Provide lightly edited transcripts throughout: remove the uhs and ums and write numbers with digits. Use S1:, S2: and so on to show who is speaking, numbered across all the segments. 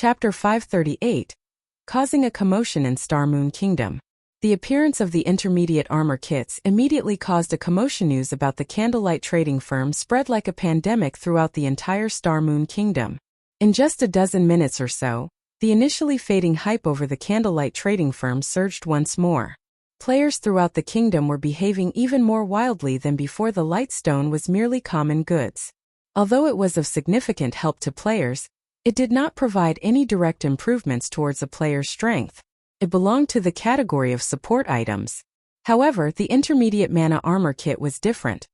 S1: Chapter 538. Causing a Commotion in Star Moon Kingdom. The appearance of the intermediate armor kits immediately caused a commotion. News about the candlelight trading firm spread like a pandemic throughout the entire Star Moon Kingdom. In just a dozen minutes or so, the initially fading hype over the candlelight trading firm surged once more. Players throughout the kingdom were behaving even more wildly than before. The Lightstone was merely common goods. Although it was of significant help to players, it did not provide any direct improvements towards a player's strength. It belonged to the category of support items. However, the intermediate mana armor kit was different.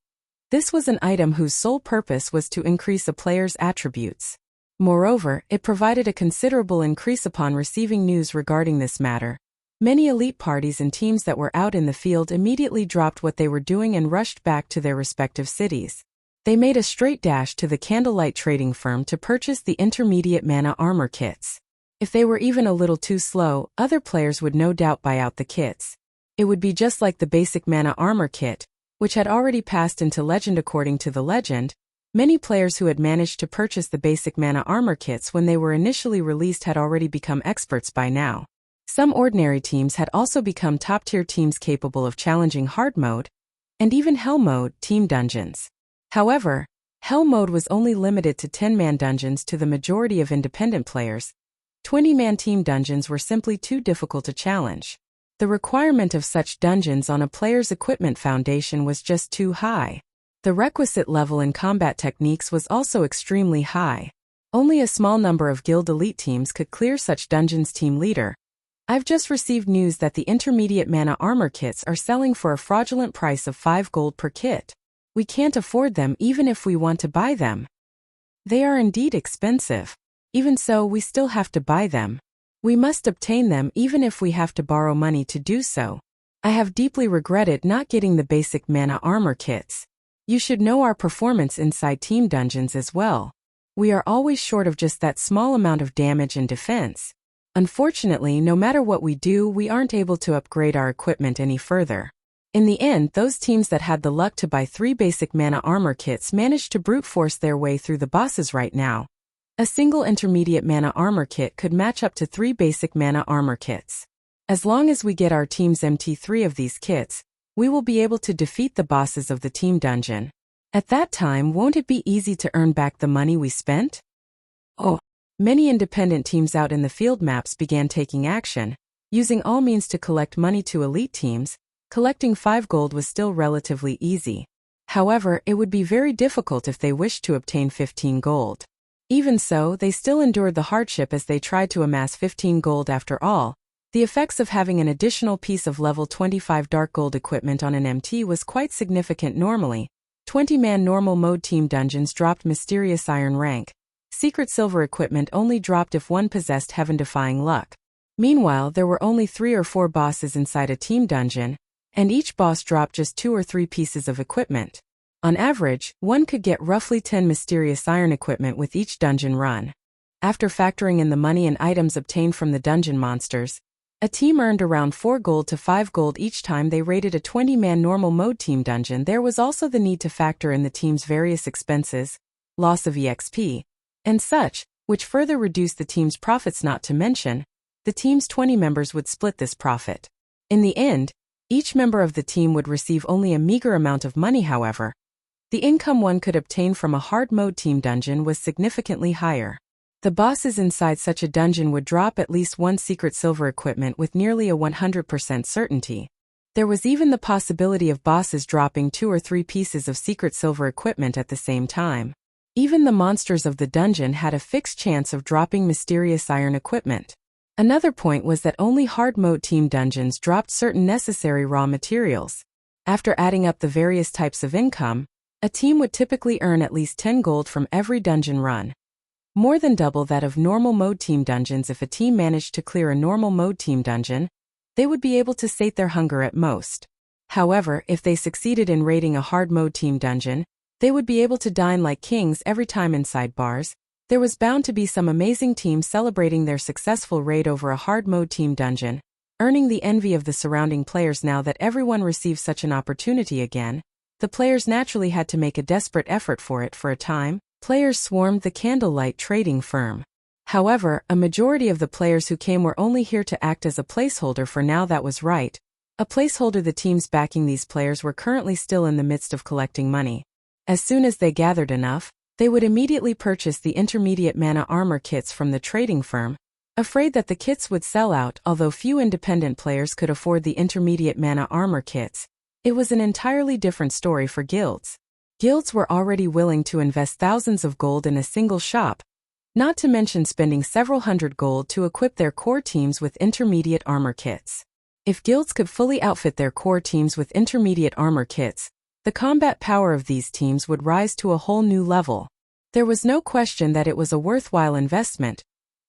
S1: This was an item whose sole purpose was to increase a player's attributes. Moreover, it provided a considerable increase upon receiving news regarding this matter. Many elite parties and teams that were out in the field immediately dropped what they were doing and rushed back to their respective cities. They made a straight dash to the candlelight trading firm to purchase the intermediate mana armor kits. If they were even a little too slow, other players would no doubt buy out the kits. It would be just like the basic mana armor kit, which had already passed into legend. According to the legend, many players who had managed to purchase the basic mana armor kits when they were initially released had already become experts by now. Some ordinary teams had also become top-tier teams capable of challenging hard mode, and even hell mode, team dungeons. However, hell mode was only limited to 10-man dungeons to the majority of independent players. 20-man team dungeons were simply too difficult to challenge. The requirement of such dungeons on a player's equipment foundation was just too high. The requisite level in combat techniques was also extremely high. Only a small number of guild elite teams could clear such dungeons. Team leader: I've just received news that the intermediate mana armor kits are selling for a fraudulent price of 5 gold per kit. We can't afford them even if we want to buy them. They are indeed expensive. Even so, we still have to buy them. We must obtain them even if we have to borrow money to do so. I have deeply regretted not getting the basic mana armor kits. You should know our performance inside team dungeons as well. We are always short of just that small amount of damage and defense. Unfortunately, no matter what we do, we aren't able to upgrade our equipment any further. In the end, those teams that had the luck to buy 3 basic mana armor kits managed to brute force their way through the bosses right now. A single intermediate mana armor kit could match up to 3 basic mana armor kits. As long as we get our team's MT3 of these kits, we will be able to defeat the bosses of the team dungeon. At that time, won't it be easy to earn back the money we spent? Oh! Many independent teams out in the field maps began taking action, using all means to collect money to elite teams. Collecting 5 gold was still relatively easy. However, it would be very difficult if they wished to obtain 15 gold. Even so, they still endured the hardship as they tried to amass 15 gold. After all, the effects of having an additional piece of level 25 dark gold equipment on an MT was quite significant. Normally, 20-man normal mode team dungeons dropped mysterious iron rank. Secret silver equipment only dropped if one possessed heaven-defying luck. Meanwhile, there were only 3 or 4 bosses inside a team dungeon, and each boss dropped just 2 or 3 pieces of equipment. On average, one could get roughly 10 mysterious iron equipment with each dungeon run. After factoring in the money and items obtained from the dungeon monsters, a team earned around 4 gold to 5 gold each time they raided a 20-man normal mode team dungeon. There was also the need to factor in the team's various expenses, loss of EXP, and such, which further reduced the team's profits. Not to mention, the team's 20 members would split this profit. In the end, each member of the team would receive only a meager amount of money. However, the income one could obtain from a hard mode team dungeon was significantly higher. The bosses inside such a dungeon would drop at least 1 secret silver equipment with nearly a 100% certainty. There was even the possibility of bosses dropping 2 or 3 pieces of secret silver equipment at the same time. Even the monsters of the dungeon had a fixed chance of dropping mysterious iron equipment. Another point was that only hard mode team dungeons dropped certain necessary raw materials. After adding up the various types of income, a team would typically earn at least 10 gold from every dungeon run. More than double that of normal mode team dungeons. If a team managed to clear a normal mode team dungeon, they would be able to sate their hunger at most. However, if they succeeded in raiding a hard mode team dungeon, they would be able to dine like kings every time inside bars. There was bound to be some amazing team celebrating their successful raid over a hard mode team dungeon, earning the envy of the surrounding players. Now that everyone received such an opportunity again, the players naturally had to make a desperate effort for it. For a time, players swarmed the candlelight trading firm. However, a majority of the players who came were only here to act as a placeholder for now. That was right. A placeholder. The teams backing these players were currently still in the midst of collecting money. As soon as they gathered enough, they would immediately purchase the intermediate mana armor kits from the trading firm, afraid that the kits would sell out. Although few independent players could afford the intermediate mana armor kits, it was an entirely different story for guilds. Guilds were already willing to invest thousands of gold in a single shop, not to mention spending several hundred gold to equip their core teams with intermediate armor kits. If guilds could fully outfit their core teams with intermediate armor kits, the combat power of these teams would rise to a whole new level. There was no question that it was a worthwhile investment.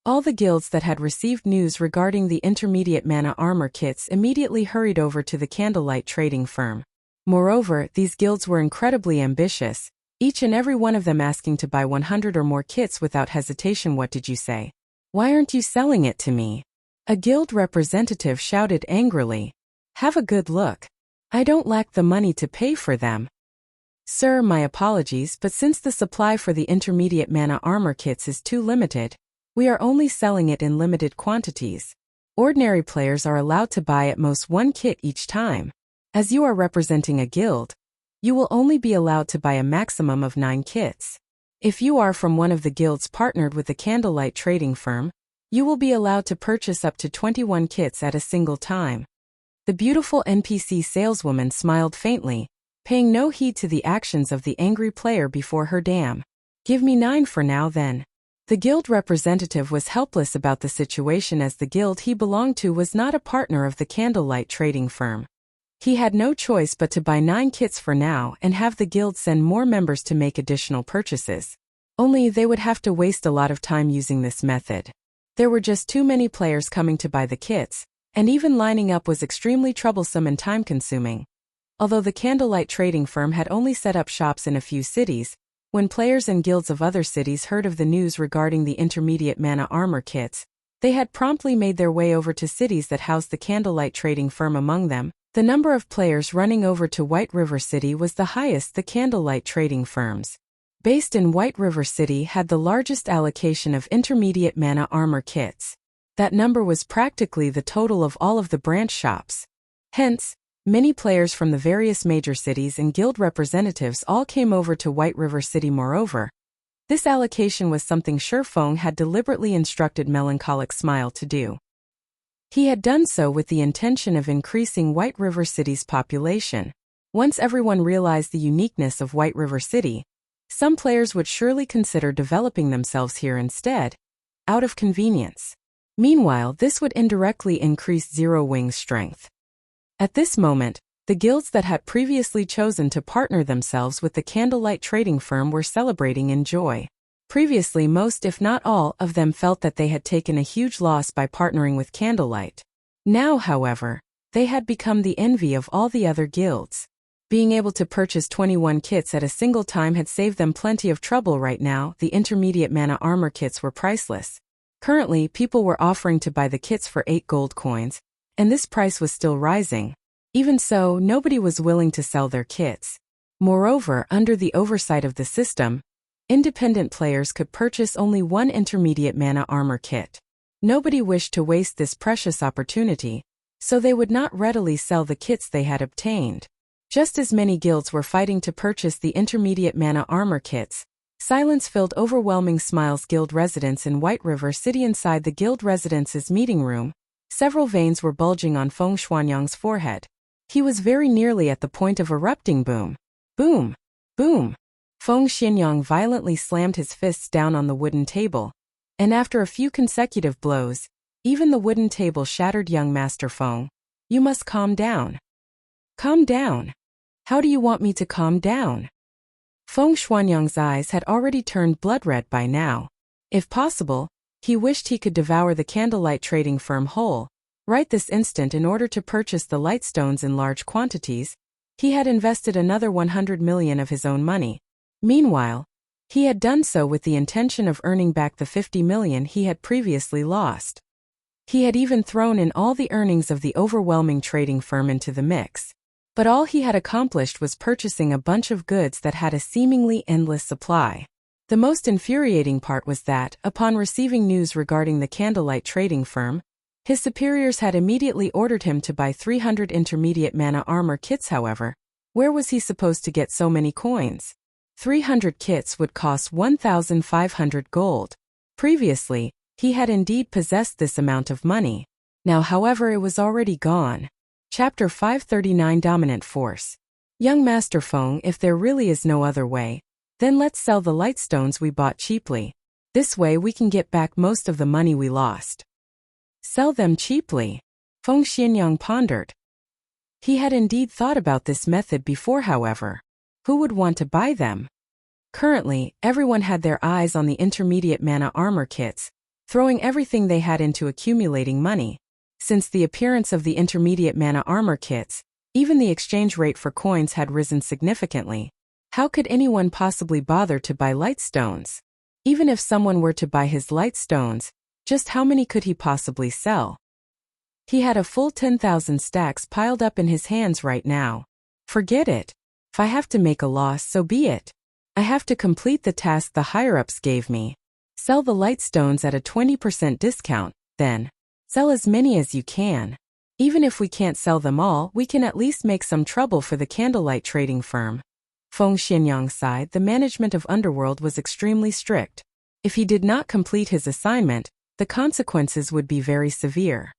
S1: All the guilds that had received news regarding the intermediate mana armor kits immediately hurried over to the candlelight trading firm. Moreover, these guilds were incredibly ambitious, each and every one of them asking to buy 100 or more kits without hesitation. What did you say? Why aren't you selling it to me? A guild representative shouted angrily. Have a good look. I don't lack the money to pay for them. Sir, my apologies, but since the supply for the intermediate mana armor kits is too limited, we are only selling it in limited quantities. Ordinary players are allowed to buy at most one kit each time. As you are representing a guild, you will only be allowed to buy a maximum of 9 kits. If you are from one of the guilds partnered with the candlelight trading firm, you will be allowed to purchase up to 21 kits at a single time. The beautiful NPC saleswoman smiled faintly, paying no heed to the actions of the angry player before her. Damn. Give me 9 for now then. The guild representative was helpless about the situation as the guild he belonged to was not a partner of the candlelight trading firm. He had no choice but to buy 9 kits for now and have the guild send more members to make additional purchases. Only they would have to waste a lot of time using this method. There were just too many players coming to buy the kits, and even lining up was extremely troublesome and time-consuming. Although the candlelight trading firm had only set up shops in a few cities, when players and guilds of other cities heard of the news regarding the intermediate mana armor kits, they had promptly made their way over to cities that housed the candlelight trading firm. Among them, the number of players running over to White River City was the highest. The candlelight trading firms, based in White River City, had the largest allocation of intermediate mana armor kits. That number was practically the total of all of the branch shops. Hence, many players from the various major cities and guild representatives all came over to White River City. Moreover, this allocation was something Shifeng had deliberately instructed Melancholic Smile to do. He had done so with the intention of increasing White River City's population. Once everyone realized the uniqueness of White River City, some players would surely consider developing themselves here instead, out of convenience. Meanwhile, this would indirectly increase Zero Wing's strength. At this moment, the guilds that had previously chosen to partner themselves with the candlelight trading firm were celebrating in joy. Previously, most if not all of them felt that they had taken a huge loss by partnering with Candlelight. Now, however, they had become the envy of all the other guilds. Being able to purchase 21 kits at a single time had saved them plenty of trouble. Right now, the intermediate mana armor kits were priceless. Currently, people were offering to buy the kits for 8 gold coins, and this price was still rising. Even so, nobody was willing to sell their kits. Moreover, under the oversight of the system, independent players could purchase only 1 intermediate mana armor kit. Nobody wished to waste this precious opportunity, so they would not readily sell the kits they had obtained. Just as many guilds were fighting to purchase the intermediate mana armor kits, silence filled Overwhelming Smile's guild residence in White River City. Inside the guild residence's meeting room, several veins were bulging on Feng Xuanyang's forehead. He was very nearly at the point of erupting. Boom! Boom! Boom! Feng Xuanyang violently slammed his fists down on the wooden table, and after a few consecutive blows, even the wooden table shattered. Young Master Feng, you must calm down. Calm down. How do you want me to calm down? Feng Xuanyang's eyes had already turned blood red by now. If possible, he wished he could devour the candlelight trading firm whole, right this instant. In order to purchase the lightstones in large quantities, he had invested another 100 million of his own money. Meanwhile, he had done so with the intention of earning back the 50 million he had previously lost. He had even thrown in all the earnings of the overwhelming trading firm into the mix. But all he had accomplished was purchasing a bunch of goods that had a seemingly endless supply. The most infuriating part was that, upon receiving news regarding the candlelight trading firm, his superiors had immediately ordered him to buy 300 intermediate mana armor kits. However, where was he supposed to get so many coins? 300 kits would cost 1,500 gold. Previously, he had indeed possessed this amount of money. Now, however, it was already gone. Chapter 539 Dominant Force. Young Master Feng, if there really is no other way, then let's sell the lightstones we bought cheaply. This way we can get back most of the money we lost. Sell them cheaply? Feng Xianyang pondered. He had indeed thought about this method before. However, who would want to buy them? Currently, everyone had their eyes on the intermediate mana armor kits, throwing everything they had into accumulating money. Since the appearance of the intermediate mana armor kits, even the exchange rate for coins had risen significantly. How could anyone possibly bother to buy lightstones? Even if someone were to buy his lightstones, just how many could he possibly sell? He had a full 10,000 stacks piled up in his hands right now. Forget it. If I have to make a loss, so be it. I have to complete the task the higher-ups gave me. Sell the lightstones at a 20% discount, then. Sell as many as you can. Even if we can't sell them all, we can at least make some trouble for the candlelight trading firm. Feng Xianyang sighed. The management of Underworld was extremely strict. If he did not complete his assignment, the consequences would be very severe.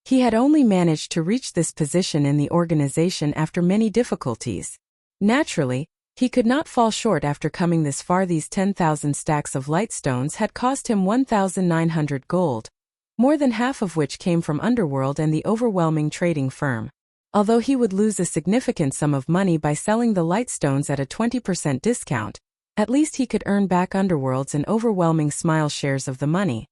S1: He had only managed to reach this position in the organization after many difficulties. Naturally, he could not fall short after coming this far. These 10,000 stacks of lightstones had cost him 1,900 gold, more than half of which came from Underworld and the overwhelming trading firm. Although he would lose a significant sum of money by selling the lightstones at a 20% discount, at least he could earn back Underworld's and overwhelming Smile shares of the money.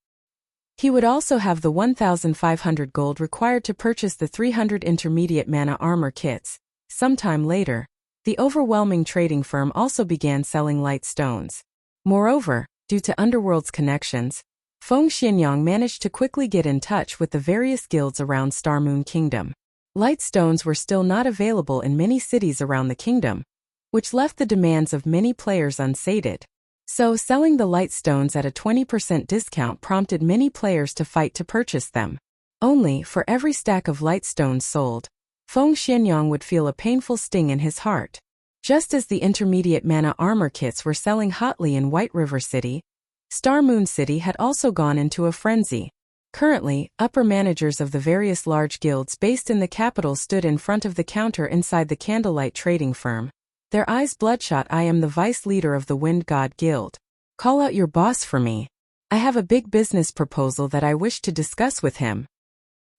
S1: He would also have the 1,500 gold required to purchase the 300 intermediate mana armor kits. Sometime later, the overwhelming trading firm also began selling lightstones. Moreover, due to Underworld's connections, Feng Xianyang managed to quickly get in touch with the various guilds around Starmoon Kingdom. Lightstones were still not available in many cities around the kingdom, which left the demands of many players unsated. So, selling the lightstones at a 20% discount prompted many players to fight to purchase them. Only, for every stack of lightstones sold, Feng Xianyang would feel a painful sting in his heart. Just as the intermediate mana armor kits were selling hotly in White River City, Starmoon City had also gone into a frenzy. Currently, upper managers of the various large guilds based in the capital stood in front of the counter inside the candlelight trading firm, their eyes bloodshot. I am the vice leader of the Wind God Guild. Call out your boss for me. I have a big business proposal that I wish to discuss with him.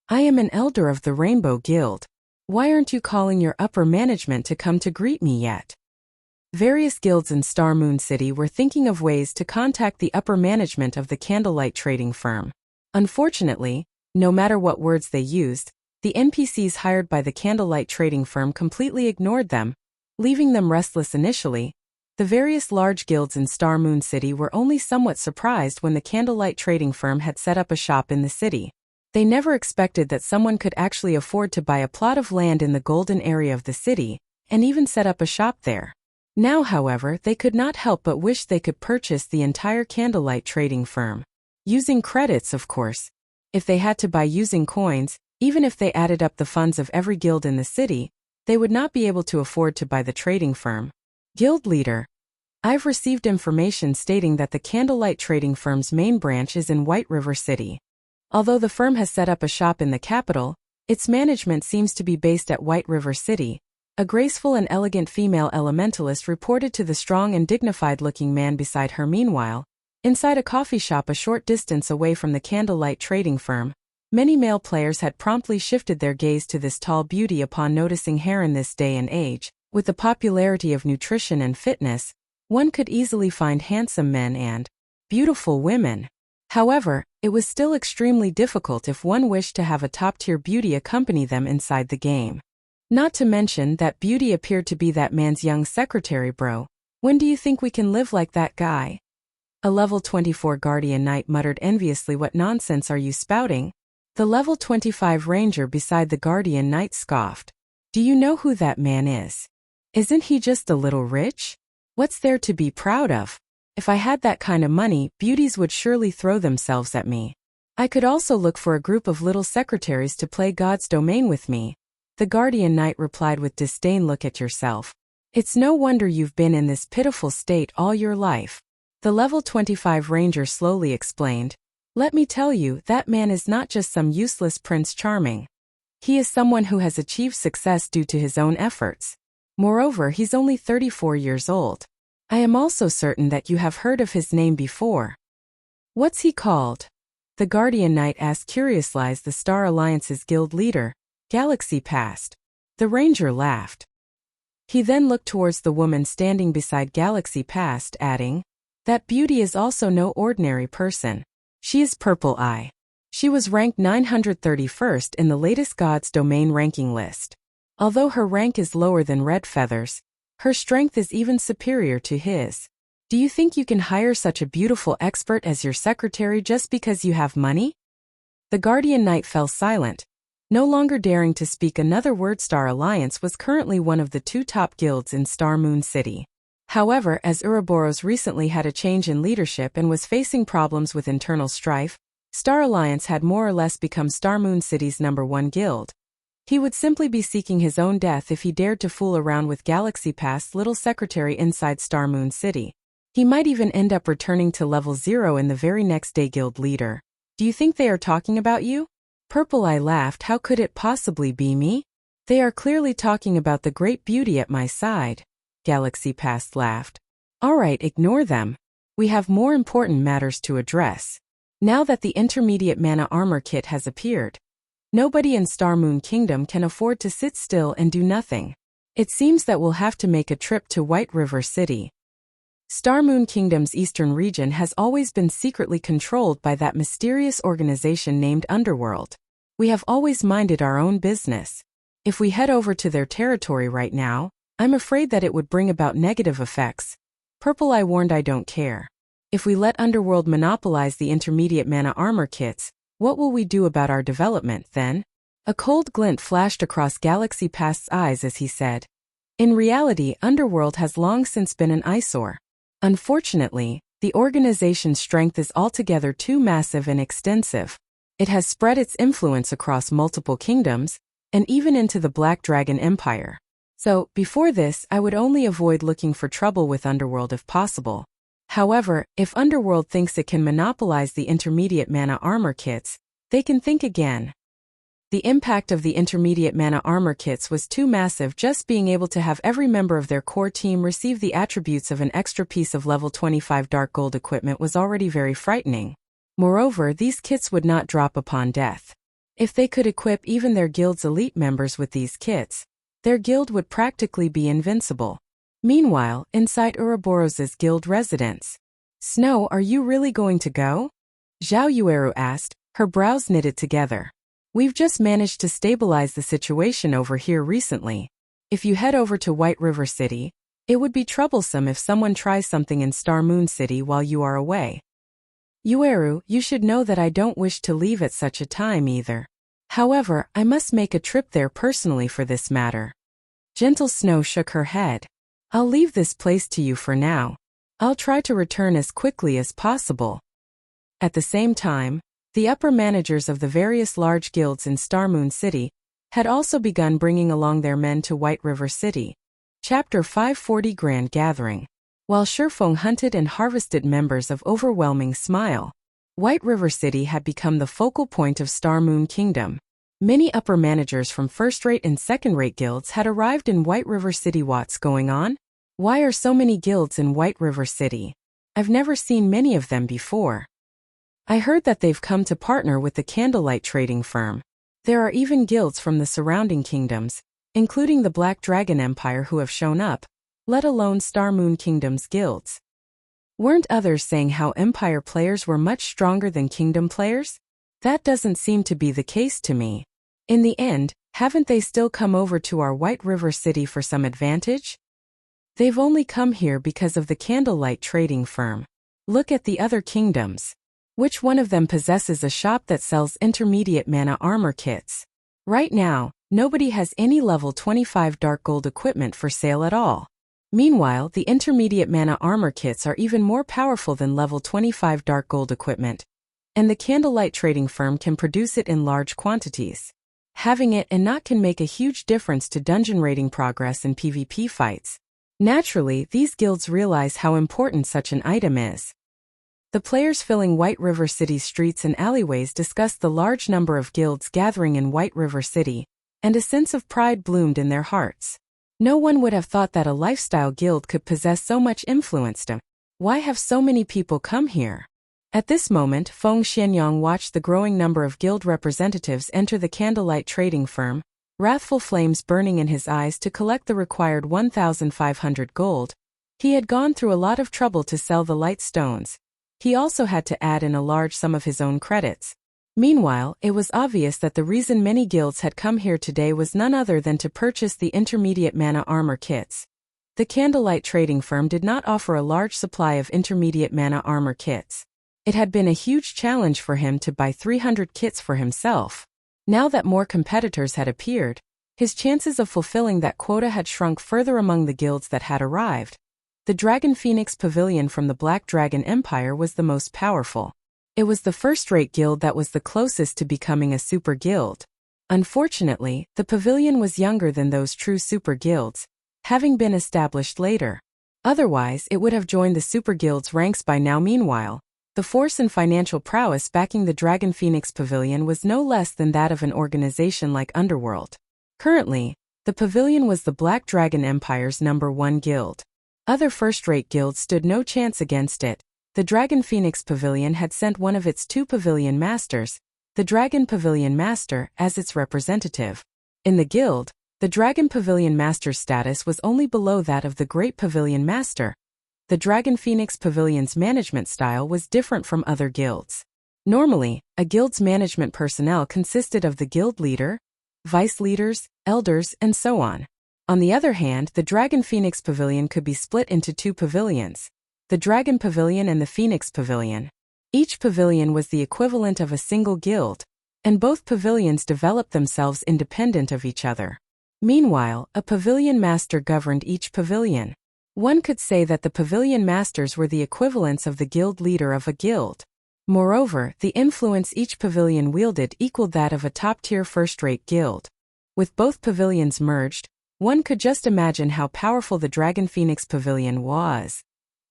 S1: I am an elder of the Rainbow Guild. Why aren't you calling your upper management to come to greet me yet? Various guilds in Starmoon City were thinking of ways to contact the upper management of the candlelight trading firm. Unfortunately, no matter what words they used, the NPCs hired by the candlelight trading firm completely ignored them, leaving them restless initially. The various large guilds in Starmoon City were only somewhat surprised when the candlelight trading firm had set up a shop in the city. They never expected that someone could actually afford to buy a plot of land in the golden area of the city, and even set up a shop there. Now, however, they could not help but wish they could purchase the entire candlelight trading firm. Using credits, of course. If they had to buy using coins, even if they added up the funds of every guild in the city, they would not be able to afford to buy the trading firm. Guild leader. I've received information stating that the candlelight trading firm's main branch is in White River City. Although the firm has set up a shop in the capital, its management seems to be based at White River City. A graceful and elegant female elementalist reported to the strong and dignified-looking man beside her. Meanwhile, inside a coffee shop a short distance away from the candlelight trading firm, many male players had promptly shifted their gaze to this tall beauty upon noticing hair. In this day and age, with the popularity of nutrition and fitness, one could easily find handsome men and beautiful women. However, it was still extremely difficult if one wished to have a top-tier beauty accompany them inside the game. Not to mention that beauty appeared to be that man's young secretary. Bro, when do you think we can live like that guy? A level 24 Guardian Knight muttered enviously. What nonsense are you spouting? The level 25 Ranger beside the Guardian Knight scoffed. Do you know who that man is? Isn't he just a little rich? What's there to be proud of? If I had that kind of money, beauties would surely throw themselves at me. I could also look for a group of little secretaries to play God's domain with me. The Guardian Knight replied with disdain. Look at yourself. It's no wonder you've been in this pitiful state all your life. The level 25 ranger slowly explained. Let me tell you, that man is not just some useless Prince Charming. He is someone who has achieved success due to his own efforts. Moreover, he's only 34 years old. I am also certain that you have heard of his name before. What's he called? The Guardian Knight asked. Curious lies the Star Alliance's guild leader, Galaxy Past. The ranger laughed. He then looked towards the woman standing beside Galaxy Past, adding, that beauty is also no ordinary person. She is Purple Eye. She was ranked 931st in the latest God's Domain ranking list. Although her rank is lower than Red Feather's, her strength is even superior to his. Do you think you can hire such a beautiful expert as your secretary just because you have money? The Guardian Knight fell silent, no longer daring to speak another word. Star Alliance was currently one of the 2 top guilds in Star Moon City. However, as Ouroboros recently had a change in leadership and was facing problems with internal strife, Star Alliance had more or less become Star Moon City's #1 guild. He would simply be seeking his own death if he dared to fool around with Galaxy Past's little secretary inside Star Moon City. He might even end up returning to level 0 in the very next day. Guild leader, do you think they are talking about you? Purple Eye laughed. How could it possibly be me? They are clearly talking about the great beauty at my side. Galaxy Past laughed. Alright, ignore them. We have more important matters to address. Now that the intermediate mana armor kit has appeared, nobody in Star Moon Kingdom can afford to sit still and do nothing. It seems that we'll have to make a trip to White River City. Star Moon Kingdom's eastern region has always been secretly controlled by that mysterious organization named Underworld. We have always minded our own business. If we head over to their territory right now, I'm afraid that it would bring about negative effects. Purple Eye warned. I don't care. If we let Underworld monopolize the intermediate mana armor kits, what will we do about our development then? A cold glint flashed across Galaxy Past's eyes as he said. In reality, Underworld has long since been an eyesore. Unfortunately, the organization's strength is altogether too massive and extensive. It has spread its influence across multiple kingdoms, and even into the Black Dragon Empire. So, before this, I would only avoid looking for trouble with Underworld if possible. However, if Underworld thinks it can monopolize the intermediate mana armor kits, they can think again. The impact of the intermediate mana armor kits was too massive. Just being able to have every member of their core team receive the attributes of an extra piece of level 25 dark gold equipment was already very frightening. Moreover, these kits would not drop upon death. If they could equip even their guild's elite members with these kits, their guild would practically be invincible. Meanwhile, inside Ouroboros' guild residence. Snow, are you really going to go? Zhao Yueru asked, her brows knitted together. We've just managed to stabilize the situation over here recently. If you head over to White River City, it would be troublesome if someone tries something in Star Moon City while you are away. Yueru, you should know that I don't wish to leave at such a time either. However, I must make a trip there personally for this matter. Gentle Snow shook her head. I'll leave this place to you for now. I'll try to return as quickly as possible. At the same time, the upper managers of the various large guilds in Star Moon City had also begun bringing along their men to White River City. Chapter 540 Grand Gathering. While Shifeng hunted and harvested members of Overwhelming Smile, White River City had become the focal point of Star Moon Kingdom. Many upper managers from first-rate and second-rate guilds had arrived in White River City. What's going on? Why are so many guilds in White River City? I've never seen many of them before. I heard that they've come to partner with the candlelight trading firm. There are even guilds from the surrounding kingdoms, including the Black Dragon Empire, who have shown up, let alone Star Moon Kingdom's guilds. Weren't others saying how Empire players were much stronger than Kingdom players? That doesn't seem to be the case to me. In the end, haven't they still come over to our White River City for some advantage? They've only come here because of the candlelight trading firm. Look at the other kingdoms. Which one of them possesses a shop that sells intermediate mana armor kits? Right now, nobody has any level 25 dark gold equipment for sale at all. Meanwhile, the intermediate mana armor kits are even more powerful than level 25 dark gold equipment, and the candlelight trading firm can produce it in large quantities. Having it and not can make a huge difference to dungeon raiding progress in PvP fights. Naturally, these guilds realize how important such an item is. The players filling White River City's streets and alleyways discussed the large number of guilds gathering in White River City, and a sense of pride bloomed in their hearts. No one would have thought that a lifestyle guild could possess so much influence. Why have so many people come here? At this moment, Feng Xianyang watched the growing number of guild representatives enter the candlelight trading firm, wrathful flames burning in his eyes to collect the required 1,500 gold. He had gone through a lot of trouble to sell the light stones. He also had to add in a large sum of his own credits. Meanwhile, it was obvious that the reason many guilds had come here today was none other than to purchase the intermediate mana armor kits. The candlelight trading firm did not offer a large supply of intermediate mana armor kits. It had been a huge challenge for him to buy 300 kits for himself. Now that more competitors had appeared, his chances of fulfilling that quota had shrunk further among the guilds that had arrived. The Dragon Phoenix Pavilion from the Black Dragon Empire was the most powerful. It was the first-rate guild that was the closest to becoming a super guild. Unfortunately, the pavilion was younger than those true super guilds, having been established later. Otherwise, it would have joined the super guild's ranks by now. Meanwhile, the force and financial prowess backing the Dragon Phoenix Pavilion was no less than that of an organization like Underworld. Currently, the pavilion was the Black Dragon Empire's #1 guild. Other first-rate guilds stood no chance against it. The Dragon Phoenix Pavilion had sent one of its 2 pavilion masters, the Dragon Pavilion Master, as its representative. In the guild, the Dragon Pavilion Master's status was only below that of the Great Pavilion Master. The Dragon Phoenix Pavilion's management style was different from other guilds. Normally, a guild's management personnel consisted of the guild leader, vice leaders, elders, and so on. On the other hand, the Dragon Phoenix Pavilion could be split into 2 pavilions, the Dragon Pavilion and the Phoenix Pavilion. Each pavilion was the equivalent of a single guild, and both pavilions developed themselves independent of each other. Meanwhile, a pavilion master governed each pavilion. One could say that the pavilion masters were the equivalents of the guild leader of a guild. Moreover, the influence each pavilion wielded equaled that of a top-tier first-rate guild. With both pavilions merged, one could just imagine how powerful the Dragon Phoenix Pavilion was.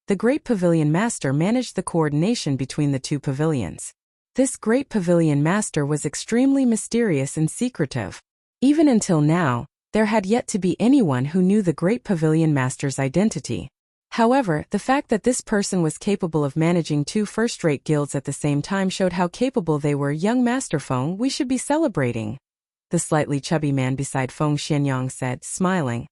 S1: The Great Pavilion Master managed the coordination between the 2 pavilions. This Great Pavilion Master was extremely mysterious and secretive. Even until now, there had yet to be anyone who knew the Great Pavilion Master's identity. However, the fact that this person was capable of managing 2 first-rate guilds at the same time showed how capable they were. Young Master Feng, we should be celebrating, the slightly chubby man beside Feng Xianyang said, smiling.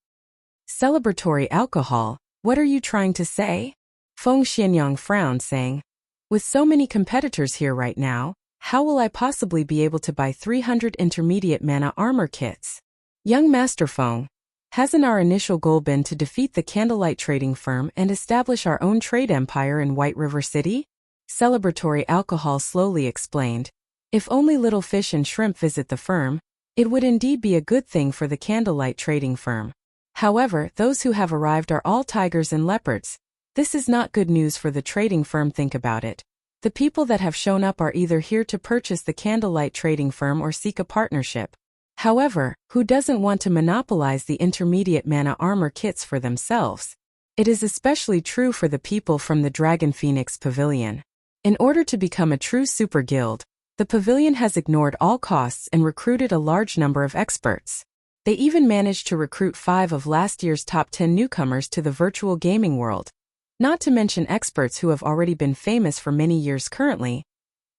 S1: Celebratory alcohol? What are you trying to say? Feng Xianyang frowned, saying, with so many competitors here right now, how will I possibly be able to buy 300 intermediate mana armor kits? Young Master Feng, hasn't our initial goal been to defeat the candlelight trading firm and establish our own trade empire in White River City? Celebratory alcohol slowly explained. If only little fish and shrimp visit the firm, it would indeed be a good thing for the candlelight trading firm. However, those who have arrived are all tigers and leopards. This is not good news for the trading firm. Think about it. The people that have shown up are either here to purchase the candlelight trading firm or seek a partnership. However, who doesn't want to monopolize the intermediate mana armor kits for themselves? It is especially true for the people from the Dragon Phoenix Pavilion. In order to become a true super guild, the pavilion has ignored all costs and recruited a large number of experts. They even managed to recruit 5 of last year's top 10 newcomers to the virtual gaming world. Not to mention experts who have already been famous for many years. Currently,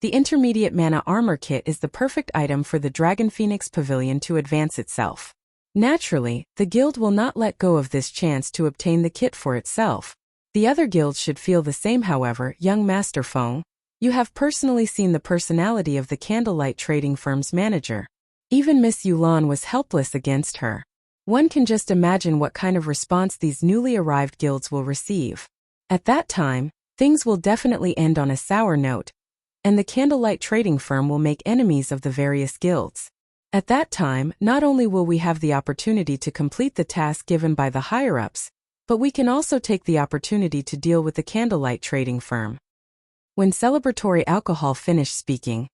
S1: the intermediate mana armor kit is the perfect item for the Dragon Phoenix Pavilion to advance itself. Naturally, the guild will not let go of this chance to obtain the kit for itself. The other guilds should feel the same. However, young Master Feng, you have personally seen the personality of the candlelight trading firm's manager. Even Miss Yulan was helpless against her. One can just imagine what kind of response these newly arrived guilds will receive. At that time, things will definitely end on a sour note, and the candlelight trading firm will make enemies of the various guilds. At that time, not only will we have the opportunity to complete the task given by the higher-ups, But we can also take the opportunity to deal with the candlelight trading firm. When celebratory alcohol finished speaking,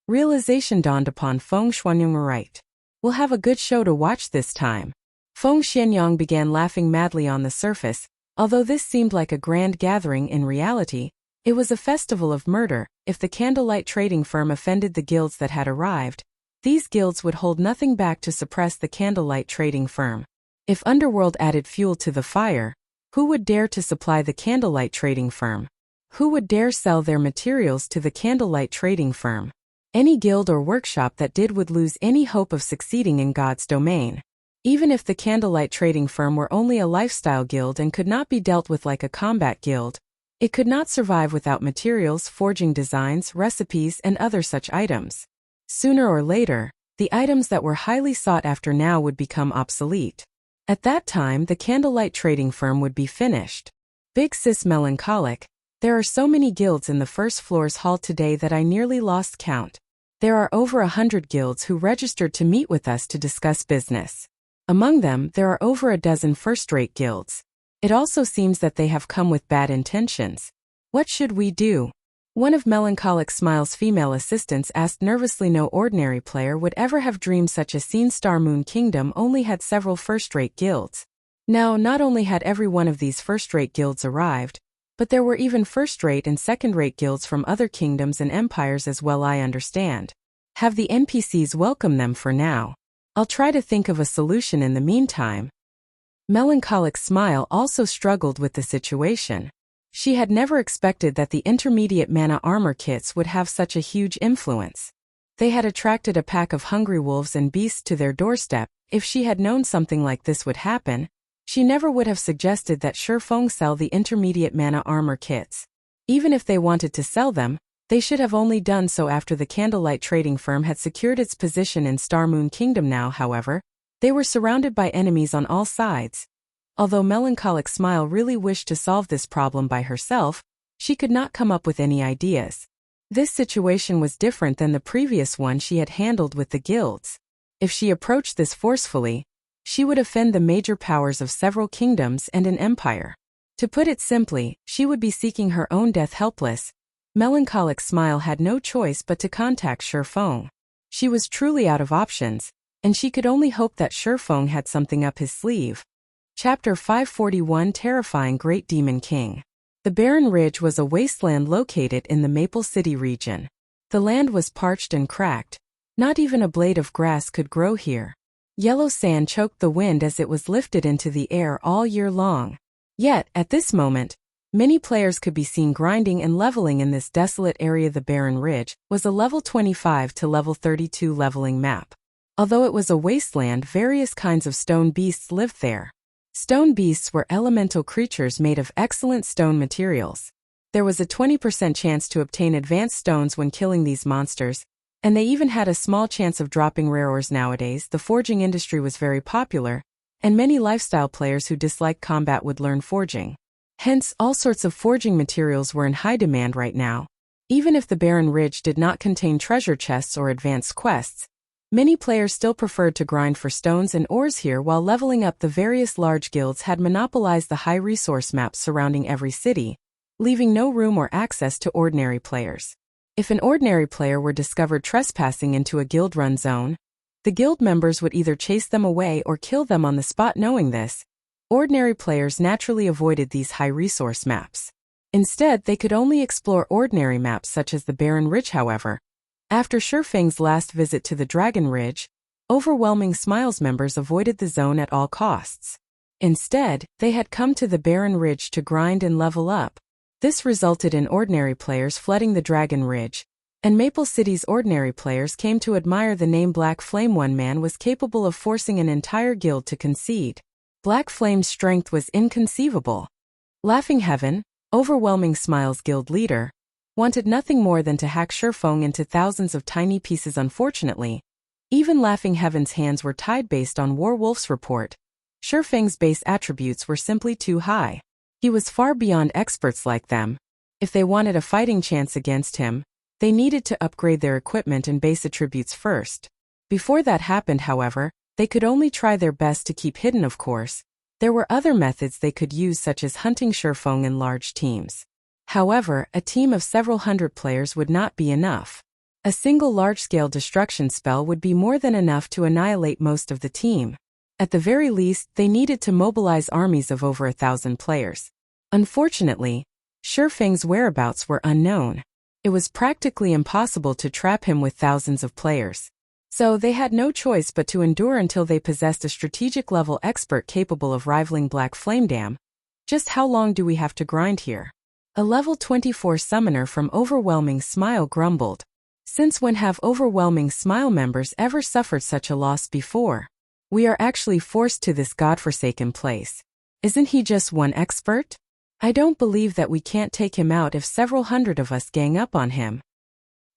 S1: realization dawned upon Feng Xuanyang. Right. We'll have a good show to watch this time. Feng Xuanyang began laughing madly on the surface. Although this seemed like a grand gathering, in reality, it was a festival of murder. If the candlelight trading firm offended the guilds that had arrived, these guilds would hold nothing back to suppress the candlelight trading firm. If Underworld added fuel to the fire, who would dare to supply the candlelight trading firm? Who would dare sell their materials to the candlelight trading firm? Any guild or workshop that did would lose any hope of succeeding in God's domain. Even if the candlelight trading firm were only a lifestyle guild and could not be dealt with like a combat guild, it could not survive without materials, forging designs, recipes, and other such items. Sooner or later, the items that were highly sought after now would become obsolete. At that time, the candlelight trading firm would be finished. Big Sis melancholic. There are so many guilds in the first floor's hall today that I nearly lost count. There are over 100 guilds who registered to meet with us to discuss business. Among them, there are over a dozen first-rate guilds. It also seems that they have come with bad intentions. What should we do? One of Melancholic Smile's female assistants asked nervously. No ordinary player would ever have dreamed such a scene. Star Moon Kingdom only had several first-rate guilds. Now, not only had every one of these first-rate guilds arrived, but there were even first-rate and second-rate guilds from other kingdoms and empires as well. I understand. Have the NPCs welcome them for now. I'll try to think of a solution in the meantime. Melancholic Smile also struggled with the situation. She had never expected that the intermediate mana armor kits would have such a huge influence. They had attracted a pack of hungry wolves and beasts to their doorstep. If she had known something like this would happen, she never would have suggested that Shifeng sell the intermediate mana armor kits. Even if they wanted to sell them, they should have only done so after the candlelight trading firm had secured its position in Star Moon Kingdom. Now, however, they were surrounded by enemies on all sides. Although Melancholic Smile really wished to solve this problem by herself, she could not come up with any ideas. This situation was different than the previous one she had handled with the guilds. If she approached this forcefully, she would offend the major powers of several kingdoms and an empire. To put it simply, she would be seeking her own death. Helpless, Melancholic Smile had no choice but to contact Shifeng. She was truly out of options, and she could only hope that Shifeng had something up his sleeve. Chapter 541 Terrifying Great Demon King. The Barren Ridge was a wasteland located in the Maple City region. The land was parched and cracked. Not even a blade of grass could grow here. Yellow sand choked the wind as it was lifted into the air all year long. Yet, at this moment, many players could be seen grinding and leveling in this desolate area. The Barren Ridge was a level 25 to level 32 leveling map. Although it was a wasteland, various kinds of stone beasts lived there. Stone beasts were elemental creatures made of excellent stone materials. There was a 20% chance to obtain advanced stones when killing these monsters, and they even had a small chance of dropping rare ores. Nowadays, the forging industry was very popular, and many lifestyle players who disliked combat would learn forging. Hence, all sorts of forging materials were in high demand right now. Even if the Barren Ridge did not contain treasure chests or advanced quests, many players still preferred to grind for stones and ores here while leveling up. The various large guilds had monopolized the high resource maps surrounding every city, leaving no room or access to ordinary players. If an ordinary player were discovered trespassing into a guild-run zone, the guild members would either chase them away or kill them on the spot. Knowing this, ordinary players naturally avoided these high-resource maps. Instead, they could only explore ordinary maps such as the Barren Ridge. However, after Shifeng's last visit to the Dragon Ridge, Overwhelming Smiles members avoided the zone at all costs. Instead, they had come to the Barren Ridge to grind and level up. This resulted in ordinary players flooding the Dragon Ridge, and Maple City's ordinary players came to admire the name Black Flame. One man was capable of forcing an entire guild to concede. Black Flame's strength was inconceivable. Laughing Heaven, Overwhelming Smiles' guild leader, wanted nothing more than to hack Shifeng into thousands of tiny pieces. Unfortunately, even Laughing Heaven's hands were tied. Based on Warwolf's report, Shifeng's base attributes were simply too high. He was far beyond experts like them. If they wanted a fighting chance against him, they needed to upgrade their equipment and base attributes first. Before that happened, however, they could only try their best to keep hidden. Of course, There were other methods they could use, such as hunting Shurfeng in large teams. However, a team of several hundred players would not be enough. A single large-scale destruction spell would be more than enough to annihilate most of the team. At the very least, they needed to mobilize armies of over 1,000 players. Unfortunately, Shurfeng's whereabouts were unknown. It was practically impossible to trap him with thousands of players. So they had no choice but to endure until they possessed a strategic-level expert capable of rivaling Black Flame Dam. Just how long do we have to grind here? A level 24 summoner from Overwhelming Smile grumbled. Since when have Overwhelming Smile members ever suffered such a loss before? We are actually forced to this godforsaken place. Isn't he just one expert? I don't believe that we can't take him out if several hundred of us gang up on him.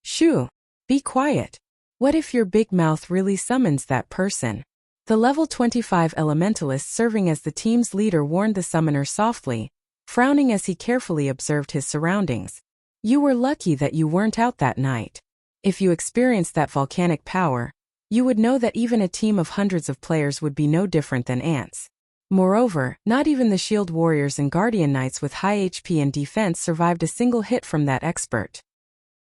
S1: Shoo! Be quiet. What if your big mouth really summons that person? The level 25 elementalist serving as the team's leader warned the summoner softly, frowning as he carefully observed his surroundings. You were lucky that you weren't out that night. If you experienced that volcanic power, you would know that even a team of hundreds of players would be no different than ants. Moreover, not even the shield warriors and guardian knights with high HP and defense survived a single hit from that expert.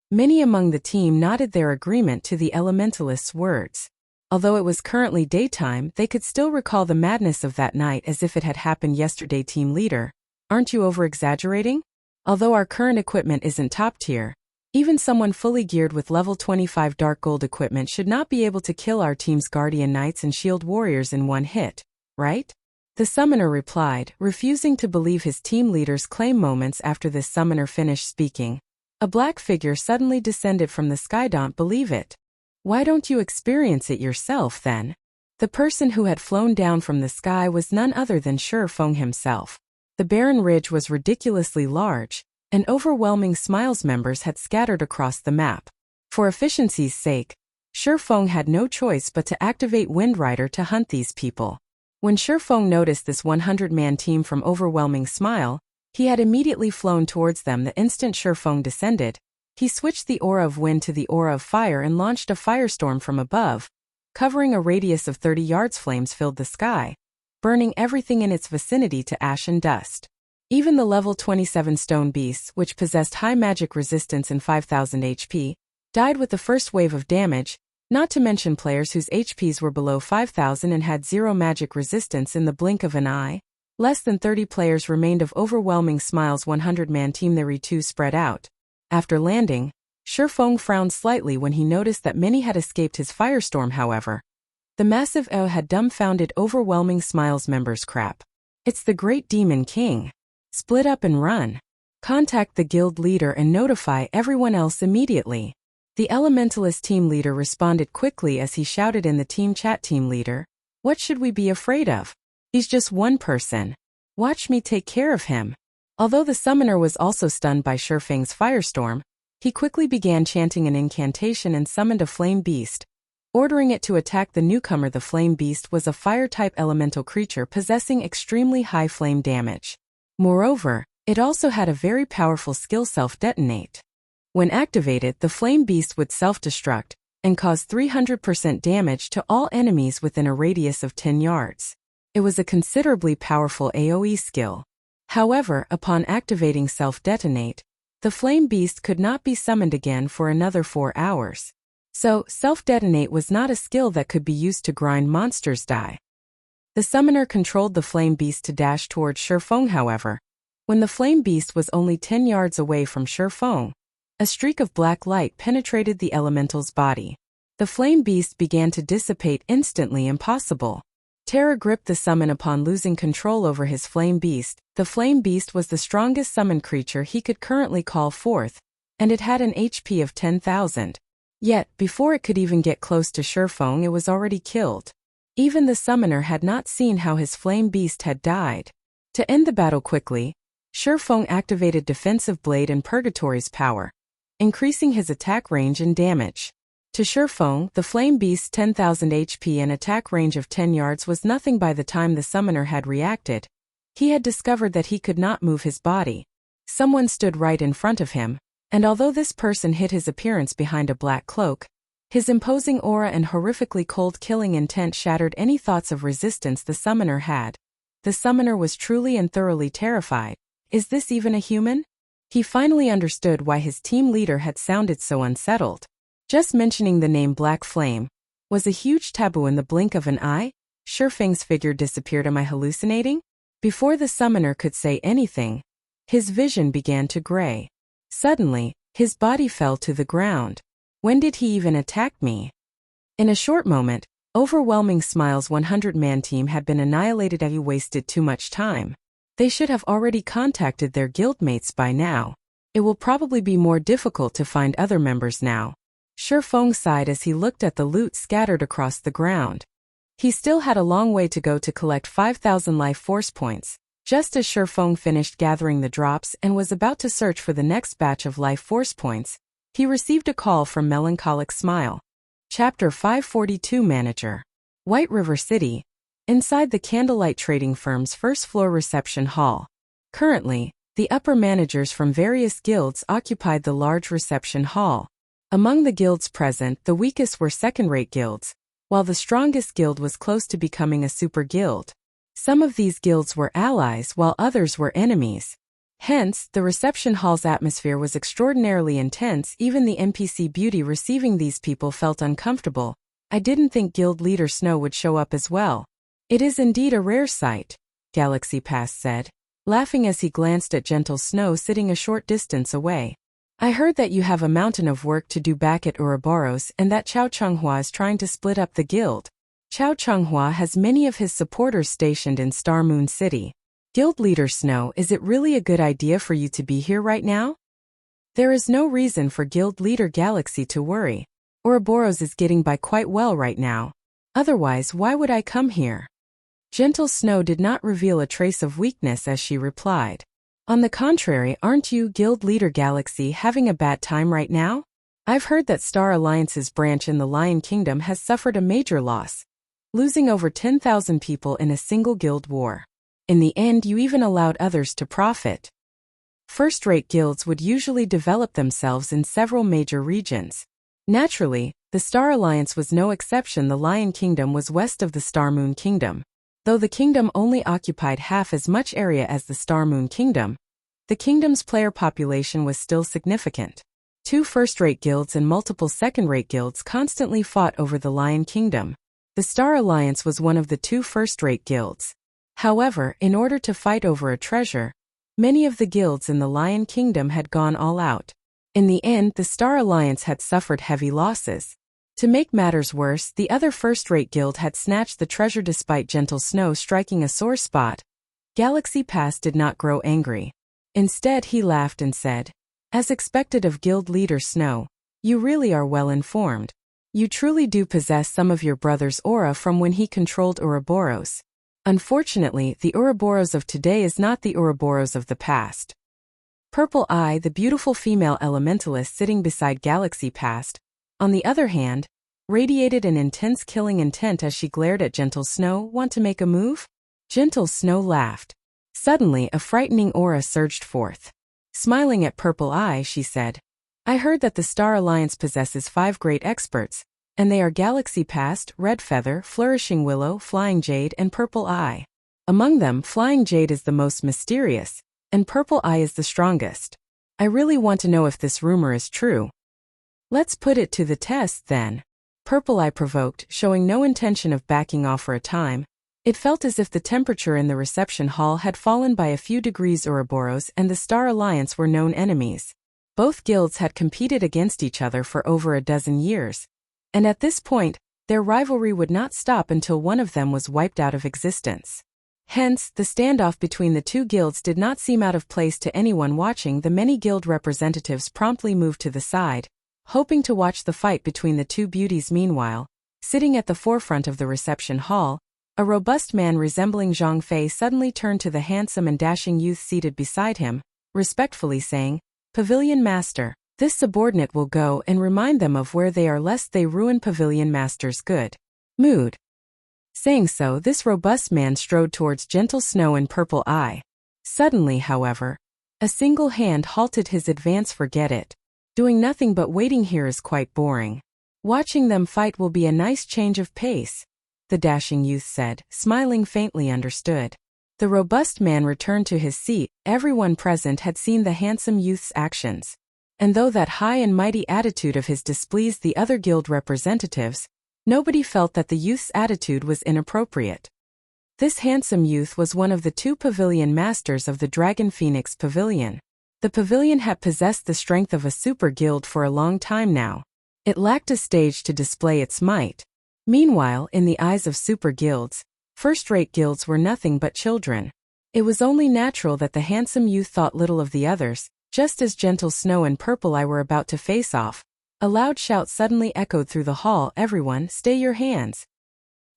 S1: Many among the team nodded their agreement to the elementalist's words. Although it was currently daytime, they could still recall the madness of that night as if it had happened yesterday. Team leader, aren't you over-exaggerating? Although our current equipment isn't top tier, even someone fully geared with level 25 dark gold equipment should not be able to kill our team's guardian knights and shield warriors in one hit, right? The summoner replied, refusing to believe his team leader's claim. Moments after this summoner finished speaking, a black figure suddenly descended from the sky. Don't believe it. Why don't you experience it yourself then? The person who had flown down from the sky was none other than Shurfeng himself. The barren ridge was ridiculously large, and Overwhelming Smiles members had scattered across the map. For efficiency's sake, Shurfeng had no choice but to activate Windrider to hunt these people. When Shurfeng noticed this 100-man team from Overwhelming Smile, he had immediately flown towards them. The instant Shurfeng descended, he switched the aura of wind to the aura of fire and launched a firestorm from above, covering a radius of 30 yards. Flames filled the sky, burning everything in its vicinity to ash and dust. Even the level 27 stone beasts, which possessed high magic resistance and 5,000 HP, died with the first wave of damage, not to mention players whose HPs were below 5,000 and had zero magic resistance. In the blink of an eye, less than 30 players remained of Overwhelming Smile's 100-man team. They too spread out. After landing, Shurfeng frowned slightly when he noticed that many had escaped his firestorm. However, the massive O had dumbfounded Overwhelming Smile's members. Crap. It's the Great Demon King. Split up and run. Contact the guild leader and notify everyone else immediately. The Elementalist team leader responded quickly as he shouted in the team chat. Team leader, what should we be afraid of? He's just one person. Watch me take care of him. Although the summoner was also stunned by Shurfeng's firestorm, he quickly began chanting an incantation and summoned a flame beast, ordering it to attack the newcomer. The flame beast was a fire-type elemental creature possessing extremely high flame damage. Moreover, it also had a very powerful skill, self-detonate. When activated, the flame beast would self-destruct and cause 300% damage to all enemies within a radius of 10 yards. It was a considerably powerful AoE skill. However, upon activating self-detonate, the flame beast could not be summoned again for another 4 hours. So, self-detonate was not a skill that could be used to grind monsters die. The summoner controlled the flame beast to dash towards Shurfeng. However, when the flame beast was only 10 yards away from Shurfeng, a streak of black light penetrated the elemental's body. The flame beast began to dissipate instantly. Impossible. Terror gripped the summon upon losing control over his flame beast. The flame beast was the strongest summoned creature he could currently call forth, and it had an HP of 10,000. Yet, before it could even get close to Shurfeng, it was already killed. Even the summoner had not seen how his flame beast had died. To end the battle quickly, Shurfeng activated Defensive Blade and Purgatory's power, increasing his attack range and damage. To Shurfeng, the flame beast's 10,000 HP and attack range of 10 yards was nothing. By the time the summoner had reacted, he had discovered that he could not move his body. Someone stood right in front of him, and although this person hid his appearance behind a black cloak, his imposing aura and horrifically cold killing intent shattered any thoughts of resistance the summoner had. The summoner was truly and thoroughly terrified. Is this even a human? He finally understood why his team leader had sounded so unsettled. Just mentioning the name Black Flame was a huge taboo in the blink of an eye. Shifeng's figure disappeared. Am I hallucinating? Before the summoner could say anything, his vision began to gray. Suddenly, his body fell to the ground. When did he even attack me? In a short moment, overwhelming Smile's 100-man team had been annihilated. You wasted too much time. They should have already contacted their guildmates by now. It will probably be more difficult to find other members now. Shifeng sighed as he looked at the loot scattered across the ground. He still had a long way to go to collect 5,000 life force points. Just as Shifeng finished gathering the drops and was about to search for the next batch of life force points, he received a call from Melancholic Smile. Chapter 542 Manager. White River City. Inside the Candlelight Trading Firm's first-floor reception hall. Currently, the upper managers from various guilds occupied the large reception hall. Among the guilds present, the weakest were second-rate guilds, while the strongest guild was close to becoming a super guild. Some of these guilds were allies while others were enemies. Hence, the reception hall's atmosphere was extraordinarily intense. Even the NPC beauty receiving these people felt uncomfortable. I didn't think Guild Leader Snow would show up as well. It is indeed a rare sight, Galaxy Pass said, laughing as he glanced at Gentle Snow sitting a short distance away. I heard that you have a mountain of work to do back at Ouroboros and that Chao Chunghua is trying to split up the guild. Chao Chunghua has many of his supporters stationed in Star Moon City. Guild Leader Snow, is it really a good idea for you to be here right now? There is no reason for Guild Leader Galaxy to worry. Ouroboros is getting by quite well right now. Otherwise, why would I come here? Gentle Snow did not reveal a trace of weakness as she replied. On the contrary, aren't you, Guild Leader Galaxy, having a bad time right now? I've heard that Star Alliance's branch in the Lion Kingdom has suffered a major loss, losing over 10,000 people in a single guild war. In the end, you even allowed others to profit. First-rate guilds would usually develop themselves in several major regions. Naturally, the Star Alliance was no exception. The Lion Kingdom was west of the Star Moon Kingdom. Though the kingdom only occupied half as much area as the Star Moon Kingdom, the kingdom's player population was still significant. 2 first-rate guilds and multiple second-rate guilds constantly fought over the Lion Kingdom. The Star Alliance was one of the 2 first-rate guilds. However, in order to fight over a treasure, many of the guilds in the Lion Kingdom had gone all out. In the end, the Star Alliance had suffered heavy losses. To make matters worse, the other first-rate guild had snatched the treasure despite Gentle Snow striking a sore spot. Galaxy Pass did not grow angry. Instead, he laughed and said, as expected of Guild Leader Snow, you really are well informed. You truly do possess some of your brother's aura from when he controlled Ouroboros. Unfortunately, the Ouroboros of today is not the Ouroboros of the past. Purple Eye, the beautiful female elementalist sitting beside Galaxy Pass, on the other hand, radiated an intense killing intent as she glared at Gentle Snow. Want to make a move? Gentle Snow laughed. Suddenly, a frightening aura surged forth. Smiling at Purple Eye, she said, I heard that the Star Alliance possesses 5 great experts, and they are Galaxy Pass, Red Feather, Flourishing Willow, Flying Jade, and Purple Eye. Among them, Flying Jade is the most mysterious, and Purple Eye is the strongest. I really want to know if this rumor is true. Let's put it to the test, then. Purple Eye provoked, showing no intention of backing off for a time. It felt as if the temperature in the reception hall had fallen by a few degrees. Ouroboros and the Star Alliance were known enemies. Both guilds had competed against each other for over a dozen years. And at this point, their rivalry would not stop until one of them was wiped out of existence. Hence, the standoff between the 2 guilds did not seem out of place to anyone watching. The many guild representatives promptly moved to the side, hoping to watch the fight between the 2 beauties. Meanwhile, sitting at the forefront of the reception hall, a robust man resembling Zhang Fei suddenly turned to the handsome and dashing youth seated beside him, respectfully saying, Pavilion Master, this subordinate will go and remind them of where they are lest they ruin Pavilion Master's good mood. Saying so, this robust man strode towards Gentle Snow and Purple Eye. Suddenly, however, a single hand halted his advance. Forget it. Doing nothing but waiting here is quite boring. Watching them fight will be a nice change of pace, the dashing youth said, smiling faintly. Understood. The robust man returned to his seat. Everyone present had seen the handsome youth's actions. And though that high and mighty attitude of his displeased the other guild representatives, nobody felt that the youth's attitude was inappropriate. This handsome youth was one of the 2 pavilion masters of the Dragon Phoenix Pavilion. The pavilion had possessed the strength of a super guild for a long time now. It lacked a stage to display its might. Meanwhile, in the eyes of super guilds, first-rate guilds were nothing but children. It was only natural that the handsome youth thought little of the others. Just as Gentle Snow and Purple Eye were about to face off, a loud shout suddenly echoed through the hall. "Everyone, stay your hands."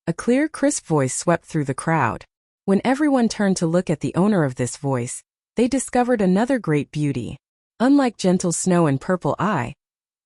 S1: A clear, crisp voice swept through the crowd. When everyone turned to look at the owner of this voice, they discovered another great beauty. Unlike Gentle Snow and Purple Eye,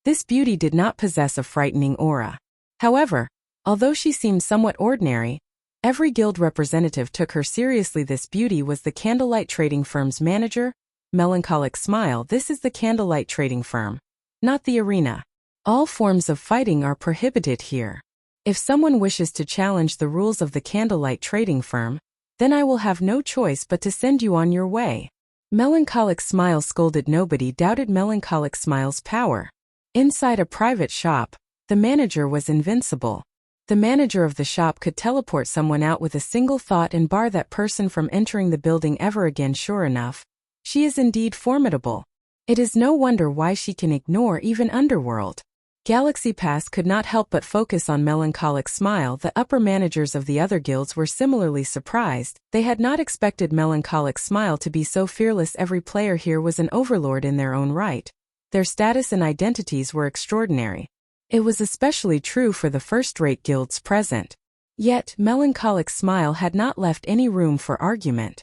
S1: this beauty did not possess a frightening aura. However, although she seemed somewhat ordinary, every guild representative took her seriously. This beauty was the Candlelight Trading Firm's manager, Melancholic Smile. This is the Candlelight Trading Firm, not the arena. All forms of fighting are prohibited here. If someone wishes to challenge the rules of the Candlelight Trading Firm, then I will have no choice but to send you on your way. Melancholic Smile scolded. Nobody doubted Melancholic Smile's power. Inside a private shop, the manager was invincible. The manager of the shop could teleport someone out with a single thought and bar that person from entering the building ever again. Sure enough, she is indeed formidable. It is no wonder why she can ignore even Underworld. Galaxy Pass could not help but focus on Melancholic Smile. The upper managers of the other guilds were similarly surprised. They had not expected Melancholic Smile to be so fearless. Every player here was an overlord in their own right. Their status and identities were extraordinary. It was especially true for the first-rate guilds present. Yet, Melancholic Smile had not left any room for argument.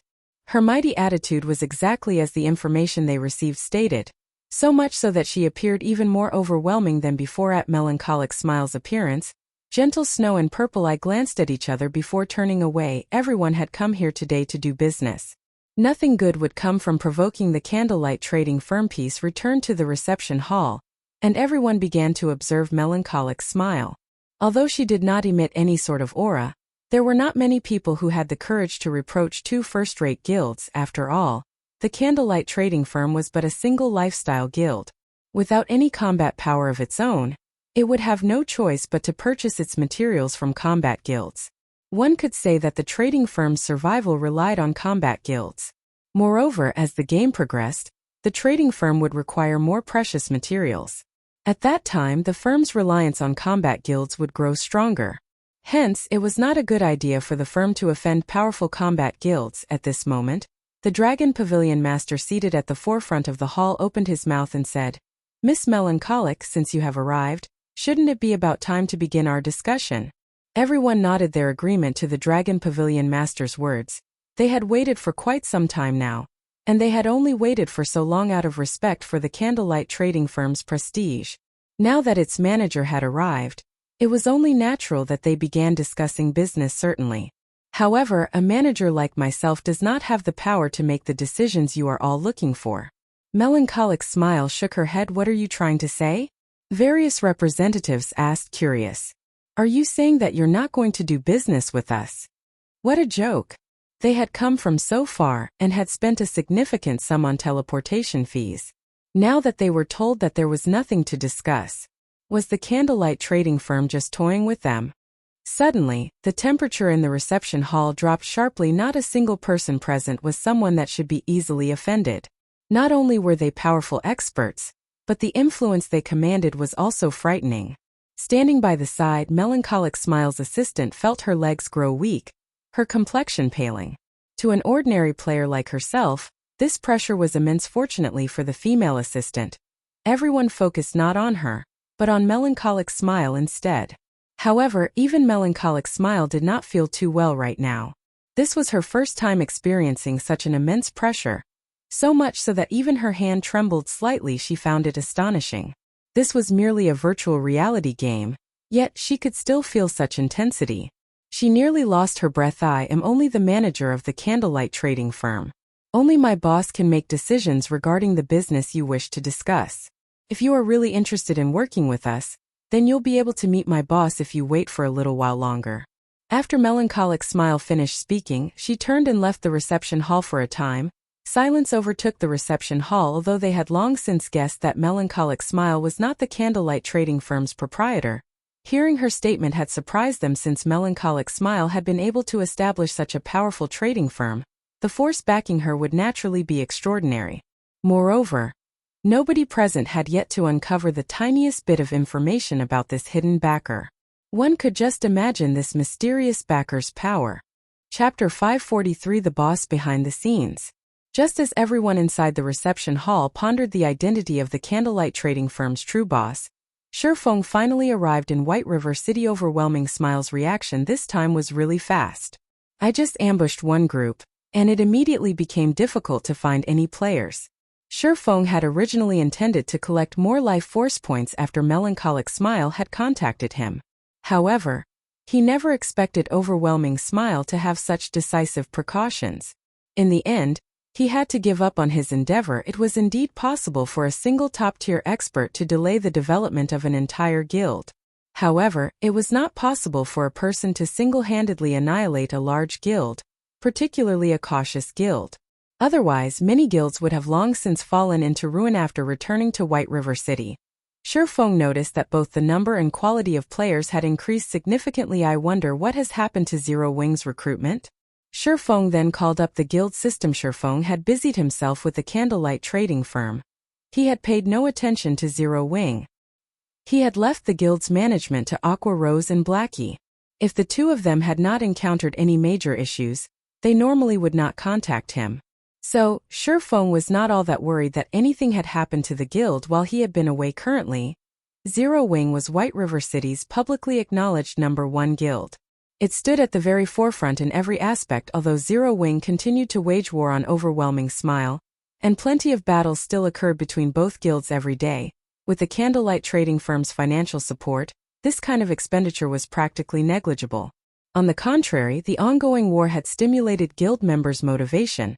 S1: Her mighty attitude was exactly as the information they received stated. So much so that she appeared even more overwhelming than before. At Melancholic Smile's appearance, Gentle Snow and Purple Eye glanced at each other before turning away. Everyone had come here today to do business. Nothing good would come from provoking the Candlelight Trading Firm. Peace returned to the reception hall, and everyone began to observe Melancholic Smile. Although she did not emit any sort of aura, there were not many people who had the courage to reproach 2 first-rate guilds. After all, the Candlelight Trading Firm was but a single lifestyle guild. Without any combat power of its own, it would have no choice but to purchase its materials from combat guilds. One could say that the trading firm's survival relied on combat guilds. Moreover, as the game progressed, the trading firm would require more precious materials. At that time, the firm's reliance on combat guilds would grow stronger. Hence, it was not a good idea for the firm to offend powerful combat guilds. At this moment, the Dragon Pavilion Master seated at the forefront of the hall opened his mouth and said, "Miss Melancholic, since you have arrived, shouldn't it be about time to begin our discussion?" Everyone nodded their agreement to the Dragon Pavilion Master's words. They had waited for quite some time now, and they had only waited for so long out of respect for the Candlelight Trading Firm's prestige. Now that its manager had arrived, it was only natural that they began discussing business. Certainly. However, a manager like myself does not have the power to make the decisions you are all looking for. Melancholic Smile shook her head. What are you trying to say? Various representatives asked, curious. Are you saying that you're not going to do business with us? What a joke. They had come from so far and had spent a significant sum on teleportation fees. Now that they were told that there was nothing to discuss, was the Candlelight Trading Firm just toying with them? Suddenly, the temperature in the reception hall dropped sharply. Not a single person present was someone that should be easily offended. Not only were they powerful experts, but the influence they commanded was also frightening. Standing by the side, Melancholic Smile's assistant felt her legs grow weak, her complexion paling. To an ordinary player like herself, this pressure was immense. Fortunately for the female assistant, everyone focused not on her, but on Melancholic Smile instead. However, even Melancholic Smile did not feel too well right now. This was her first time experiencing such an immense pressure, so much so that even her hand trembled slightly. She found it astonishing. This was merely a virtual reality game, yet she could still feel such intensity. She nearly lost her breath. I am only the manager of the Candlelight Trading Firm. Only my boss can make decisions regarding the business you wish to discuss. If you are really interested in working with us, then you'll be able to meet my boss if you wait for a little while longer. After Melancholic Smile finished speaking, she turned and left the reception hall for a time. Silence overtook the reception hall, although they had long since guessed that Melancholic Smile was not the candlelight trading firm's proprietor. Hearing her statement had surprised them, since Melancholic Smile had been able to establish such a powerful trading firm. The force backing her would naturally be extraordinary. Moreover, nobody present had yet to uncover the tiniest bit of information about this hidden backer. One could just imagine this mysterious backer's power. Chapter 543: The Boss Behind the Scenes. Just as everyone inside the reception hall pondered the identity of the candlelight trading firm's true boss, Shifeng finally arrived in White River City. Overwhelming Smile's reaction this time was really fast. I just ambushed one group, and it immediately became difficult to find any players. Shifeng had originally intended to collect more life force points after Melancholic Smile had contacted him. However, he never expected Overwhelming Smile to have such decisive precautions. In the end, he had to give up on his endeavor. It was indeed possible for a single top-tier expert to delay the development of an entire guild. However, it was not possible for a person to single-handedly annihilate a large guild, particularly a cautious guild. Otherwise, many guilds would have long since fallen into ruin. After returning to White River City, Shifeng noticed that both the number and quality of players had increased significantly. I wonder what has happened to Zero Wing's recruitment? Shifeng then called up the guild system. Shifeng had busied himself with the candlelight trading firm. He had paid no attention to Zero Wing. He had left the guild's management to Aqua Rose and Blackie. If the two of them had not encountered any major issues, they normally would not contact him. So, Shifeng was not all that worried that anything had happened to the guild while he had been away. Currently, Zero Wing was White River City's publicly acknowledged #1 guild. It stood at the very forefront in every aspect. Although Zero Wing continued to wage war on Overwhelming Smile, and plenty of battles still occurred between both guilds every day, with the candlelight trading firm's financial support, this kind of expenditure was practically negligible. On the contrary, the ongoing war had stimulated guild members' motivation,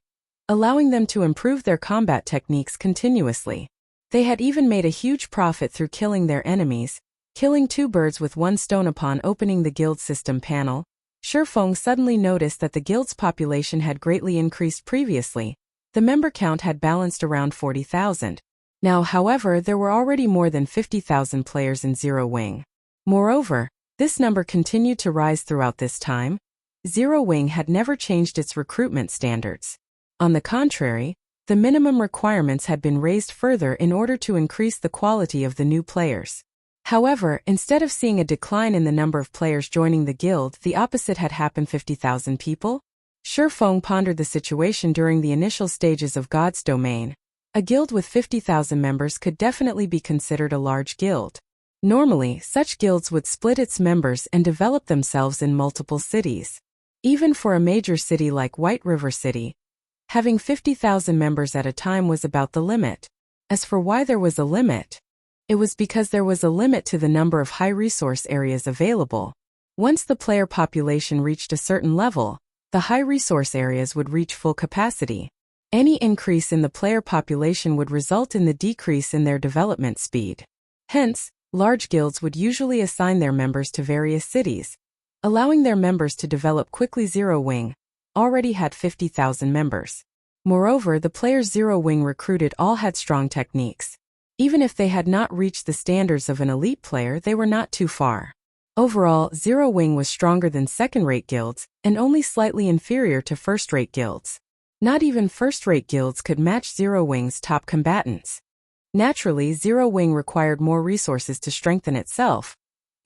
S1: allowing them to improve their combat techniques continuously. They had even made a huge profit through killing their enemies, killing two birds with one stone. Upon opening the guild system panel, Shifeng suddenly noticed that the guild's population had greatly increased. Previously, the member count had balanced around 40,000. Now, however, there were already more than 50,000 players in Zero Wing. Moreover, this number continued to rise throughout this time. Zero Wing had never changed its recruitment standards. On the contrary, the minimum requirements had been raised further in order to increase the quality of the new players. However, instead of seeing a decline in the number of players joining the guild, the opposite had happened. 50,000 people? Shifeng pondered the situation during the initial stages of God's Domain. A guild with 50,000 members could definitely be considered a large guild. Normally, such guilds would split its members and develop themselves in multiple cities. Even for a major city like White River City, having 50,000 members at a time was about the limit. As for why there was a limit, it was because there was a limit to the number of high-resource areas available. Once the player population reached a certain level, the high-resource areas would reach full capacity. Any increase in the player population would result in the decrease in their development speed. Hence, large guilds would usually assign their members to various cities, allowing their members to develop quickly. Zero Wing already had 50,000 members. Moreover, the players Zero Wing recruited all had strong techniques. Even if they had not reached the standards of an elite player, they were not too far. Overall, Zero Wing was stronger than second-rate guilds, and only slightly inferior to first-rate guilds. Not even first-rate guilds could match Zero Wing's top combatants. Naturally, Zero Wing required more resources to strengthen itself.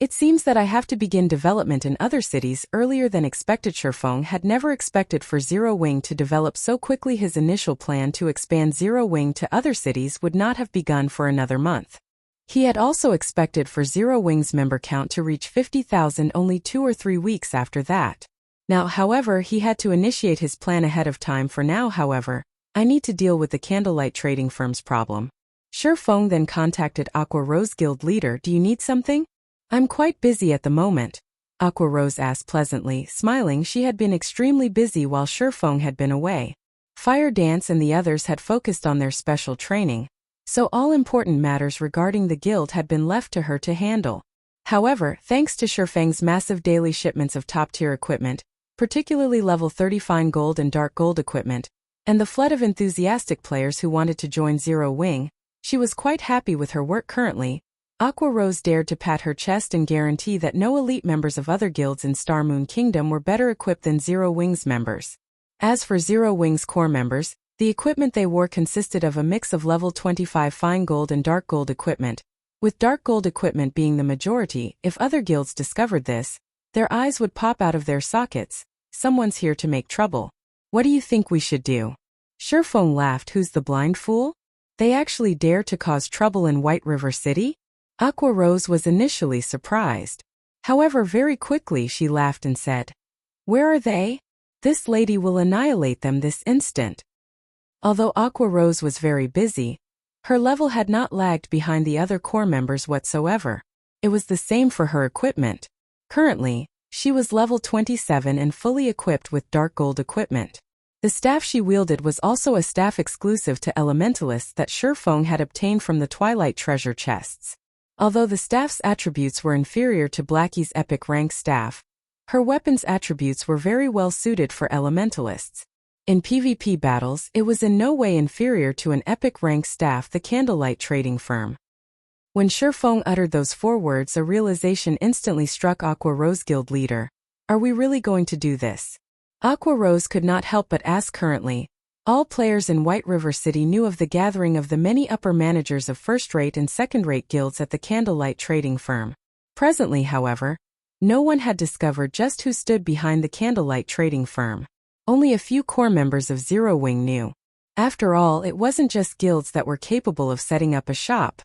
S1: It seems that I have to begin development in other cities earlier than expected. Shifeng had never expected for Zero Wing to develop so quickly. His initial plan to expand Zero Wing to other cities would not have begun for another month. He had also expected for Zero Wing's member count to reach 50,000 only 2 or 3 weeks after that. Now, however, he had to initiate his plan ahead of time. For now, however, I need to deal with the candlelight trading firm's problem. Shifeng then contacted Aqua Rose guild leader. Do you need something? I'm quite busy at the moment, Aqua Rose asked pleasantly, smiling. She had been extremely busy while Shifeng had been away. Fire Dance and the others had focused on their special training, so all important matters regarding the guild had been left to her to handle. However, thanks to Shifeng's massive daily shipments of top-tier equipment, particularly level 30 fine gold and dark gold equipment, and the flood of enthusiastic players who wanted to join Zero Wing, she was quite happy with her work currently. Aqua Rose dared to pat her chest and guarantee that no elite members of other guilds in Star Moon Kingdom were better equipped than Zero Wing's members. As for Zero Wing's core members, the equipment they wore consisted of a mix of level 25 fine gold and dark gold equipment, with dark gold equipment being the majority. If other guilds discovered this, their eyes would pop out of their sockets. Someone's here to make trouble. What do you think we should do? Shifeng laughed. Who's the blind fool? They actually dare to cause trouble in White River City? Aqua Rose was initially surprised. However, very quickly she laughed and said, "Where are they? This lady will annihilate them this instant." Although Aqua Rose was very busy, her level had not lagged behind the other core members whatsoever. It was the same for her equipment. Currently, she was level 27 and fully equipped with dark gold equipment. The staff she wielded was also a staff exclusive to elementalists that Shifeng had obtained from the Twilight treasure chests. Although the staff's attributes were inferior to Blackie's epic rank staff, her weapon's attributes were very well suited for elementalists. In PvP battles, it was in no way inferior to an epic rank staff, the Candlelight trading firm. When Shifeng uttered those 4 words, a realization instantly struck Aqua Rose guild leader. Are we really going to do this? Aqua Rose could not help but ask. Currently, all players in White River City knew of the gathering of the many upper managers of first-rate and second-rate guilds at the Candlelight trading firm. Presently, however, no one had discovered just who stood behind the Candlelight trading firm. Only a few core members of Zero Wing knew. After all, it wasn't just guilds that were capable of setting up a shop.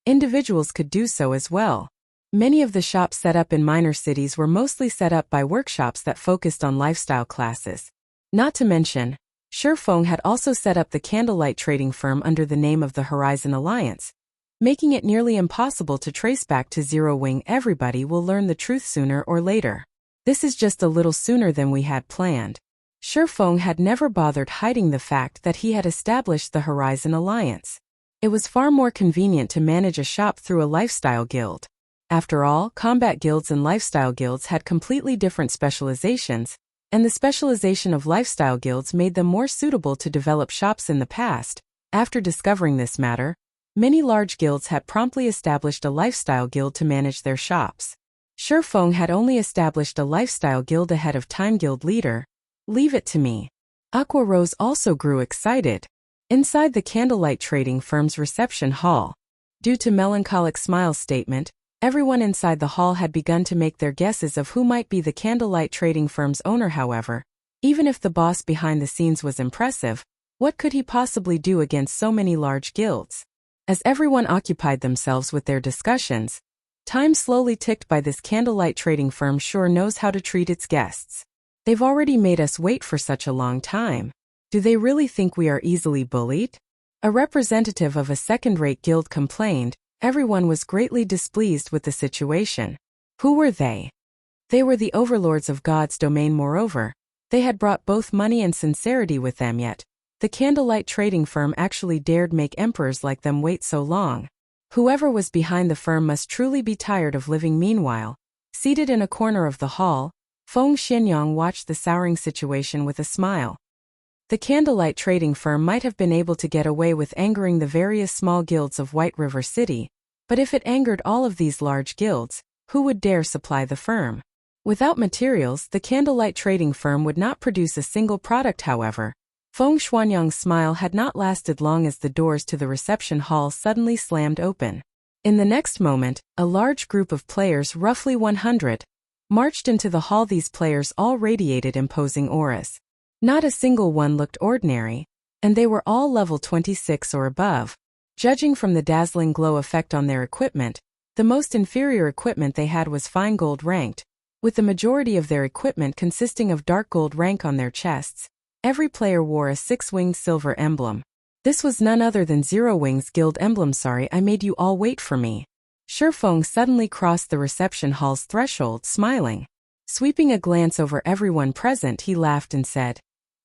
S1: Individuals could do so as well. Many of the shops set up in minor cities were mostly set up by workshops that focused on lifestyle classes. Not to mention, Shifeng had also set up the Candlelight trading firm under the name of the Horizon Alliance, making it nearly impossible to trace back to Zero Wing. Everybody will learn the truth sooner or later. This is just a little sooner than we had planned. Shifeng had never bothered hiding the fact that he had established the Horizon Alliance. It was far more convenient to manage a shop through a lifestyle guild. After all, combat guilds and lifestyle guilds had completely different specializations, and the specialization of lifestyle guilds made them more suitable to develop shops in the past. After discovering this matter, many large guilds had promptly established a lifestyle guild to manage their shops. Shifeng had only established a lifestyle guild ahead of time. Guild leader, leave it to me. Aqua Rose also grew excited. Inside the Candlelight trading firm's reception hall, due to Melancholic Smile's statement, everyone inside the hall had begun to make their guesses of who might be the Candlelight trading firm's owner. However, even if the boss behind the scenes was impressive, what could he possibly do against so many large guilds? As everyone occupied themselves with their discussions, time slowly ticked by. This Candlelight trading firm sure knows how to treat its guests. They've already made us wait for such a long time. Do they really think we are easily bullied? A representative of a second-rate guild complained. Everyone was greatly displeased with the situation. Who were they? They were the overlords of God's domain. Moreover, they had brought both money and sincerity with them, yet the Candlelight trading firm actually dared make emperors like them wait so long. Whoever was behind the firm must truly be tired of living. Meanwhile, seated in a corner of the hall, Feng Xinyang watched the souring situation with a smile. The Candlelight trading firm might have been able to get away with angering the various small guilds of White River City, but if it angered all of these large guilds, who would dare supply the firm? Without materials, the Candlelight trading firm would not produce a single product. However, Feng Xuanyang's smile had not lasted long as the doors to the reception hall suddenly slammed open. In the next moment, a large group of players, roughly 100, marched into the hall. These players all radiated imposing auras. Not a single one looked ordinary, and they were all level 26 or above. Judging from the dazzling glow effect on their equipment, the most inferior equipment they had was fine gold ranked, with the majority of their equipment consisting of dark gold rank on their chests. Every player wore a 6-winged silver emblem. This was none other than Zero Wing's guild emblem. Sorry, I made you all wait for me. Shifeng suddenly crossed the reception hall's threshold, smiling. Sweeping a glance over everyone present, he laughed and said,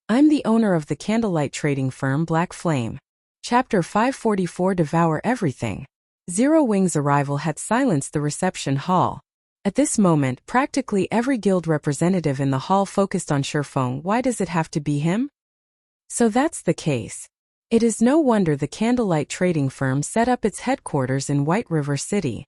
S1: I'm the owner of the Candlelight trading firm Black Flame. Chapter 544 Devour Everything. Zero Wing's arrival had silenced the reception hall. At this moment, practically every guild representative in the hall focused on Shifeng. Why does it have to be him? So that's the case. It is no wonder the candlelight trading firm set up its headquarters in White River City.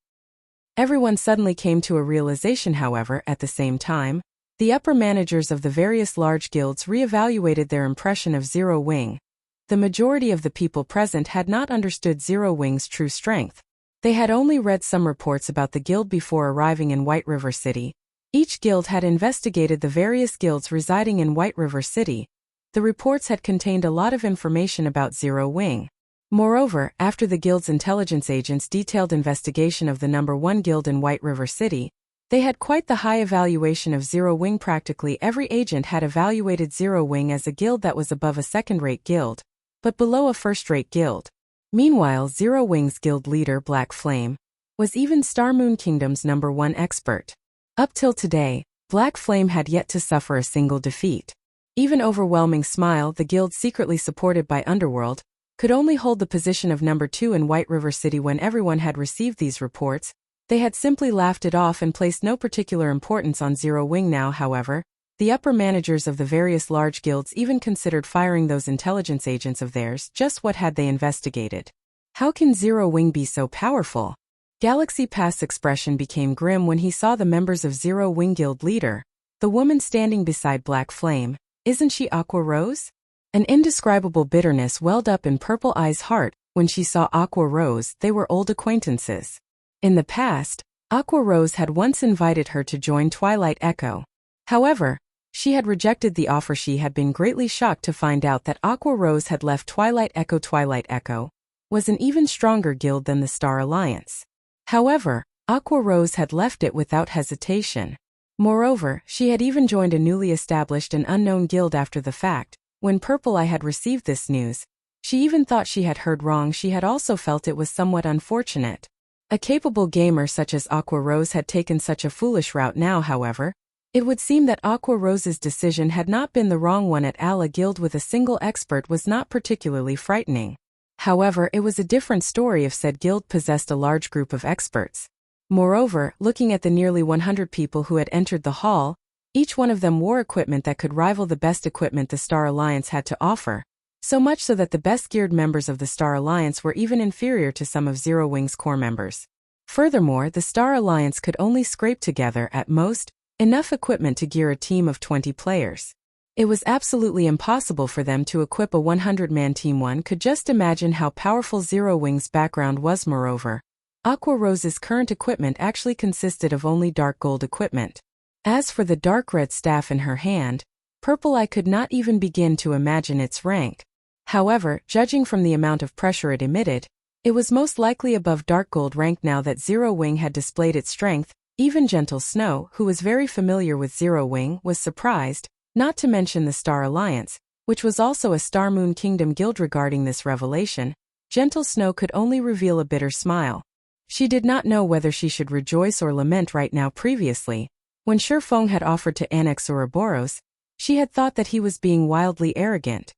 S1: Everyone suddenly came to a realization, however, at the same time. The upper managers of the various large guilds re-evaluated their impression of Zero Wing. The majority of the people present had not understood Zero Wing's true strength. They had only read some reports about the guild before arriving in White River City. Each guild had investigated the various guilds residing in White River City. The reports had contained a lot of information about Zero Wing. Moreover, after the guild's intelligence agents' detailed investigation of the number 1 guild in White River City, they had quite the high evaluation of Zero Wing. Practically every agent had evaluated Zero Wing as a guild that was above a second-rate guild, but below a first-rate guild. Meanwhile, Zero Wing's guild leader, Black Flame, was even Star Moon Kingdom's number 1 expert. Up till today, Black Flame had yet to suffer a single defeat. Even Overwhelming Smile, the guild secretly supported by Underworld, could only hold the position of number 2 in White River City. When everyone had received these reports, they had simply laughed it off and placed no particular importance on Zero Wing. Now, however, the upper managers of the various large guilds even considered firing those intelligence agents of theirs. Just what had they investigated? How can Zero Wing be so powerful? Galaxy Pass's expression became grim when he saw the members of Zero Wing guild leader, the woman standing beside Black Flame. Isn't she Aqua Rose? An indescribable bitterness welled up in Purple Eye's heart when she saw Aqua Rose. They were old acquaintances. In the past, Aqua Rose had once invited her to join Twilight Echo. However, she had rejected the offer. She had been greatly shocked to find out that Aqua Rose had left Twilight Echo. Twilight Echo was an even stronger guild than the Star Alliance. However, Aqua Rose had left it without hesitation. Moreover, she had even joined a newly established and unknown guild after the fact. When Purple Eye had received this news, she even thought she had heard wrong. She had also felt it was somewhat unfortunate. A capable gamer such as Aqua Rose had taken such a foolish route. Now, however, it would seem that Aqua Rose's decision had not been the wrong one. At all, a guild with a single expert was not particularly frightening. However, it was a different story if said guild possessed a large group of experts. Moreover, looking at the nearly 100 people who had entered the hall, each one of them wore equipment that could rival the best equipment the Star Alliance had to offer, so much so that the best-geared members of the Star Alliance were even inferior to some of Zero Wing's core members. Furthermore, the Star Alliance could only scrape together, at most, enough equipment to gear a team of 20 players. It was absolutely impossible for them to equip a 100-man team. One could just imagine how powerful Zero Wing's background was. Moreover, Aqua Rose's current equipment actually consisted of only dark gold equipment. As for the dark red staff in her hand, Purple Eye could not even begin to imagine its rank. However, judging from the amount of pressure it emitted, it was most likely above dark gold rank. Now that Zero Wing had displayed its strength, even Gentle Snow, who was very familiar with Zero Wing, was surprised, not to mention the Star Alliance, which was also a Star Moon Kingdom guild. Regarding this revelation, Gentle Snow could only reveal a bitter smile. She did not know whether she should rejoice or lament right now. Previously, when Shifeng had offered to annex Ouroboros, she had thought that he was being wildly arrogant.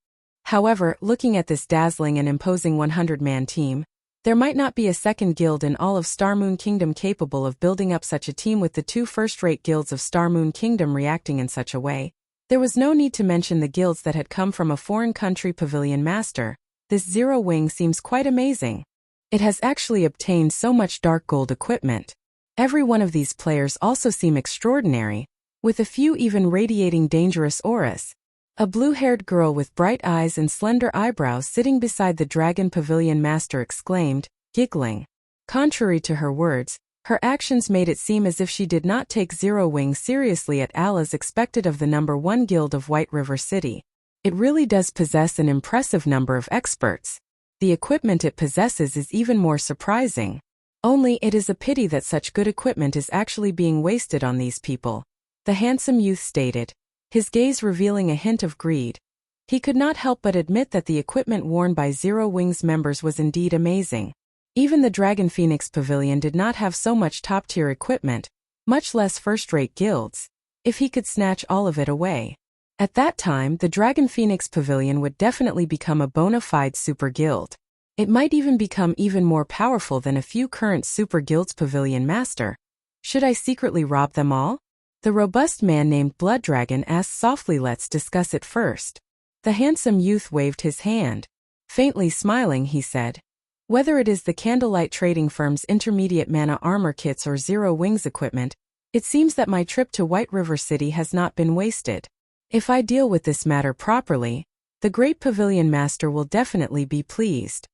S1: However, looking at this dazzling and imposing 100-man team, there might not be a second guild in all of Star Moon Kingdom capable of building up such a team. With the 2 first-rate guilds of Star Moon Kingdom reacting in such a way, there was no need to mention the guilds that had come from a foreign country. Pavilion Master, this Zero Wing seems quite amazing. It has actually obtained so much dark gold equipment. Every one of these players also seem extraordinary, with a few even radiating dangerous auras. A blue-haired girl with bright eyes and slender eyebrows sitting beside the Dragon Pavilion Master exclaimed, giggling. Contrary to her words, her actions made it seem as if she did not take Zero Wing seriously at all as expected of the number 1 guild of White River City. It really does possess an impressive number of experts. The equipment it possesses is even more surprising. Only it is a pity that such good equipment is actually being wasted on these people, the handsome youth stated, his gaze revealing a hint of greed. He could not help but admit that the equipment worn by Zero Wing's members was indeed amazing. Even the Dragon Phoenix Pavilion did not have so much top-tier equipment, much less first-rate guilds. If he could snatch all of it away, at that time the Dragon Phoenix Pavilion would definitely become a bona fide super guild. It might even become even more powerful than a few current super guilds. Pavilion Master. Should I secretly rob them all? The robust man named Blood Dragon asked softly. Let's discuss it first. The handsome youth waved his hand. Faintly smiling, he said, whether it is the Candlelight Trading Firm's intermediate mana armor kits or Zero Wings equipment, it seems that my trip to White River City has not been wasted. If I deal with this matter properly, the great Pavilion Master will definitely be pleased.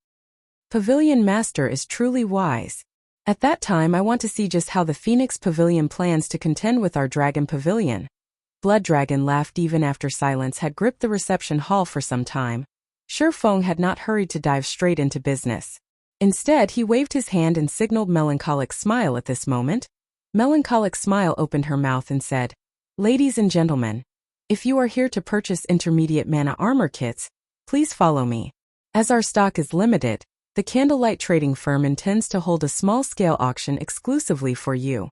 S1: Pavilion Master is truly wise. At that time I want to see just how the Phoenix Pavilion plans to contend with our Dragon Pavilion. Blood Dragon laughed even after silence had gripped the reception hall for some time. Feng had not hurried to dive straight into business. Instead, he waved his hand and signaled Melancholic Smile at this moment. Melancholic Smile opened her mouth and said, "Ladies and gentlemen, if you are here to purchase intermediate mana armor kits, please follow me. As our stock is limited, the Candlelight Trading Firm intends to hold a small-scale auction exclusively for you."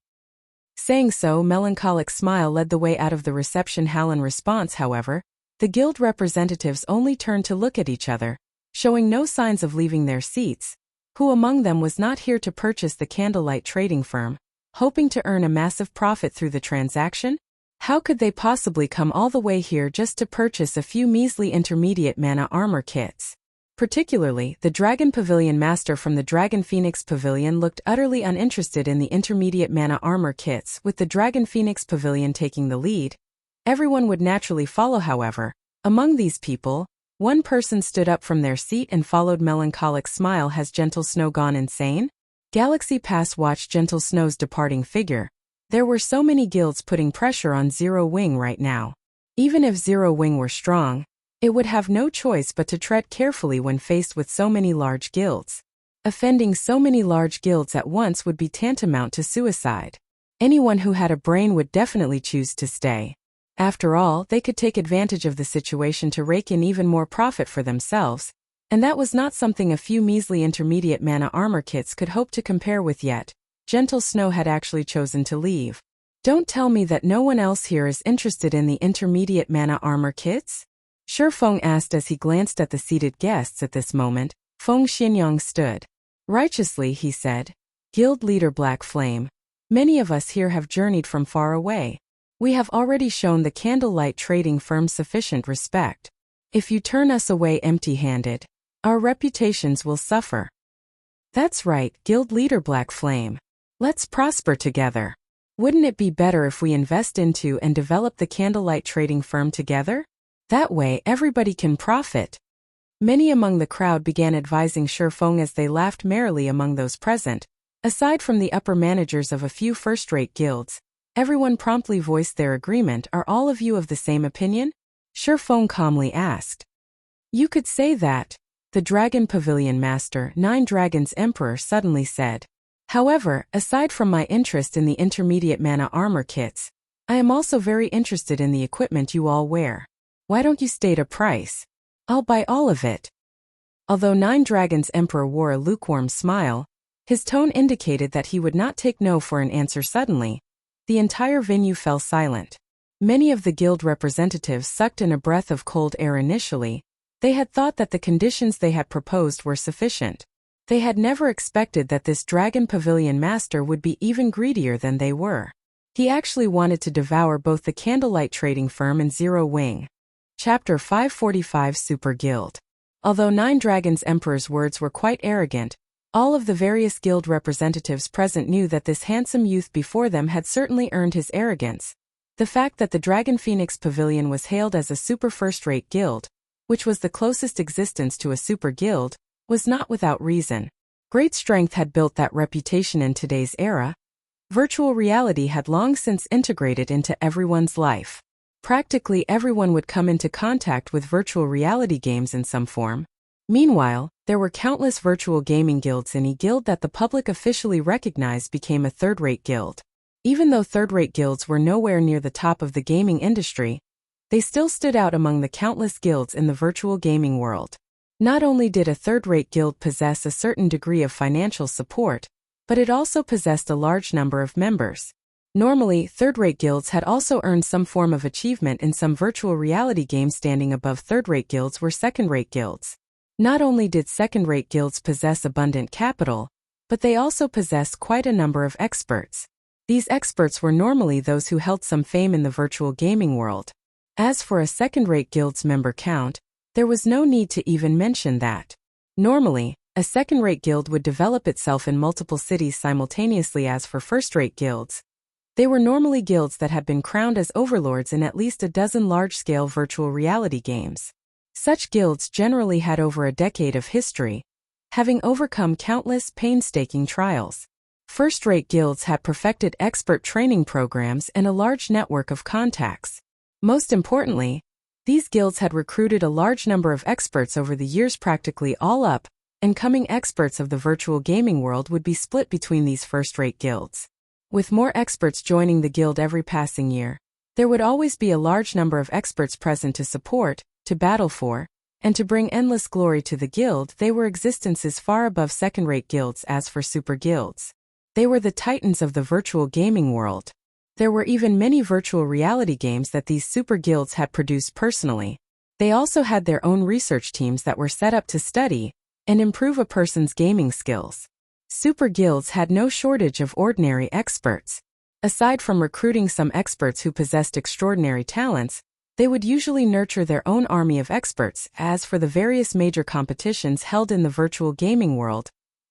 S1: Saying so, Melancholic Smile led the way out of the reception hall. In response, however, the guild representatives only turned to look at each other, showing no signs of leaving their seats. Who among them was not here to purchase the Candlelight Trading Firm, hoping to earn a massive profit through the transaction? How could they possibly come all the way here just to purchase a few measly intermediate mana armor kits? Particularly, the Dragon Pavilion Master from the Dragon Phoenix Pavilion looked utterly uninterested in the intermediate mana armor kits, with the Dragon Phoenix Pavilion taking the lead. Everyone would naturally follow, however. Among these people, one person stood up from their seat and followed Melancholic Smile. Has Gentle Snow gone insane? Galaxy Pass watched Gentle Snow's departing figure. There were so many guilds putting pressure on Zero Wing right now. Even if Zero Wing were strong, it would have no choice but to tread carefully when faced with so many large guilds. Offending so many large guilds at once would be tantamount to suicide. Anyone who had a brain would definitely choose to stay. After all, they could take advantage of the situation to rake in even more profit for themselves, and that was not something a few measly intermediate mana armor kits could hope to compare with yet. Gentle Snow had actually chosen to leave. Don't tell me that no one else here is interested in the intermediate mana armor kits? Feng asked as he glanced at the seated guests. At this moment, Feng Xinyang stood. Righteously, he said. Guild leader Black Flame. Many of us here have journeyed from far away. We have already shown the Candlelight Trading Firm sufficient respect. If you turn us away empty-handed, our reputations will suffer. That's right, Guild leader Black Flame. Let's prosper together. Wouldn't it be better if we invest into and develop the Candlelight Trading Firm together? That way everybody can profit. Many among the crowd began advising Feng as they laughed merrily among those present. Aside from the upper managers of a few first-rate guilds, everyone promptly voiced their agreement. Are all of you of the same opinion? Feng calmly asked. You could say that, the Dragon Pavilion Master, Nine Dragons Emperor, suddenly said. However, aside from my interest in the intermediate mana armor kits, I am also very interested in the equipment you all wear. Why don't you state a price? I'll buy all of it. Although Nine Dragons Emperor wore a lukewarm smile, his tone indicated that he would not take no for an answer. Suddenly, the entire venue fell silent. Many of the guild representatives sucked in a breath of cold air. Initially, they had thought that the conditions they had proposed were sufficient. They had never expected that this Dragon Pavilion Master would be even greedier than they were. He actually wanted to devour both the Candlelight Trading Firm and Zero Wing. Chapter 545 Super Guild. Although Nine Dragons Emperor's words were quite arrogant, all of the various guild representatives present knew that this handsome youth before them had certainly earned his arrogance. The fact that the Dragon Phoenix Pavilion was hailed as a super first-rate guild, which was the closest existence to a super guild, was not without reason. Great strength had built that reputation in today's era. Virtual reality had long since integrated into everyone's life. Practically everyone would come into contact with virtual reality games in some form. Meanwhile, there were countless virtual gaming guilds. Any guild that the public officially recognized became a third-rate guild. Even though third-rate guilds were nowhere near the top of the gaming industry, they still stood out among the countless guilds in the virtual gaming world. Not only did a third-rate guild possess a certain degree of financial support, but it also possessed a large number of members. Normally, third-rate guilds had also earned some form of achievement in some virtual reality games. Standing above third-rate guilds were second-rate guilds. Not only did second-rate guilds possess abundant capital, but they also possessed quite a number of experts. These experts were normally those who held some fame in the virtual gaming world. As for a second-rate guild's member count, there was no need to even mention that. Normally, a second-rate guild would develop itself in multiple cities simultaneously. As for first-rate guilds, they were normally guilds that had been crowned as overlords in at least a dozen large-scale virtual reality games. Such guilds generally had over a decade of history, having overcome countless painstaking trials. First-rate guilds had perfected expert training programs and a large network of contacts. Most importantly, these guilds had recruited a large number of experts over the years. Practically all up and coming experts of the virtual gaming world would be split between these first-rate guilds. With more experts joining the guild every passing year, there would always be a large number of experts present to support, to battle for, and to bring endless glory to the guild. They were existences far above second-rate guilds. As for super guilds, they were the titans of the virtual gaming world. There were even many virtual reality games that these super guilds had produced personally. They also had their own research teams that were set up to study and improve a person's gaming skills. Super guilds had no shortage of ordinary experts. Aside from recruiting some experts who possessed extraordinary talents, they would usually nurture their own army of experts. As for the various major competitions held in the virtual gaming world,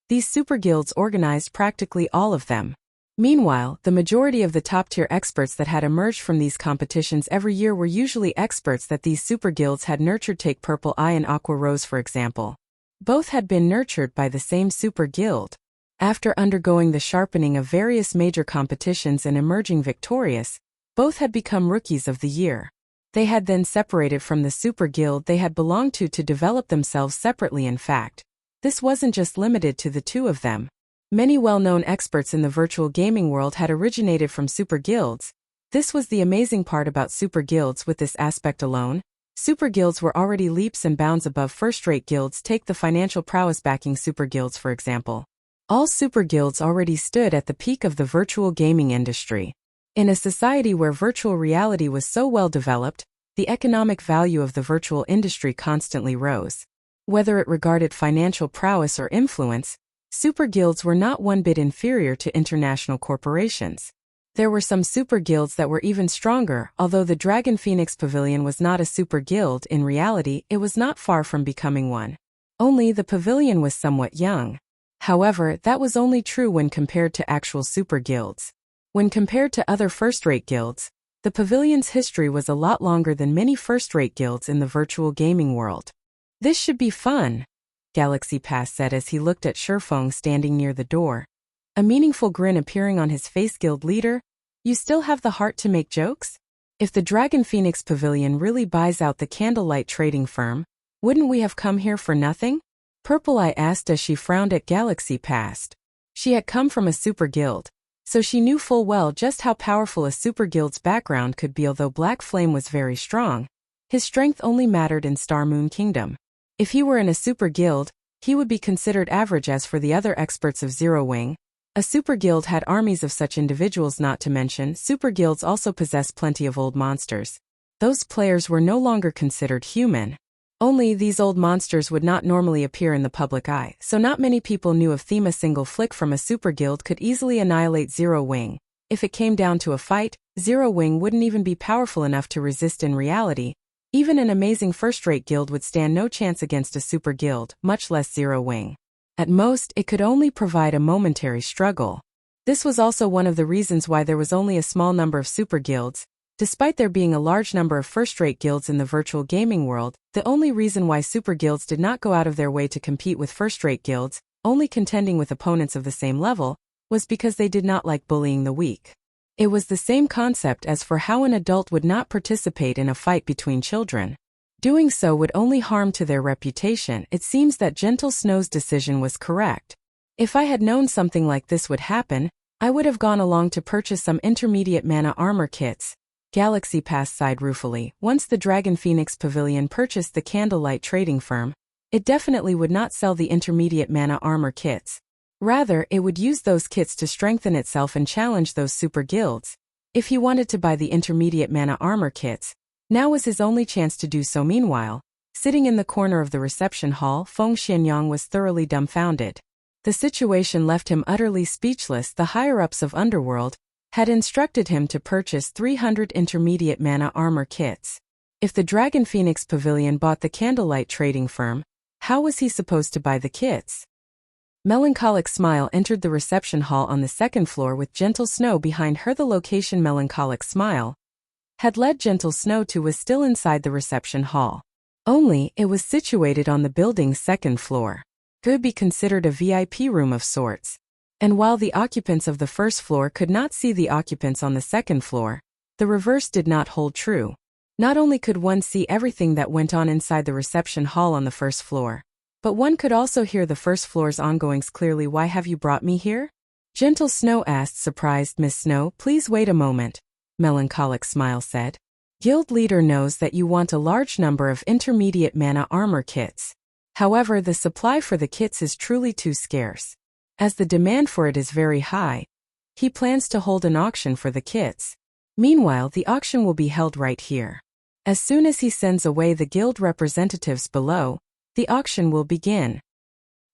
S1: these super guilds organized practically all of them. Meanwhile, the majority of the top-tier experts that had emerged from these competitions every year were usually experts that these super guilds had nurtured. Take Purple Eye and Aqua Rose for example. Both had been nurtured by the same super guild. After undergoing the sharpening of various major competitions and emerging victorious, both had become Rookies of the Year. They had then separated from the super guild they had belonged to develop themselves separately. In fact, this wasn't just limited to the two of them. Many well-known experts in the virtual gaming world had originated from super guilds. This was the amazing part about super guilds. With this aspect alone, super guilds were already leaps and bounds above first-rate guilds. Take the financial prowess backing super guilds for example. All super guilds already stood at the peak of the virtual gaming industry. In a society where virtual reality was so well developed, the economic value of the virtual industry constantly rose. Whether it regarded financial prowess or influence, super guilds were not one bit inferior to international corporations. There were some super guilds that were even stronger. Although the Dragon Phoenix Pavilion was not a super guild, in reality it was not far from becoming one. Only the pavilion was somewhat young. However, that was only true when compared to actual super guilds. When compared to other first-rate guilds, the pavilion's history was a lot longer than many first-rate guilds in the virtual gaming world. This should be fun, Galaxy Pass said as he looked at Shurfeng standing near the door. A meaningful grin appearing on his face. Guild leader, you still have the heart to make jokes? If the Dragon Phoenix Pavilion really buys out the Candlelight trading firm, wouldn't we have come here for nothing? Purple Eye asked as she frowned at Galaxy Pass. She had come from a super guild, so she knew full well just how powerful a super guild's background could be. Although Black Flame was very strong, his strength only mattered in Star Moon Kingdom. If he were in a super guild, he would be considered average. As for the other experts of Zero Wing, a super guild had armies of such individuals. Not to mention, super guilds also possessed plenty of old monsters. Those players were no longer considered human. Only these old monsters would not normally appear in the public eye, so not many people knew of them. A single flick from a super guild could easily annihilate Zero Wing. If it came down to a fight, Zero Wing wouldn't even be powerful enough to resist. In reality, even an amazing first-rate guild would stand no chance against a super guild, much less Zero Wing. At most, it could only provide a momentary struggle. This was also one of the reasons why there was only a small number of super guilds. Despite there being a large number of first-rate guilds in the virtual gaming world, the only reason why super guilds did not go out of their way to compete with first-rate guilds, only contending with opponents of the same level, was because they did not like bullying the weak. It was the same concept as for how an adult would not participate in a fight between children. Doing so would only harm to their reputation. It seems that Gentle Snow's decision was correct. If I had known something like this would happen, I would have gone along to purchase some intermediate mana armor kits. Galaxy Pass sighed ruefully. Once the Dragon Phoenix Pavilion purchased the Candlelight trading firm, it definitely would not sell the intermediate mana armor kits. Rather, it would use those kits to strengthen itself and challenge those super guilds. If he wanted to buy the intermediate mana armor kits, now was his only chance to do so. Meanwhile, Sitting in the corner of the reception hall, Feng Xianyang was thoroughly dumbfounded. The situation left him utterly speechless. The higher-ups of Underworld had instructed him to purchase 300 intermediate mana armor kits. If the Dragon Phoenix Pavilion bought the Candlelight trading firm, how was he supposed to buy the kits? Melancholic Smile entered the reception hall on the second floor with Gentle Snow behind her. The location Melancholic Smile had led Gentle Snow to was still inside the reception hall. Only, it was situated on the building's second floor. Could be considered a VIP room of sorts. And while the occupants of the first floor could not see the occupants on the second floor, the reverse did not hold true. Not only could one see everything that went on inside the reception hall on the first floor, but one could also hear the first floor's ongoings clearly. Why have you brought me here? Gentle Snow asked, surprised. Miss Snow, please wait a moment, Melancholic Smile said. Guild leader knows that you want a large number of intermediate mana armor kits. However, the supply for the kits is truly too scarce. As the demand for it is very high, he plans to hold an auction for the kits. Meanwhile, the auction will be held right here. As soon as he sends away the guild representatives below, the auction will begin.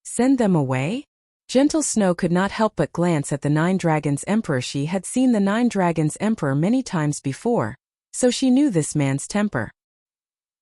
S1: Send them away? Gentle Snow could not help but glance at the Nine Dragons Emperor. She had seen the Nine Dragons Emperor many times before, so she knew this man's temper.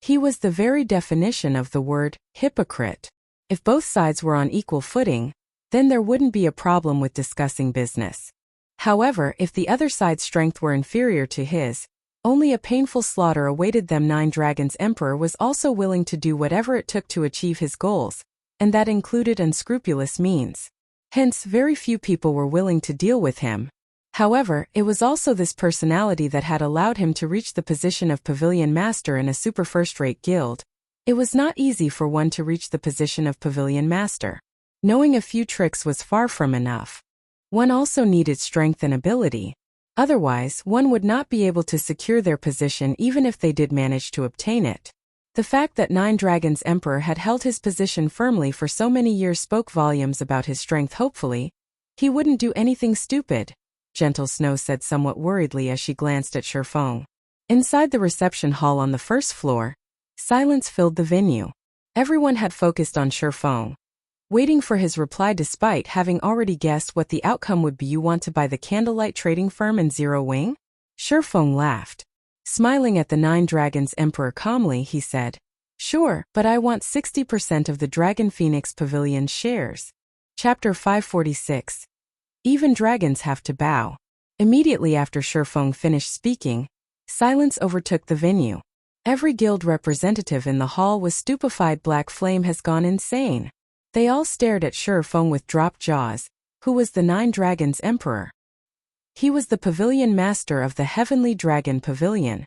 S1: He was the very definition of the word hypocrite. If both sides were on equal footing, then there wouldn't be a problem with discussing business. However, if the other side's strength were inferior to his, only a painful slaughter awaited them. Nine Dragons Emperor was also willing to do whatever it took to achieve his goals, and that included unscrupulous means. Hence, very few people were willing to deal with him. However, it was also this personality that had allowed him to reach the position of Pavilion Master in a super first-rate guild. It was not easy for one to reach the position of Pavilion Master. Knowing a few tricks was far from enough. One also needed strength and ability. Otherwise, one would not be able to secure their position even if they did manage to obtain it. The fact that Nine Dragons Emperor had held his position firmly for so many years spoke volumes about his strength. Hopefully, he wouldn't do anything stupid, Gentle Snow said somewhat worriedly as she glanced at Shifeng. Inside the reception hall on the first floor, silence filled the venue. Everyone had focused on Shifeng, waiting for his reply despite having already guessed what the outcome would be. You want to buy the Candlelight trading firm in Zero Wing? Shifeng laughed. Smiling at the Nine Dragons Emperor calmly, he said, Sure, but I want 60% of the Dragon Phoenix Pavilion's shares. Chapter 546. Even dragons have to bow. Immediately after Shifeng finished speaking, silence overtook the venue. Every guild representative in the hall was stupefied. Black Flame has gone insane. They all stared at Shifeng with dropped jaws. Who was the Nine Dragons Emperor? He was the Pavilion Master of the Heavenly Dragon Pavilion.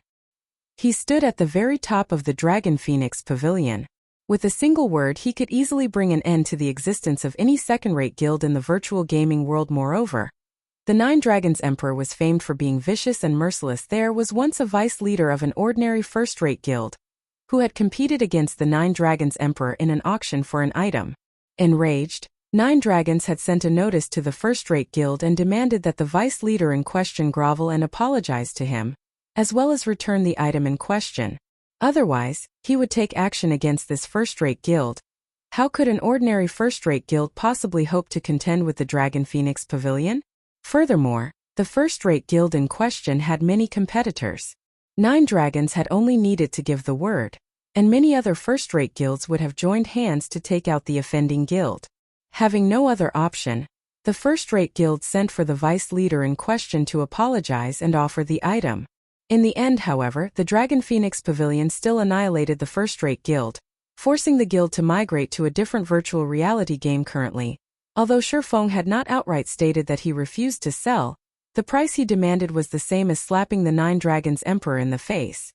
S1: He stood at the very top of the Dragon Phoenix Pavilion. With a single word, he could easily bring an end to the existence of any second-rate guild in the virtual gaming world. Moreover, the Nine Dragons Emperor was famed for being vicious and merciless. There was once a vice leader of an ordinary first-rate guild, who had competed against the Nine Dragons Emperor in an auction for an item. Enraged, Nine Dragons had sent a notice to the first-rate guild and demanded that the vice leader in question grovel and apologize to him, as well as return the item in question. Otherwise, he would take action against this first-rate guild. How could an ordinary first-rate guild possibly hope to contend with the Dragon Phoenix Pavilion? Furthermore, the first-rate guild in question had many competitors. Nine Dragons had only needed to give the word, and many other first-rate guilds would have joined hands to take out the offending guild. Having no other option, the first-rate guild sent for the vice leader in question to apologize and offer the item. In the end, however, the Dragon Phoenix Pavilion still annihilated the first-rate guild, forcing the guild to migrate to a different virtual reality game currently. Although Shifeng had not outright stated that he refused to sell, the price he demanded was the same as slapping the Nine Dragons Emperor in the face.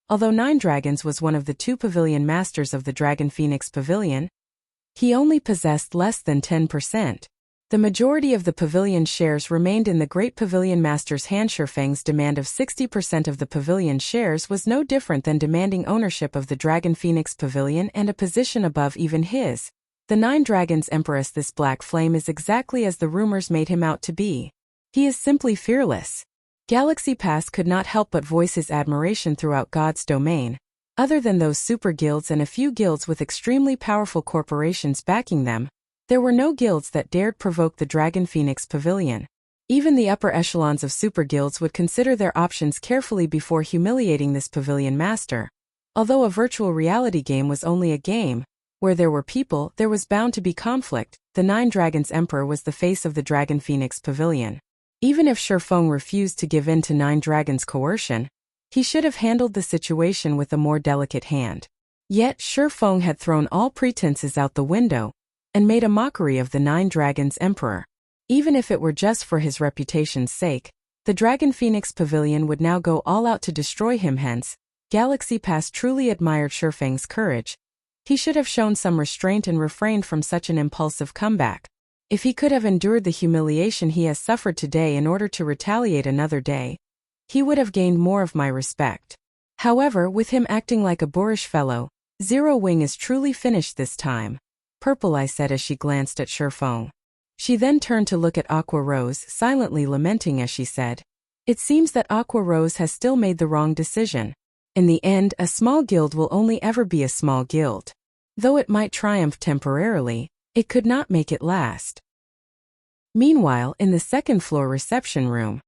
S1: Although Nine Dragons was one of the two pavilion masters of the Dragon Phoenix Pavilion, he only possessed less than 10%. The majority of the pavilion shares remained in the Great Pavilion Master's hand. Shifeng's demand of 60% of the pavilion shares was no different than demanding ownership of the Dragon Phoenix Pavilion and a position above even his. The Nine Dragons Empress. This Black Flame is exactly as the rumors made him out to be. He is simply fearless. Galaxy Pass could not help but voice his admiration throughout God's domain. Other than those super guilds and a few guilds with extremely powerful corporations backing them, there were no guilds that dared provoke the Dragon Phoenix Pavilion. Even the upper echelons of super guilds would consider their options carefully before humiliating this pavilion master. Although a virtual reality game was only a game, where there were people, there was bound to be conflict. The Nine Dragons Emperor was the face of the Dragon Phoenix Pavilion. Even if Shifeng refused to give in to Nine Dragons' coercion, he should have handled the situation with a more delicate hand. Yet Shifeng had thrown all pretenses out the window and made a mockery of the Nine Dragons Emperor. Even if it were just for his reputation's sake, the Dragon Phoenix Pavilion would now go all out to destroy him. Hence, Galaxy Pass truly admired Shifeng's courage. He should have shown some restraint and refrained from such an impulsive comeback. If he could have endured the humiliation he has suffered today in order to retaliate another day, he would have gained more of my respect. However, with him acting like a boorish fellow, Zero Wing is truly finished this time. Purple, I said as she glanced at Shifeng. She then turned to look at Aqua Rose, silently lamenting as she said, "It seems that Aqua Rose has still made the wrong decision. In the end, a small guild will only ever be a small guild. Though it might triumph temporarily, it could not make it last." Meanwhile, in the second-floor reception room,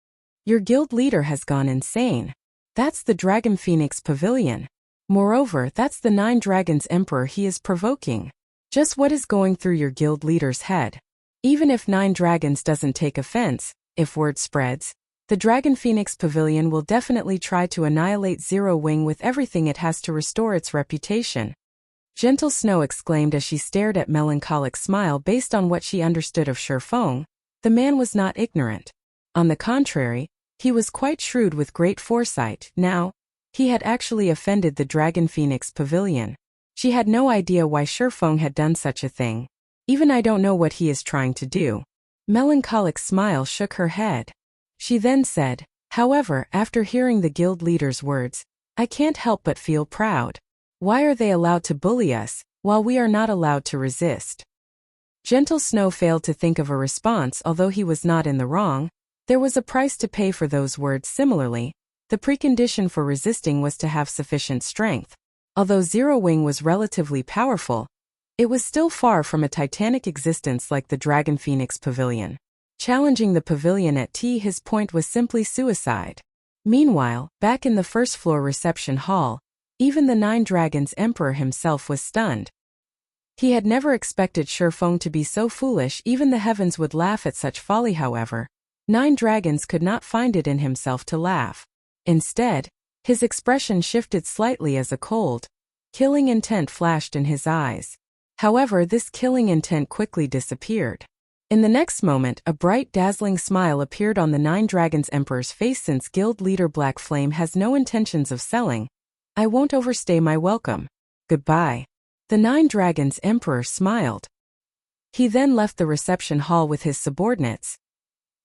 S1: "Your guild leader has gone insane. That's the Dragon Phoenix Pavilion. Moreover, that's the Nine Dragons Emperor he is provoking. Just what is going through your guild leader's head? Even if Nine Dragons doesn't take offense, if word spreads, the Dragon Phoenix Pavilion will definitely try to annihilate Zero Wing with everything it has to restore its reputation." Gentle Snow exclaimed as she stared at Melancholic Smile. Based on what she understood of Shifeng, the man was not ignorant. On the contrary, he was quite shrewd with great foresight. Now, he had actually offended the Dragon Phoenix Pavilion. She had no idea why Shifeng had done such a thing. "Even I don't know what he is trying to do." Melancholic Smile shook her head. She then said, "However, after hearing the guild leader's words, I can't help but feel proud. Why are they allowed to bully us, while we are not allowed to resist?" Gentle Snow failed to think of a response. Although he was not in the wrong, there was a price to pay for those words. Similarly, the precondition for resisting was to have sufficient strength. Although Zero Wing was relatively powerful, it was still far from a titanic existence like the Dragon Phoenix Pavilion. Challenging the pavilion at his point was simply suicide. Meanwhile, back in the first-floor reception hall, even the Nine Dragons Emperor himself was stunned. He had never expected Shifeng to be so foolish. Even the heavens would laugh at such folly. However, Nine Dragons could not find it in himself to laugh. Instead, his expression shifted slightly as a cold, killing intent flashed in his eyes. However, this killing intent quickly disappeared. In the next moment, a bright, dazzling smile appeared on the Nine Dragons Emperor's face. "Since guild leader Black Flame has no intentions of selling, I won't overstay my welcome. Goodbye." The Nine Dragons Emperor smiled. He then left the reception hall with his subordinates.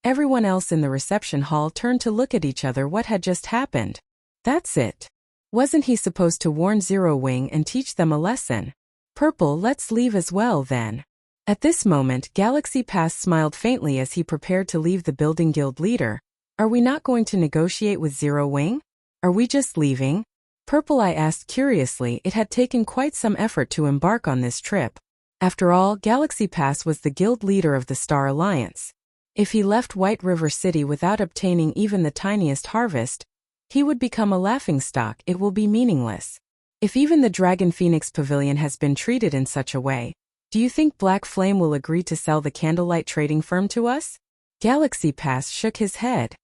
S1: Everyone else in the reception hall turned to look at each other. What had just happened? That's it. Wasn't he supposed to warn Zero Wing and teach them a lesson? Purple, let's leave as well then. At this moment, Galaxy Pass smiled faintly as he prepared to leave the building. Guild leader, are we not going to negotiate with Zero Wing? Are we just leaving? Purple, I asked curiously. It had taken quite some effort to embark on this trip. After all, Galaxy Pass was the guild leader of the Star Alliance. If he left White River City without obtaining even the tiniest harvest, he would become a laughingstock. It will be meaningless. If even the Dragon Phoenix Pavilion has been treated in such a way, do you think Black Flame will agree to sell the Candlelight trading firm to us? Galaxy Pass shook his head.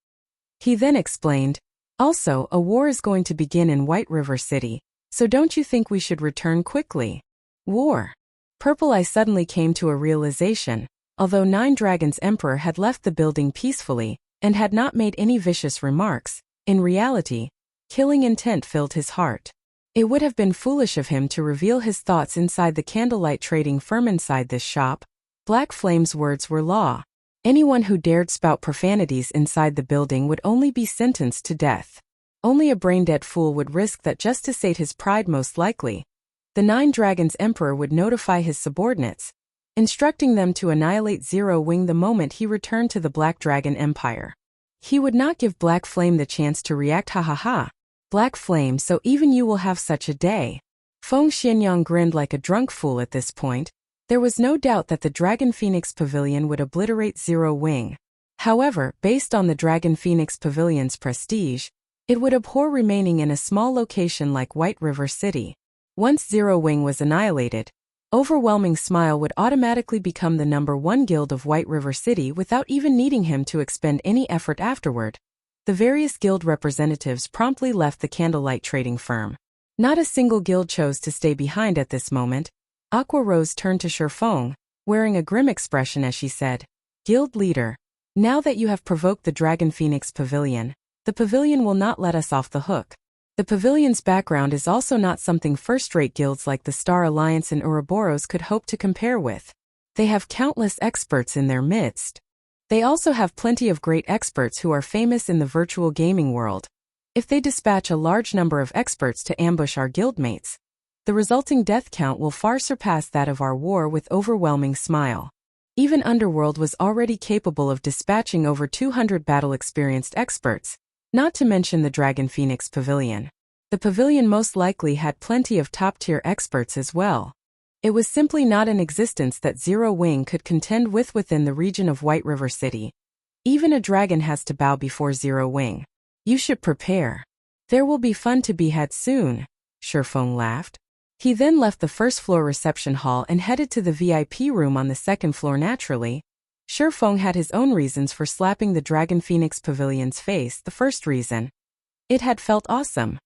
S1: He then explained, also, a war is going to begin in White River City, so don't you think we should return quickly? War. Purple, I suddenly came to a realization. Although Nine Dragons Emperor had left the building peacefully and had not made any vicious remarks, in reality, killing intent filled his heart. It would have been foolish of him to reveal his thoughts inside the Candlelight trading firm. Inside this shop, Black Flame's words were law. Anyone who dared spout profanities inside the building would only be sentenced to death. Only a brain-dead fool would risk that just to sate his pride. Most likely, the Nine Dragons Emperor would notify his subordinates, instructing them to annihilate Zero Wing the moment he returned to the Black Dragon Empire. He would not give Black Flame the chance to react. Ha ha ha. Black Flame, so even you will have such a day. Feng Xianyang grinned like a drunk fool at this point. There was no doubt that the Dragon Phoenix Pavilion would obliterate Zero Wing. However, based on the Dragon Phoenix Pavilion's prestige, it would abhor remaining in a small location like White River City. Once Zero Wing was annihilated, Overwhelming Smile would automatically become the #1 guild of White River City without even needing him to expend any effort afterward. The various guild representatives promptly left the candlelight trading firm. Not a single guild chose to stay behind at this moment. Aqua Rose turned to Shifeng, wearing a grim expression as she said, "Guild leader, now that you have provoked the Dragon Phoenix Pavilion, the pavilion will not let us off the hook." The pavilion's background is also not something first-rate guilds like the Star Alliance and Ouroboros could hope to compare with. They have countless experts in their midst. They also have plenty of great experts who are famous in the virtual gaming world. If they dispatch a large number of experts to ambush our guildmates, the resulting death count will far surpass that of our war with Overwhelming Smile. Even Underworld was already capable of dispatching over 200 battle-experienced experts, not to mention the Dragon Phoenix Pavilion. The pavilion most likely had plenty of top-tier experts as well. It was simply not in existence that Zero Wing could contend with within the region of White River City. Even a dragon has to bow before Zero Wing. You should prepare. There will be fun to be had soon, Shifeng laughed. He then left the first-floor reception hall and headed to the VIP room on the second floor naturally. Shifeng had his own reasons for slapping the Dragon Phoenix Pavilion's face. The first reason, it had felt awesome.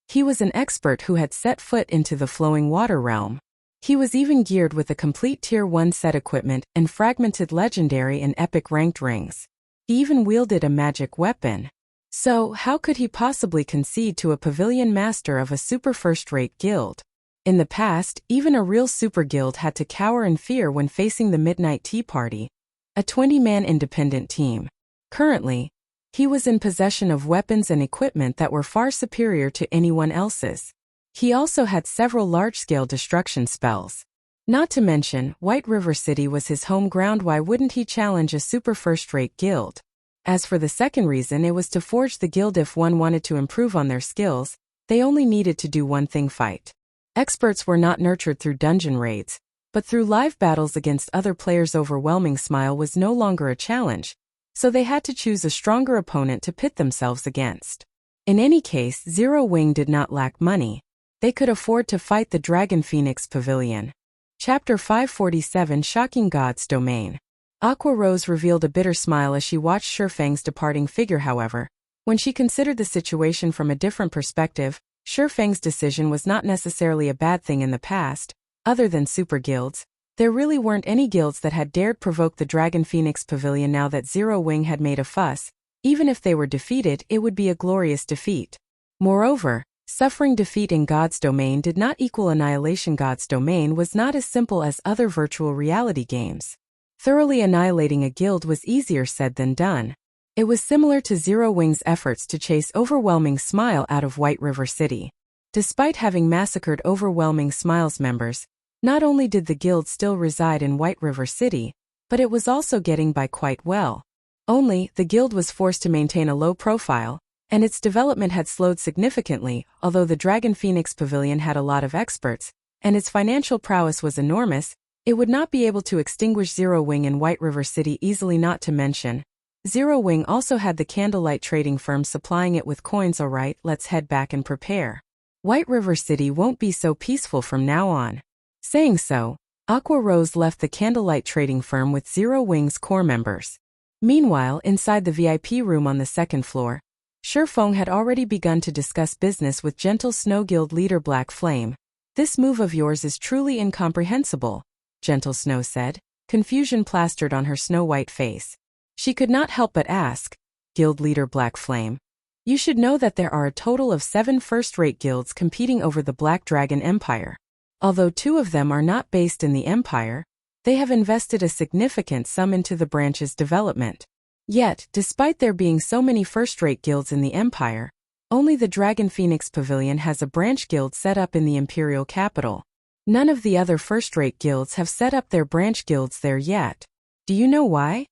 S1: He was an expert who had set foot into the flowing water realm. He was even geared with a complete Tier 1 set equipment and fragmented legendary and epic ranked rings. He even wielded a magic weapon. So, how could he possibly concede to a pavilion master of a super first-rate guild? In the past, even a real super guild had to cower in fear when facing the Midnight Tea Party, a 20-man independent team. Currently, he was in possession of weapons and equipment that were far superior to anyone else's. He also had several large-scale destruction spells. Not to mention, White River City was his home ground. Why wouldn't he challenge a super first-rate guild? As for the second reason, it was to forge the guild. If one wanted to improve on their skills, they only needed to do one thing: fight. Experts were not nurtured through dungeon raids, but through live battles against other players. Overwhelming Smile was no longer a challenge, so they had to choose a stronger opponent to pit themselves against. In any case, Zero Wing did not lack money. They could afford to fight the Dragon Phoenix Pavilion. Chapter 547, Shocking God's Domain. Aqua Rose revealed a bitter smile as she watched Shifeng's departing figure. However, when she considered the situation from a different perspective, Shifeng's decision was not necessarily a bad thing. In the past, other than super guilds, there really weren't any guilds that had dared provoke the Dragon Phoenix Pavilion. Now that Zero Wing had made a fuss, even if they were defeated, it would be a glorious defeat. Moreover, suffering defeat in God's domain did not equal annihilation. God's domain was not as simple as other virtual reality games. Thoroughly annihilating a guild was easier said than done. It was similar to Zero Wing's efforts to chase Overwhelming Smile out of White River City. Despite having massacred Overwhelming Smile's members, not only did the guild still reside in White River City, but it was also getting by quite well. Only, the guild was forced to maintain a low profile, and its development had slowed significantly. Although the Dragon Phoenix Pavilion had a lot of experts, and its financial prowess was enormous, it would not be able to extinguish Zero Wing in White River City easily. Not to mention, Zero Wing also had the candlelight trading firm supplying it with coins. Alright, let's head back and prepare. White River City won't be so peaceful from now on. Saying so, Aqua Rose left the candlelight trading firm with Zero Wing's core members. Meanwhile, inside the VIP room on the second floor, Shifeng had already begun to discuss business with Gentle Snow Guild leader Black Flame. This move of yours is truly incomprehensible, Gentle Snow said, confusion plastered on her snow-white face. She could not help but ask, Guild leader Black Flame, you should know that there are a total of 7 first-rate guilds competing over the Black Dragon Empire. Although 2 of them are not based in the Empire, they have invested a significant sum into the branch's development. Yet, despite there being so many first-rate guilds in the Empire, only the Dragon Phoenix Pavilion has a branch guild set up in the Imperial capital. None of the other first-rate guilds have set up their branch guilds there yet. Do you know why?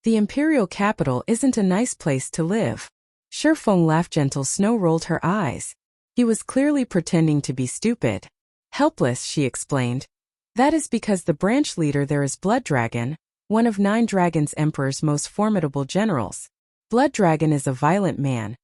S1: The Imperial capital isn't a nice place to live. Shifeng laughed. Gentle Snow rolled her eyes. He was clearly pretending to be stupid. Helpless, she explained. That is because the branch leader there is Blood Dragon, one of 9 Dragon's Emperor's most formidable generals. Blood Dragon is a violent man,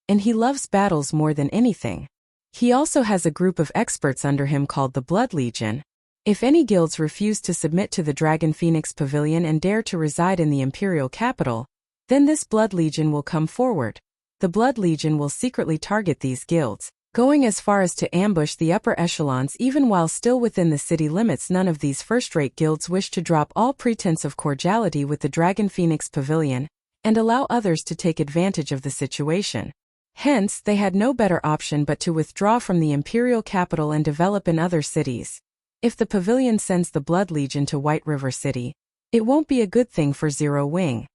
S1: and he loves battles more than anything. He also has a group of experts under him called the Blood Legion. If any guilds refuse to submit to the Dragon Phoenix Pavilion and dare to reside in the imperial capital, then this Blood Legion will come forward. The Blood Legion will secretly target these guilds, going as far as to ambush the upper echelons even while still within the city limits. None of these first-rate guilds wish to drop all pretense of cordiality with the Dragon Phoenix Pavilion and allow others to take advantage of the situation. Hence, they had no better option but to withdraw from the imperial capital and develop in other cities. If the pavilion sends the Blood Legion to White River City, it won't be a good thing for Zero Wing.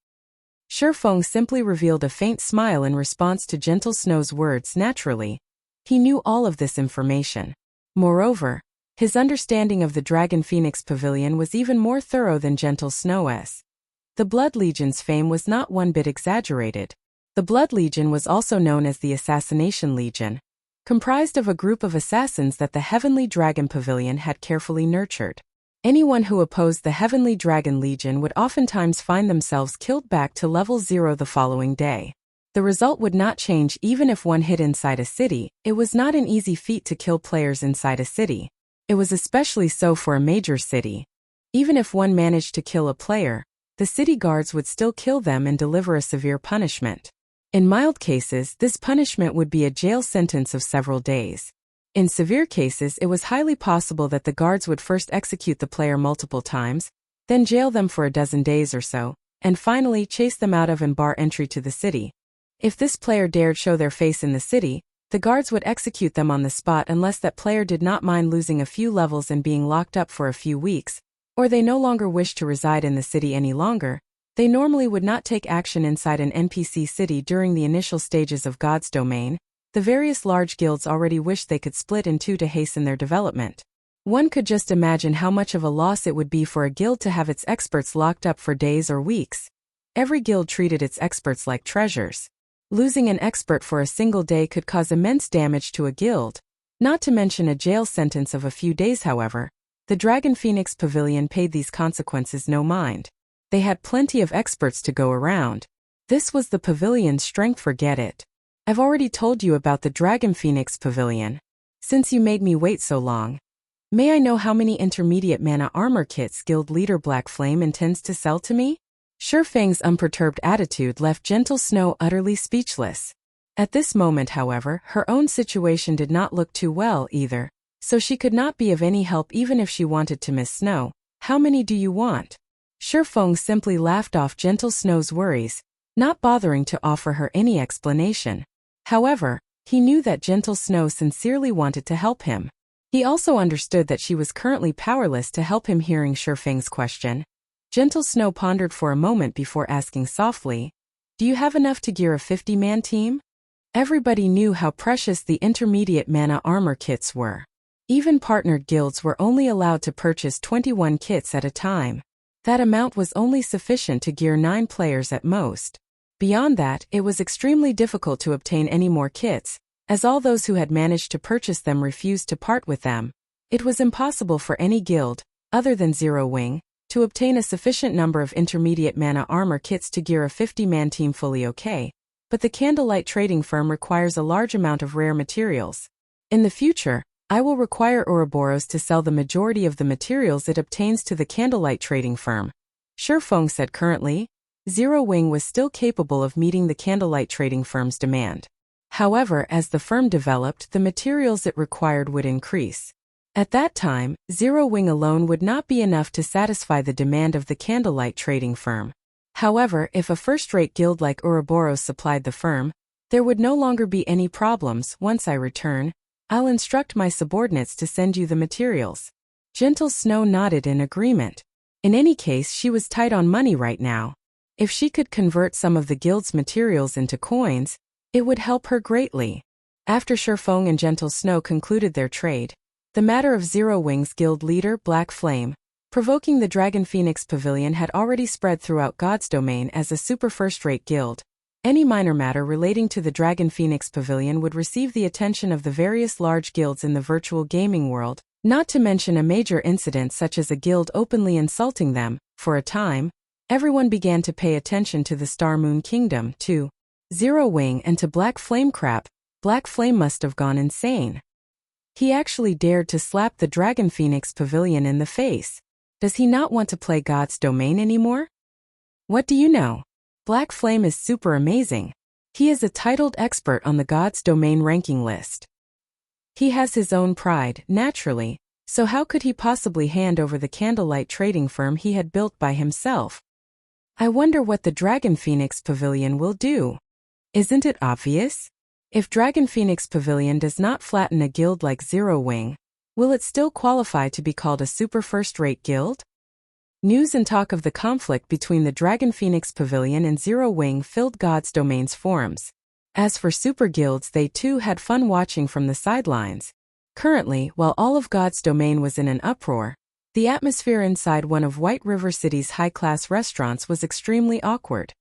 S1: Shifeng simply revealed a faint smile in response to Gentle Snow's words. Naturally, he knew all of this information. Moreover, his understanding of the Dragon Phoenix Pavilion was even more thorough than Gentle Snow's. The Blood Legion's fame was not one bit exaggerated. The Blood Legion was also known as the Assassination Legion, comprised of a group of assassins that the Heavenly Dragon Pavilion had carefully nurtured. Anyone who opposed the Heavenly Dragon Legion would oftentimes find themselves killed back to level 0 the following day. The result would not change even if one hid inside a city. It was not an easy feat to kill players inside a city. It was especially so for a major city. Even if one managed to kill a player, the city guards would still kill them and deliver a severe punishment. In mild cases, this punishment would be a jail sentence of several days. In severe cases, it was highly possible that the guards would first execute the player multiple times, then jail them for a dozen days or so, and finally chase them out of and bar entry to the city. If this player dared show their face in the city, the guards would execute them on the spot unless that player did not mind losing a few levels and being locked up for a few weeks, or they no longer wished to reside in the city any longer. They normally would not take action inside an NPC city during the initial stages of God's domain. The various large guilds already wished they could split in two to hasten their development. One could just imagine how much of a loss it would be for a guild to have its experts locked up for days or weeks. Every guild treated its experts like treasures. Losing an expert for a single day could cause immense damage to a guild, not to mention a jail sentence of a few days. However, the Dragon Phoenix Pavilion paid these consequences no mind. They had plenty of experts to go around. This was the pavilion's strength. Forget it. I've already told you about the Dragon Phoenix Pavilion. Since you made me wait so long, may I know how many intermediate mana armor kits guild leader Black Flame intends to sell to me? Shifeng's unperturbed attitude left Gentle Snow utterly speechless. At this moment, however, her own situation did not look too well either, so she could not be of any help even if she wanted to. Miss Snow, how many do you want? Shifeng simply laughed off Gentle Snow's worries, not bothering to offer her any explanation. However, he knew that Gentle Snow sincerely wanted to help him. He also understood that she was currently powerless to help him. Hearing Shifeng's question, Gentle Snow pondered for a moment before asking softly, "Do you have enough to gear a 50-man team?" Everybody knew how precious the intermediate mana armor kits were. Even partnered guilds were only allowed to purchase 21 kits at a time. That amount was only sufficient to gear 9 players at most. Beyond that, it was extremely difficult to obtain any more kits, as all those who had managed to purchase them refused to part with them. It was impossible for any guild, other than Zero Wing, to obtain a sufficient number of intermediate mana armor kits to gear a 50-man team fully. Okay, but the Candlelight Trading Firm requires a large amount of rare materials. In the future, I will require Ouroboros to sell the majority of the materials it obtains to the Candlelight Trading Firm. Shifeng said. Currently, Zero Wing was still capable of meeting the Candlelight Trading Firm's demand. However, as the firm developed, the materials it required would increase. At that time, Zero Wing alone would not be enough to satisfy the demand of the Candlelight Trading Firm. However, if a first-rate guild like Ouroboros supplied the firm, there would no longer be any problems. Once I return, I'll instruct my subordinates to send you the materials. Gentle Snow nodded in agreement. In any case, she was tight on money right now. If she could convert some of the guild's materials into coins, it would help her greatly. After Shifeng and Gentle Snow concluded their trade, the matter of Zero Wing's guild leader Black Flame, provoking the Dragon Phoenix Pavilion, had already spread throughout God's domain as a super first-rate guild. Any minor matter relating to the Dragon Phoenix Pavilion would receive the attention of the various large guilds in the virtual gaming world, not to mention a major incident such as a guild openly insulting them. For a time, everyone began to pay attention to the Star Moon Kingdom, to Zero Wing, and to Black Flame. Crap, Black Flame must have gone insane. He actually dared to slap the Dragon Phoenix Pavilion in the face. Does he not want to play God's Domain anymore? What do you know? Black Flame is super amazing. He is a titled expert on the God's Domain ranking list. He has his own pride, naturally, so how could he possibly hand over the candlelight trading firm he had built by himself? I wonder what the Dragon Phoenix Pavilion will do. Isn't it obvious? If Dragon Phoenix Pavilion does not flatten a guild like Zero Wing, will it still qualify to be called a super first-rate guild? News and talk of the conflict between the Dragon Phoenix Pavilion and Zero Wing filled God's Domain's forums. As for super guilds, they too had fun watching from the sidelines. Currently, while all of God's Domain was in an uproar, the atmosphere inside one of White River City's high-class restaurants was extremely awkward.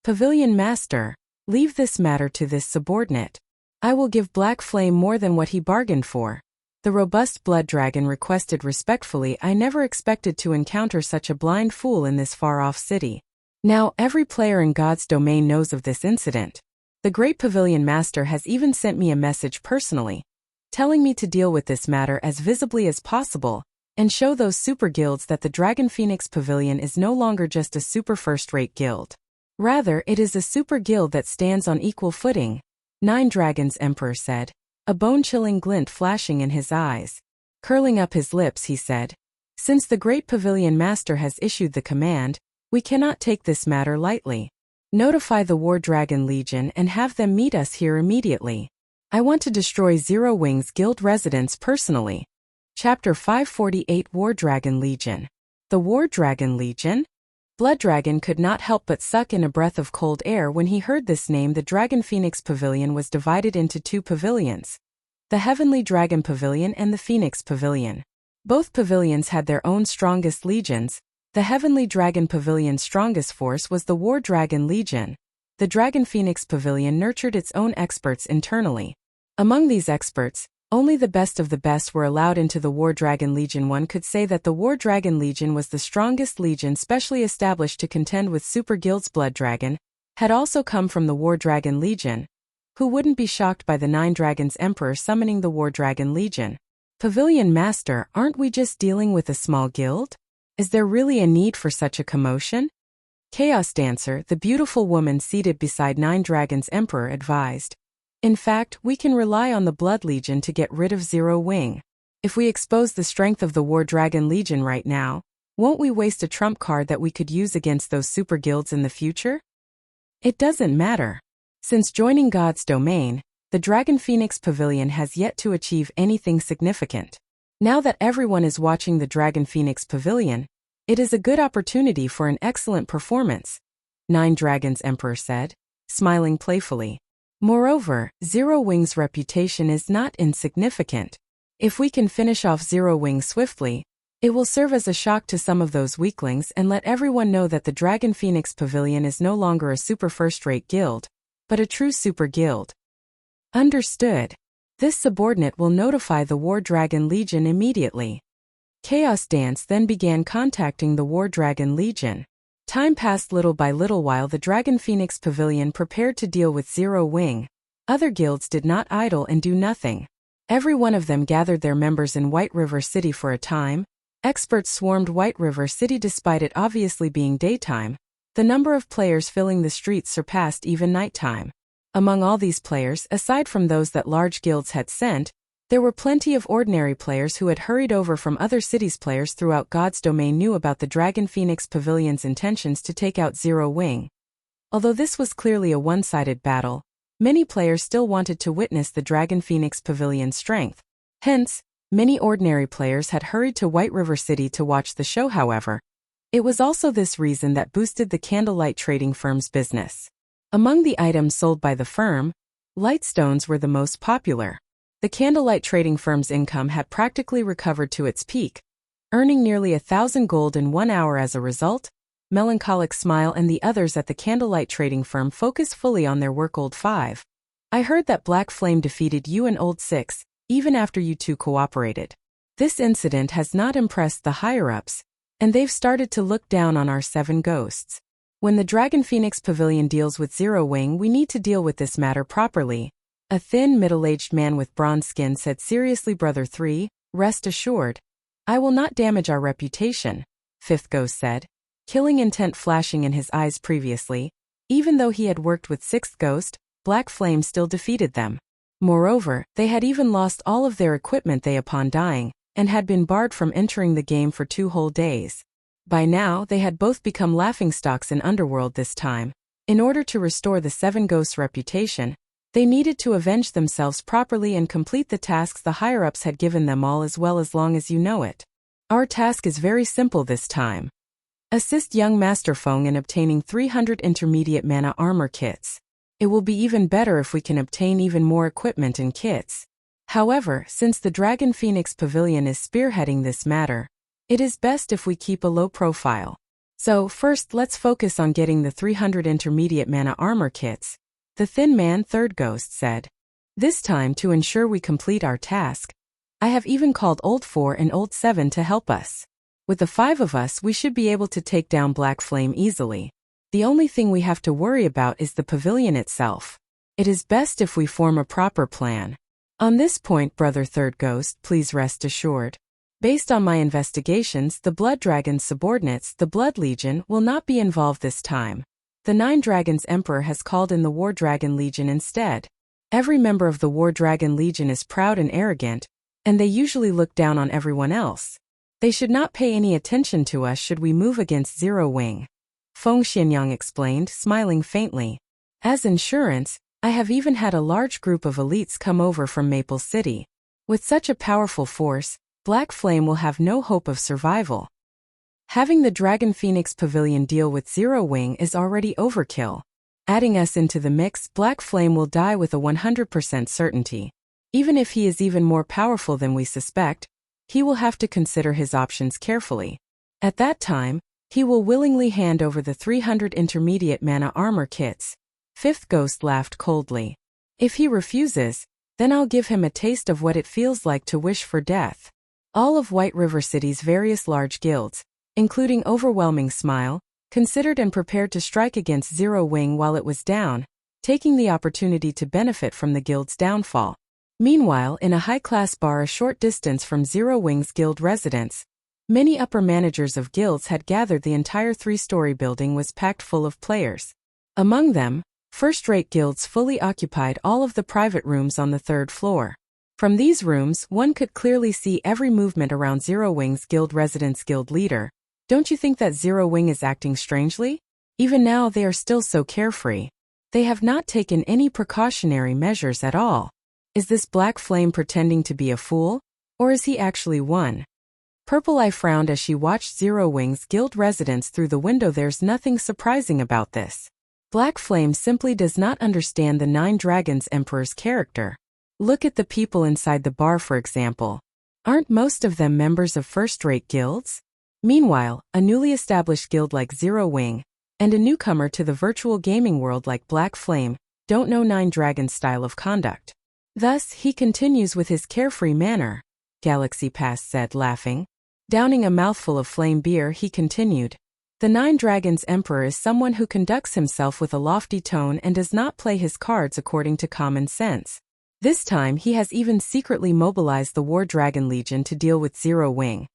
S1: Pavilion Master, leave this matter to this subordinate. I will give Black Flame more than what he bargained for. The robust blood dragon requested respectfully. I never expected to encounter such a blind fool in this far-off city. Now every player in God's Domain knows of this incident. The great Pavilion Master has even sent me a message personally, telling me to deal with this matter as visibly as possible, and show those super guilds that the Dragon Phoenix Pavilion is no longer just a super first-rate guild. Rather, it is a super guild that stands on equal footing. Nine Dragons Emperor said, a bone-chilling glint flashing in his eyes. Curling up his lips, he said, since the great Pavilion Master has issued the command, we cannot take this matter lightly. Notify the War Dragon Legion and have them meet us here immediately. I want to destroy Zero Wing's guild residence personally. Chapter 548 War Dragon Legion. The War Dragon Legion? Blood Dragon could not help but suck in a breath of cold air when he heard this name. The Dragon Phoenix Pavilion was divided into two pavilions, the Heavenly Dragon Pavilion and the Phoenix Pavilion. Both pavilions had their own strongest legions. The Heavenly Dragon Pavilion's strongest force was the War Dragon Legion. The Dragon Phoenix Pavilion nurtured its own experts internally. Among these experts, only the best of the best were allowed into the War Dragon Legion. One could say that the War Dragon Legion was the strongest legion specially established to contend with super guilds. Blood Dragon had also come from the War Dragon Legion. Who wouldn't be shocked by the Nine Dragons Emperor summoning the War Dragon Legion? Pavilion Master, aren't we just dealing with a small guild? Is there really a need for such a commotion? Chaos Dancer, the beautiful woman seated beside Nine Dragons Emperor, advised. In fact, we can rely on the Blood Legion to get rid of Zero Wing. If we expose the strength of the War Dragon Legion right now, won't we waste a trump card that we could use against those super guilds in the future? It doesn't matter. Since joining God's Domain, the Dragon Phoenix Pavilion has yet to achieve anything significant. Now that everyone is watching the Dragon Phoenix Pavilion, it is a good opportunity for an excellent performance, Nine Dragons Emperor said, smiling playfully. Moreover, Zero Wing's reputation is not insignificant. If we can finish off Zero Wing swiftly, it will serve as a shock to some of those weaklings and let everyone know that the Dragon Phoenix Pavilion is no longer a super first-rate guild, but a true super guild. Understood. This subordinate will notify the War Dragon Legion immediately. Chaos Dance then began contacting the War Dragon Legion. Time passed little by little while the Dragon Phoenix Pavilion prepared to deal with Zero Wing. Other guilds did not idle and do nothing. Every one of them gathered their members in White River City for a time. Experts swarmed White River City despite it obviously being daytime. The number of players filling the streets surpassed even nighttime. Among all these players, aside from those that large guilds had sent, there were plenty of ordinary players who had hurried over from other cities. Players throughout God's Domain knew about the Dragon Phoenix Pavilion's intentions to take out Zero Wing. Although this was clearly a one-sided battle, many players still wanted to witness the Dragon Phoenix Pavilion's strength. Hence, many ordinary players had hurried to White River City to watch the show. However, it was also this reason that boosted the candlelight trading firm's business. Among the items sold by the firm, lightstones were the most popular. The candlelight trading firm's income had practically recovered to its peak, earning nearly 1,000 gold in 1 hour as a result. Melancholic Smile and the others at the candlelight trading firm focus fully on their work. Old 5. I heard that Black Flame defeated you and Old 6, even after you two cooperated. This incident has not impressed the higher-ups, and they've started to look down on our 7 ghosts. When the Dragon Phoenix Pavilion deals with Zero Wing, we need to deal with this matter properly. A thin, middle-aged man with bronze skin said seriously. Brother 3, rest assured. I will not damage our reputation, 5th ghost said, killing intent flashing in his eyes previously. Even though he had worked with 6th ghost, Black Flame still defeated them. Moreover, they had even lost all of their equipment upon dying, and had been barred from entering the game for 2 whole days. By now, they had both become laughingstocks in Underworld. This time, in order to restore the 7 ghosts' reputation, they needed to avenge themselves properly and complete the tasks the higher-ups had given them all as long as you know it. Our task is very simple this time. Assist young Master Feng in obtaining 300 intermediate mana armor kits. It will be even better if we can obtain even more equipment and kits. However, since the Dragon Phoenix Pavilion is spearheading this matter, it is best if we keep a low profile. So first let's focus on getting the 300 intermediate mana armor kits, the thin man 3rd ghost said. This time, to ensure we complete our task, I have even called Old 4 and Old 7 to help us. With the 5 of us, we should be able to take down Black Flame easily. The only thing we have to worry about is the pavilion itself. It is best if we form a proper plan. On this point, Brother 3rd Ghost, please rest assured. Based on my investigations, the Blood Dragon's subordinates, the Blood Legion, will not be involved this time. The 9 Dragons Emperor has called in the War Dragon Legion instead. Every member of the War Dragon Legion is proud and arrogant, and they usually look down on everyone else. They should not pay any attention to us should we move against Zero Wing. Feng Xianyang explained, smiling faintly. As insurance, I have even had a large group of elites come over from Maple City. With such a powerful force, Black Flame will have no hope of survival. Having the Dragon Phoenix Pavilion deal with Zero Wing is already overkill. Adding us into the mix, Black Flame will die with a 100% certainty. Even if he is even more powerful than we suspect, he will have to consider his options carefully. At that time, he will willingly hand over the 300 intermediate mana armor kits. 5th Ghost laughed coldly. If he refuses, then I'll give him a taste of what it feels like to wish for death. All of White River City's various large guilds, including Overwhelming Smile, considered and prepared to strike against Zero Wing while it was down, taking the opportunity to benefit from the guild's downfall. Meanwhile, in a high-class bar a short distance from Zero Wing's guild residence, many upper managers of guilds had gathered. The entire 3-story building was packed full of players. Among them, first-rate guilds fully occupied all of the private rooms on the 3rd floor. From these rooms, one could clearly see every movement around Zero Wing's guild residence. Guild leader, don't you think that Zero Wing is acting strangely? Even now they are still so carefree. They have not taken any precautionary measures at all. Is this Black Flame pretending to be a fool? Or is he actually one? Purple Eye frowned as she watched Zero Wing's guild residence through the window. There's nothing surprising about this. Black Flame simply does not understand the 9 Dragons Emperor's character. Look at the people inside the bar, for example. Aren't most of them members of first-rate guilds? Meanwhile, a newly established guild like Zero Wing, and a newcomer to the virtual gaming world like Black Flame, don't know 9 Dragons' style of conduct. Thus, he continues with his carefree manner, Galaxy Pass said, laughing. Downing a mouthful of flame beer, he continued. The 9 Dragons Emperor is someone who conducts himself with a lofty tone and does not play his cards according to common sense. This time he has even secretly mobilized the War Dragon Legion to deal with Zero Wing,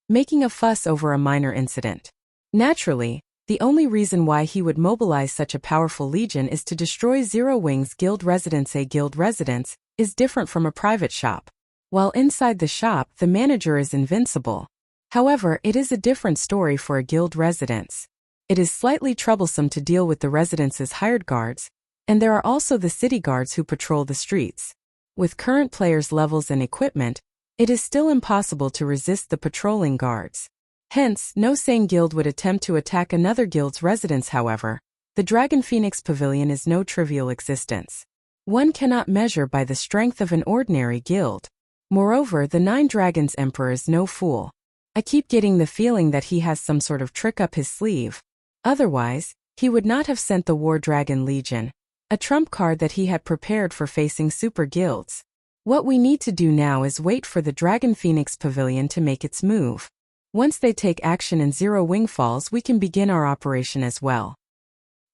S1: making a fuss over a minor incident. Naturally, the only reason why he would mobilize such a powerful legion is to destroy Zero Wing's guild residence. A guild residence is different from a private shop. While inside the shop, the manager is invincible. However, it is a different story for a guild residence. It is slightly troublesome to deal with the residence's hired guards, and there are also the city guards who patrol the streets. With current players' levels and equipment, it is still impossible to resist the patrolling guards. Hence, no sane guild would attempt to attack another guild's residence. However, the Dragon Phoenix Pavilion is no trivial existence. One cannot measure by the strength of an ordinary guild. Moreover, the 9 Dragons Emperor is no fool. I keep getting the feeling that he has some sort of trick up his sleeve. Otherwise, he would not have sent the War Dragon Legion, a trump card that he had prepared for facing super guilds. What we need to do now is wait for the Dragon Phoenix Pavilion to make its move. Once they take action and Zero Wing falls, we can begin our operation as well.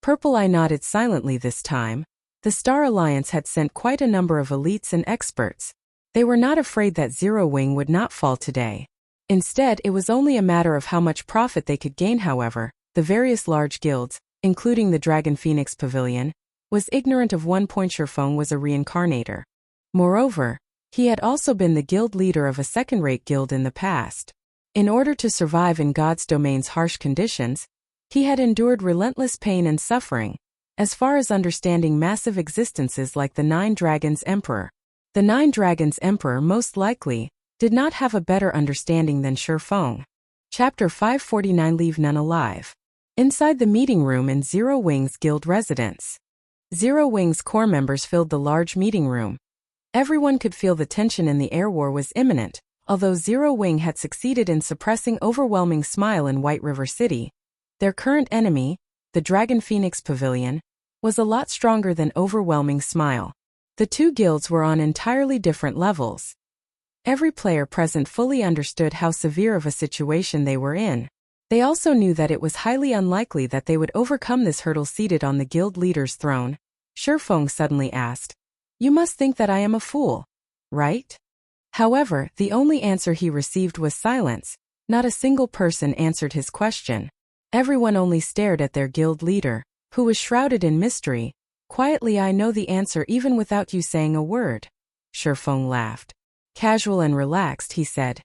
S1: Purple Eye nodded silently this time. The Star Alliance had sent quite a number of elites and experts. They were not afraid that Zero Wing would not fall today. Instead, it was only a matter of how much profit they could gain. However, the various large guilds, including the Dragon Phoenix Pavilion, was ignorant of one point. Sherfeng was a reincarnator. Moreover, he had also been the guild leader of a second-rate guild in the past. In order to survive in God's domain's harsh conditions, he had endured relentless pain and suffering, as far as understanding massive existences like the Nine Dragons Emperor. The Nine Dragons Emperor most likely did not have a better understanding than Sherfeng. Chapter 549 Leave None Alive. Inside the meeting room in Zero Wing's guild residence. Zero Wing's core members filled the large meeting room. Everyone could feel the tension in the air. War was imminent. Although Zero Wing had succeeded in suppressing Overwhelming Smile in White River City, their current enemy, the Dragon Phoenix Pavilion, was a lot stronger than Overwhelming Smile. The two guilds were on entirely different levels. Every player present fully understood how severe of a situation they were in. They also knew that it was highly unlikely that they would overcome this hurdle. Seated on the guild leader's throne, Sherfeng suddenly asked, "You must think that I am a fool, right?" However, the only answer he received was silence. Not a single person answered his question. Everyone only stared at their guild leader, who was shrouded in mystery. Quietly, "I know the answer even without you saying a word." Sherfeng laughed. Casual and relaxed, he said,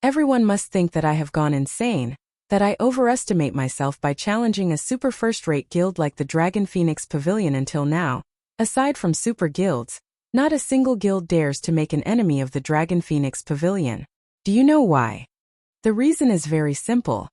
S1: "Everyone must think that I have gone insane, that I overestimate myself by challenging a super first-rate guild like the Dragon Phoenix Pavilion. Until now, aside from super guilds, not a single guild dares to make an enemy of the Dragon Phoenix Pavilion. Do you know why? The reason is very simple.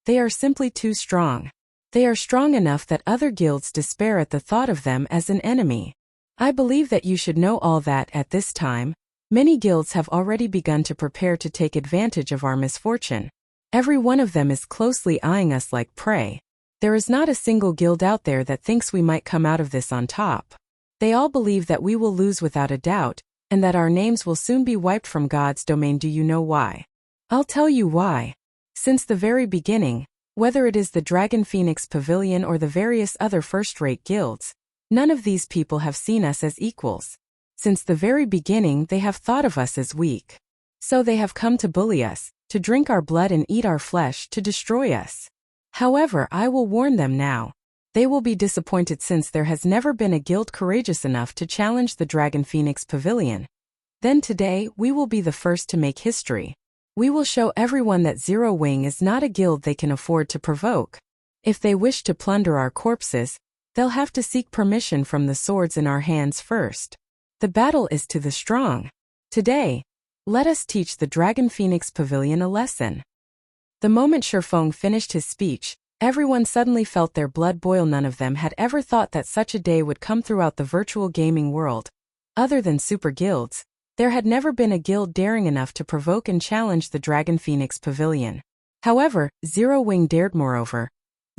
S1: They are simply too strong. They are strong enough that other guilds despair at the thought of them as an enemy. I believe that you should know all that at this time. Many guilds have already begun to prepare to take advantage of our misfortune. Every one of them is closely eyeing us like prey. There is not a single guild out there that thinks we might come out of this on top. They all believe that we will lose without a doubt, and that our names will soon be wiped from God's domain. Do you know why? I'll tell you why. Since the very beginning, whether it is the Dragon Phoenix Pavilion or the various other first-rate guilds, none of these people have seen us as equals. Since the very beginning, they have thought of us as weak. So they have come to bully us, to drink our blood and eat our flesh, to destroy us. However, I will warn them now. They will be disappointed, since there has never been a guild courageous enough to challenge the Dragon Phoenix Pavilion. Then today, we will be the first to make history. We will show everyone that Zero Wing is not a guild they can afford to provoke. If they wish to plunder our corpses, they'll have to seek permission from the swords in our hands first. The battle is to the strong. Today, let us teach the Dragon Phoenix Pavilion a lesson. The moment Sherfeng finished his speech, everyone suddenly felt their blood boil. None of them had ever thought that such a day would come throughout the virtual gaming world. Other than super guilds, there had never been a guild daring enough to provoke and challenge the Dragon Phoenix Pavilion. However, Zero Wing dared. Moreover,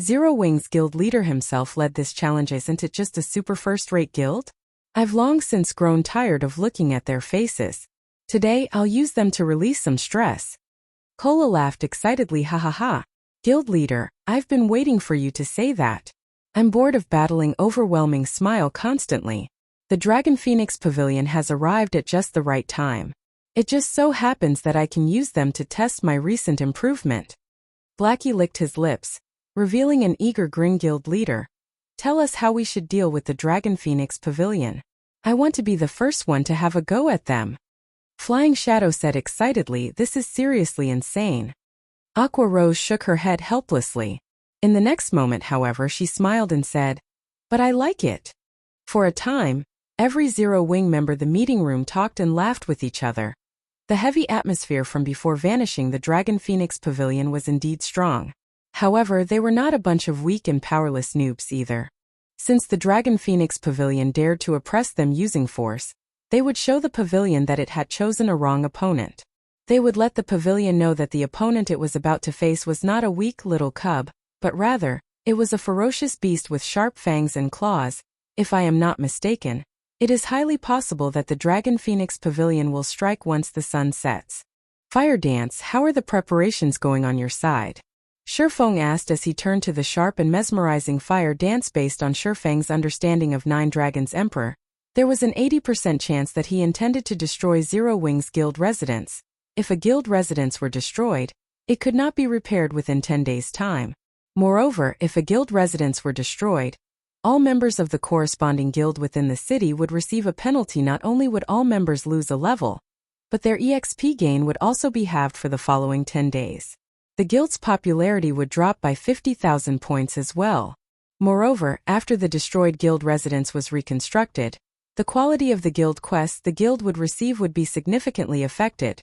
S1: Zero Wing's guild leader himself led this challenge. Isn't it just a super first-rate guild? I've long since grown tired of looking at their faces. Today, I'll use them to release some stress. Cola laughed excitedly. Ha ha ha. Guild leader, I've been waiting for you to say that. I'm bored of battling Overwhelming Smile constantly. The Dragon Phoenix Pavilion has arrived at just the right time. It just so happens that I can use them to test my recent improvement. Blackie licked his lips, revealing an eager grin. Guild leader, tell us how we should deal with the Dragon Phoenix Pavilion. I want to be the first one to have a go at them. Flying Shadow said excitedly, this is seriously insane. Aqua Rose shook her head helplessly. In the next moment, however, she smiled and said, but I like it. For a time, every Zero Wing member in the meeting room talked and laughed with each other. The heavy atmosphere from before vanishing the Dragon Phoenix Pavilion was indeed strong. However, they were not a bunch of weak and powerless noobs either. Since the Dragon Phoenix Pavilion dared to oppress them using force, they would show the pavilion that it had chosen a wrong opponent. They would let the pavilion know that the opponent it was about to face was not a weak little cub, but rather, It was a ferocious beast with sharp fangs and claws. If I am not mistaken, it is highly possible that the Dragon Phoenix Pavilion will strike once the sun sets. Fire Dance, how are the preparations going on your side? Shifeng asked as he turned to the sharp and mesmerizing Fire Dance. Based on Shifeng's understanding of Nine Dragons Emperor, there was an 80% chance that he intended to destroy Zero Wings Guild residence. If a guild residence were destroyed, it could not be repaired within 10 days' time. Moreover, if a guild residence were destroyed, all members of the corresponding guild within the city would receive a penalty. Not only would all members lose a level, but their EXP gain would also be halved for the following 10 days. The guild's popularity would drop by 50,000 points as well. Moreover, after the destroyed guild residence was reconstructed, the quality of the guild quests the guild would receive would be significantly affected.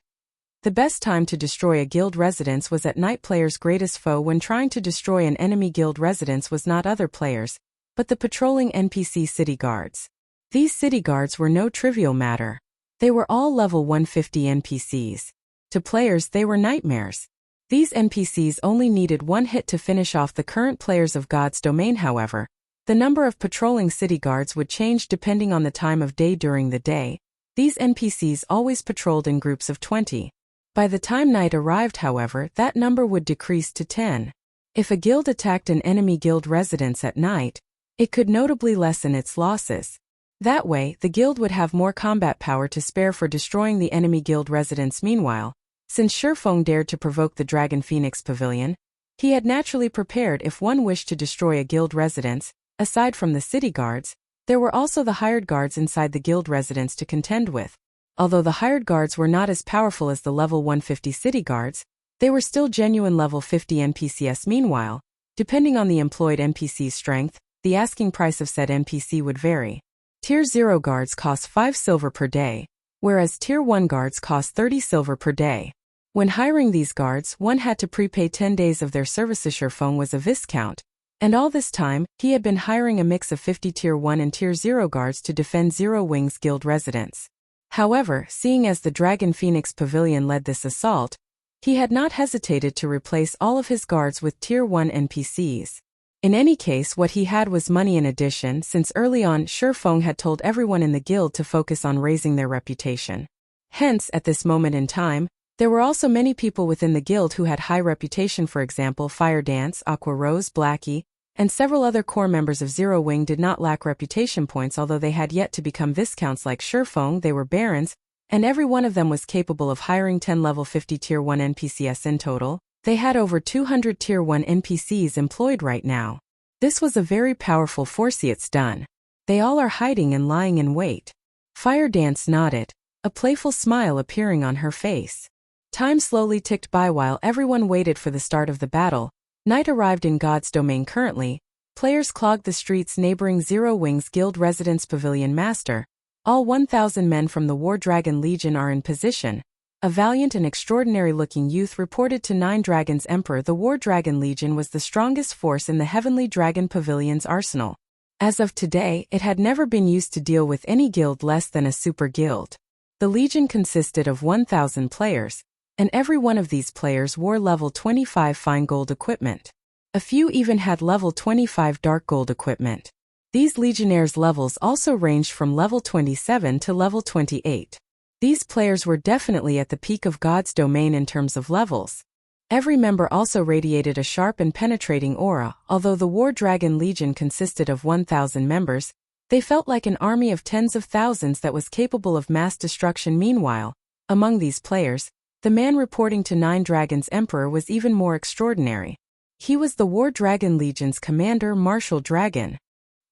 S1: The best time to destroy a guild residence was at night. Players' greatest foe when trying to destroy an enemy guild residence was not other players, but the patrolling NPC city guards. These city guards were no trivial matter. They were all level 150 NPCs. To players, they were nightmares. These NPCs only needed one hit to finish off the current players of God's domain. However, the number of patrolling city guards would change depending on the time of day. During the day, these NPCs always patrolled in groups of 20. By the time night arrived, however, that number would decrease to 10. If a guild attacked an enemy guild residence at night, it could notably lessen its losses. That way, the guild would have more combat power to spare for destroying the enemy guild residence. Meanwhile, since Shifeng dared to provoke the Dragon Phoenix Pavilion, he had naturally prepared if one wished to destroy a guild residence. Aside from the city guards, there were also the hired guards inside the guild residence to contend with. Although the hired guards were not as powerful as the level 150 city guards, they were still genuine level 50 NPCs. Meanwhile, depending on the employed NPC's strength, the asking price of said NPC would vary. Tier 0 guards cost 5 silver per day, whereas Tier 1 guards cost 30 silver per day. When hiring these guards, one had to prepay 10 days of their services. Shifeng was a viscount, and all this time, he had been hiring a mix of 50 Tier 1 and Tier 0 guards to defend Zero Wings Guild residence. However, seeing as the Dragon Phoenix Pavilion led this assault, he had not hesitated to replace all of his guards with Tier 1 NPCs. In any case, what he had was money in addition, since early on Shifeng had told everyone in the guild to focus on raising their reputation. Hence, at this moment in time, there were also many people within the guild who had high reputation. For example, Fire Dance, Aqua Rose, Blackie, and several other core members of Zero Wing did not lack reputation points. Although they had yet to become viscounts like Shifeng, they were barons, and every one of them was capable of hiring 10 level 50 Tier 1 NPCs in total. They had over 200 Tier 1 NPCs employed right now. This was a very powerful force. It's done. They all are hiding and lying in wait. Fire Dance nodded, a playful smile appearing on her face. Time slowly ticked by while everyone waited for the start of the battle. Night arrived in God's domain. Currently, players clogged the streets neighboring Zero Wings Guild Residence Pavilion. Master, all 1,000 men from the War Dragon Legion are in position. A valiant and extraordinary-looking youth reported to Nine Dragons Emperor. The War Dragon Legion was the strongest force in the Heavenly Dragon Pavilion's arsenal. As of today, it had never been used to deal with any guild less than a super guild. The Legion consisted of 1,000 players, and every one of these players wore level 25 fine gold equipment. A few even had level 25 dark gold equipment. These legionnaires' levels also ranged from level 27 to level 28. These players were definitely at the peak of God's domain in terms of levels. Every member also radiated a sharp and penetrating aura. Although the War Dragon Legion consisted of 1,000 members, they felt like an army of tens of thousands that was capable of mass destruction. Meanwhile, among these players, the man reporting to Nine Dragons Emperor was even more extraordinary. He was the War Dragon Legion's commander, Martial Dragon.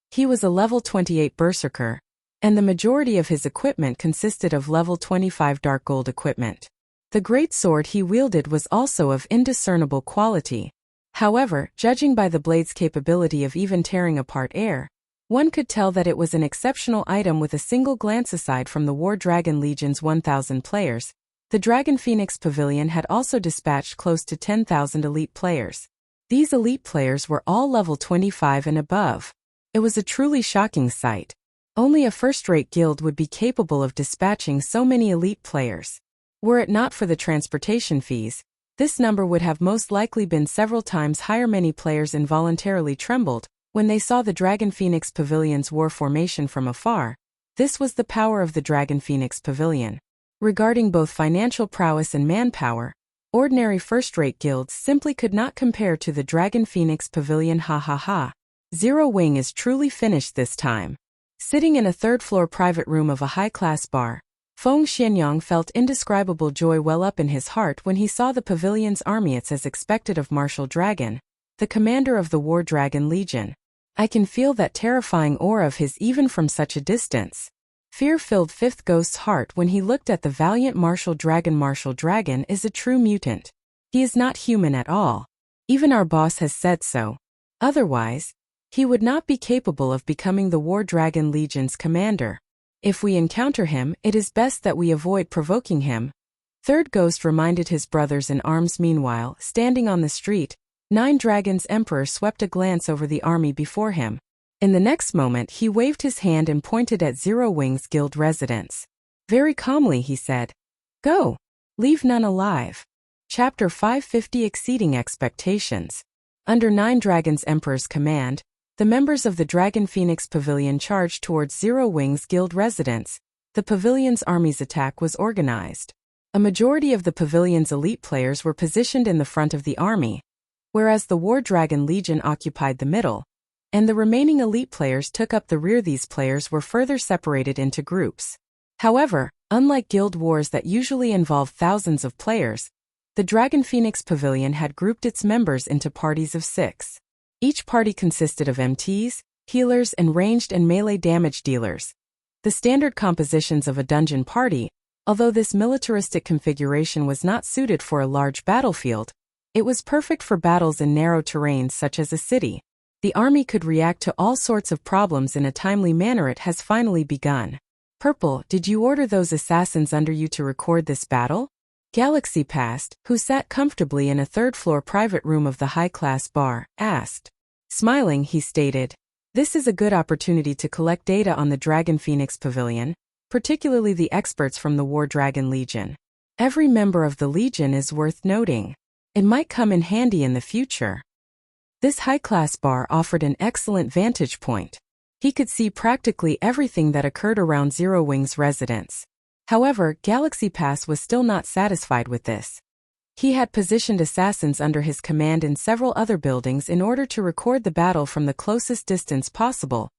S1: He was a level 28 berserker, and the majority of his equipment consisted of level 25 dark gold equipment. The great sword he wielded was also of indiscernible quality. However, judging by the blade's capability of even tearing apart air, one could tell that it was an exceptional item with a single glance. Aside from the War Dragon Legion's 1,000 players, the Dragon Phoenix Pavilion had also dispatched close to 10,000 elite players. These elite players were all level 25 and above. It was a truly shocking sight. Only a first-rate guild would be capable of dispatching so many elite players. Were it not for the transportation fees, This number would have most likely been several times higher. Many players involuntarily trembled when they saw the Dragon Phoenix Pavilion's war formation from afar. This was the power of the Dragon Phoenix Pavilion. Regarding both financial prowess and manpower, ordinary first-rate guilds simply could not compare to the Dragon Phoenix Pavilion. Ha ha ha. Zero Wing is truly finished this time. Sitting in a third-floor private room of a high-class bar, Feng Xianyang felt indescribable joy well up in his heart when he saw the pavilion's armyates as expected of Martial Dragon, the commander of the War Dragon Legion. I can feel that terrifying aura of his even from such a distance. Fear filled Fifth Ghost's heart when he looked at the valiant Martial Dragon. Martial Dragon is a true mutant. He is not human at all. Even our boss has said so. Otherwise, he would not be capable of becoming the War Dragon Legion's commander. If we encounter him, it is best that we avoid provoking him. Third Ghost reminded his brothers in arms. Meanwhile, standing on the street, Nine Dragons' Emperor swept a glance over the army before him. In the next moment he waved his hand and pointed at Zero Wing's guild residence. Very calmly he said, "Go! Leave none alive." Chapter 550 Exceeding Expectations. Under Nine Dragons' Emperor's command, the members of the Dragon Phoenix Pavilion charged towards Zero Wing's guild residence. The pavilion's army's attack was organized. A majority of the pavilion's elite players were positioned in the front of the army, whereas the War Dragon Legion occupied the middle, and the remaining elite players took up the rear. These players were further separated into groups. However, unlike guild wars that usually involve thousands of players, the Dragon Phoenix Pavilion had grouped its members into parties of 6. Each party consisted of MTs, healers, and ranged and melee damage dealers. The standard compositions of a dungeon party, although this militaristic configuration was not suited for a large battlefield, it was perfect for battles in narrow terrains such as a city. The army could react to all sorts of problems in a timely manner. It has finally begun. Purple, did you order those assassins under you to record this battle? Galaxy Past, who sat comfortably in a third-floor private room of the high-class bar, asked. Smiling, he stated, "This is a good opportunity to collect data on the Dragon Phoenix Pavilion, particularly the experts from the War Dragon Legion. Every member of the Legion is worth noting. It might come in handy in the future." This high-class bar offered an excellent vantage point. He could see practically everything that occurred around Zero Wing's residence. However, Galaxy Pass was still not satisfied with this. He had positioned assassins under his command in several other buildings in order to record the battle from the closest distance possible.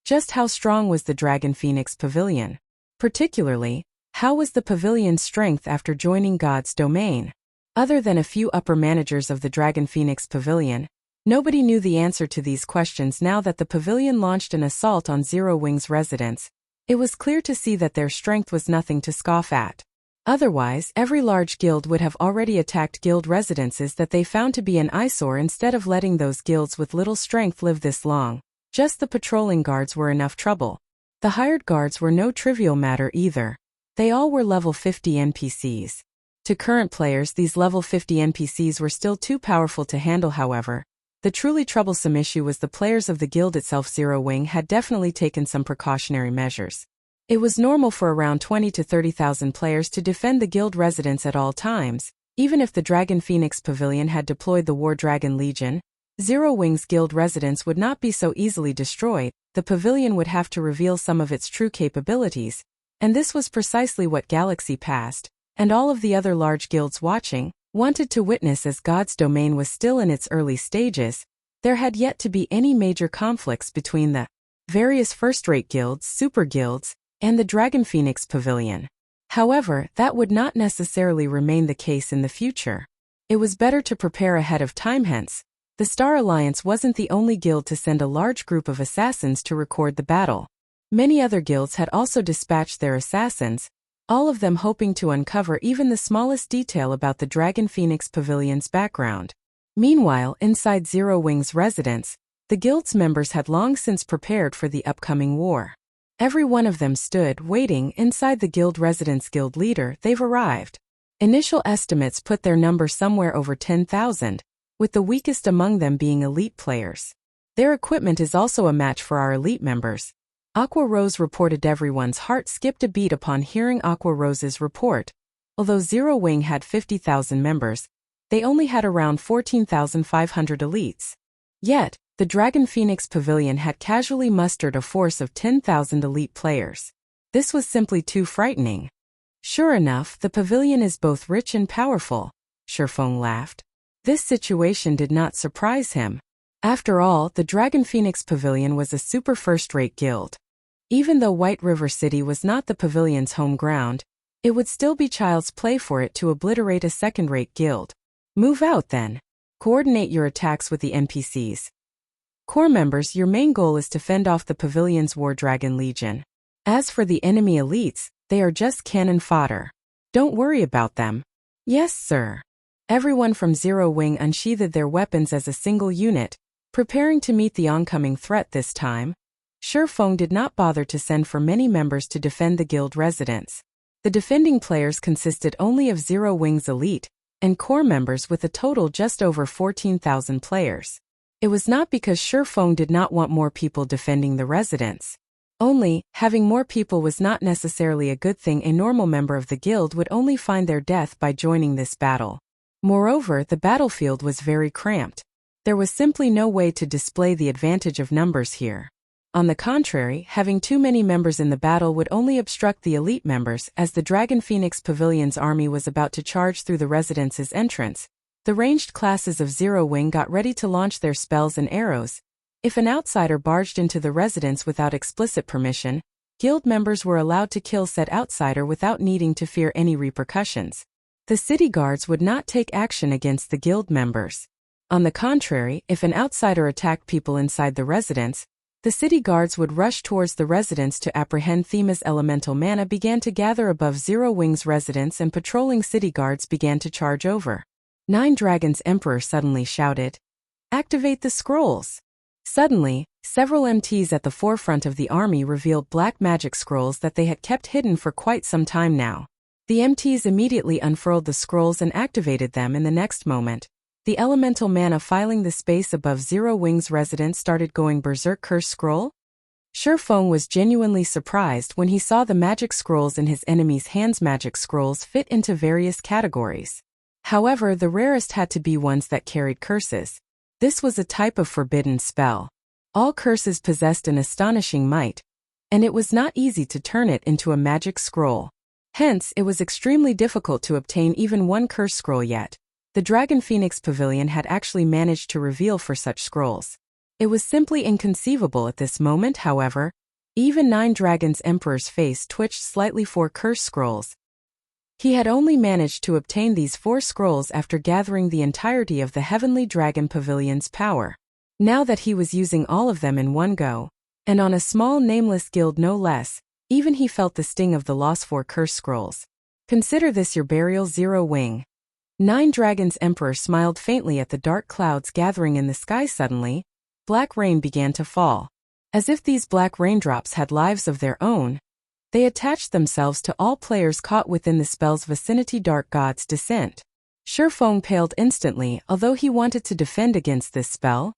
S1: Just how strong was the Dragon Phoenix Pavilion? Particularly, how was the pavilion's strength after joining God's domain? Other than a few upper managers of the Dragon Phoenix Pavilion, nobody knew the answer to these questions. Now that the pavilion launched an assault on Zero Wing's residence, it was clear to see that their strength was nothing to scoff at. Otherwise, every large guild would have already attacked guild residences that they found to be an eyesore. Instead of letting those guilds with little strength live this long, just the patrolling guards were enough trouble. The hired guards were no trivial matter either. They all were level 50 NPCs. To current players, these level 50 NPCs were still too powerful to handle. However, the truly troublesome issue was the players of the guild itself. Zero Wing had definitely taken some precautionary measures. It was normal for around 20 to 30,000 players to defend the guild residence at all times. Even if the Dragon Phoenix Pavilion had deployed the War Dragon Legion, Zero Wing's guild residence would not be so easily destroyed. The pavilion would have to reveal some of its true capabilities, and this was precisely what Galaxy Past, and all of the other large guilds watching, wanted to witness. As God's domain was still in its early stages, there had yet to be any major conflicts between the various first-rate guilds, super guilds, and the Dragon Phoenix Pavilion. However, that would not necessarily remain the case in the future. It was better to prepare ahead of time. Hence, the Star Alliance wasn't the only guild to send a large group of assassins to record the battle. Many other guilds had also dispatched their assassins, all of them hoping to uncover even the smallest detail about the Dragon Phoenix Pavilion's background. Meanwhile, inside Zero Wing's residence, the guild's members had long since prepared for the upcoming war. Every one of them stood waiting inside the guild residence. Guild leader, they've arrived. Initial estimates put their number somewhere over 10,000, with the weakest among them being elite players. Their equipment is also a match for our elite members. Aqua Rose reported. Everyone's heart skipped a beat upon hearing Aqua Rose's report. Although Zero Wing had 50,000 members, They only had around 14,500 elites. Yet, the Dragon Phoenix Pavilion had casually mustered a force of 10,000 elite players. This was simply too frightening. Sure enough, the pavilion is both rich and powerful, Shifeng laughed. This situation did not surprise him. After all, the Dragon Phoenix Pavilion was a super first-rate guild. Even though White River City was not the pavilion's home ground, it would still be child's play for it to obliterate a second-rate guild. Move out then. Coordinate your attacks with the NPCs. Core members, your main goal is to fend off the pavilion's War Dragon Legion. As for the enemy elites, they are just cannon fodder. Don't worry about them. Yes, sir. Everyone from Zero Wing unsheathed their weapons as a single unit, preparing to meet the oncoming threat this time. Shifeng did not bother to send for many members to defend the guild residence. The defending players consisted only of Zero Wing's elite and core members with a total just over 14,000 players. It was not because Shifeng did not want more people defending the residence. Only, having more people was not necessarily a good thing. A normal member of the guild would only find their death by joining this battle. Moreover, the battlefield was very cramped. There was simply no way to display the advantage of numbers here. On the contrary, having too many members in the battle would only obstruct the elite members. As the Dragon Phoenix Pavilion's army was about to charge through the residence's entrance, the ranged classes of Zero Wing got ready to launch their spells and arrows. If an outsider barged into the residence without explicit permission, guild members were allowed to kill said outsider without needing to fear any repercussions. The city guards would not take action against the guild members. On the contrary, if an outsider attacked people inside the residence, the city guards would rush towards the residence to apprehend them. As elemental mana began to gather above Zero Wing's residence and patrolling city guards began to charge over. Nine Dragons Emperor suddenly shouted, "Activate the scrolls!" Suddenly, several MTs at the forefront of the army revealed black magic scrolls that they had kept hidden for quite some time now. The MTs immediately unfurled the scrolls and activated them. In the next moment, the elemental mana filling the space above Zero Wing's residence started going berserk. Curse scroll? Shifeng was genuinely surprised when he saw the magic scrolls in his enemy's hands. Magic scrolls fit into various categories. However, the rarest had to be ones that carried curses. This was a type of forbidden spell. All curses possessed an astonishing might, and it was not easy to turn it into a magic scroll. Hence, it was extremely difficult to obtain even one curse scroll yet. The Dragon Phoenix Pavilion had actually managed to reveal for such scrolls. It was simply inconceivable at this moment. However, even Nine Dragons Emperor's face twitched slightly. 4 curse scrolls. He had only managed to obtain these 4 scrolls after gathering the entirety of the Heavenly Dragon Pavilion's power. Now that he was using all of them in one go, and on a small nameless guild no less, even he felt the sting of the loss. 4 curse scrolls. Consider this your burial. Zero Wing. Nine Dragons Emperor smiled faintly at the dark clouds gathering in the sky. Suddenly, black rain began to fall. As if these black raindrops had lives of their own, they attached themselves to all players caught within the spell's vicinity. Dark God's Descent. Shifeng paled instantly. Although he wanted to defend against this spell,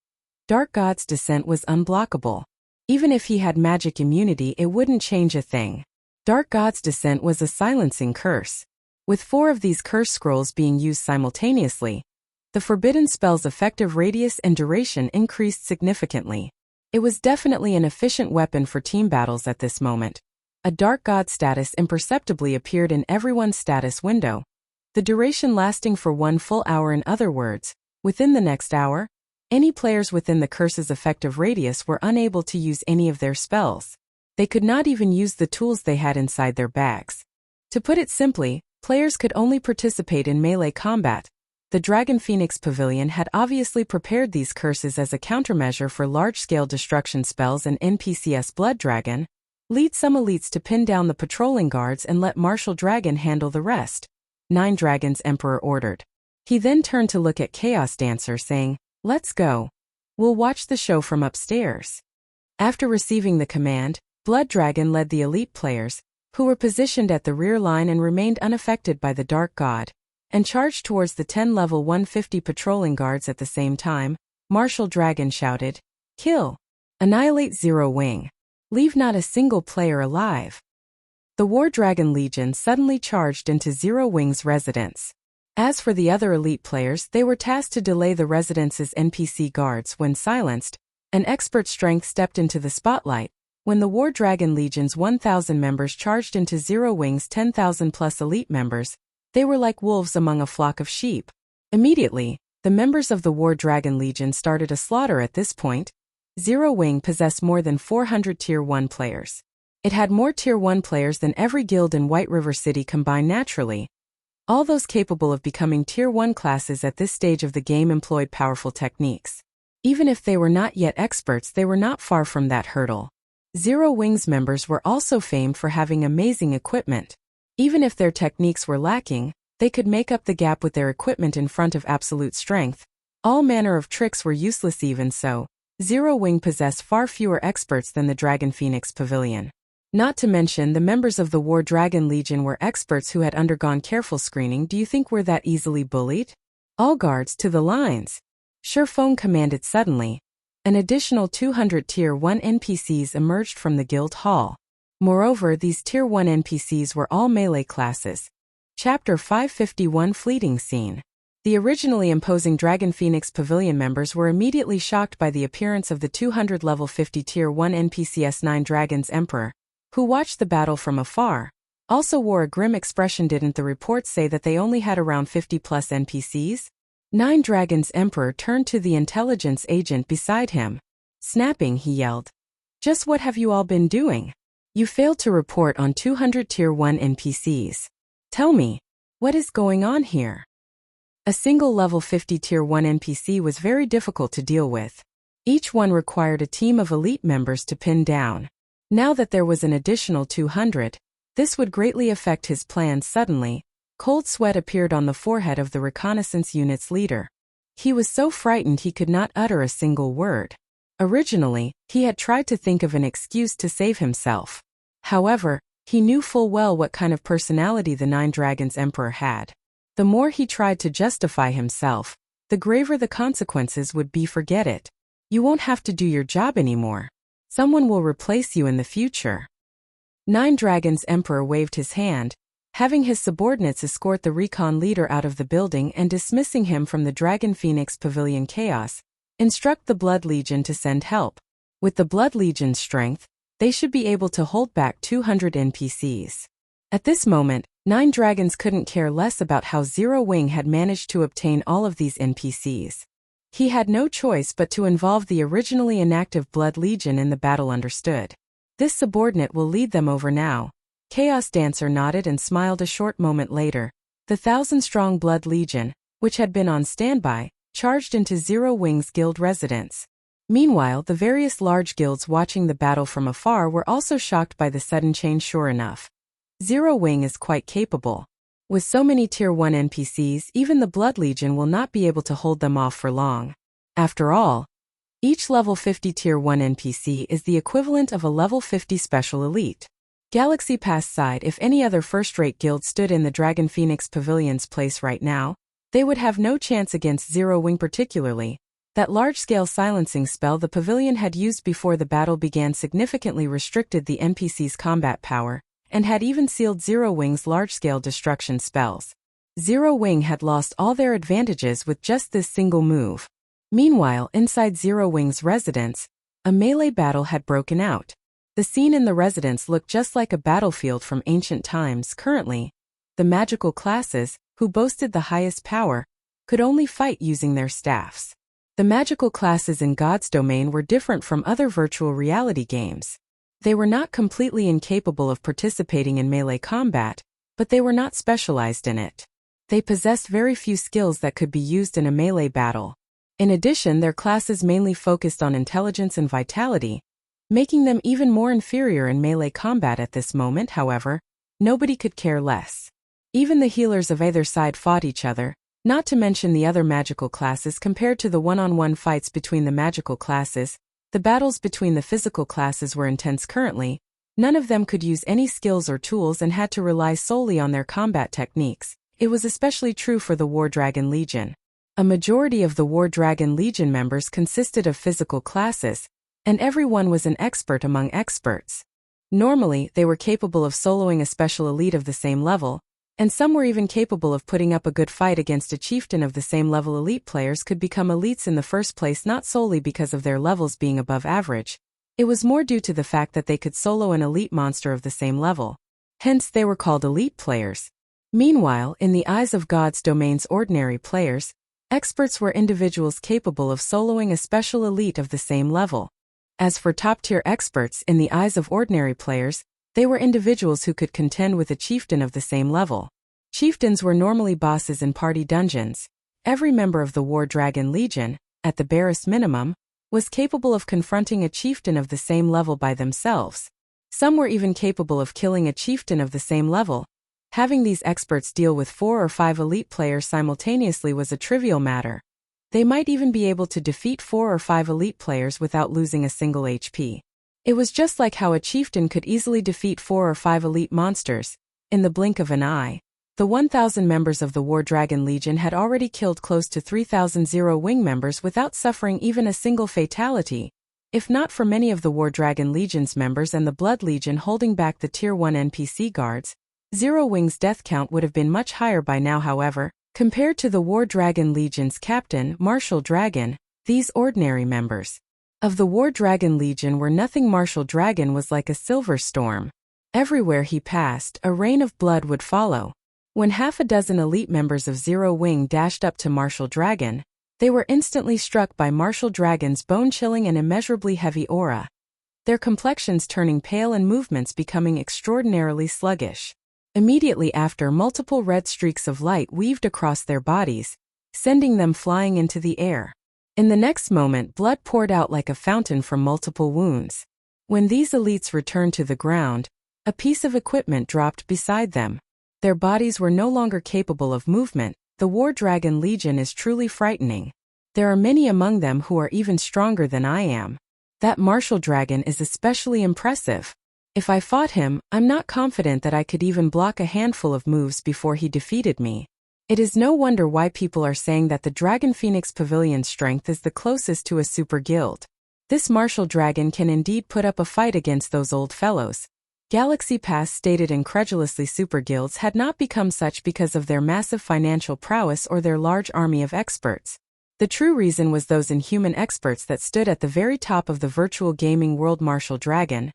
S1: Dark God's Descent was unblockable. Even if he had magic immunity, it wouldn't change a thing. Dark God's Descent was a silencing curse. With 4 of these curse scrolls being used simultaneously, the forbidden spell's effective radius and duration increased significantly. It was definitely an efficient weapon for team battles at this moment. A Dark God status imperceptibly appeared in everyone's status window, the duration lasting for 1 full hour. In other words, within the next hour, any players within the curse's effective radius were unable to use any of their spells. They could not even use the tools they had inside their bags. To put it simply, players could only participate in melee combat. The Dragon Phoenix Pavilion had obviously prepared these curses as a countermeasure for large-scale destruction spells, and NPC's Blood Dragon lead some elites to pin down the patrolling guards and let Martial Dragon handle the rest. Nine Dragons Emperor ordered. He then turned to look at Chaos Dancer, saying, "Let's go. We'll watch the show from upstairs." After receiving the command, Blood Dragon led the elite players, who were positioned at the rear line and remained unaffected by the Dark God, and charged towards the 10 level 150 patrolling guards. At the same time, Martial Dragon shouted, "Kill! Annihilate Zero Wing! Leave not a single player alive!" The War Dragon Legion suddenly charged into Zero Wing's residence. As for the other elite players, they were tasked to delay the residence's NPC guards. When silenced, an expert strength stepped into the spotlight. When the War Dragon Legion's 1,000 members charged into Zero Wing's 10,000 plus elite members, they were like wolves among a flock of sheep. Immediately, the members of the War Dragon Legion started a slaughter. At this point, Zero Wing possessed more than 400 Tier 1 players. It had more Tier 1 players than every guild in White River City combined. Naturally, all those capable of becoming Tier 1 classes at this stage of the game employed powerful techniques. Even if they were not yet experts, they were not far from that hurdle. Zero Wing's members were also famed for having amazing equipment. Even if their techniques were lacking, they could make up the gap with their equipment in front of absolute strength. All manner of tricks were useless. Even so, Zero Wing possessed far fewer experts than the Dragon Phoenix Pavilion. Not to mention, the members of the War Dragon Legion were experts who had undergone careful screening. Do you think we're that easily bullied? All guards to the lines! Sherfone commanded suddenly. An additional 200 Tier 1 NPCs emerged from the guild hall. Moreover, these Tier 1 NPCs were all melee classes. Chapter 551 Fleeting Scene. The originally imposing Dragon Phoenix Pavilion members were immediately shocked by the appearance of the 200 level 50 Tier 1 NPCs. 9 Dragons Emperor, who watched the battle from afar, also wore a grim expression. Didn't the reports say that they only had around 50 plus NPCs? 9 Dragons Emperor turned to the intelligence agent beside him. Snapping, he yelled. Just what have you all been doing? You failed to report on 200 Tier 1 NPCs. Tell me, what is going on here? A single level 50 Tier 1 NPC was very difficult to deal with. Each one required a team of elite members to pin down. Now that there was an additional 200, this would greatly affect his plans. Suddenly, cold sweat appeared on the forehead of the reconnaissance unit's leader. He was so frightened he could not utter a single word. Originally, he had tried to think of an excuse to save himself. However, he knew full well what kind of personality the 9 Dragons Emperor had. The more he tried to justify himself, the graver the consequences would be. Forget it. You won't have to do your job anymore. Someone will replace you in the future. 9 Dragons Emperor waved his hand, having his subordinates escort the recon leader out of the building and dismissing him from the Dragon Phoenix Pavilion. Chaos. Instruct the Blood Legion to send help. With the Blood Legion's strength, they should be able to hold back 200 NPCs. At this moment, 9 Dragons couldn't care less about how Zero Wing had managed to obtain all of these NPCs. He had no choice but to involve the originally inactive Blood Legion in the battle. Understood. This subordinate will lead them over now. Chaos Dancer nodded and smiled. A short moment later, the 1,000-strong Blood Legion, which had been on standby, charged into Zero Wing's guild residence. Meanwhile, the various large guilds watching the battle from afar were also shocked by the sudden change. Sure enough, Zero Wing is quite capable. With so many Tier 1 NPCs, even the Blood Legion will not be able to hold them off for long. After all, each level 50 Tier 1 NPC is the equivalent of a level 50 special elite. Galaxy Pass sighed. If any other first-rate guild stood in the Dragon Phoenix Pavilion's place right now, they would have no chance against Zero Wing. Particularly, that large-scale silencing spell the pavilion had used before the battle began significantly restricted the NPC's combat power, and had even sealed Zero Wing's large-scale destruction spells. Zero Wing had lost all their advantages with just this single move. Meanwhile, inside Zero Wing's residence, a melee battle had broken out. The scene in the residence looked just like a battlefield from ancient times. Currently, the magical classes, who boasted the highest power, could only fight using their staffs. The magical classes in God's domain were different from other virtual reality games. They were not completely incapable of participating in melee combat, but they were not specialized in it. They possessed very few skills that could be used in a melee battle. In addition, their classes mainly focused on intelligence and vitality, making them even more inferior in melee combat. At this moment, however, nobody could care less. Even the healers of either side fought each other, not to mention the other magical classes. Compared to the one-on-one fights between the magical classes, the battles between the physical classes were intense. Currently, none of them could use any skills or tools and had to rely solely on their combat techniques. It was especially true for the War Dragon Legion. A majority of the War Dragon Legion members consisted of physical classes, and everyone was an expert among experts. Normally, they were capable of soloing a special elite of the same level, And some were even capable of putting up a good fight against a chieftain of the same level. Elite players could become elites in the first place not solely because of their levels being above average. It was more due to the fact that they could solo an elite monster of the same level. Hence they were called elite players. Meanwhile, in the eyes of God's domain's ordinary players, experts were individuals capable of soloing a special elite of the same level. As for top-tier experts, in the eyes of ordinary players, they were individuals who could contend with a chieftain of the same level. Chieftains were normally bosses in party dungeons. Every member of the War Dragon Legion, at the barest minimum, was capable of confronting a chieftain of the same level by themselves. Some were even capable of killing a chieftain of the same level. Having these experts deal with 4 or 5 elite players simultaneously was a trivial matter. They might even be able to defeat 4 or 5 elite players without losing a single HP. It was just like how a chieftain could easily defeat 4 or 5 elite monsters, in the blink of an eye. The 1,000 members of the War Dragon Legion had already killed close to 3,000 Zero-Wing members without suffering even a single fatality. If not for many of the War Dragon Legion's members and the Blood Legion holding back the Tier 1 NPC guards, Zero-Wing's death count would have been much higher by now. However, compared to the War Dragon Legion's captain, Martial Dragon, these ordinary members of the War Dragon Legion were nothing. Martial Dragon was like a silver storm. Everywhere he passed, a rain of blood would follow. When half a dozen elite members of Zero-Wing dashed up to Martial Dragon, they were instantly struck by Martial Dragon's bone-chilling and immeasurably heavy aura, their complexions turning pale and movements becoming extraordinarily sluggish. Immediately after, multiple red streaks of light weaved across their bodies, sending them flying into the air. In the next moment, blood poured out like a fountain from multiple wounds. When these elites returned to the ground, a piece of equipment dropped beside them. Their bodies were no longer capable of movement. The War Dragon Legion is truly frightening. There are many among them who are even stronger than I am. That Martial Dragon is especially impressive. If I fought him, I'm not confident that I could even block a handful of moves before he defeated me. It is no wonder why people are saying that the Dragon Phoenix Pavilion's strength is the closest to a super guild. This Martial Dragon can indeed put up a fight against those old fellows. Galaxy Pass stated incredulously super guilds had not become such because of their massive financial prowess or their large army of experts. The true reason was those inhuman experts that stood at the very top of the virtual gaming world. Martial Dragon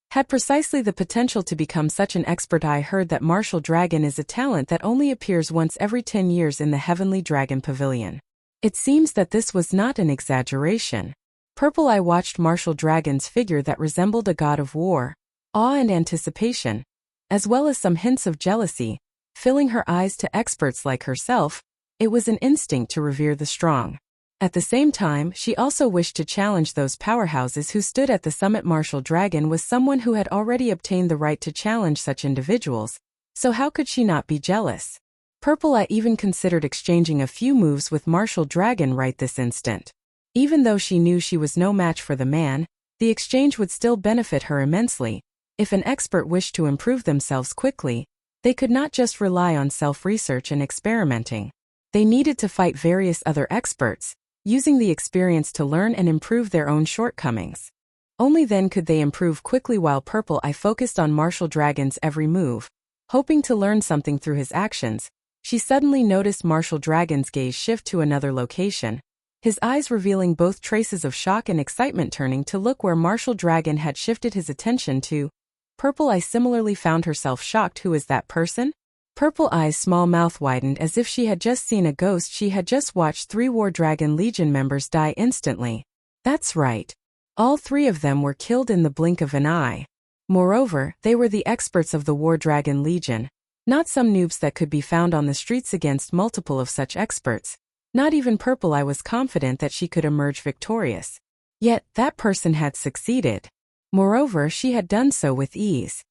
S1: had precisely the potential to become such an expert. I heard that Martial Dragon is a talent that only appears once every 10 years in the Heavenly Dragon Pavilion. It seems that this was not an exaggeration. Purple Eye watched Martial Dragon's figure that resembled a god of war, awe and anticipation, as well as some hints of jealousy, filling her eyes. To experts like herself, it was an instinct to revere the strong. At the same time, she also wished to challenge those powerhouses who stood at the summit. Martial Dragon was someone who had already obtained the right to challenge such individuals, so how could she not be jealous? Purple Eye even considered exchanging a few moves with Martial Dragon right this instant. Even though she knew she was no match for the man, the exchange would still benefit her immensely. If an expert wished to improve themselves quickly, they could not just rely on self-research and experimenting. They needed to fight various other experts, using the experience to learn and improve their own shortcomings. Only then could they improve quickly. While Purple Eye focused on Martial Dragon's every move, hoping to learn something through his actions, she suddenly noticed Martial Dragon's gaze shift to another location, his eyes revealing both traces of shock and excitement. Turning to look where Martial Dragon had shifted his attention to, Purple Eye similarly found herself shocked. Who is that person? Purple Eye's small mouth widened as if she had just seen a ghost. She had just watched 3 War Dragon Legion members die instantly. That's right. All 3 of them were killed in the blink of an eye. Moreover, they were the experts of the War Dragon Legion, not some noobs that could be found on the streets. Against multiple of such experts, not even Purple Eye was confident that she could emerge victorious. Yet, that person had succeeded. Moreover, she had done so with ease.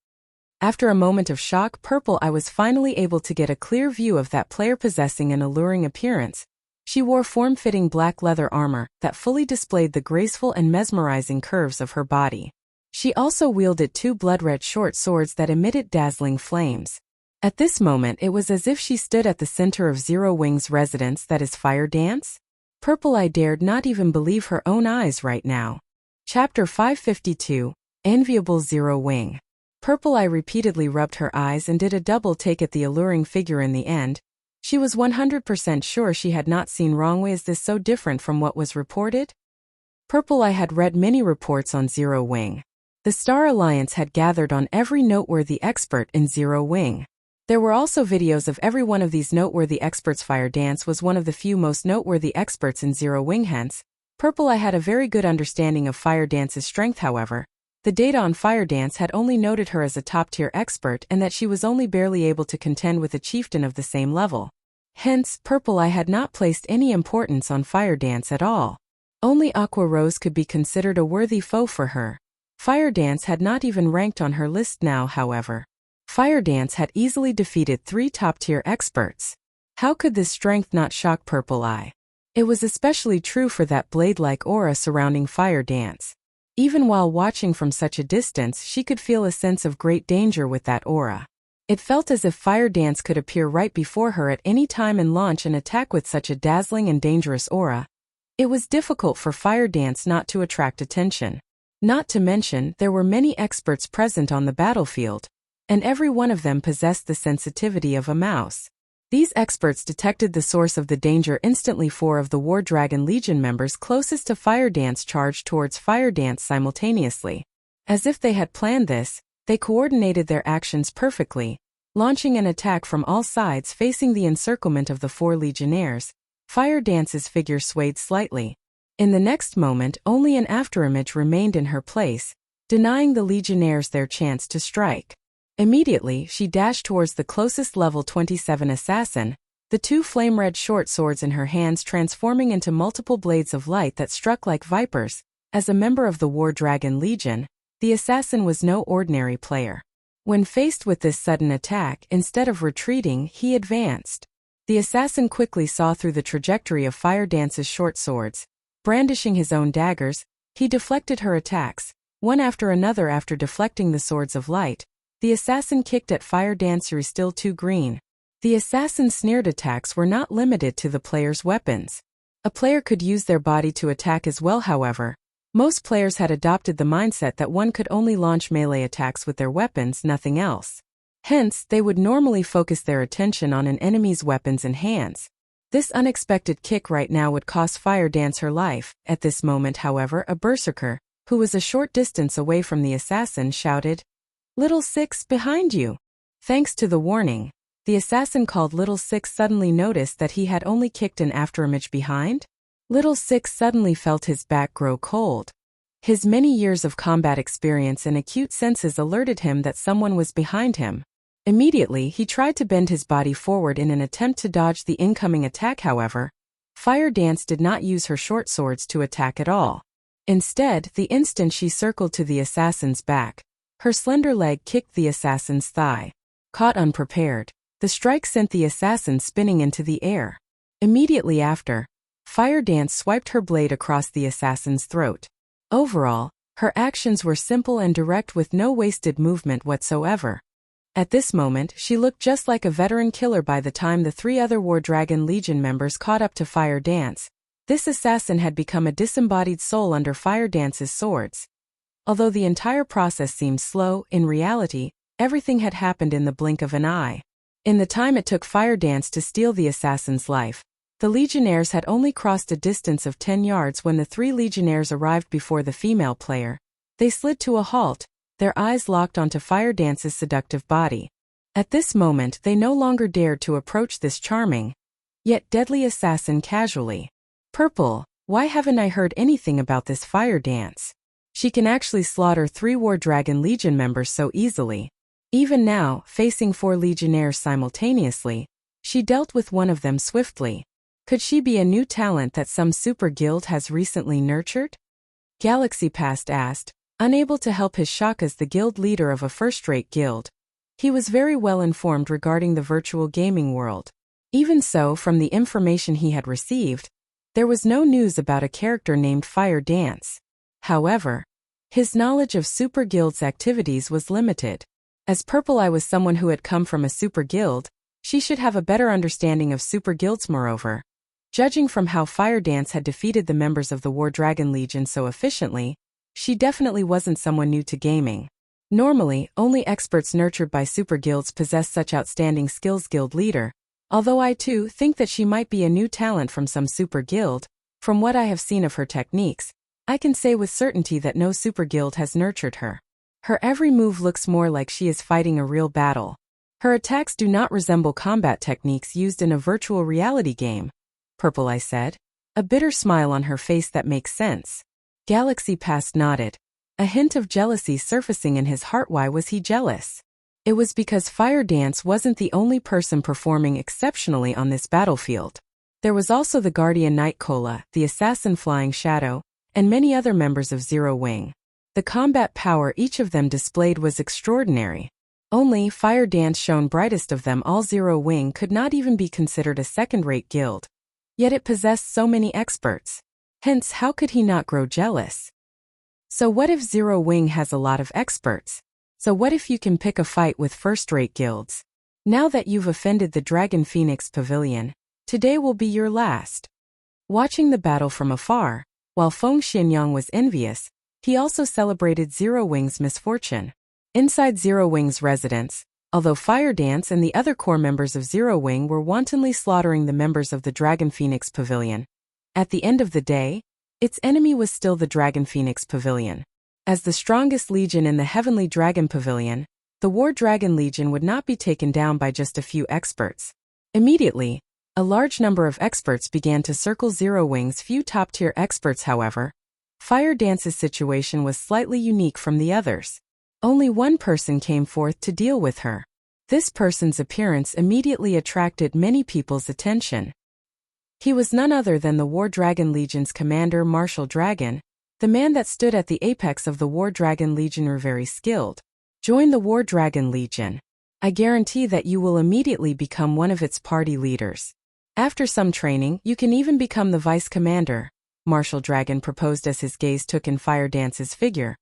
S1: After a moment of shock, Purple Eye was finally able to get a clear view of that player possessing an alluring appearance. She wore form-fitting black leather armor that fully displayed the graceful and mesmerizing curves of her body. She also wielded 2 blood-red short swords that emitted dazzling flames. At this moment, it was as if she stood at the center of Zero-Wing's residence, that is Fire Dance. Purple Eye dared not even believe her own eyes right now. Chapter 552, Enviable Zero-Wing. Purple Eye repeatedly rubbed her eyes and did a double take at the alluring figure in the end. She was 100% sure she had not seen wrong. Why is this so different from what was reported? Purple Eye had read many reports on Zero Wing. The Star Alliance had gathered on every noteworthy expert in Zero Wing. There were also videos of every one of these noteworthy experts. Fire Dance was one of the few most noteworthy experts in Zero Wing, hence, Purple Eye had a very good understanding of Fire Dance's strength. However, the data on Fire Dance had only noted her as a top-tier expert and that she was only barely able to contend with a chieftain of the same level. Hence, Purple Eye had not placed any importance on Fire Dance at all. Only Aqua Rose could be considered a worthy foe for her. Fire Dance had not even ranked on her list now. However, Fire Dance had easily defeated 3 top-tier experts. How could this strength not shock Purple Eye? It was especially true for that blade-like aura surrounding Fire Dance. Even while watching from such a distance, she could feel a sense of great danger with that aura. It felt as if Fire Dance could appear right before her at any time and launch an attack with such a dazzling and dangerous aura. It was difficult for Fire Dance not to attract attention. Not to mention, there were many experts present on the battlefield, and every one of them possessed the sensitivity of a mouse. These experts detected the source of the danger instantly. 4 of the War Dragon Legion members closest to Fire Dance charged towards Fire Dance simultaneously. As if they had planned this, they coordinated their actions perfectly, launching an attack from all sides facing the encirclement of the 4 Legionnaires. Fire Dance's figure swayed slightly. In the next moment, only an afterimage remained in her place, denying the Legionnaires their chance to strike. Immediately, she dashed towards the closest level 27 assassin, the 2 flame-red short swords in her hands transforming into multiple blades of light that struck like vipers. As a member of the War Dragon Legion, the assassin was no ordinary player. When faced with this sudden attack, instead of retreating, he advanced. The assassin quickly saw through the trajectory of Fire Dance's short swords. Brandishing his own daggers, he deflected her attacks, one after another. After deflecting the swords of light, the assassin kicked at Fire Dancer. Still too green. The assassin's sneered attacks were not limited to the player's weapons. A player could use their body to attack as well. However, most players had adopted the mindset that one could only launch melee attacks with their weapons, nothing else. Hence, they would normally focus their attention on an enemy's weapons and hands. This unexpected kick right now would cost Fire Dance her life. At this moment, however, a berserker, who was a short distance away from the assassin, shouted, "Little Six, behind you!" Thanks to the warning, the assassin called Little Six suddenly noticed that he had only kicked an afterimage behind. Little Six suddenly felt his back grow cold. His many years of combat experience and acute senses alerted him that someone was behind him. Immediately, he tried to bend his body forward in an attempt to dodge the incoming attack. However, Fire Dance did not use her short swords to attack at all. Instead, the instant she circled to the assassin's back, her slender leg kicked the assassin's thigh. Caught unprepared, the strike sent the assassin spinning into the air. Immediately after, Fire Dance swiped her blade across the assassin's throat. Overall, her actions were simple and direct with no wasted movement whatsoever. At this moment, she looked just like a veteran killer. By the time the 3 other War Dragon Legion members caught up to Fire Dance, this assassin had become a disembodied soul under Fire Dance's swords. Although the entire process seemed slow, in reality, everything had happened in the blink of an eye. In the time it took Fire Dance to steal the assassin's life, the Legionnaires had only crossed a distance of 10 yards when the 3 Legionnaires arrived before the female player. They slid to a halt, their eyes locked onto Fire Dance's seductive body. At this moment, they no longer dared to approach this charming, yet deadly assassin casually. "Purple, why haven't I heard anything about this Fire Dance? She can actually slaughter 3 War Dragon Legion members so easily." Even now, facing 4 Legionnaires simultaneously, she dealt with one of them swiftly. Could she be a new talent that some super guild has recently nurtured? Galaxy Past asked, unable to help his shock as the guild leader of a first-rate guild. He was very well informed regarding the virtual gaming world. Even so, from the information he had received, there was no news about a character named Fire Dance. However, his knowledge of super guild's activities was limited. As Purple Eye was someone who had come from a super guild, she should have a better understanding of super guilds. Moreover, judging from how Fire Dance had defeated the members of the War Dragon Legion so efficiently, she definitely wasn't someone new to gaming. Normally, only experts nurtured by super guilds possess such outstanding skills. Guild leader. Although I too think that she might be a new talent from some super guild, from what I have seen of her techniques, I can say with certainty that no super guild has nurtured her. Her every move looks more like she is fighting a real battle. Her attacks do not resemble combat techniques used in a virtual reality game. Purple, I said. A bitter smile on her face that makes sense. Galaxy Past nodded. A hint of jealousy surfacing in his heart. Why was he jealous? It was because Fire Dance wasn't the only person performing exceptionally on this battlefield. There was also the Guardian Knight Cola, the Assassin Flying Shadow, and many other members of Zero Wing. The combat power each of them displayed was extraordinary. Only Fire Dance shone brightest of them all. Zero Wing could not even be considered a second-rate guild. Yet it possessed so many experts. Hence, how could he not grow jealous? So what if Zero Wing has a lot of experts? So what if you can pick a fight with first-rate guilds? Now that you've offended the Dragon Phoenix Pavilion, today will be your last. Watching the battle from afar, while Feng Xianyang was envious, he also celebrated Zero Wing's misfortune. Inside Zero Wing's residence, although Fire Dance and the other core members of Zero Wing were wantonly slaughtering the members of the Dragon Phoenix Pavilion, at the end of the day, its enemy was still the Dragon Phoenix Pavilion. As the strongest legion in the Heavenly Dragon Pavilion, the War Dragon Legion would not be taken down by just a few experts. Immediately, a large number of experts began to circle Zero Wing's few top-tier experts. However, Fire Dance's situation was slightly unique from the others. Only one person came forth to deal with her. This person's appearance immediately attracted many people's attention. He was none other than the War Dragon Legion's commander, Martial Dragon, the man that stood at the apex of the War Dragon Legion. Are very skilled. Join the War Dragon Legion. I guarantee that you will immediately become one of its party leaders. After some training, you can even become the vice commander, Martial Dragon proposed as his gaze took in Fire Dance's figure.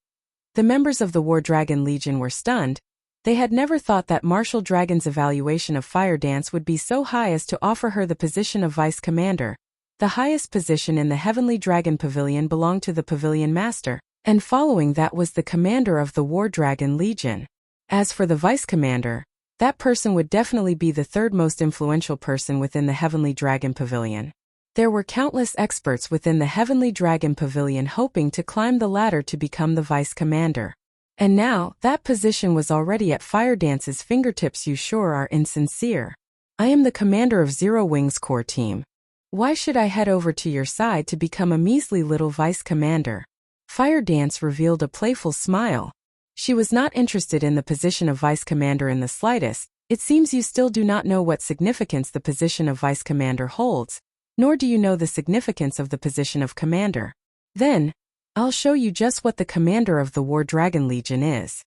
S1: The members of the War Dragon Legion were stunned. They had never thought that Martial Dragon's evaluation of Fire Dance would be so high as to offer her the position of Vice Commander. The highest position in the Heavenly Dragon Pavilion belonged to the Pavilion Master, and following that was the Commander of the War Dragon Legion. As for the Vice Commander, that person would definitely be the third most influential person within the Heavenly Dragon Pavilion. There were countless experts within the Heavenly Dragon Pavilion hoping to climb the ladder to become the Vice Commander. And now, that position was already at Fire Dance's fingertips. You sure are insincere. I am the commander of Zero Wing's core team. Why should I head over to your side to become a measly little Vice Commander? Fire Dance revealed a playful smile. She was not interested in the position of Vice Commander in the slightest. It seems you still do not know what significance the position of Vice Commander holds, nor do you know the significance of the position of Commander. Then, I'll show you just what the Commander of the War Dragon Legion is.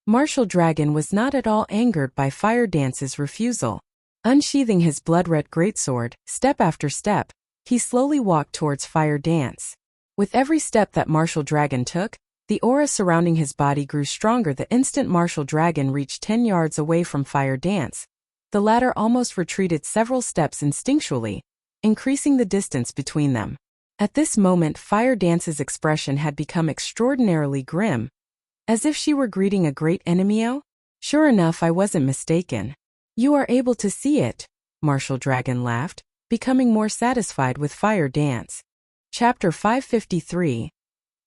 S1: Martial Dragon was not at all angered by Fire Dance's refusal. Unsheathing his blood-red greatsword, step after step, he slowly walked towards Fire Dance. With every step that Martial Dragon took, the aura surrounding his body grew stronger. The instant Martial Dragon reached 10 yards away from Fire Dance, the latter almost retreated several steps instinctually, increasing the distance between them. At this moment, Fire Dance's expression had become extraordinarily grim, as if she were greeting a great enemy. Oh, sure enough, I wasn't mistaken. You are able to see it, Martial Dragon laughed, becoming more satisfied with Fire Dance. Chapter 553.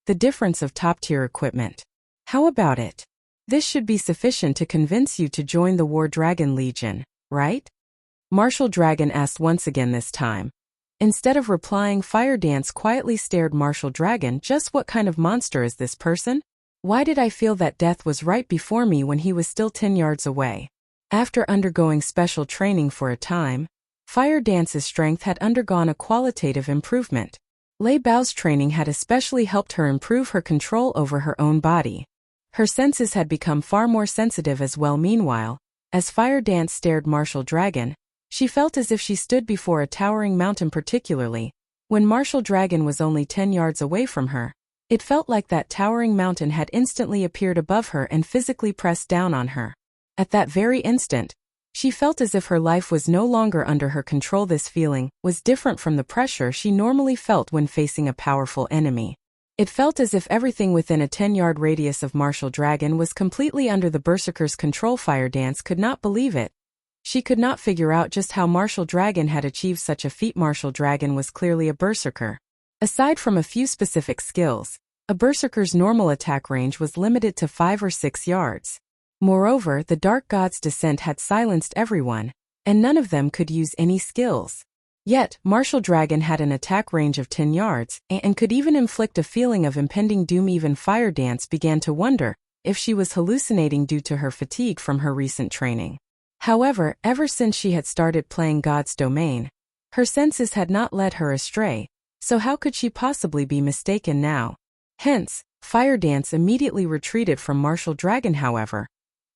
S1: The difference of top-tier equipment. How about it? This should be sufficient to convince you to join the War Dragon Legion, right? Martial Dragon asked once again this time. Instead of replying, Fire Dance quietly stared Martial Dragon. Just what kind of monster is this person? Why did I feel that death was right before me when he was still 10 yards away? After undergoing special training for a time, Fire Dance's strength had undergone a qualitative improvement. Lei Bao's training had especially helped her improve her control over her own body. Her senses had become far more sensitive as well. Meanwhile, as Fire Dance stared Martial Dragon, she felt as if she stood before a towering mountain. Particularly, when Martial Dragon was only 10 yards away from her, it felt like that towering mountain had instantly appeared above her and physically pressed down on her. At that very instant, she felt as if her life was no longer under her control. This feeling was different from the pressure she normally felt when facing a powerful enemy. It felt as if everything within a 10-yard radius of Martial Dragon was completely under the Berserker's control. Fire Dance could not believe it. She could not figure out just how Martial Dragon had achieved such a feat. Martial Dragon was clearly a Berserker. Aside from a few specific skills, a Berserker's normal attack range was limited to 5 or 6 yards. Moreover, the Dark God's descent had silenced everyone, and none of them could use any skills. Yet, Martial Dragon had an attack range of 10 yards, and could even inflict a feeling of impending doom. Even Fire Dance began to wonder if she was hallucinating due to her fatigue from her recent training. However, ever since she had started playing God's Domain, her senses had not led her astray, so how could she possibly be mistaken now? Hence, Fire Dance immediately retreated from Martial Dragon. However,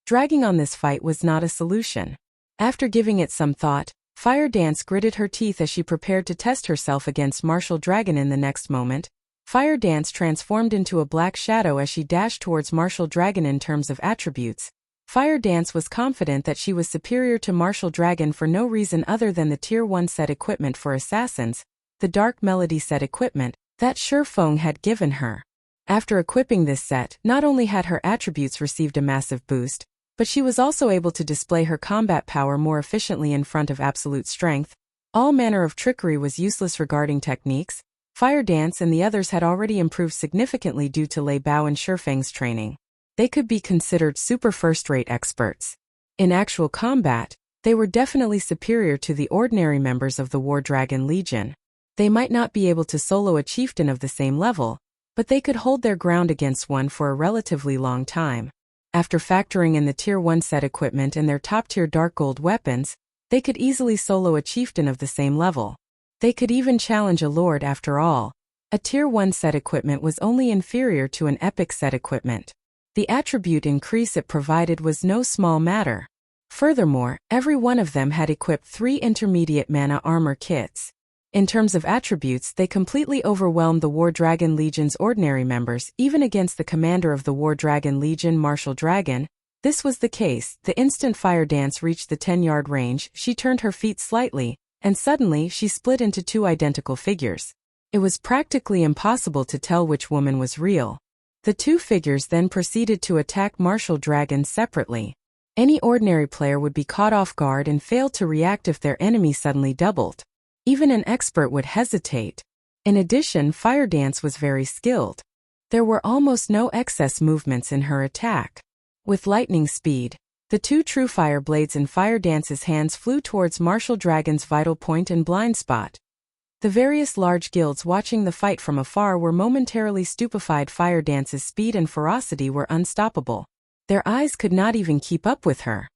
S1: dragging on this fight was not a solution. After giving it some thought, Fire Dance gritted her teeth as she prepared to test herself against Martial Dragon. In the next moment, Fire Dance transformed into a black shadow as she dashed towards Martial Dragon. In terms of attributes, Fire Dance was confident that she was superior to Martial Dragon for no reason other than the Tier 1 set equipment for assassins, the Dark Melody set equipment that Shurfeng had given her. After equipping this set, not only had her attributes received a massive boost, but she was also able to display her combat power more efficiently in front of absolute strength. All manner of trickery was useless regarding techniques. Fire Dance and the others had already improved significantly due to Lei Bao and Shurfeng's training. They could be considered super first-rate experts. In actual combat, they were definitely superior to the ordinary members of the War Dragon Legion. They might not be able to solo a chieftain of the same level, but they could hold their ground against one for a relatively long time. After factoring in the Tier 1 set equipment and their top-tier Dark Gold weapons, they could easily solo a chieftain of the same level. They could even challenge a lord. After all, a Tier 1 set equipment was only inferior to an epic set equipment. The attribute increase it provided was no small matter. Furthermore, every one of them had equipped 3 intermediate mana armor kits. In terms of attributes, they completely overwhelmed the War Dragon Legion's ordinary members, even against the commander of the War Dragon Legion, Martial Dragon. This was the case. The instant Fire Dance reached the 10-yard range, she turned her feet slightly, and suddenly she split into 2 identical figures. It was practically impossible to tell which woman was real. The 2 figures then proceeded to attack Martial Dragon separately. Any ordinary player would be caught off guard and fail to react if their enemy suddenly doubled. Even an expert would hesitate. In addition, Fire Dance was very skilled. There were almost no excess movements in her attack. With lightning speed, the 2 true fire blades in Fire Dance's hands flew towards Martial Dragon's vital point and blind spot. The various large guilds watching the fight from afar were momentarily stupefied. Fire Dance's speed and ferocity were unstoppable. Their eyes could not even keep up with her.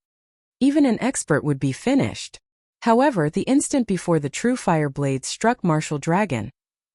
S1: Even an expert would be finished. However, the instant before the true fire blades struck Martial Dragon,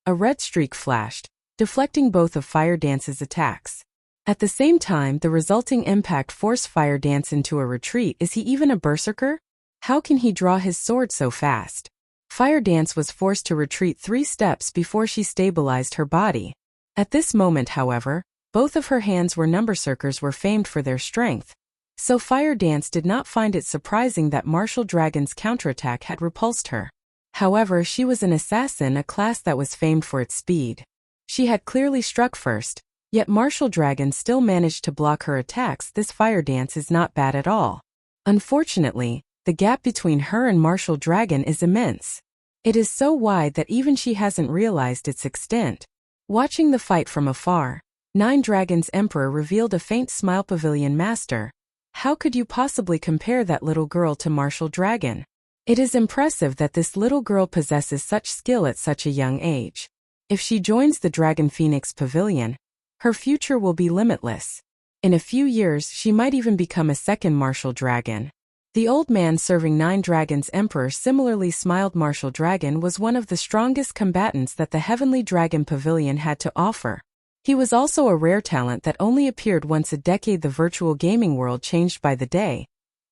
S1: a red streak flashed, deflecting both of Fire Dance's attacks. At the same time, the resulting impact forced Fire Dance into a retreat. Is he even a berserker? How can he draw his sword so fast? Fire Dance was forced to retreat 3 steps before she stabilized her body. At this moment, however, both of her hands were Berserkers were famed for their strength. So Fire Dance did not find it surprising that Martial Dragon's counterattack had repulsed her. However, she was an assassin, a class that was famed for its speed. She had clearly struck first, yet Martial Dragon still managed to block her attacks. This Fire Dance is not bad at all. Unfortunately, the gap between her and Martial Dragon is immense. It is so wide that even she hasn't realized its extent. Watching the fight from afar, Nine Dragons Emperor revealed a faint smile. Pavilion Master, how could you possibly compare that little girl to Martial Dragon? It is impressive that this little girl possesses such skill at such a young age. If she joins the Dragon Phoenix Pavilion, her future will be limitless. In a few years, she might even become a second Martial Dragon. The old man serving Nine Dragons Emperor similarly smiled. Martial Dragon was one of the strongest combatants that the Heavenly Dragon Pavilion had to offer. He was also a rare talent that only appeared once a decade. The virtual gaming world changed by the day,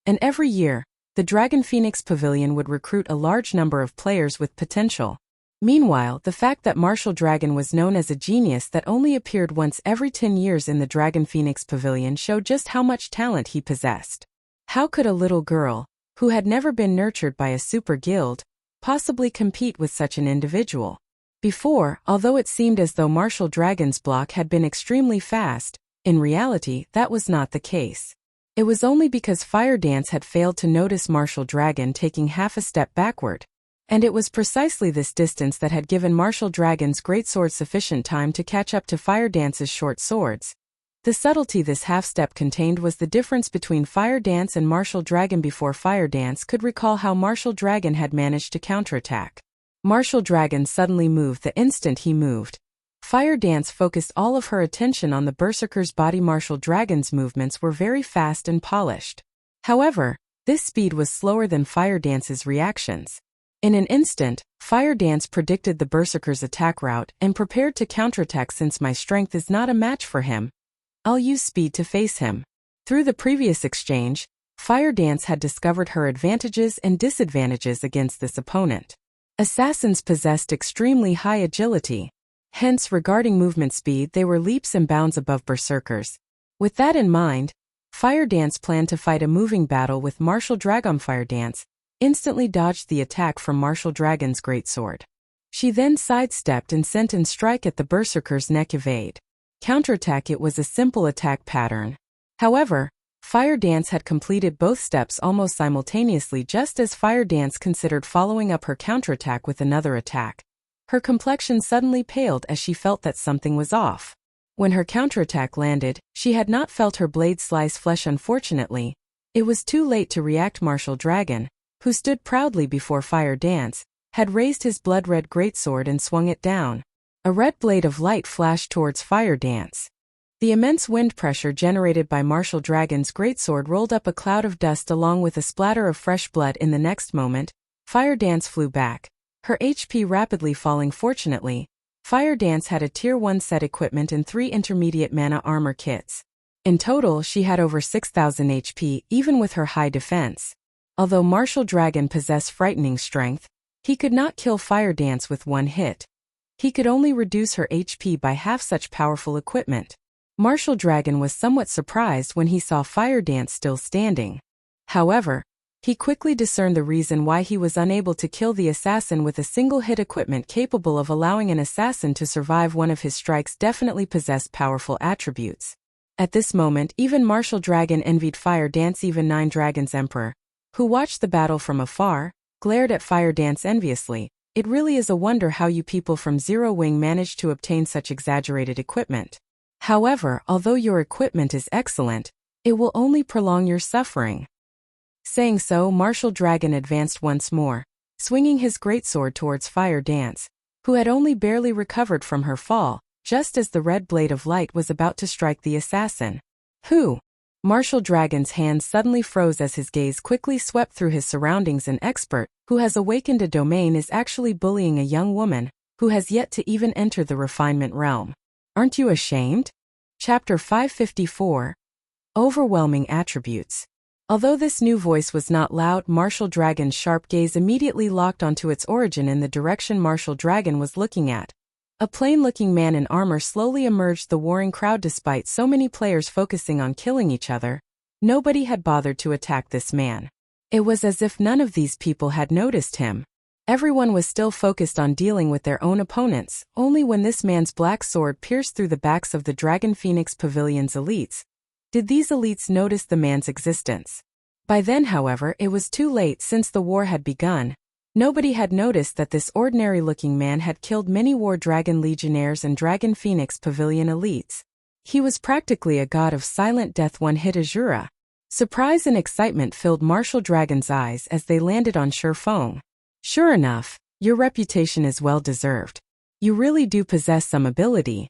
S1: and every year, the Dragon Phoenix Pavilion would recruit a large number of players with potential. Meanwhile, the fact that Martial Dragon was known as a genius that only appeared once every 10 years in the Dragon Phoenix Pavilion showed just how much talent he possessed. How could a little girl, who had never been nurtured by a super guild, possibly compete with such an individual? Before, although it seemed as though Martial Dragon's block had been extremely fast, in reality that was not the case. It was only because Fire Dance had failed to notice Martial Dragon taking half a step backward. And it was precisely this distance that had given Martial Dragon's greatsword sufficient time to catch up to Fire Dance's short swords. The subtlety this half-step contained was the difference between Fire Dance and Martial Dragon. Before Fire Dance could recall how Martial Dragon had managed to counterattack, Martial Dragon suddenly moved the instant he moved. Fire Dance focused all of her attention on the Berserker's body. Martial Dragon's movements were very fast and polished. However, this speed was slower than Fire Dance's reactions. In an instant, Fire Dance predicted the Berserker's attack route and prepared to counterattack. Since my strength is not a match for him, I'll use speed to face him. Through the previous exchange, Fire Dance had discovered her advantages and disadvantages against this opponent. Assassins possessed extremely high agility. Hence, regarding movement speed, they were leaps and bounds above Berserkers. With that in mind, Fire Dance planned to fight a moving battle with Martial Dragon. Fire Dance instantly dodged the attack from Martial Dragon's greatsword. She then sidestepped and sent an strike at the Berserker's neck. Evade. Counterattack. It was a simple attack pattern. However, Fire Dance had completed both steps almost simultaneously. Just as Fire Dance considered following up her counterattack with another attack, her complexion suddenly paled as she felt that something was off. When her counterattack landed, she had not felt her blade slice flesh. Unfortunately, it was too late to react. Martial Dragon, who stood proudly before Fire Dance, had raised his blood-red greatsword and swung it down. A red blade of light flashed towards Fire Dance. The immense wind pressure generated by Martial Dragon's greatsword rolled up a cloud of dust along with a splatter of fresh blood. In the next moment, Fire Dance flew back, her HP rapidly falling. Fortunately, Fire Dance had a Tier 1 set equipment and 3 intermediate mana armor kits. In total, she had over 6,000 HP even with her high defense. Although Martial Dragon possessed frightening strength, he could not kill Fire Dance with one hit. He could only reduce her HP by half. Such powerful equipment. Martial Dragon was somewhat surprised when he saw Fire Dance still standing. However, he quickly discerned the reason why he was unable to kill the assassin with a single hit. Equipment capable of allowing an assassin to survive one of his strikes definitely possessed powerful attributes. At this moment, even Martial Dragon envied Fire Dance. Even Nine Dragons Emperor, who watched the battle from afar, glared at Fire Dance enviously. It really is a wonder how you people from Zero Wing managed to obtain such exaggerated equipment. However, although your equipment is excellent, it will only prolong your suffering. Saying so, Martial Dragon advanced once more, swinging his greatsword towards Fire Dance, who had only barely recovered from her fall, just as the red blade of light was about to strike the assassin. Who? Martial Dragon's hands suddenly froze as his gaze quickly swept through his surroundings. An expert who has awakened a domain is actually bullying a young woman who has yet to even enter the refinement realm. Aren't you ashamed? Chapter 554. Overwhelming Attributes. Although this new voice was not loud, Martial Dragon's sharp gaze immediately locked onto its origin in the direction Martial Dragon was looking at. A plain-looking man in armor slowly emerged the warring crowd. Despite so many players focusing on killing each other, nobody had bothered to attack this man. It was as if none of these people had noticed him. Everyone was still focused on dealing with their own opponents. Only when this man's black sword pierced through the backs of the Dragon Phoenix Pavilion's elites did these elites notice the man's existence. By then, however, it was too late. Since the war had begun, nobody had noticed that this ordinary-looking man had killed many War Dragon Legionnaires and Dragon Phoenix Pavilion elites. He was practically a god of silent death. One hit Azura. Surprise and excitement filled Martial Dragon's eyes as they landed on Shurfeng. Sure enough, your reputation is well deserved. You really do possess some ability.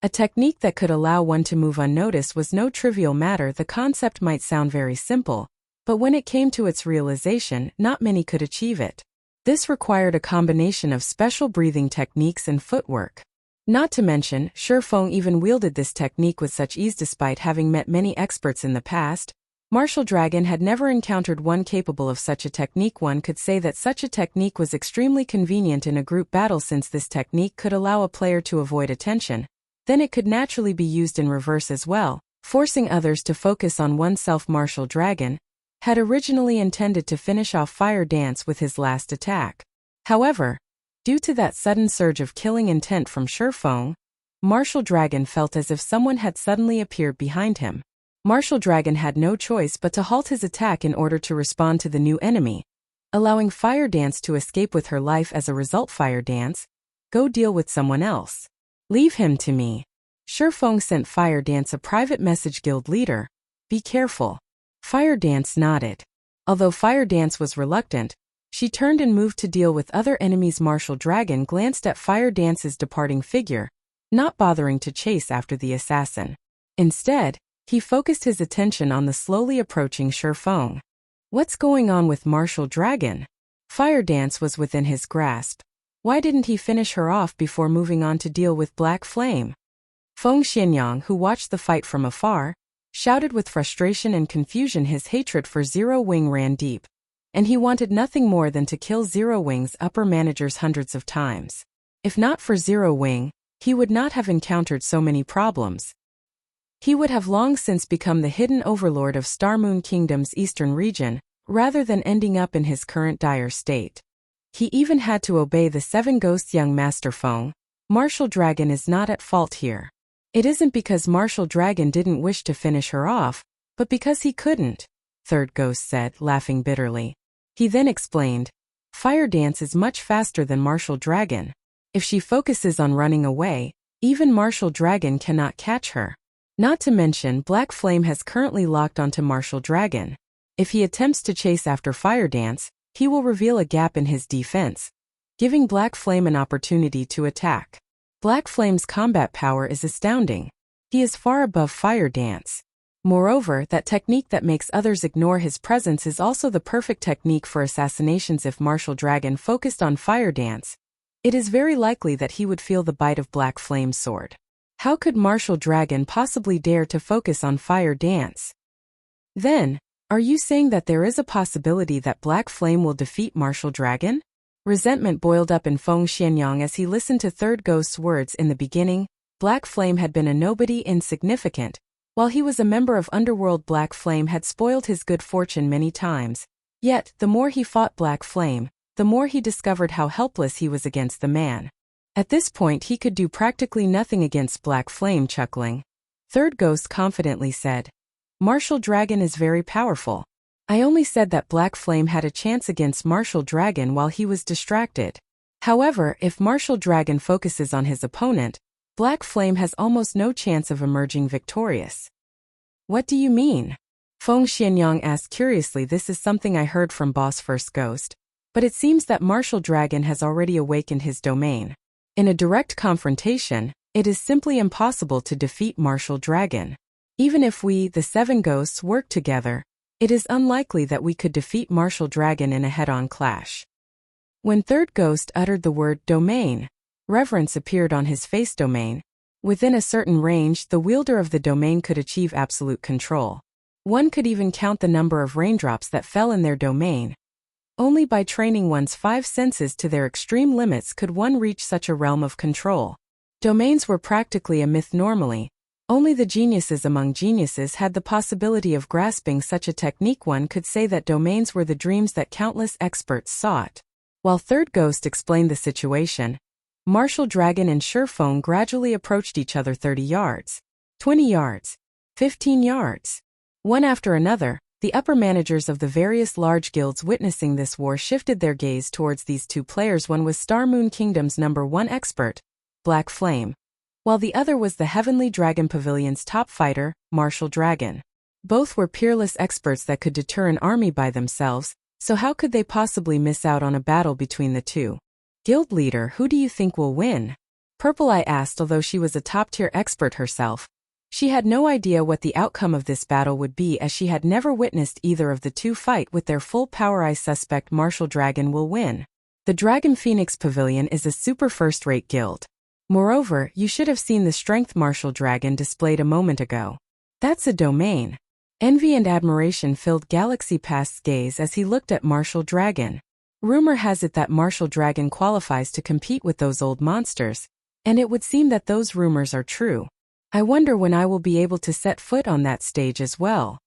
S1: A technique that could allow one to move unnoticed was no trivial matter. The concept might sound very simple, but when it came to its realization, not many could achieve it. This required a combination of special breathing techniques and footwork. Not to mention, Shurfeng even wielded this technique with such ease despite having met many experts in the past. Martial Dragon had never encountered one capable of such a technique. One could say that such a technique was extremely convenient in a group battle since this technique could allow a player to avoid attention. Then it could naturally be used in reverse as well, forcing others to focus on oneself. Martial Dragon had originally intended to finish off Fire Dance with his last attack. However, Due to that sudden surge of killing intent from Shifeng, Martial Dragon felt as if someone had suddenly appeared behind him. Martial Dragon had no choice but to halt his attack in order to respond to the new enemy, allowing Fire Dance to escape with her life as a result. Fire Dance, go deal with someone else. Leave him to me. Shifeng sent Fire Dance a private message. Guild leader, be careful. Fire Dance nodded. Although Fire Dance was reluctant, she turned and moved to deal with other enemies. Martial Dragon glanced at Fire Dance's departing figure, not bothering to chase after the assassin. Instead, he focused his attention on the slowly approaching Shifeng. What's going on with Martial Dragon? Fire Dance was within his grasp. Why didn't he finish her off before moving on to deal with Black Flame? Feng Xianyang, who watched the fight from afar, shouted with frustration and confusion. His hatred for Zero Wing ran deep, and he wanted nothing more than to kill Zero Wing's upper managers hundreds of times. If not for Zero Wing, he would not have encountered so many problems. He would have long since become the hidden overlord of Star Moon Kingdom's eastern region, rather than ending up in his current dire state. He even had to obey the Seven Ghosts. Young Master Feng, Martial Dragon is not at fault here. It isn't because Martial Dragon didn't wish to finish her off, but because he couldn't, Third Ghost said, laughing bitterly. He then explained, Fire Dance is much faster than Martial Dragon. If she focuses on running away, even Martial Dragon cannot catch her. Not to mention, Black Flame has currently locked onto Martial Dragon. If he attempts to chase after Fire Dance, he will reveal a gap in his defense, giving Black Flame an opportunity to attack. Black Flame's combat power is astounding. He is far above Fire Dance. Moreover, that technique that makes others ignore his presence is also the perfect technique for assassinations. If Martial Dragon focused on Fire Dance, it is very likely that he would feel the bite of Black Flame's sword. How could Martial Dragon possibly dare to focus on Fire Dance? Then, are you saying that there is a possibility that Black Flame will defeat Martial Dragon? Resentment boiled up in Feng Xianyang as he listened to Third Ghost's words. In the beginning, Black Flame had been a nobody, insignificant. While he was a member of Underworld, Black Flame had spoiled his good fortune many times. Yet, the more he fought Black Flame, the more he discovered how helpless he was against the man. At this point, he could do practically nothing against Black Flame. Chuckling, Third Ghost confidently said, Martial Dragon is very powerful. I only said that Black Flame had a chance against Martial Dragon while he was distracted. However, if Martial Dragon focuses on his opponent, Black Flame has almost no chance of emerging victorious. What do you mean? Feng Xianyang asked curiously. This is something I heard from Boss First Ghost, but it seems that Martial Dragon has already awakened his domain. In a direct confrontation, it is simply impossible to defeat Martial Dragon. Even if we, the Seven Ghosts, work together, it is unlikely that we could defeat Martial Dragon in a head-on clash. When Third Ghost uttered the word domain, reverence appeared on his face. Domain. Within a certain range, the wielder of the domain could achieve absolute control. One could even count the number of raindrops that fell in their domain. Only by training one's five senses to their extreme limits could one reach such a realm of control. Domains were practically a myth normally. Only the geniuses among geniuses had the possibility of grasping such a technique. One could say that domains were the dreams that countless experts sought. While Third Ghost explained the situation, Martial Dragon and Shifeng gradually approached each other. 30 yards, 20 yards, 15 yards. One after another, the upper managers of the various large guilds witnessing this war shifted their gaze towards these two players. One was Star Moon Kingdom's #1 expert, Black Flame, while the other was the Heavenly Dragon Pavilion's top fighter, Martial Dragon. Both were peerless experts that could deter an army by themselves, so how could they possibly miss out on a battle between the two? Guild leader, who do you think will win? Purple Eye asked. Although she was a top-tier expert herself, she had no idea what the outcome of this battle would be, as she had never witnessed either of the two fight with their full power. I suspect Martial Dragon will win. The Dragon Phoenix Pavilion is a super first-rate guild. Moreover, you should have seen the strength Martial Dragon displayed a moment ago. That's a domain. Envy and admiration filled Galaxy Past's gaze as he looked at Martial Dragon. Rumor has it that Martial Dragon qualifies to compete with those old monsters, and it would seem that those rumors are true. I wonder when I will be able to set foot on that stage as well.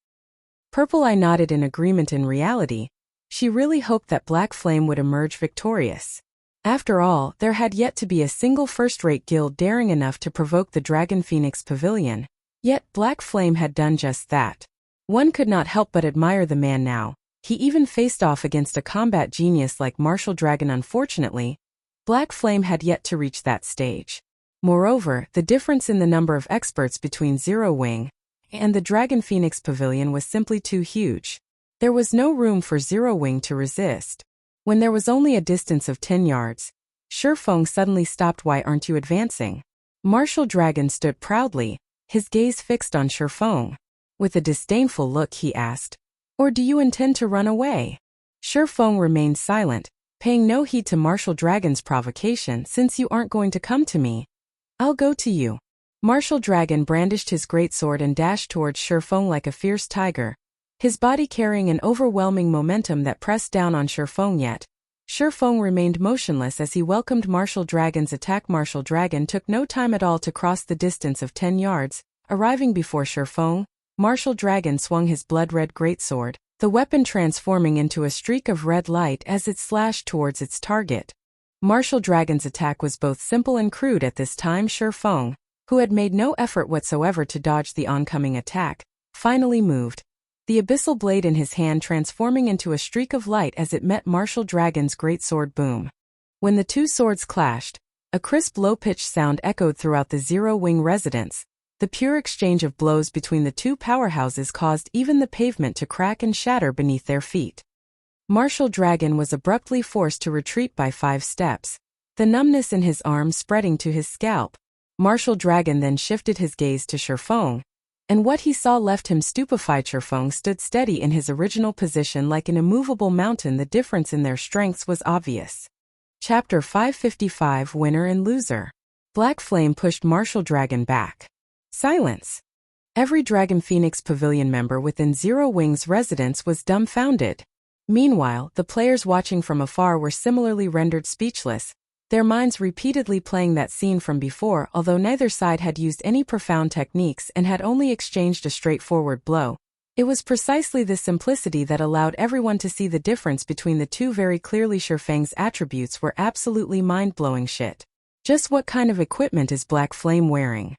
S1: Purple Eye nodded in agreement. In reality, she really hoped that Black Flame would emerge victorious. After all, there had yet to be a single first-rate guild daring enough to provoke the Dragon Phoenix Pavilion. Yet Black Flame had done just that. One could not help but admire the man now. He even faced off against a combat genius like Martial Dragon. Unfortunately, Black Flame had yet to reach that stage. Moreover, the difference in the number of experts between Zero Wing and the Dragon Phoenix Pavilion was simply too huge. There was no room for Zero Wing to resist. When there was only a distance of 10 yards, Shifeng suddenly stopped. "Why aren't you advancing?" Martial Dragon stood proudly, his gaze fixed on Shifeng. With a disdainful look he asked, "Or do you intend to run away?" Shifeng remained silent, paying no heed to Martial Dragon's provocation. "Since you aren't going to come to me, I'll go to you." Martial Dragon brandished his greatsword and dashed towards Shifeng like a fierce tiger, his body carrying an overwhelming momentum that pressed down on Shifeng. Yet Shifeng remained motionless as he welcomed Martial Dragon's attack. Martial Dragon took no time at all to cross the distance of 10 yards, arriving before Shifeng. Martial Dragon swung his blood-red greatsword, the weapon transforming into a streak of red light as it slashed towards its target. Martial Dragon's attack was both simple and crude at this time. Shifeng, who had made no effort whatsoever to dodge the oncoming attack, finally moved, the abyssal blade in his hand transforming into a streak of light as it met Martial Dragon's greatsword. Boom! When the two swords clashed, a crisp low-pitched sound echoed throughout the Zero Wing residence. The pure exchange of blows between the two powerhouses caused even the pavement to crack and shatter beneath their feet. Martial Dragon was abruptly forced to retreat by 5 steps, the numbness in his arm spreading to his scalp. Martial Dragon then shifted his gaze to Shifeng, and what he saw left him stupefied. Shifeng stood steady in his original position like an immovable mountain. The difference in their strengths was obvious. Chapter 555 Winner and Loser. Black Flame pushed Martial Dragon back. Silence. Every Dragon Phoenix Pavilion member within Zero Wing's residence was dumbfounded. Meanwhile, the players watching from afar were similarly rendered speechless, their minds repeatedly playing that scene from before. Although neither side had used any profound techniques and had only exchanged a straightforward blow, it was precisely this simplicity that allowed everyone to see the difference between the two very clearly. Shifeng's attributes were absolutely mind-blowing. Shit. Just what kind of equipment is Black Flame wearing?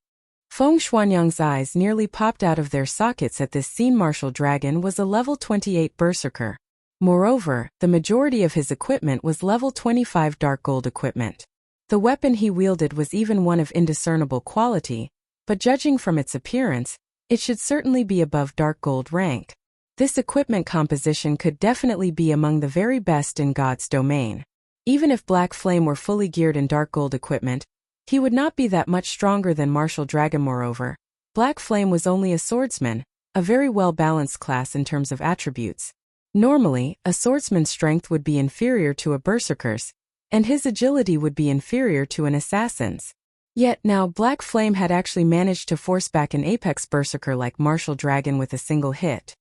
S1: Feng Xuanyang's eyes nearly popped out of their sockets at this scene. Martial Dragon was a level 28 berserker. Moreover, the majority of his equipment was level 25 dark gold equipment. The weapon he wielded was even one of indiscernible quality, but judging from its appearance, it should certainly be above dark gold rank. This equipment composition could definitely be among the very best in God's domain. Even if Black Flame were fully geared in dark gold equipment, he would not be that much stronger than Martial Dragon. Moreover, Black Flame was only a swordsman, a very well-balanced class in terms of attributes. Normally, a swordsman's strength would be inferior to a berserker's, and his agility would be inferior to an assassin's. Yet now Black Flame had actually managed to force back an apex berserker like Martial Dragon with a single hit.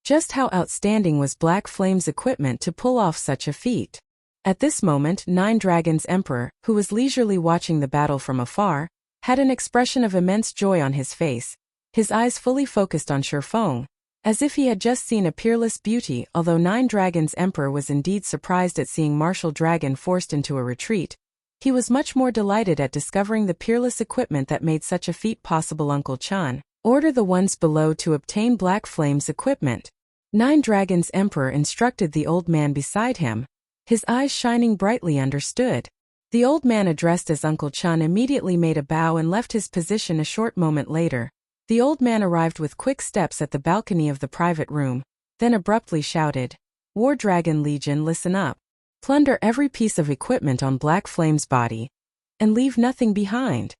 S1: Just how outstanding was Black Flame's equipment to pull off such a feat? At this moment, Nine Dragons' Emperor, who was leisurely watching the battle from afar, had an expression of immense joy on his face, his eyes fully focused on Shifeng, as if he had just seen a peerless beauty. Although Nine Dragons' Emperor was indeed surprised at seeing Martial Dragon forced into a retreat, he was much more delighted at discovering the peerless equipment that made such a feat possible. Uncle Chan, order the ones below to obtain Black Flame's equipment. Nine Dragons' Emperor instructed the old man beside him, his eyes shining brightly. Understood. The old man addressed as Uncle Chan immediately made a bow and left his position. A short moment later, the old man arrived with quick steps at the balcony of the private room, then abruptly shouted, "War Dragon Legion, listen up. Plunder every piece of equipment on Black Flame's body, and leave nothing behind."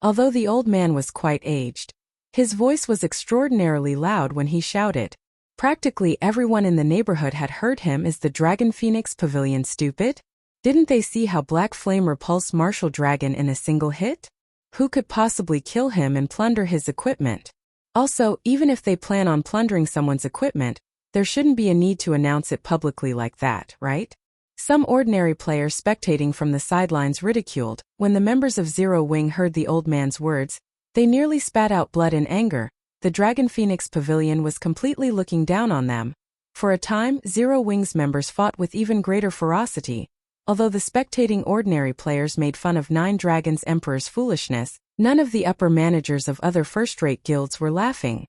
S1: Although the old man was quite aged, his voice was extraordinarily loud when he shouted. Practically everyone in the neighborhood had heard him. Is the Dragon Phoenix Pavilion stupid? Didn't they see how Black Flame repulsed Martial Dragon in a single hit? Who could possibly kill him and plunder his equipment? Also, even if they plan on plundering someone's equipment, there shouldn't be a need to announce it publicly like that, right? Some ordinary player spectating from the sidelines ridiculed. When the members of Zero Wing heard the old man's words, they nearly spat out blood in anger. The Dragon Phoenix Pavilion was completely looking down on them. For a time, Zero Wing's members fought with even greater ferocity, Although the spectating ordinary players made fun of Nine Dragons Emperor's foolishness, none of the upper managers of other first-rate guilds were laughing.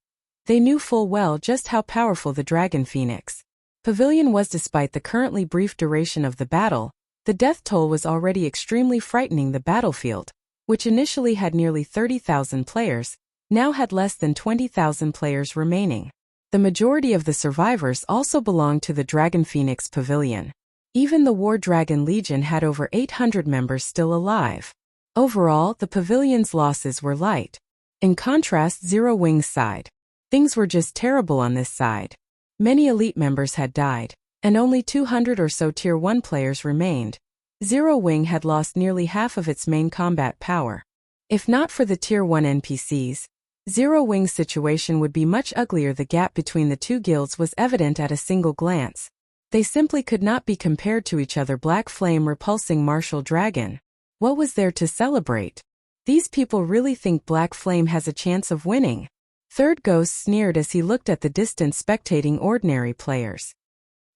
S1: They knew full well just how powerful the Dragon Phoenix Pavilion was. Despite the currently brief duration of the battle, the death toll was already extremely frightening. The battlefield, which initially had nearly 30,000 players, now had less than 20,000 players remaining. The majority of the survivors also belonged to the Dragon Phoenix Pavilion. Even the War Dragon Legion had over 800 members still alive. Overall, the pavilion's losses were light. In contrast, Zero Wing's side, things were just terrible on this side. Many elite members had died, and only 200 or so Tier 1 players remained. Zero Wing had lost nearly half of its main combat power. If not for the Tier 1 NPCs, Zero Wing's situation would be much uglier. The gap between the two guilds was evident at a single glance. They simply could not be compared to each other. Black Flame repulsing Martial Dragon. What was there to celebrate? These people really think Black Flame has a chance of winning. Third Ghost sneered as he looked at the distant spectating ordinary players.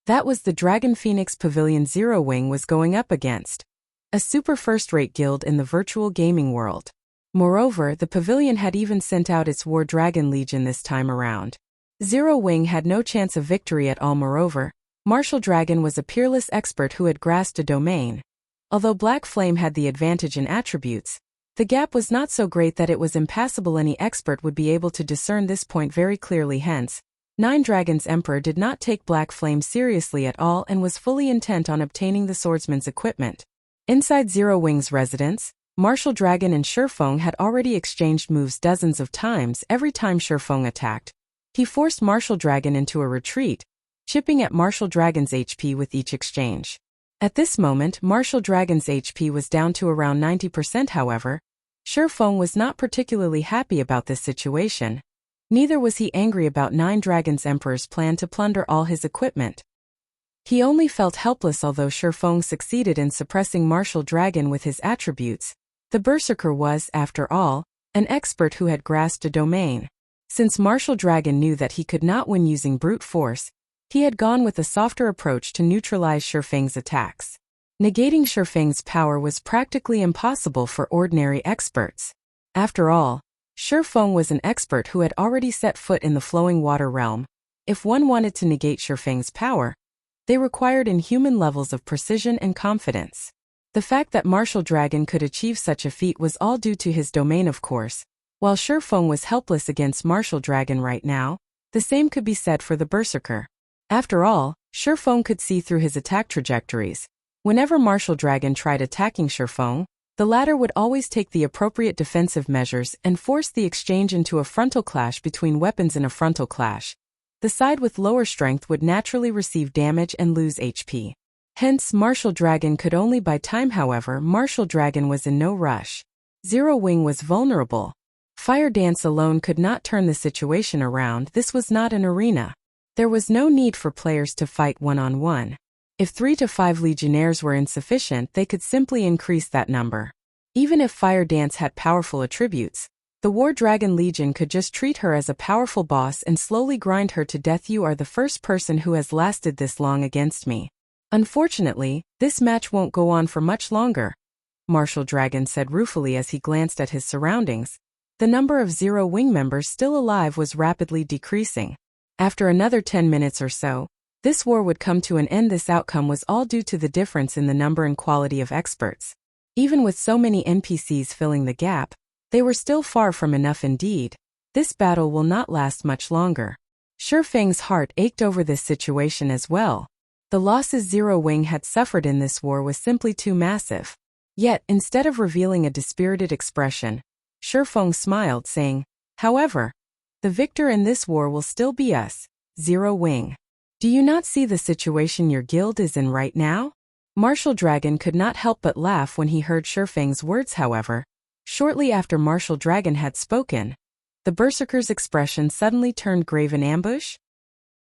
S1: That was the Dragon Phoenix Pavilion Zero Wing was going up against. A super first-rate guild in the virtual gaming world. Moreover, the pavilion had even sent out its War Dragon Legion this time around. Zero Wing had no chance of victory at all. Moreover, Martial Dragon was a peerless expert who had grasped a domain. Although Black Flame had the advantage in attributes, the gap was not so great that it was impassable. Any expert would be able to discern this point very clearly. Hence, Nine Dragons Emperor did not take Black Flame seriously at all and was fully intent on obtaining the swordsman's equipment. Inside Zero Wing's residence, Martial Dragon and Shurfeng had already exchanged moves dozens of times. Every time Shurfeng attacked, he forced Martial Dragon into a retreat, chipping at Martial Dragon's HP with each exchange. At this moment, Martial Dragon's HP was down to around 90%. However, Shurfeng was not particularly happy about this situation. Neither was he angry about Nine Dragons Emperor's plan to plunder all his equipment. He only felt helpless. Although Shurfeng succeeded in suppressing Martial Dragon with his attributes, the Berserker was, after all, an expert who had grasped a domain. Since Martial Dragon knew that he could not win using brute force, he had gone with a softer approach to neutralize Shurfeng's attacks. Negating Shurfeng's power was practically impossible for ordinary experts. After all, Shurfeng was an expert who had already set foot in the flowing water realm. If one wanted to negate Shurfeng's power, they required inhuman levels of precision and confidence. The fact that Martial Dragon could achieve such a feat was all due to his domain, of course. While Shurfeng was helpless against Martial Dragon right now, the same could be said for the Berserker. After all, Shurfeng could see through his attack trajectories. Whenever Martial Dragon tried attacking Shurfeng, the latter would always take the appropriate defensive measures and force the exchange into a frontal clash between weapons. In a frontal clash, the side with lower strength would naturally receive damage and lose HP. Hence, Martial Dragon could only buy time. However, Martial Dragon was in no rush. Zero Wing was vulnerable. Fire Dance alone could not turn the situation around. This was not an arena. There was no need for players to fight one-on-one. If 3 to 5 legionnaires were insufficient, they could simply increase that number. Even if Fire Dance had powerful attributes, the War Dragon Legion could just treat her as a powerful boss and slowly grind her to death. You are the first person who has lasted this long against me. Unfortunately, this match won't go on for much longer, Martial Dragon said ruefully as he glanced at his surroundings. The number of Zero Wing members still alive was rapidly decreasing. After another 10 minutes or so, this war would come to an end. This outcome was all due to the difference in the number and quality of experts. Even with so many NPCs filling the gap, they were still far from enough indeed. This battle will not last much longer. Shurfeng's heart ached over this situation as well. The losses Zero Wing had suffered in this war was simply too massive. Yet, instead of revealing a dispirited expression, Shurfeng smiled, saying, "However, the victor in this war will still be us, Zero Wing. Do you not see the situation your guild is in right now?" Martial Dragon could not help but laugh when he heard Shurfeng's words. However, shortly after Martial Dragon had spoken, the Berserker's expression suddenly turned grave. In ambush?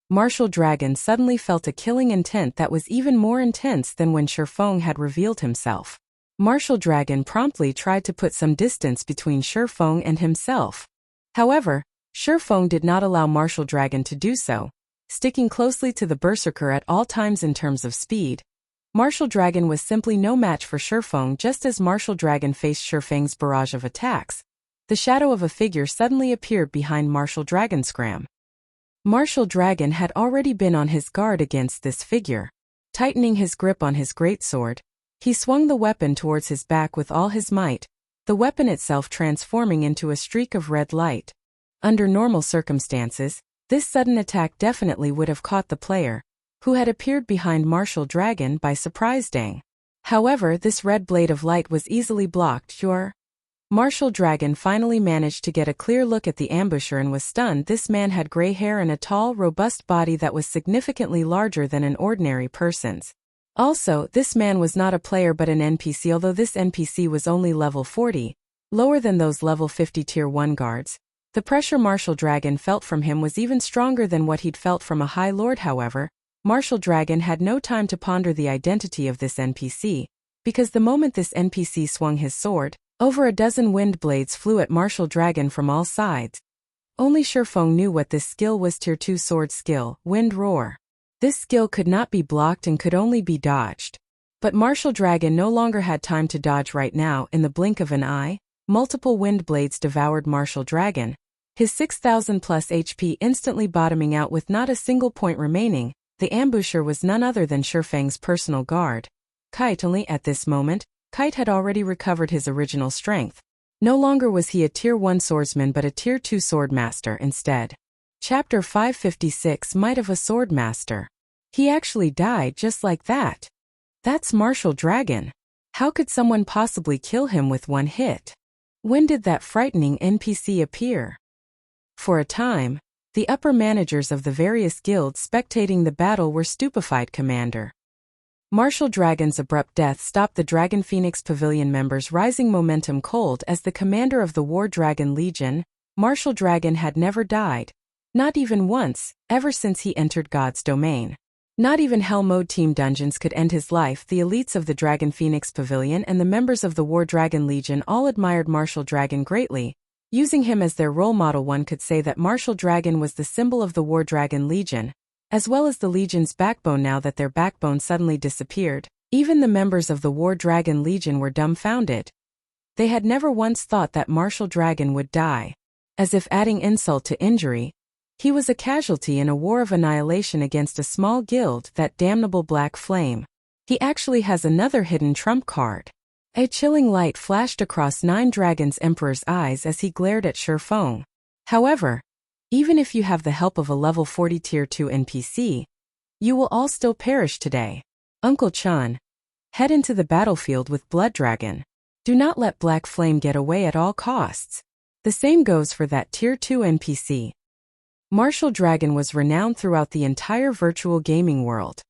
S1: Martial Dragon suddenly felt a killing intent that was even more intense than when Shurfeng had revealed himself. Martial Dragon promptly tried to put some distance between Shurfeng and himself. However, Shurfeng did not allow Martial Dragon to do so. Sticking closely to the Berserker at all times in terms of speed, Martial Dragon was simply no match for Shifeng. Just as Martial Dragon faced Shifeng's barrage of attacks, the shadow of a figure suddenly appeared behind Martial Dragon's scram. Martial Dragon had already been on his guard against this figure. Tightening his grip on his greatsword, he swung the weapon towards his back with all his might, the weapon itself transforming into a streak of red light. Under normal circumstances, this sudden attack definitely would have caught the player, who had appeared behind Martial Dragon, by surprise. However, this red blade of light was easily blocked. Martial Dragon finally managed to get a clear look at the ambusher and was stunned. This man had gray hair and a tall, robust body that was significantly larger than an ordinary person's. Also, this man was not a player but an NPC, although this NPC was only level 40, lower than those level 50 tier 1 guards. The pressure Martial Dragon felt from him was even stronger than what he'd felt from a High Lord. However, Martial Dragon had no time to ponder the identity of this NPC, because the moment this NPC swung his sword, over a dozen wind blades flew at Martial Dragon from all sides. Only Shifeng knew what this skill was. Tier 2 sword skill, Wind Roar. This skill could not be blocked and could only be dodged. But Martial Dragon no longer had time to dodge right now. In the blink of an eye, multiple wind blades devoured Martial Dragon, his 6,000 plus HP instantly bottoming out with not a single point remaining. The ambusher was none other than Shifeng's personal guard, Kite. Only at this moment, Kite had already recovered his original strength. No longer was he a tier 1 swordsman but a tier 2 swordmaster instead. Chapter 556, Might of a Swordmaster. He actually died just like that. That's Martial Dragon. How could someone possibly kill him with one hit? When did that frightening NPC appear? For a time, the upper managers of the various guilds spectating the battle were stupefied. Commander. Martial Dragon's abrupt death stopped the Dragon Phoenix Pavilion members' rising momentum cold. As the commander of the War Dragon Legion, Martial Dragon had never died. Not even once, ever since he entered God's domain. Not even Hell Mode Team Dungeons could end his life. The elites of the Dragon Phoenix Pavilion and the members of the War Dragon Legion all admired Martial Dragon greatly. Using him as their role model, one could say that Martial Dragon was the symbol of the War Dragon Legion, as well as the Legion's backbone. Now that their backbone suddenly disappeared, even the members of the War Dragon Legion were dumbfounded. They had never once thought that Martial Dragon would die. As if adding insult to injury, he was a casualty in a war of annihilation against a small guild, that damnable Black Flame. He actually has another hidden trump card. A chilling light flashed across Nine Dragons Emperor's eyes as he glared at Shifeng. However, even if you have the help of a level 40 tier 2 NPC, you will all still perish today. Uncle Chun, head into the battlefield with Blood Dragon. Do not let Black Flame get away at all costs. The same goes for that tier 2 NPC. Martial Dragon was renowned throughout the entire virtual gaming world.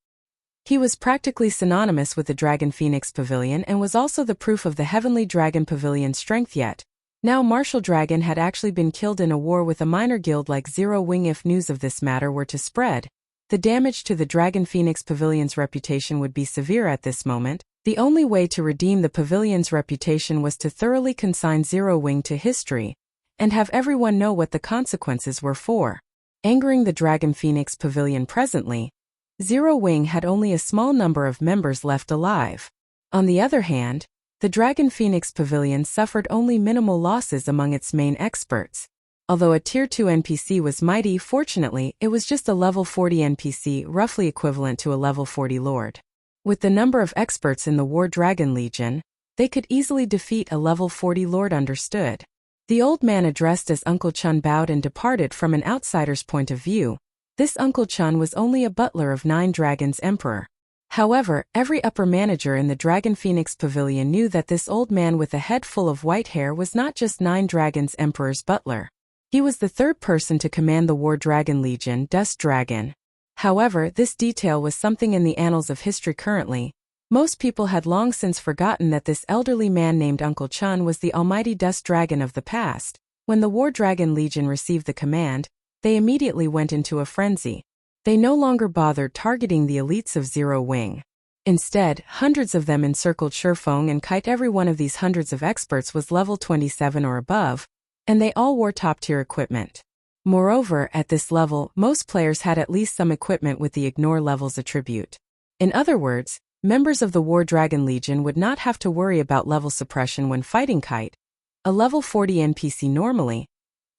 S1: He was practically synonymous with the Dragon Phoenix Pavilion and was also the proof of the Heavenly Dragon Pavilion's strength. Yet, now Martial Dragon had actually been killed in a war with a minor guild like Zero Wing. If news of this matter were to spread, the damage to the Dragon Phoenix Pavilion's reputation would be severe. At this moment, the only way to redeem the pavilion's reputation was to thoroughly consign Zero Wing to history, and have everyone know what the consequences were for. Angering the Dragon Phoenix Pavilion presently, Zero Wing had only a small number of members left alive. On the other hand, the Dragon Phoenix Pavilion suffered only minimal losses among its main experts. Although a tier 2 NPC was mighty, fortunately, it was just a level 40 NPC, roughly equivalent to a level 40 lord. With the number of experts in the War Dragon Legion, they could easily defeat a level 40 lord. Understood. The old man addressed as Uncle Chun bowed and departed. From an outsider's point of view, this Uncle Chun was only a butler of Nine Dragons Emperor. However, every upper manager in the Dragon Phoenix Pavilion knew that this old man with a head full of white hair was not just Nine Dragons Emperor's butler. He was the third person to command the War Dragon Legion, Dust Dragon. However, this detail was something in the annals of history currently. Most people had long since forgotten that this elderly man named Uncle Chun was the almighty Dust Dragon of the past. When the War Dragon Legion received the command, they immediately went into a frenzy. They no longer bothered targeting the elites of Zero Wing. Instead, hundreds of them encircled Shifeng and Kite. Every one of these hundreds of experts was level 27 or above, and they all wore top-tier equipment. Moreover, at this level, most players had at least some equipment with the Ignore Levels attribute. In other words, members of the War Dragon Legion would not have to worry about level suppression when fighting Kite, a level 40 NPC normally.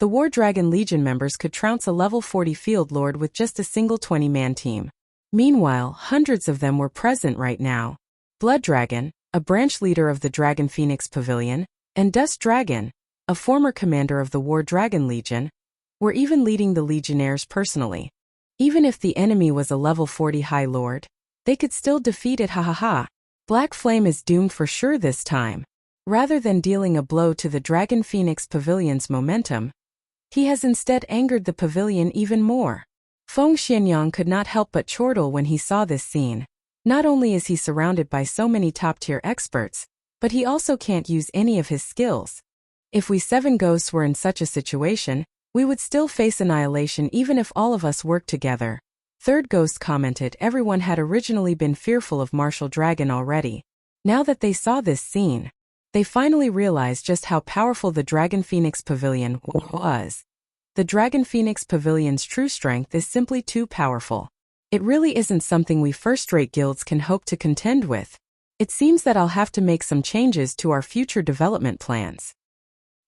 S1: The War Dragon Legion members could trounce a level 40 Field Lord with just a single 20-man team. Meanwhile, hundreds of them were present right now. Blood Dragon, a branch leader of the Dragon Phoenix Pavilion, and Dust Dragon, a former commander of the War Dragon Legion, were even leading the Legionnaires personally. Even if the enemy was a level 40 High Lord, they could still defeat it. Black Flame is doomed for sure this time. Rather than dealing a blow to the Dragon Phoenix Pavilion's momentum, he has instead angered the pavilion even more. Feng Xianyang could not help but chortle when he saw this scene. Not only is he surrounded by so many top-tier experts, but he also can't use any of his skills. If we 7 ghosts were in such a situation, we would still face annihilation even if all of us worked together. Third Ghost commented everyone had originally been fearful of Martial Dragon already. Now that they saw this scene, they finally realized just how powerful the Dragon Phoenix Pavilion was. The Dragon Phoenix Pavilion's true strength is simply too powerful. It really isn't something we first-rate guilds can hope to contend with. It seems that I'll have to make some changes to our future development plans.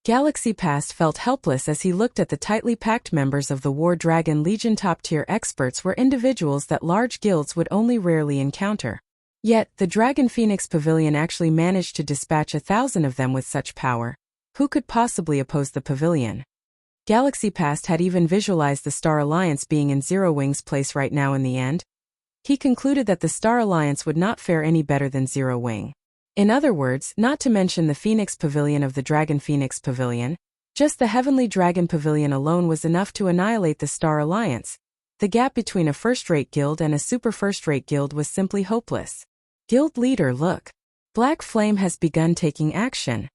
S1: Galaxy Past felt helpless as he looked at the tightly packed members of the War Dragon Legion. Top-tier experts were individuals that large guilds would only rarely encounter. Yet, the Dragon Phoenix Pavilion actually managed to dispatch 1,000 of them with such power. Who could possibly oppose the pavilion? Galaxy Past had even visualized the Star Alliance being in Zero Wing's place right now in the end. He concluded that the Star Alliance would not fare any better than Zero Wing. In other words, not to mention the Phoenix Pavilion of the Dragon Phoenix Pavilion, just the Heavenly Dragon Pavilion alone was enough to annihilate the Star Alliance. The gap between a first-rate guild and a super first-rate guild was simply hopeless. Guild leader, look. Black Flame has begun taking action.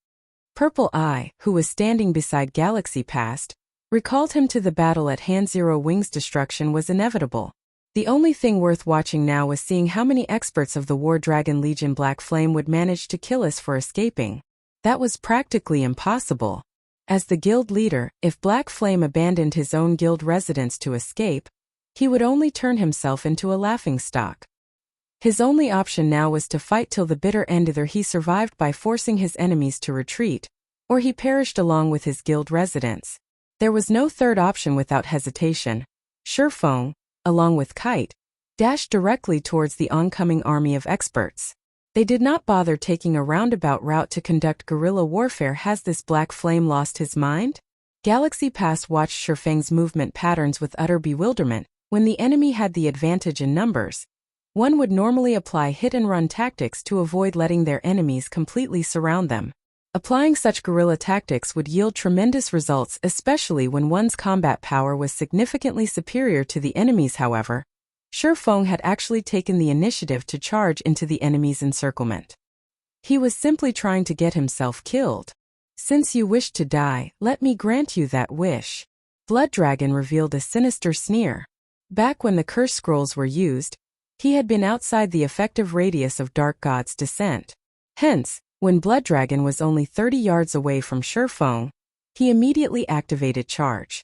S1: Purple Eye, who was standing beside Galaxy Past, recalled him to the battle at hand. Zero Wing's destruction was inevitable. The only thing worth watching now was seeing how many experts of the War Dragon Legion Black Flame would manage to kill us for escaping. That was practically impossible. As the guild leader, if Black Flame abandoned his own guild residence to escape, he would only turn himself into a laughingstock. His only option now was to fight till the bitter end. Either he survived by forcing his enemies to retreat, or he perished along with his guild residents. There was no third option. Without hesitation, Shifeng, along with Kite, dashed directly towards the oncoming army of experts. They did not bother taking a roundabout route to conduct guerrilla warfare. Has this Black Flame lost his mind? Galaxy Past watched Shifeng's movement patterns with utter bewilderment. When the enemy had the advantage in numbers, one would normally apply hit-and-run tactics to avoid letting their enemies completely surround them. Applying such guerrilla tactics would yield tremendous results, especially when one's combat power was significantly superior to the enemy's. However, Shifeng had actually taken the initiative to charge into the enemy's encirclement. He was simply trying to get himself killed. Since you wish to die, let me grant you that wish. Blood Dragon revealed a sinister sneer. Back when the curse scrolls were used, he had been outside the effective radius of Dark God's descent. Hence, when Blood Dragon was only 30 yards away from Shifeng, he immediately activated charge.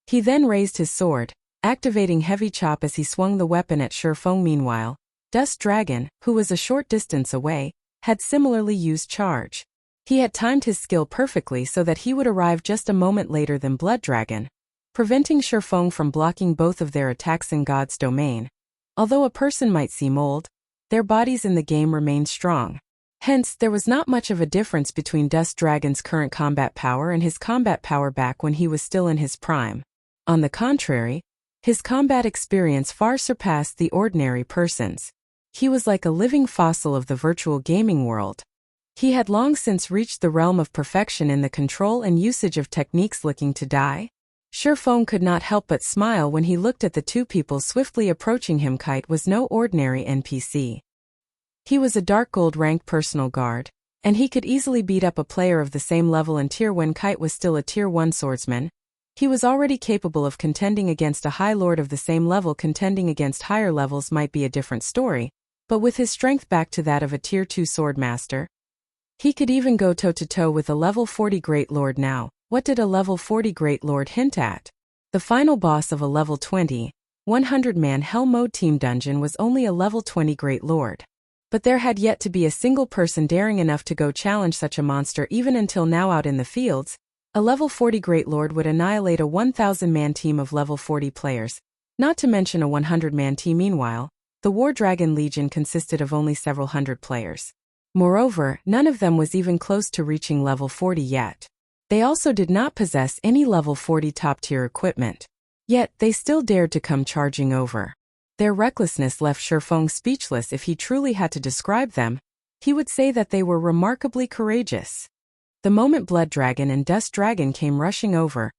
S1: He then raised his sword, activating Heavy Chop as he swung the weapon at Shifeng. Meanwhile, Dust Dragon, who was a short distance away, had similarly used charge. He had timed his skill perfectly so that he would arrive just a moment later than Blood Dragon, preventing Shifeng from blocking both of their attacks in God's domain. Although a person might seem old, their bodies in the game remained strong. Hence, there was not much of a difference between Dust Dragon's current combat power and his combat power back when he was still in his prime. On the contrary, his combat experience far surpassed the ordinary person's. He was like a living fossil of the virtual gaming world. He had long since reached the realm of perfection in the control and usage of techniques. Looking to die? Shifeng could not help but smile when he looked at the two people swiftly approaching him. Kite was no ordinary NPC. He was a dark gold ranked personal guard, and he could easily beat up a player of the same level and tier. When Kite was still a tier 1 swordsman, he was already capable of contending against a high lord of the same level. Contending against higher levels might be a different story, but with his strength back to that of a tier 2 swordmaster, he could even go toe-to-toe with a level 40 Great Lord. Now, what did a level 40 Great Lord hint at? The final boss of a level 20, 100-man Hell Mode team dungeon was only a level 20 Great Lord. But there had yet to be a single person daring enough to go challenge such a monster even until now. Out in the fields, a level 40 Great Lord would annihilate a 1,000-man team of level 40 players, not to mention a 100-man team. Meanwhile, the War Dragon Legion consisted of only several hundred players. Moreover, none of them was even close to reaching level 40 yet. They also did not possess any level 40 top-tier equipment. Yet, they still dared to come charging over. Their recklessness left Shifeng speechless. If he truly had to describe them, he would say that they were remarkably courageous. The moment Blood Dragon and Dust Dragon came rushing over,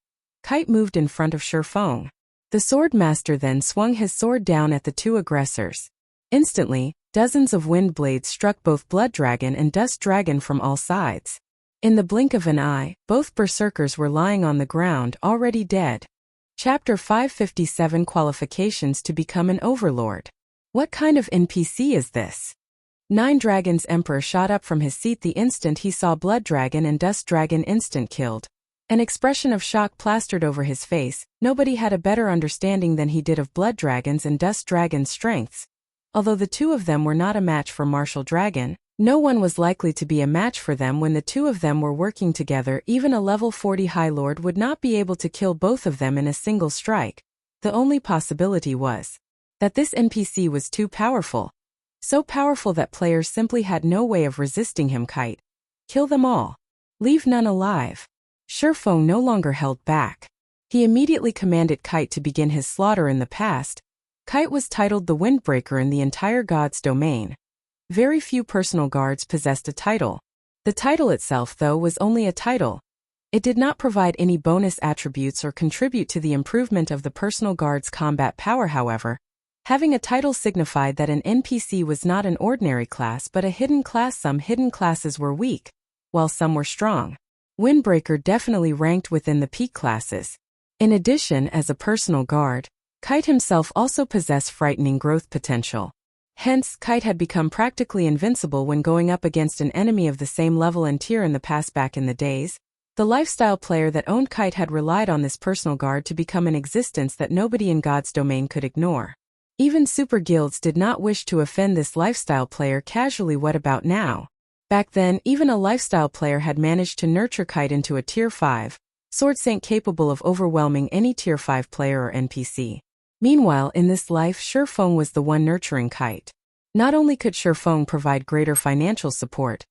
S1: Kite moved in front of Shifeng. The Sword Master then swung his sword down at the two aggressors. Instantly, dozens of wind blades struck both Blood Dragon and Dust Dragon from all sides. In the blink of an eye, both berserkers were lying on the ground, already dead. Chapter 557 Qualifications to become an Overlord. What kind of NPC is this? Nine Dragons Emperor shot up from his seat the instant he saw Blood Dragon and Dust Dragon instant killed. An expression of shock plastered over his face. Nobody had a better understanding than he did of Blood Dragon's and Dust Dragon's strengths. Although the two of them were not a match for Martial Dragon, no one was likely to be a match for them when the two of them were working together. Even a level 40 High Lord would not be able to kill both of them in a single strike. The only possibility was that this NPC was too powerful. So powerful that players simply had no way of resisting him. Kite. Kill them all. Leave none alive. Shifeng no longer held back. He immediately commanded Kite to begin his slaughter. In the past, Kite was titled the Windbreaker in the entire God's domain. Very few personal guards possessed a title. The title itself, though, was only a title. It did not provide any bonus attributes or contribute to the improvement of the personal guard's combat power. However, having a title signified that an NPC was not an ordinary class but a hidden class. Some hidden classes were weak, while some were strong. Windbreaker definitely ranked within the peak classes. In addition, as a personal guard, Kite himself also possessed frightening growth potential. Hence, Kite had become practically invincible when going up against an enemy of the same level and tier in the past. Back in the days, the lifestyle player that owned Kite had relied on this personal guard to become an existence that nobody in God's domain could ignore. Even super guilds did not wish to offend this lifestyle player casually. What about now? Back then, even a lifestyle player had managed to nurture Kite into a tier 5 sword saint capable of overwhelming any tier 5 player or NPC. Meanwhile, in this life, Shifeng was the one nurturing Kite. Not only could Shifeng provide greater financial support,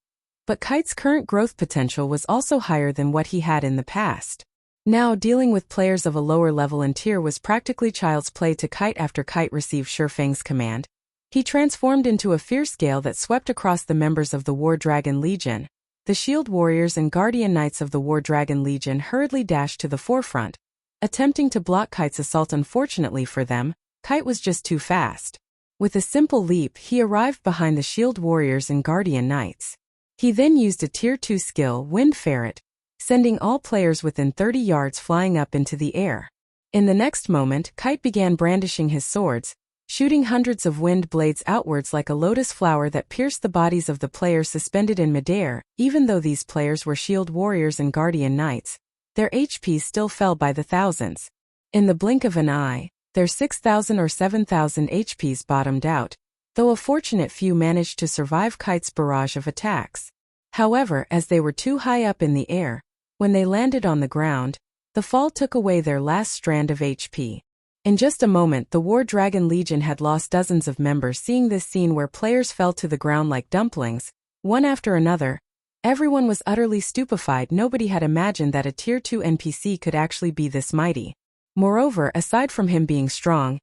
S1: but Kite's current growth potential was also higher than what he had in the past. Now, dealing with players of a lower level and tier was practically child's play to Kite. After Kite received Shifeng's command, he transformed into a fierce gale that swept across the members of the War Dragon Legion. The Shield Warriors and Guardian Knights of the War Dragon Legion hurriedly dashed to the forefront, attempting to block Kite's assault. Unfortunately for them, Kite was just too fast. With a simple leap, he arrived behind the Shield Warriors and Guardian Knights. He then used a tier 2 skill, Wind Ferret, sending all players within 30 yards flying up into the air. In the next moment, Kite began brandishing his swords, shooting hundreds of wind blades outwards like a lotus flower that pierced the bodies of the players suspended in midair. Even though these players were Shield Warriors and Guardian Knights, their HP still fell by the thousands. In the blink of an eye, their 6,000 or 7,000 HPs bottomed out, though a fortunate few managed to survive Kite's barrage of attacks. However, as they were too high up in the air, when they landed on the ground, the fall took away their last strand of HP. In just a moment, the War Dragon Legion had lost dozens of members. Seeing this scene where players fell to the ground like dumplings, one after another, everyone was utterly stupefied. Nobody had imagined that a tier 2 NPC could actually be this mighty. Moreover, aside from him being strong,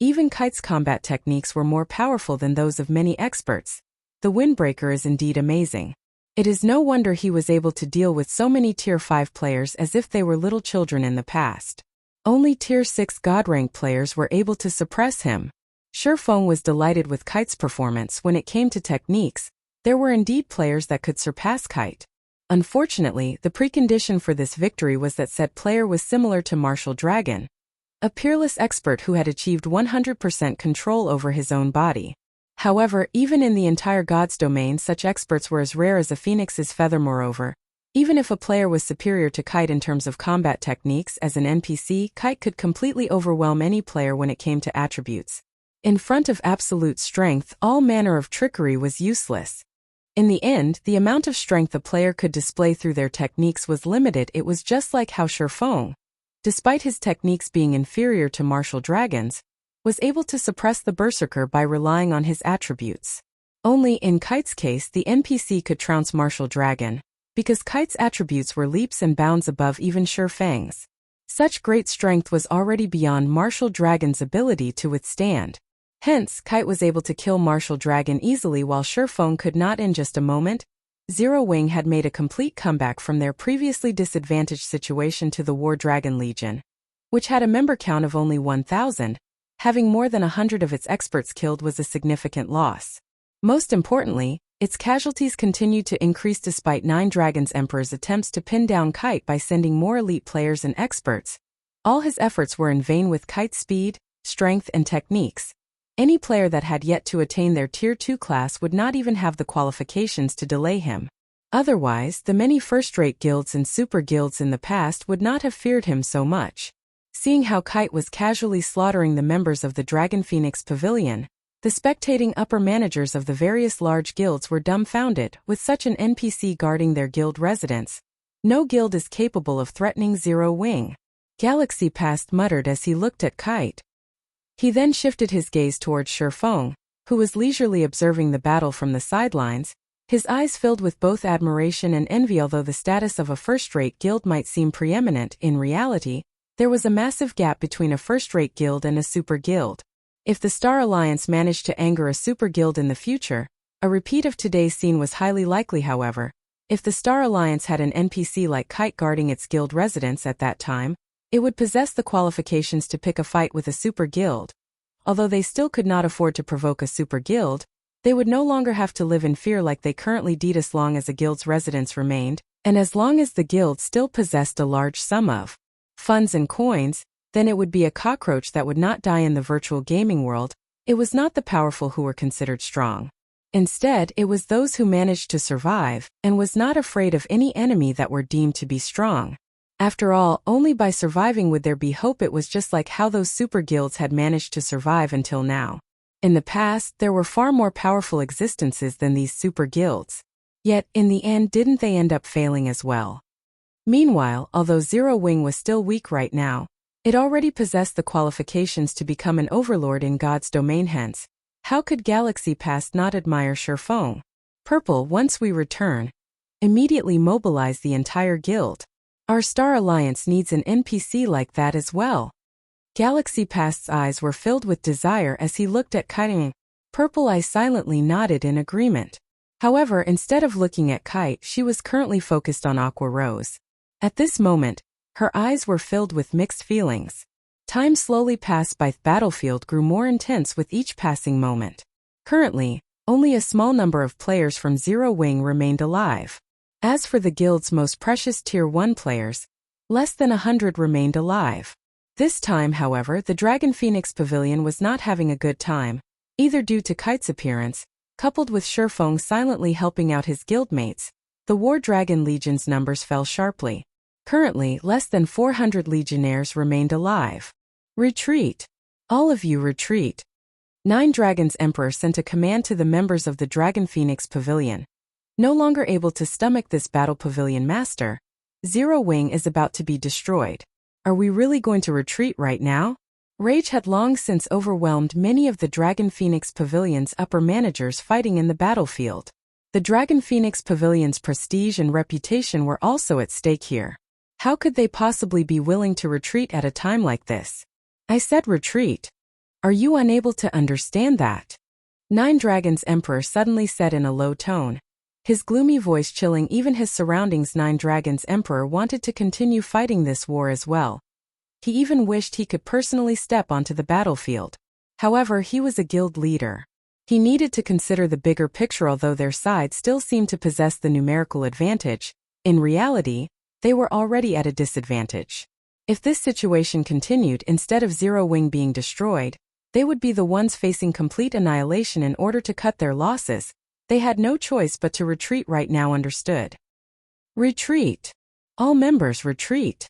S1: even Kite's combat techniques were more powerful than those of many experts. The Windbreaker is indeed amazing. It is no wonder he was able to deal with so many tier 5 players as if they were little children in the past. Only tier 6 God rank players were able to suppress him. Shifeng was delighted with Kite's performance. When it came to techniques, there were indeed players that could surpass Kite. Unfortunately, the precondition for this victory was that said player was similar to Martial Dragon, a peerless expert who had achieved 100% control over his own body. However, even in the entire God's domain, such experts were as rare as a phoenix's feather. Moreover, even if a player was superior to Kite in terms of combat techniques as an NPC, Kite could completely overwhelm any player when it came to attributes. In front of absolute strength, all manner of trickery was useless. In the end, the amount of strength a player could display through their techniques was limited. It was just like how Shifeng, despite his techniques being inferior to martial dragons, was able to suppress the berserker by relying on his attributes. Only in Kite's case the NPC could trounce martial dragon, because Kite's attributes were leaps and bounds above even Shifeng's. Such great strength was already beyond martial dragon's ability to withstand. Hence, Kite was able to kill martial dragon easily while Shifeng could not in just a moment. Zero Wing had made a complete comeback from their previously disadvantaged situation to the War Dragon Legion, which had a member count of only 1,000. Having more than 100 of its experts killed was a significant loss. Most importantly, its casualties continued to increase despite Nine Dragons Emperor's attempts to pin down Kite by sending more elite players and experts. All his efforts were in vain with Kite's speed, strength, and techniques. Any player that had yet to attain their Tier 2 class would not even have the qualifications to delay him. Otherwise, the many first-rate guilds and super guilds in the past would not have feared him so much. Seeing how Kite was casually slaughtering the members of the Dragon Phoenix Pavilion, the spectating upper managers of the various large guilds were dumbfounded. With such an NPC guarding their guild residence, no guild is capable of threatening Zero Wing. Galaxy Past muttered as he looked at Kite. He then shifted his gaze towards Shifeng, who was leisurely observing the battle from the sidelines, his eyes filled with both admiration and envy. Although the status of a first-rate guild might seem preeminent, in reality, there was a massive gap between a first-rate guild and a super guild. If the Star Alliance managed to anger a super guild in the future, a repeat of today's scene was highly likely. However, if the Star Alliance had an NPC like Kite guarding its guild residence at that time, it would possess the qualifications to pick a fight with a super guild. Although they still could not afford to provoke a super guild, they would no longer have to live in fear like they currently did as long as a guild's residence remained, and as long as the guild still possessed a large sum of funds and coins, then it would be a cockroach that would not die in the virtual gaming world. It was not the powerful who were considered strong. Instead, it was those who managed to survive, and was not afraid of any enemy that were deemed to be strong. After all, only by surviving would there be hope. It was just like how those super guilds had managed to survive until now. In the past, there were far more powerful existences than these super guilds. Yet, in the end, didn't they end up failing as well? Meanwhile, although Zero Wing was still weak right now, it already possessed the qualifications to become an overlord in God's domain. Hence, how could Galaxy Past not admire Shifeng? Purple, once we return, immediately mobilize the entire guild. Our Star Alliance needs an NPC like that as well. Galaxy Past's eyes were filled with desire as he looked at Kite. Purple Eye silently nodded in agreement. However, instead of looking at Kite, she was currently focused on Aqua Rose. At this moment, her eyes were filled with mixed feelings. Time slowly passed by. The battlefield grew more intense with each passing moment. Currently, only a small number of players from Zero Wing remained alive. As for the guild's most precious Tier 1 players, less than 100 remained alive. This time, however, the Dragon Phoenix Pavilion was not having a good time, either due to Kite's appearance, coupled with Shifeng silently helping out his guildmates. The War Dragon Legion's numbers fell sharply. Currently, less than 400 legionnaires remained alive. Retreat! All of you retreat! Nine Dragons Emperor sent a command to the members of the Dragon Phoenix Pavilion. No longer able to stomach this battle, Pavilion Master, Zero Wing is about to be destroyed. Are we really going to retreat right now? Rage had long since overwhelmed many of the Dragon Phoenix Pavilion's upper managers fighting in the battlefield. The Dragon Phoenix Pavilion's prestige and reputation were also at stake here. How could they possibly be willing to retreat at a time like this? I said retreat. Are you unable to understand that? Nine Dragons Emperor suddenly said in a low tone, his gloomy voice chilling even his surroundings. Nine Dragons Emperor wanted to continue fighting this war as well. He even wished he could personally step onto the battlefield. However, he was a guild leader. He needed to consider the bigger picture. Although their side still seemed to possess the numerical advantage, in reality, they were already at a disadvantage. If this situation continued, instead of Zero Wing being destroyed, they would be the ones facing complete annihilation. In order to cut their losses, they had no choice but to retreat right now. Understood? Retreat! All members retreat!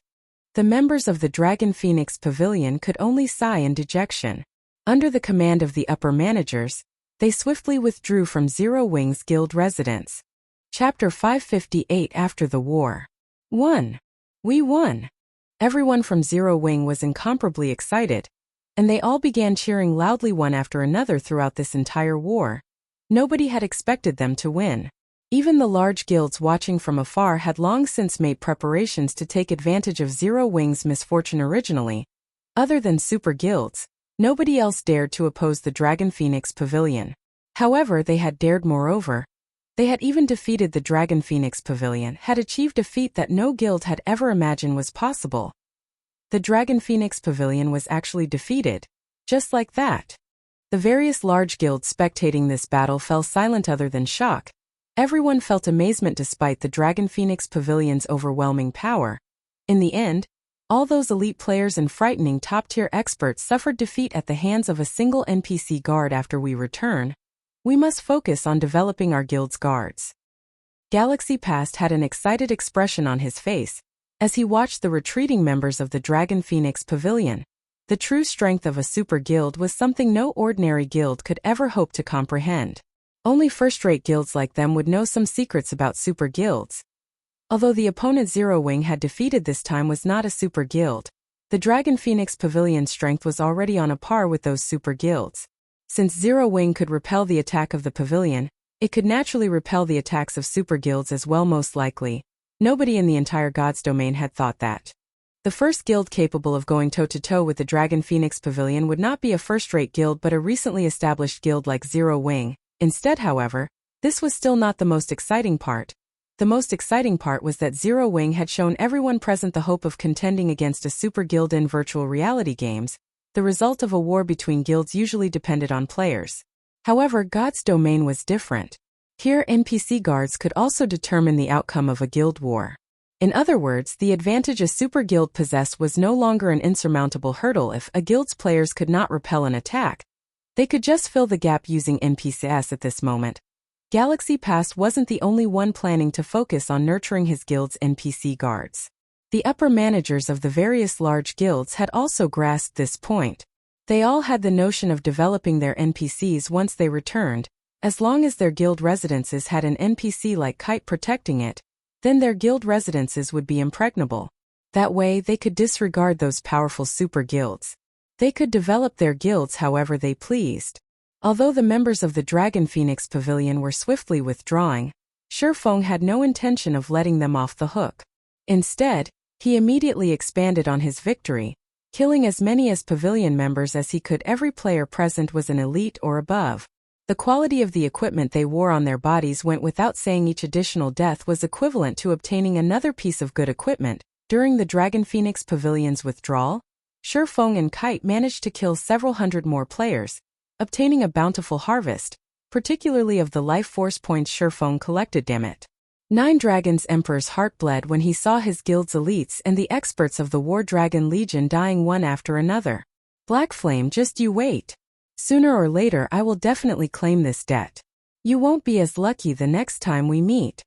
S1: The members of the Dragon Phoenix Pavilion could only sigh in dejection. Under the command of the upper managers, they swiftly withdrew from Zero Wing's guild residence. Chapter 558 After the War. 1. We won! Everyone from Zero Wing was incomparably excited, and they all began cheering loudly one after another throughout this entire war. Nobody had expected them to win. Even the large guilds watching from afar had long since made preparations to take advantage of Zero Wing's misfortune originally. Other than super guilds, nobody else dared to oppose the Dragon Phoenix Pavilion. However, they had dared moreover. They had even defeated the Dragon Phoenix Pavilion, had achieved a feat that no guild had ever imagined was possible. The Dragon Phoenix Pavilion was actually defeated. Just like that. The various large guilds spectating this battle fell silent other than shock. Everyone felt amazement despite the Dragon Phoenix Pavilion's overwhelming power. In the end, all those elite players and frightening top-tier experts suffered defeat at the hands of a single NPC guard. After we return, we must focus on developing our guild's guards. Galaxy Past had an excited expression on his face as he watched the retreating members of the Dragon Phoenix Pavilion. The true strength of a super guild was something no ordinary guild could ever hope to comprehend. Only first-rate guilds like them would know some secrets about super guilds. Although the opponent Zero Wing had defeated this time was not a super guild, the Dragon Phoenix Pavilion's strength was already on a par with those super guilds. Since Zero Wing could repel the attack of the pavilion, it could naturally repel the attacks of super guilds as well. Most likely, nobody in the entire God's domain had thought that. The first guild capable of going toe-to-toe with the Dragon Phoenix Pavilion would not be a first-rate guild but a recently established guild like Zero Wing. Instead, however, this was still not the most exciting part. The most exciting part was that Zero Wing had shown everyone present the hope of contending against a super guild in virtual reality games. The result of a war between guilds usually depended on players. However, God's domain was different. Here, NPC guards could also determine the outcome of a guild war. In other words, the advantage a super guild possessed was no longer an insurmountable hurdle. If a guild's players could not repel an attack, they could just fill the gap using NPCs. At this moment, Galaxy Past wasn't the only one planning to focus on nurturing his guild's NPC guards. The upper managers of the various large guilds had also grasped this point. They all had the notion of developing their NPCs once they returned. As long as their guild residences had an NPC like Kite protecting it, then their guild residences would be impregnable. That way, they could disregard those powerful super guilds. They could develop their guilds however they pleased. Although the members of the Dragon Phoenix Pavilion were swiftly withdrawing, Shifeng had no intention of letting them off the hook. Instead, he immediately expanded on his victory, killing as many as pavilion members as he could. Every player present was an elite or above. The quality of the equipment they wore on their bodies went without saying. Each additional death was equivalent to obtaining another piece of good equipment. During the Dragon Phoenix Pavilion's withdrawal, Shifeng and Kite managed to kill several hundred more players, obtaining a bountiful harvest, particularly of the life force points Shifeng collected. Damn it. Nine Dragons Emperor's heart bled when he saw his guild's elites and the experts of the War Dragon Legion dying one after another. Black Flame, just you wait. Sooner or later I will definitely claim this debt. You won't be as lucky the next time we meet.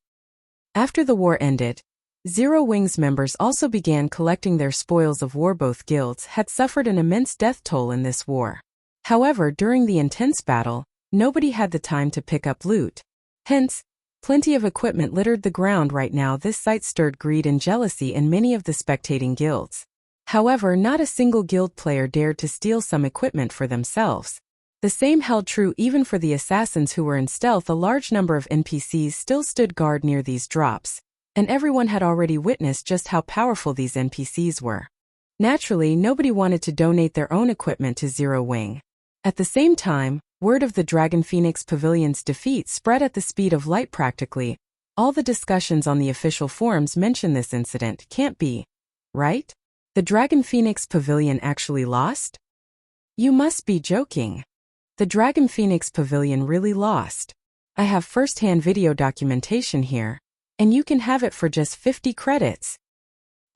S1: After the war ended, Zero Wing's members also began collecting their spoils of war. Both guilds had suffered an immense death toll in this war. However, during the intense battle, nobody had the time to pick up loot. Hence, plenty of equipment littered the ground right now. This sight stirred greed and jealousy in many of the spectating guilds. However, not a single guild player dared to steal some equipment for themselves. The same held true even for the assassins who were in stealth. A large number of NPCs still stood guard near these drops, and everyone had already witnessed just how powerful these NPCs were. Naturally, nobody wanted to donate their own equipment to Zero Wing. At the same time, word of the Dragon Phoenix Pavilion's defeat spread at the speed of light. Practically all the discussions on the official forums mention this incident. Can't be right? The Dragon Phoenix Pavilion actually lost? You must be joking. The Dragon Phoenix Pavilion really lost. I have first-hand video documentation here, and you can have it for just 50 credits.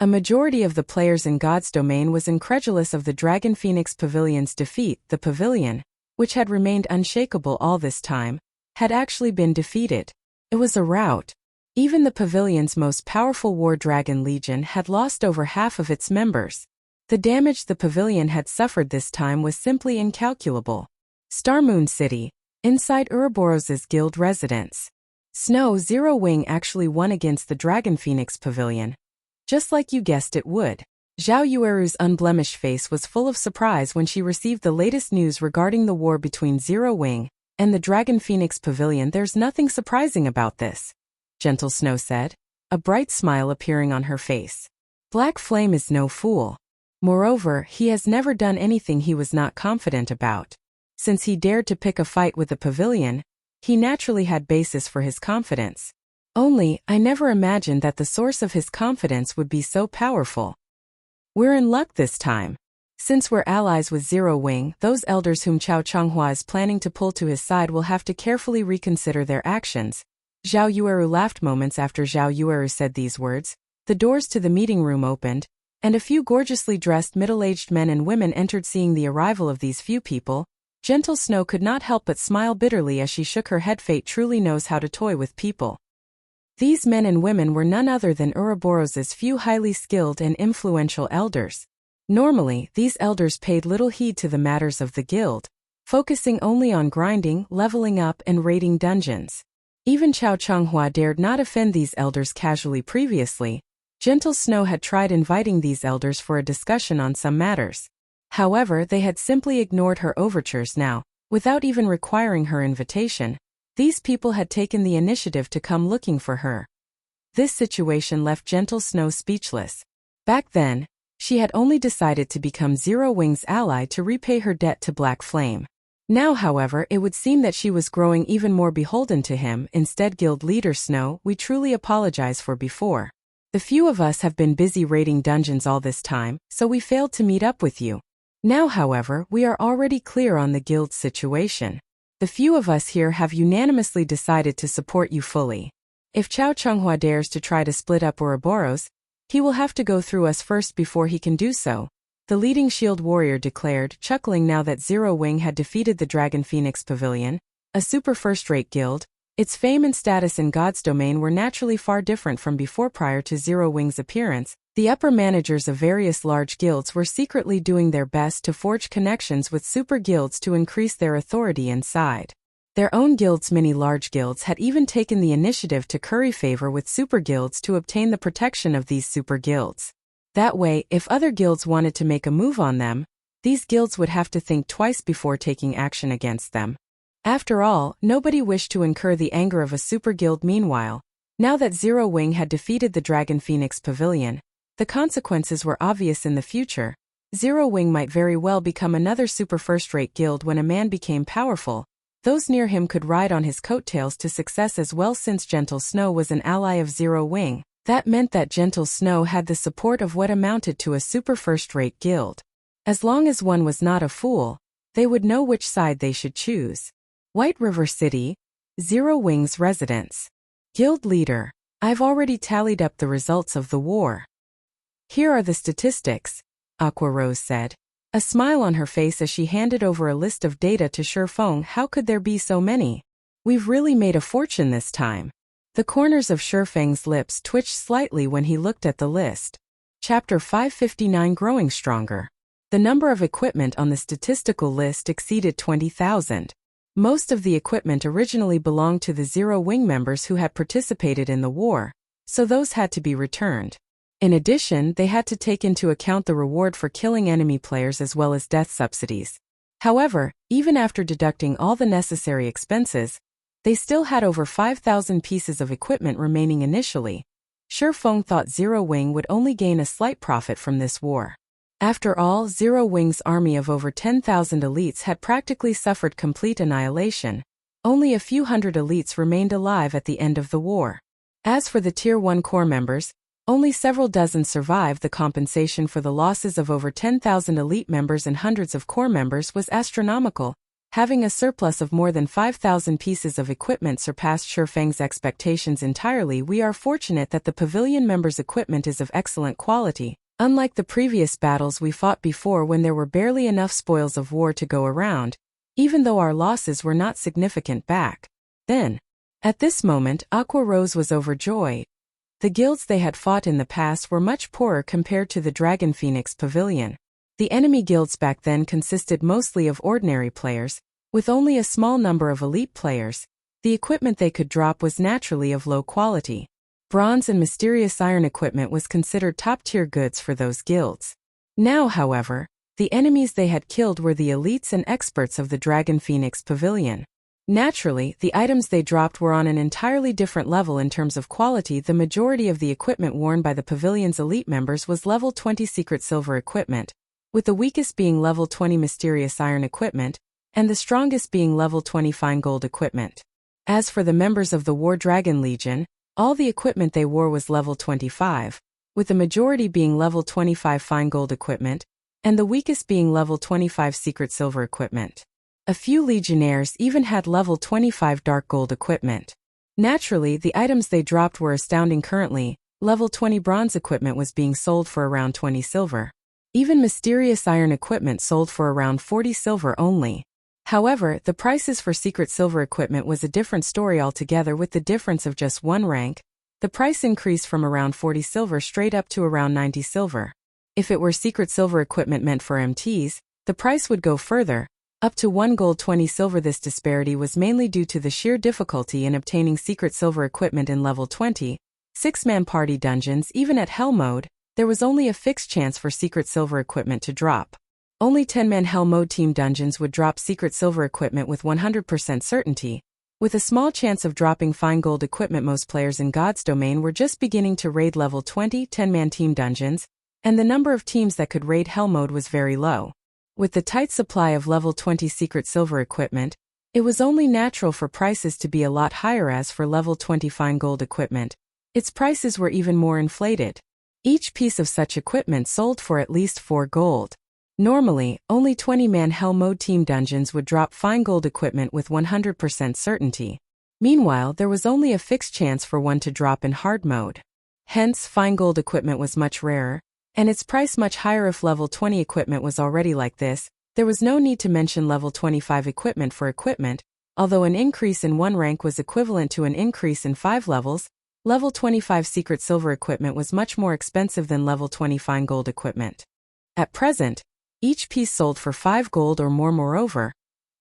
S1: A majority of the players in God's domain was incredulous of the Dragon Phoenix Pavilion's defeat. The pavilion, which had remained unshakable all this time, had actually been defeated. It was a rout. Even the pavilion's most powerful War Dragon Legion had lost over half of its members. The damage the pavilion had suffered this time was simply incalculable. Starmoon City, inside Ouroboros's guild residence. Snow Zero Wing actually won against the Dragon Phoenix Pavilion. Just like you guessed it would. Zhao Yueru's unblemished face was full of surprise when she received the latest news regarding the war between Zero Wing and the Dragon Phoenix Pavilion. There's nothing surprising about this, Gentle Snow said, a bright smile appearing on her face. Black Flame is no fool. Moreover, he has never done anything he was not confident about. Since he dared to pick a fight with the pavilion, he naturally had basis for his confidence. Only, I never imagined that the source of his confidence would be so powerful. We're in luck this time. Since we're allies with Zero Wing, those elders whom Cao Changhua is planning to pull to his side will have to carefully reconsider their actions. Zhao Yueru laughed moments after Zhao Yueru said these words. The doors to the meeting room opened, and a few gorgeously dressed middle-aged men and women entered. Seeing the arrival of these few people, Gentle Snow could not help but smile bitterly as she shook her head. Fate truly knows how to toy with people. These men and women were none other than Ouroboros's few highly skilled and influential elders. Normally, these elders paid little heed to the matters of the guild, focusing only on grinding, leveling up, and raiding dungeons. Even Cao Changhua dared not offend these elders casually. Previously, Gentle Snow had tried inviting these elders for a discussion on some matters. However, they had simply ignored her overtures. Now, without even requiring her invitation, these people had taken the initiative to come looking for her. This situation left Gentle Snow speechless. Back then, she had only decided to become Zero Wing's ally to repay her debt to Black Flame. Now, however, it would seem that she was growing even more beholden to him. Instead, Guild Leader Snow, we truly apologize for before. The few of us have been busy raiding dungeons all this time, so we failed to meet up with you. Now, however, we are already clear on the guild's situation. The few of us here have unanimously decided to support you fully. If Cao Changhua dares to try to split up Ouroboros, he will have to go through us first before he can do so, the leading shield warrior declared, chuckling now that Zero Wing had defeated the Dragon Phoenix Pavilion, a super first-rate guild. Its fame and status in God's domain were naturally far different from before. Prior to Zero Wing's appearance, the upper managers of various large guilds were secretly doing their best to forge connections with super guilds to increase their authority inside. Their own guilds. Many large guilds had even taken the initiative to curry favor with super guilds to obtain the protection of these super guilds. That way, if other guilds wanted to make a move on them, these guilds would have to think twice before taking action against them. After all, nobody wished to incur the anger of a super guild. Meanwhile, now that Zero Wing had defeated the Dragon Phoenix Pavilion, the consequences were obvious. In the future, Zero Wing might very well become another super first-rate guild. When a man became powerful, those near him could ride on his coattails to success as well. Since Gentle Snow was an ally of Zero Wing, that meant that Gentle Snow had the support of what amounted to a super first-rate guild. As long as one was not a fool, they would know which side they should choose. White River City, Zero Wing's residence. Guild Leader, I've already tallied up the results of the war. Here are the statistics, Aqua Rose said, a smile on her face as she handed over a list of data to Shifeng. How could there be so many? We've really made a fortune this time. The corners of Shifeng's lips twitched slightly when he looked at the list. Chapter 559 Growing Stronger. The number of equipment on the statistical list exceeded 20,000. Most of the equipment originally belonged to the Zero Wing members who had participated in the war, so those had to be returned. In addition, they had to take into account the reward for killing enemy players as well as death subsidies. However, even after deducting all the necessary expenses, they still had over 5,000 pieces of equipment remaining initially. Shifeng thought Zero Wing would only gain a slight profit from this war. After all, Zero Wing's army of over 10,000 elites had practically suffered complete annihilation. Only a few hundred elites remained alive at the end of the war. As for the Tier 1 core members, only several dozen survived. The compensation for the losses of over 10,000 elite members and hundreds of core members was astronomical. Having a surplus of more than 5,000 pieces of equipment surpassed Shifeng's expectations entirely. We are fortunate that the pavilion members' equipment is of excellent quality. Unlike the previous battles we fought before when there were barely enough spoils of war to go around, even though our losses were not significant back then. At this moment, Aqua Rose was overjoyed. The guilds they had fought in the past were much poorer compared to the Dragon Phoenix Pavilion. The enemy guilds back then consisted mostly of ordinary players, with only a small number of elite players. The equipment they could drop was naturally of low quality. Bronze and mysterious iron equipment was considered top-tier goods for those guilds. Now, however, the enemies they had killed were the elites and experts of the Dragon Phoenix Pavilion. Naturally, the items they dropped were on an entirely different level in terms of quality. The majority of the equipment worn by the pavilion's elite members was level 20 secret silver equipment, with the weakest being level 20 mysterious iron equipment, and the strongest being level 20 fine gold equipment. As for the members of the War Dragon Legion, all the equipment they wore was level 25, with the majority being level 25 fine gold equipment, and the weakest being level 25 secret silver equipment. A few legionnaires even had level 25 dark gold equipment. Naturally, the items they dropped were astounding. Currently, level 20 bronze equipment was being sold for around 20 silver. Even mysterious iron equipment sold for around 40 silver only. However, the prices for secret silver equipment was a different story altogether. With the difference of just 1 rank, the price increased from around 40 silver straight up to around 90 silver. If it were secret silver equipment meant for MTs, the price would go further, up to 1 gold 20 silver. This disparity was mainly due to the sheer difficulty in obtaining secret silver equipment in level 20, 6-man party dungeons. Even at Hell mode, there was only a fixed chance for secret silver equipment to drop. Only 10-man Hell mode team dungeons would drop secret silver equipment with 100% certainty, with a small chance of dropping fine gold equipment. Most players in God's Domain were just beginning to raid level 20 10-man team dungeons, and the number of teams that could raid Hell mode was very low. With the tight supply of level 20 secret silver equipment, it was only natural for prices to be a lot higher. As for level 20 fine gold equipment, its prices were even more inflated. Each piece of such equipment sold for at least 4 gold. Normally, only 20-man Hell mode team dungeons would drop fine gold equipment with 100% certainty. Meanwhile, there was only a fixed chance for one to drop in hard mode. Hence, fine gold equipment was much rarer, and its price much higher. If level 20 equipment was already like this, there was no need to mention level 25 equipment for equipment. Although an increase in 1 rank was equivalent to an increase in 5 levels, level 25 secret silver equipment was much more expensive than level 20 fine gold equipment. At present, each piece sold for 5 gold or more. Moreover,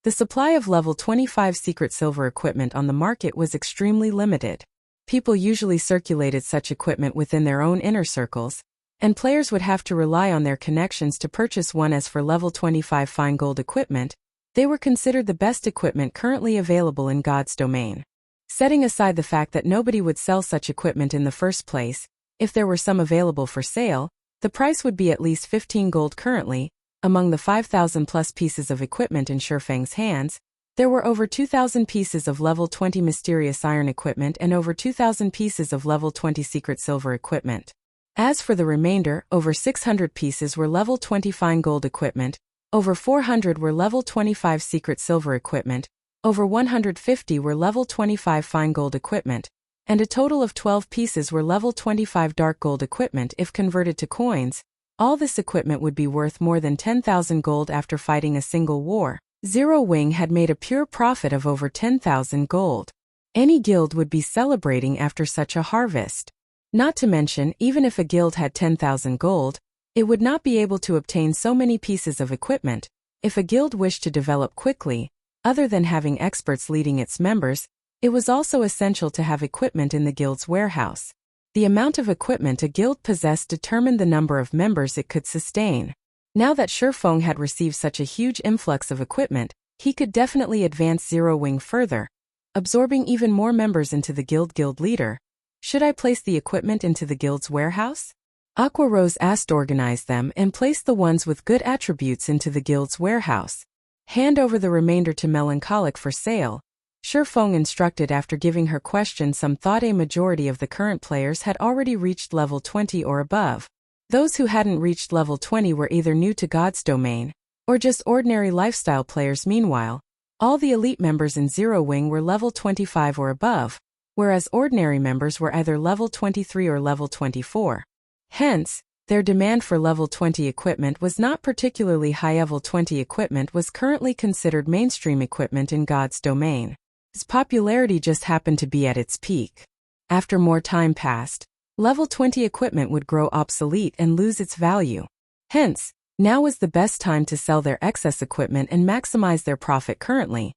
S1: the supply of level 25 secret silver equipment on the market was extremely limited. People usually circulated such equipment within their own inner circles, and players would have to rely on their connections to purchase one. As for level 25 fine gold equipment, they were considered the best equipment currently available in God's Domain. Setting aside the fact that nobody would sell such equipment in the first place, if there were some available for sale, the price would be at least 15 gold. Currently, among the 5,000 plus pieces of equipment in Shurfang's hands, there were over 2,000 pieces of level 20 mysterious iron equipment and over 2,000 pieces of level 20 secret silver equipment. As for the remainder, over 600 pieces were level 20 fine gold equipment, over 400 were level 25 secret silver equipment, over 150 were level 25 fine gold equipment, and a total of 12 pieces were level 25 dark gold equipment. If converted to coins, all this equipment would be worth more than 10,000 gold. After fighting a single war, Zero Wing had made a pure profit of over 10,000 gold. Any guild would be celebrating after such a harvest. Not to mention, even if a guild had 10,000 gold, it would not be able to obtain so many pieces of equipment. If a guild wished to develop quickly, other than having experts leading its members, it was also essential to have equipment in the guild's warehouse. The amount of equipment a guild possessed determined the number of members it could sustain. Now that Shurfang had received such a huge influx of equipment, he could definitely advance Zero Wing further, absorbing even more members into the guild leader. Should I place the equipment into the guild's warehouse? Aqua Rose asked. Organize them and place the ones with good attributes into the guild's warehouse. Hand over the remainder to Melancholic for sale, Shurfang instructed. After giving her question some thought, a majority of the current players had already reached level 20 or above. Those who hadn't reached level 20 were either new to God's Domain, or just ordinary lifestyle players. Meanwhile, all the elite members in Zero Wing were level 25 or above, whereas ordinary members were either level 23 or level 24. Hence, their demand for level 20 equipment was not particularly high. Level 20 equipment was currently considered mainstream equipment in God's Domain. Its popularity just happened to be at its peak. After more time passed, level 20 equipment would grow obsolete and lose its value. Hence, Now is the best time to sell their excess equipment and maximize their profit currently.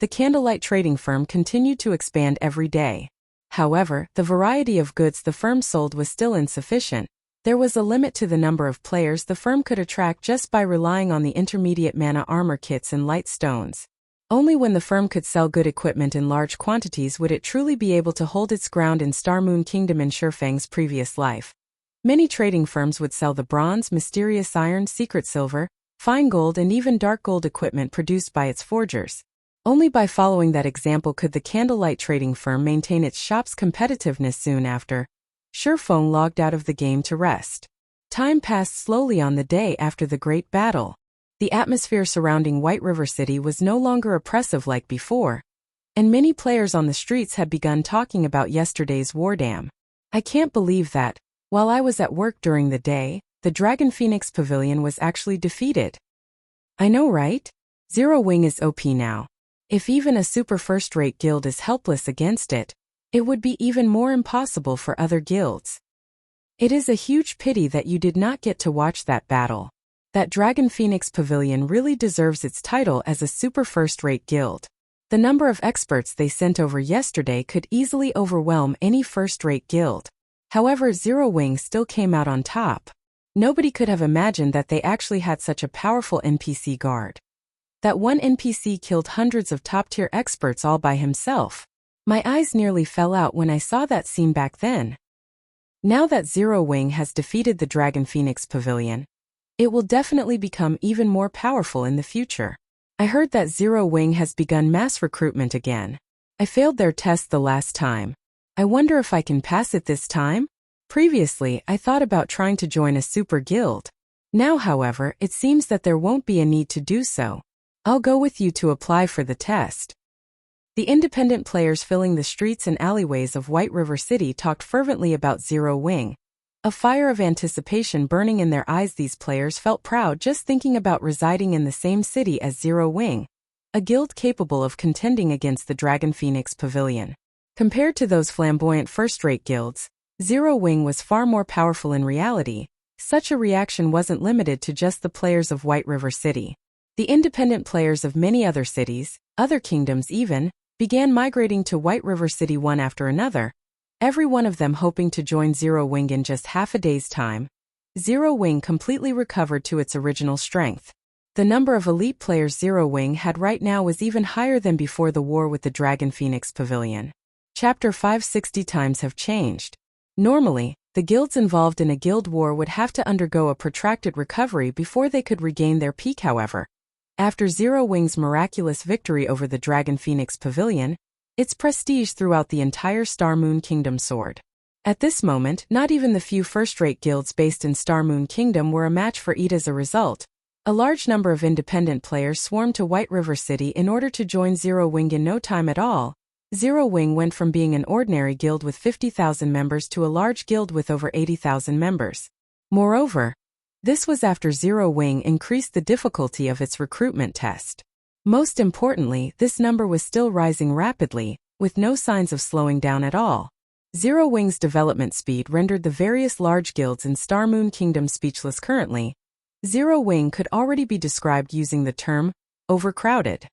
S1: The candlelight trading firm continued to expand every day. However, the variety of goods the firm sold was still insufficient. There was a limit to the number of players the firm could attract just by relying on the intermediate mana armor kits and light stones. Only when the firm could sell good equipment in large quantities would it truly be able to hold its ground in Star Moon Kingdom in Shurfang's previous life. Many trading firms would sell the bronze, mysterious iron, secret silver, fine gold and even dark gold equipment produced by its forgers. Only by following that example could the candlelight trading firm maintain its shop's competitiveness. Soon after, Shurfang logged out of the game to rest. Time passed slowly on the day after the great battle. The atmosphere surrounding White River City was no longer oppressive like before, and many players on the streets had begun talking about yesterday's war. Damn. I can't believe that, while I was at work during the day, the Dragon Phoenix Pavilion was actually defeated. I know, right? Zero Wing is OP now. If even a super first-rate guild is helpless against it, it would be even more impossible for other guilds. It is a huge pity that you did not get to watch that battle. That Dragon Phoenix Pavilion really deserves its title as a super first-rate guild. The number of experts they sent over yesterday could easily overwhelm any first-rate guild. However, Zero Wing still came out on top. Nobody could have imagined that they actually had such a powerful NPC guard. That one NPC killed hundreds of top-tier experts all by himself. My eyes nearly fell out when I saw that scene back then. Now that Zero Wing has defeated the Dragon Phoenix Pavilion, it will definitely become even more powerful in the future. I heard that Zero Wing has begun mass recruitment again. I failed their test the last time. I wonder if I can pass it this time? Previously, I thought about trying to join a super guild. Now, however, it seems that there won't be a need to do so. I'll go with you to apply for the test. The independent players filling the streets and alleyways of White River City talked fervently about Zero Wing. A fire of anticipation burning in their eyes, these players felt proud just thinking about residing in the same city as Zero Wing, a guild capable of contending against the Dragon Phoenix Pavilion. Compared to those flamboyant first-rate guilds, Zero Wing was far more powerful in reality. Such a reaction wasn't limited to just the players of White River City. The independent players of many other cities, other kingdoms even, began migrating to White River City one after another, every one of them hoping to join Zero Wing in just half a day's time. Zero Wing completely recovered to its original strength. The number of elite players Zero Wing had right now was even higher than before the war with the Dragon Phoenix Pavilion. Chapter 560 times have changed. Normally, the guilds involved in a guild war would have to undergo a protracted recovery before they could regain their peak. However, after Zero Wing's miraculous victory over the Dragon Phoenix Pavilion, its prestige throughout the entire Star Moon Kingdom soared. At this moment, not even the few first-rate guilds based in Star Moon Kingdom were a match for it. As a result, a large number of independent players swarmed to White River City in order to join Zero Wing. In no time at all, Zero Wing went from being an ordinary guild with 50,000 members to a large guild with over 80,000 members. Moreover, this was after Zero Wing increased the difficulty of its recruitment test. Most importantly, this number was still rising rapidly, with no signs of slowing down at all. Zero Wing's development speed rendered the various large guilds in Star Moon Kingdom speechless. Currently, Zero Wing could already be described using the term overcrowded.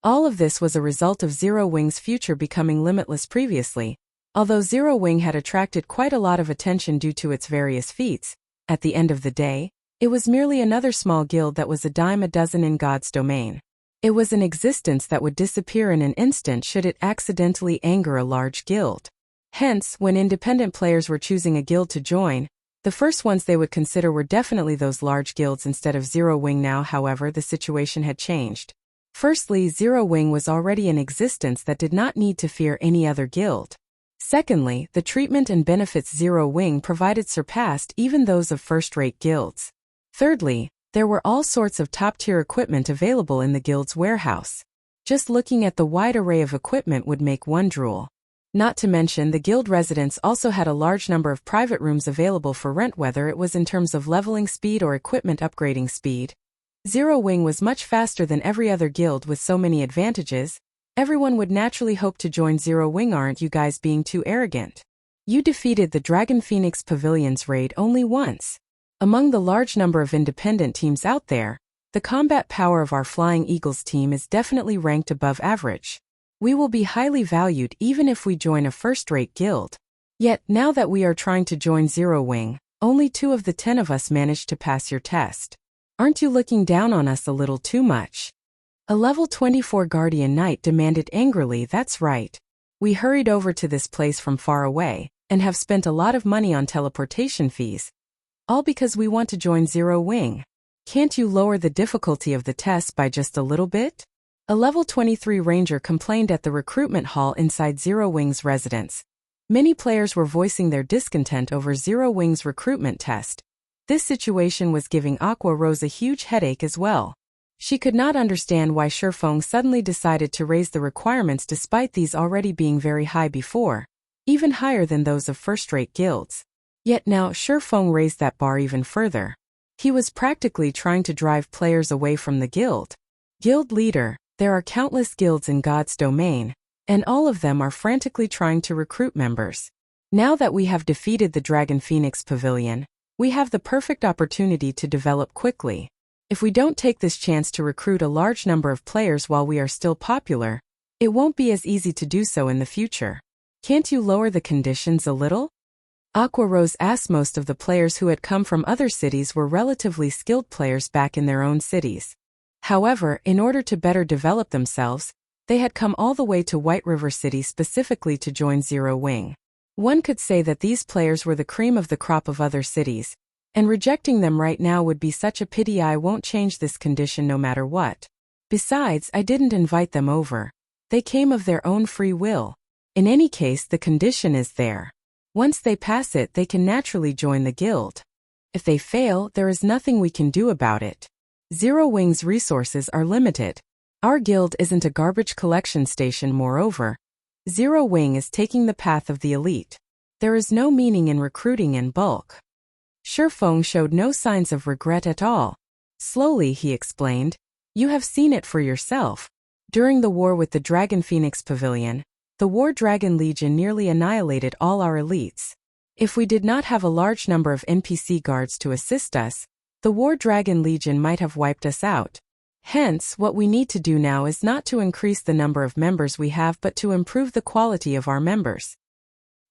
S1: All of this was a result of Zero Wing's future becoming limitless. Previously, although Zero Wing had attracted quite a lot of attention due to its various feats, at the end of the day, it was merely another small guild that was a dime a dozen in God's domain. It was an existence that would disappear in an instant should it accidentally anger a large guild. Hence, when independent players were choosing a guild to join, the first ones they would consider were definitely those large guilds instead of Zero Wing. Now, however, the situation had changed. Firstly, Zero Wing was already an existence that did not need to fear any other guild. Secondly, the treatment and benefits Zero Wing provided surpassed even those of first-rate guilds. Thirdly, there were all sorts of top-tier equipment available in the guild's warehouse. Just looking at the wide array of equipment would make one drool. Not to mention, the guild residents also had a large number of private rooms available for rent, whether it was in terms of leveling speed or equipment upgrading speed. Zero Wing was much faster than every other guild with so many advantages. Everyone would naturally hope to join Zero Wing. Aren't you guys being too arrogant? You defeated the Dragon Phoenix Pavilion's raid only once. Among the large number of independent teams out there, the combat power of our Flying Eagles team is definitely ranked above average. We will be highly valued even if we join a first-rate guild. Yet, now that we are trying to join Zero Wing, only 2 of the 10 of us managed to pass your test. Aren't you looking down on us a little too much? A level 24 Guardian Knight demanded angrily. That's right. We hurried over to this place from far away, and have spent a lot of money on teleportation fees. All because we want to join Zero Wing. Can't you lower the difficulty of the test by just a little bit? A level 23 Ranger complained at the recruitment hall inside Zero Wing's residence. Many players were voicing their discontent over Zero Wing's recruitment test. This situation was giving Aqua Rose a huge headache as well. She could not understand why Shifeng suddenly decided to raise the requirements despite these already being very high before, even higher than those of first-rate guilds. Yet now Shifeng raised that bar even further. He was practically trying to drive players away from the guild. Guild leader, there are countless guilds in God's domain, and all of them are frantically trying to recruit members. Now that we have defeated the Dragon Phoenix Pavilion, we have the perfect opportunity to develop quickly. If we don't take this chance to recruit a large number of players while we are still popular, it won't be as easy to do so in the future. Can't you lower the conditions a little? Aqua Rose asked. Most of the players who had come from other cities were relatively skilled players back in their own cities. However, in order to better develop themselves, they had come all the way to White River City specifically to join Zero Wing. One could say that these players were the cream of the crop of other cities, and rejecting them right now would be such a pity. I won't change this condition no matter what. Besides, I didn't invite them over. They came of their own free will. In any case, the condition is there. Once they pass it, they can naturally join the guild. If they fail, there is nothing we can do about it. Zero Wing's resources are limited. Our guild isn't a garbage collection station. Moreover, Zero Wing is taking the path of the elite. There is no meaning in recruiting in bulk. Shifeng showed no signs of regret at all. Slowly he explained, "You have seen it for yourself. During the war with the Dragon Phoenix Pavilion, the War Dragon Legion nearly annihilated all our elites. If we did not have a large number of NPC guards to assist us, the War Dragon Legion might have wiped us out. Hence, what we need to do now is not to increase the number of members we have but to improve the quality of our members."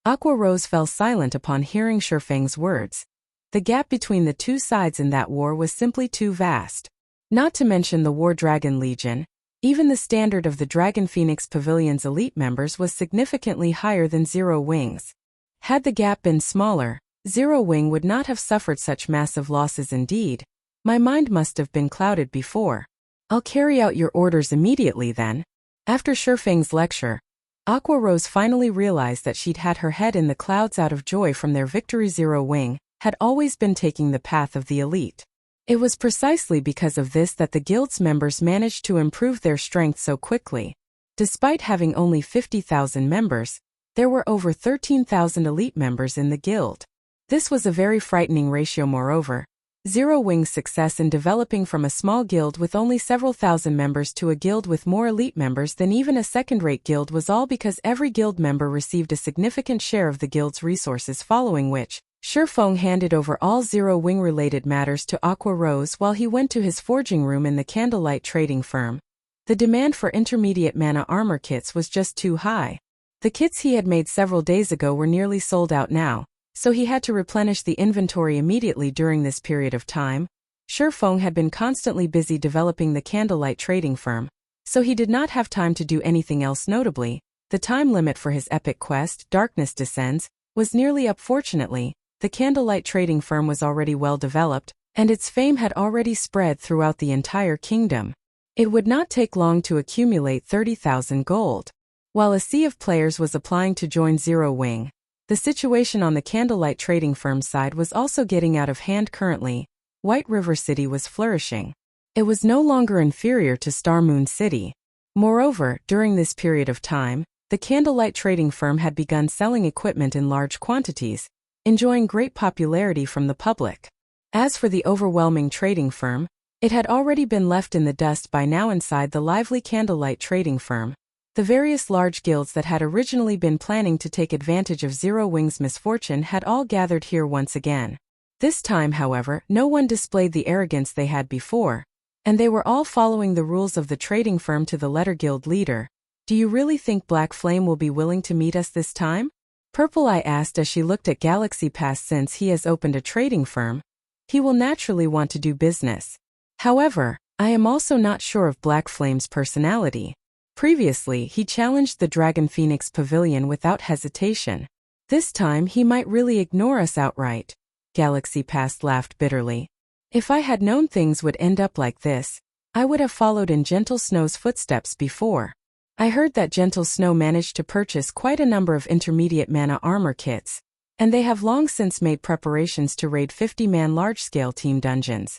S1: Aqua Rose fell silent upon hearing Shifeng's words. The gap between the two sides in that war was simply too vast. Not to mention the War Dragon Legion, even the standard of the Dragon Phoenix Pavilion's elite members was significantly higher than Zero Wing's. Had the gap been smaller, Zero Wing would not have suffered such massive losses. Indeed, my mind must have been clouded before. I'll carry out your orders immediately then. After Shifeng's lecture, Aqua Rose finally realized that she'd had her head in the clouds out of joy from their victory. Zero Wing had always been taking the path of the elite. It was precisely because of this that the guild's members managed to improve their strength so quickly. Despite having only 50,000 members, there were over 13,000 elite members in the guild. This was a very frightening ratio. Moreover, Zero Wing's success in developing from a small guild with only several thousand members to a guild with more elite members than even a second-rate guild was all because every guild member received a significant share of the guild's resources, following which, Shifeng handed over all Zero Wing-related matters to Aqua Rose while he went to his forging room in the Candlelight trading firm. The demand for intermediate mana armor kits was just too high. The kits he had made several days ago were nearly sold out now, so he had to replenish the inventory immediately. During this period of time, Shifeng had been constantly busy developing the Candlelight trading firm, so he did not have time to do anything else. Notably, the time limit for his epic quest, Darkness Descends, was nearly up. Fortunately, the Candlelight trading firm was already well developed, and its fame had already spread throughout the entire kingdom. It would not take long to accumulate 30,000 gold. While a sea of players was applying to join Zero Wing, the situation on the Candlelight trading firm side was also getting out of hand. Currently, White River City was flourishing. It was no longer inferior to Star Moon City. Moreover, during this period of time, the Candlelight trading firm had begun selling equipment in large quantities, enjoying great popularity from the public. As for the overwhelming trading firm, it had already been left in the dust by now. Inside the lively Candlelight trading firm, the various large guilds that had originally been planning to take advantage of Zero Wing's misfortune had all gathered here once again. This time, however, no one displayed the arrogance they had before, and they were all following the rules of the trading firm to the letter. Guild leader, do you really think Black Flame will be willing to meet us this time? Purple Eye asked as she looked at Galaxy Pass. Since he has opened a trading firm, he will naturally want to do business. However, I am also not sure of Black Flame's personality. Previously, he challenged the Dragon Phoenix Pavilion without hesitation. This time he might really ignore us outright. Galaxy Pass laughed bitterly. If I had known things would end up like this, I would have followed in Gentle Snow's footsteps before. I heard that Gentle Snow managed to purchase quite a number of intermediate mana armor kits, and they have long since made preparations to raid 50-man large-scale team dungeons.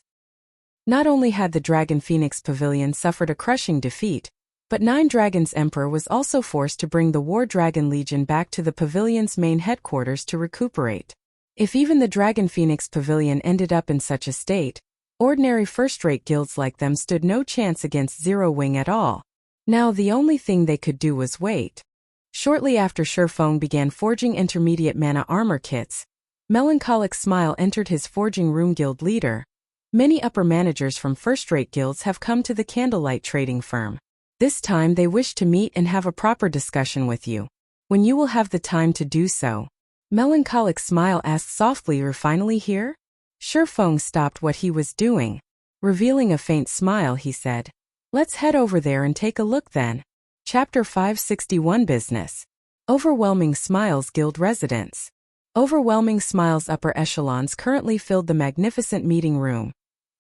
S1: Not only had the Dragon Phoenix Pavilion suffered a crushing defeat, but Nine Dragons Emperor was also forced to bring the War Dragon Legion back to the pavilion's main headquarters to recuperate. If even the Dragon Phoenix Pavilion ended up in such a state, ordinary first-rate guilds like them stood no chance against Zero Wing at all. Now the only thing they could do was wait. Shortly after Shurfeng began forging intermediate mana armor kits, Melancholic Smile entered his forging room. Guild leader, many upper managers from first-rate guilds have come to the Candlelight trading firm. This time they wish to meet and have a proper discussion with you. When you will have the time to do so? Melancholic Smile asked softly. You're finally here? Shurfeng stopped what he was doing. Revealing a faint smile, he said, let's head over there and take a look then. Chapter 561 Business. Overwhelming Smiles Guild Residence. Overwhelming Smiles upper echelons currently filled the magnificent meeting room.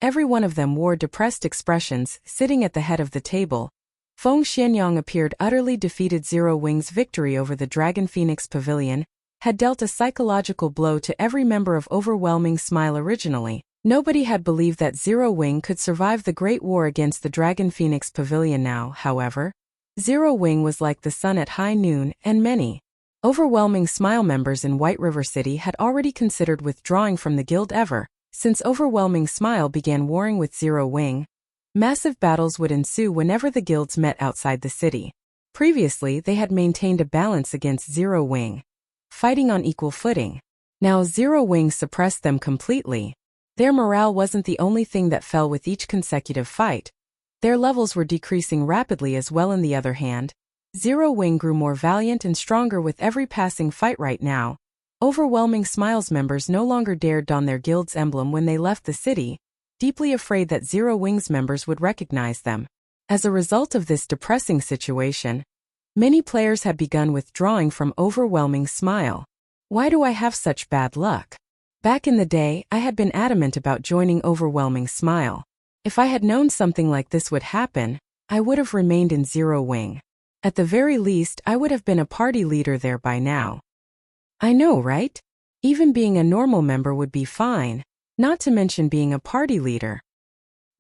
S1: Every one of them wore depressed expressions. Sitting at the head of the table, Feng Xianyang appeared utterly defeated. Zero Wing's victory over the Dragon Phoenix Pavilion had dealt a psychological blow to every member of Overwhelming Smile. Originally, nobody had believed that Zero Wing could survive the Great War against the Dragon Phoenix Pavilion. Now, however, Zero Wing was like the sun at high noon, and many Overwhelming Smile members in White River City had already considered withdrawing from the guild. Since Overwhelming Smile began warring with Zero Wing, massive battles would ensue whenever the guilds met outside the city. Previously, they had maintained a balance against Zero Wing, fighting on equal footing. Now Zero Wing suppressed them completely. Their morale wasn't the only thing that fell with each consecutive fight. Their levels were decreasing rapidly as well. On the other hand, Zero Wing grew more valiant and stronger with every passing fight. Right now, Overwhelming Smiles members no longer dared don their guild's emblem when they left the city, deeply afraid that Zero Wing's members would recognize them. As a result of this depressing situation, many players had begun withdrawing from Overwhelming Smile. Why do I have such bad luck? Back in the day, I had been adamant about joining Overwhelming Smile. If I had known something like this would happen, I would have remained in Zero Wing. At the very least, I would have been a party leader there by now. I know, right? Even being a normal member would be fine, not to mention being a party leader.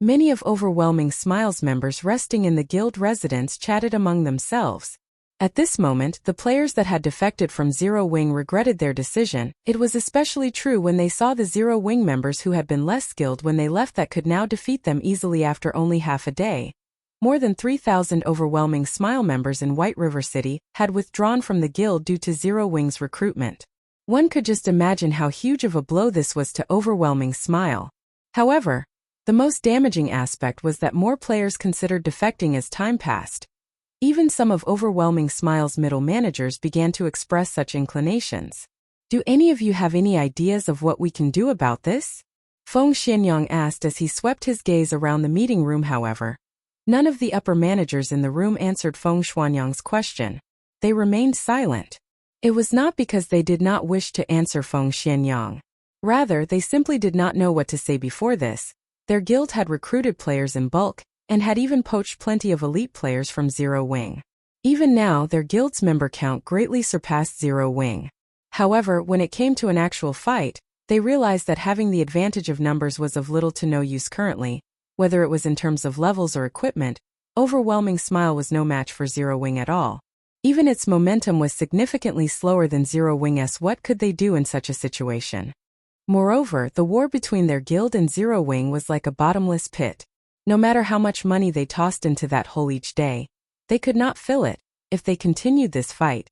S1: Many of Overwhelming Smile's members resting in the guild residence chatted among themselves. At this moment, the players that had defected from Zero Wing regretted their decision. It was especially true when they saw the Zero Wing members who had been less skilled when they left that could now defeat them easily after only half a day. More than 3,000 Overwhelming Smile members in White River City had withdrawn from the guild due to Zero Wing's recruitment. One could just imagine how huge of a blow this was to Overwhelming Smile. However, the most damaging aspect was that more players considered defecting as time passed. Even some of Overwhelming Smile's middle managers began to express such inclinations. Do any of you have any ideas of what we can do about this? Feng Xianyang asked as he swept his gaze around the meeting room. However, none of the upper managers in the room answered Feng Xianyang's question. They remained silent. It was not because they did not wish to answer Feng Xianyang. Rather, they simply did not know what to say before this. Their guild had recruited players in bulk, and had even poached plenty of elite players from Zero Wing. Even now, their guild's member count greatly surpassed Zero Wing. However, when it came to an actual fight, they realized that having the advantage of numbers was of little to no use currently. Whether it was in terms of levels or equipment, Overwhelming Smile was no match for Zero Wing at all. Even its momentum was significantly slower than Zero Wing's. What could they do in such a situation? Moreover, the war between their guild and Zero Wing was like a bottomless pit. No matter how much money they tossed into that hole each day, they could not fill it. If they continued this fight,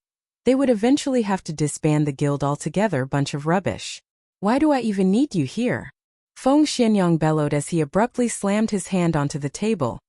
S1: they would eventually have to disband the guild altogether. Bunch of rubbish. Why do I even need you here? Feng Xianyang bellowed as he abruptly slammed his hand onto the table.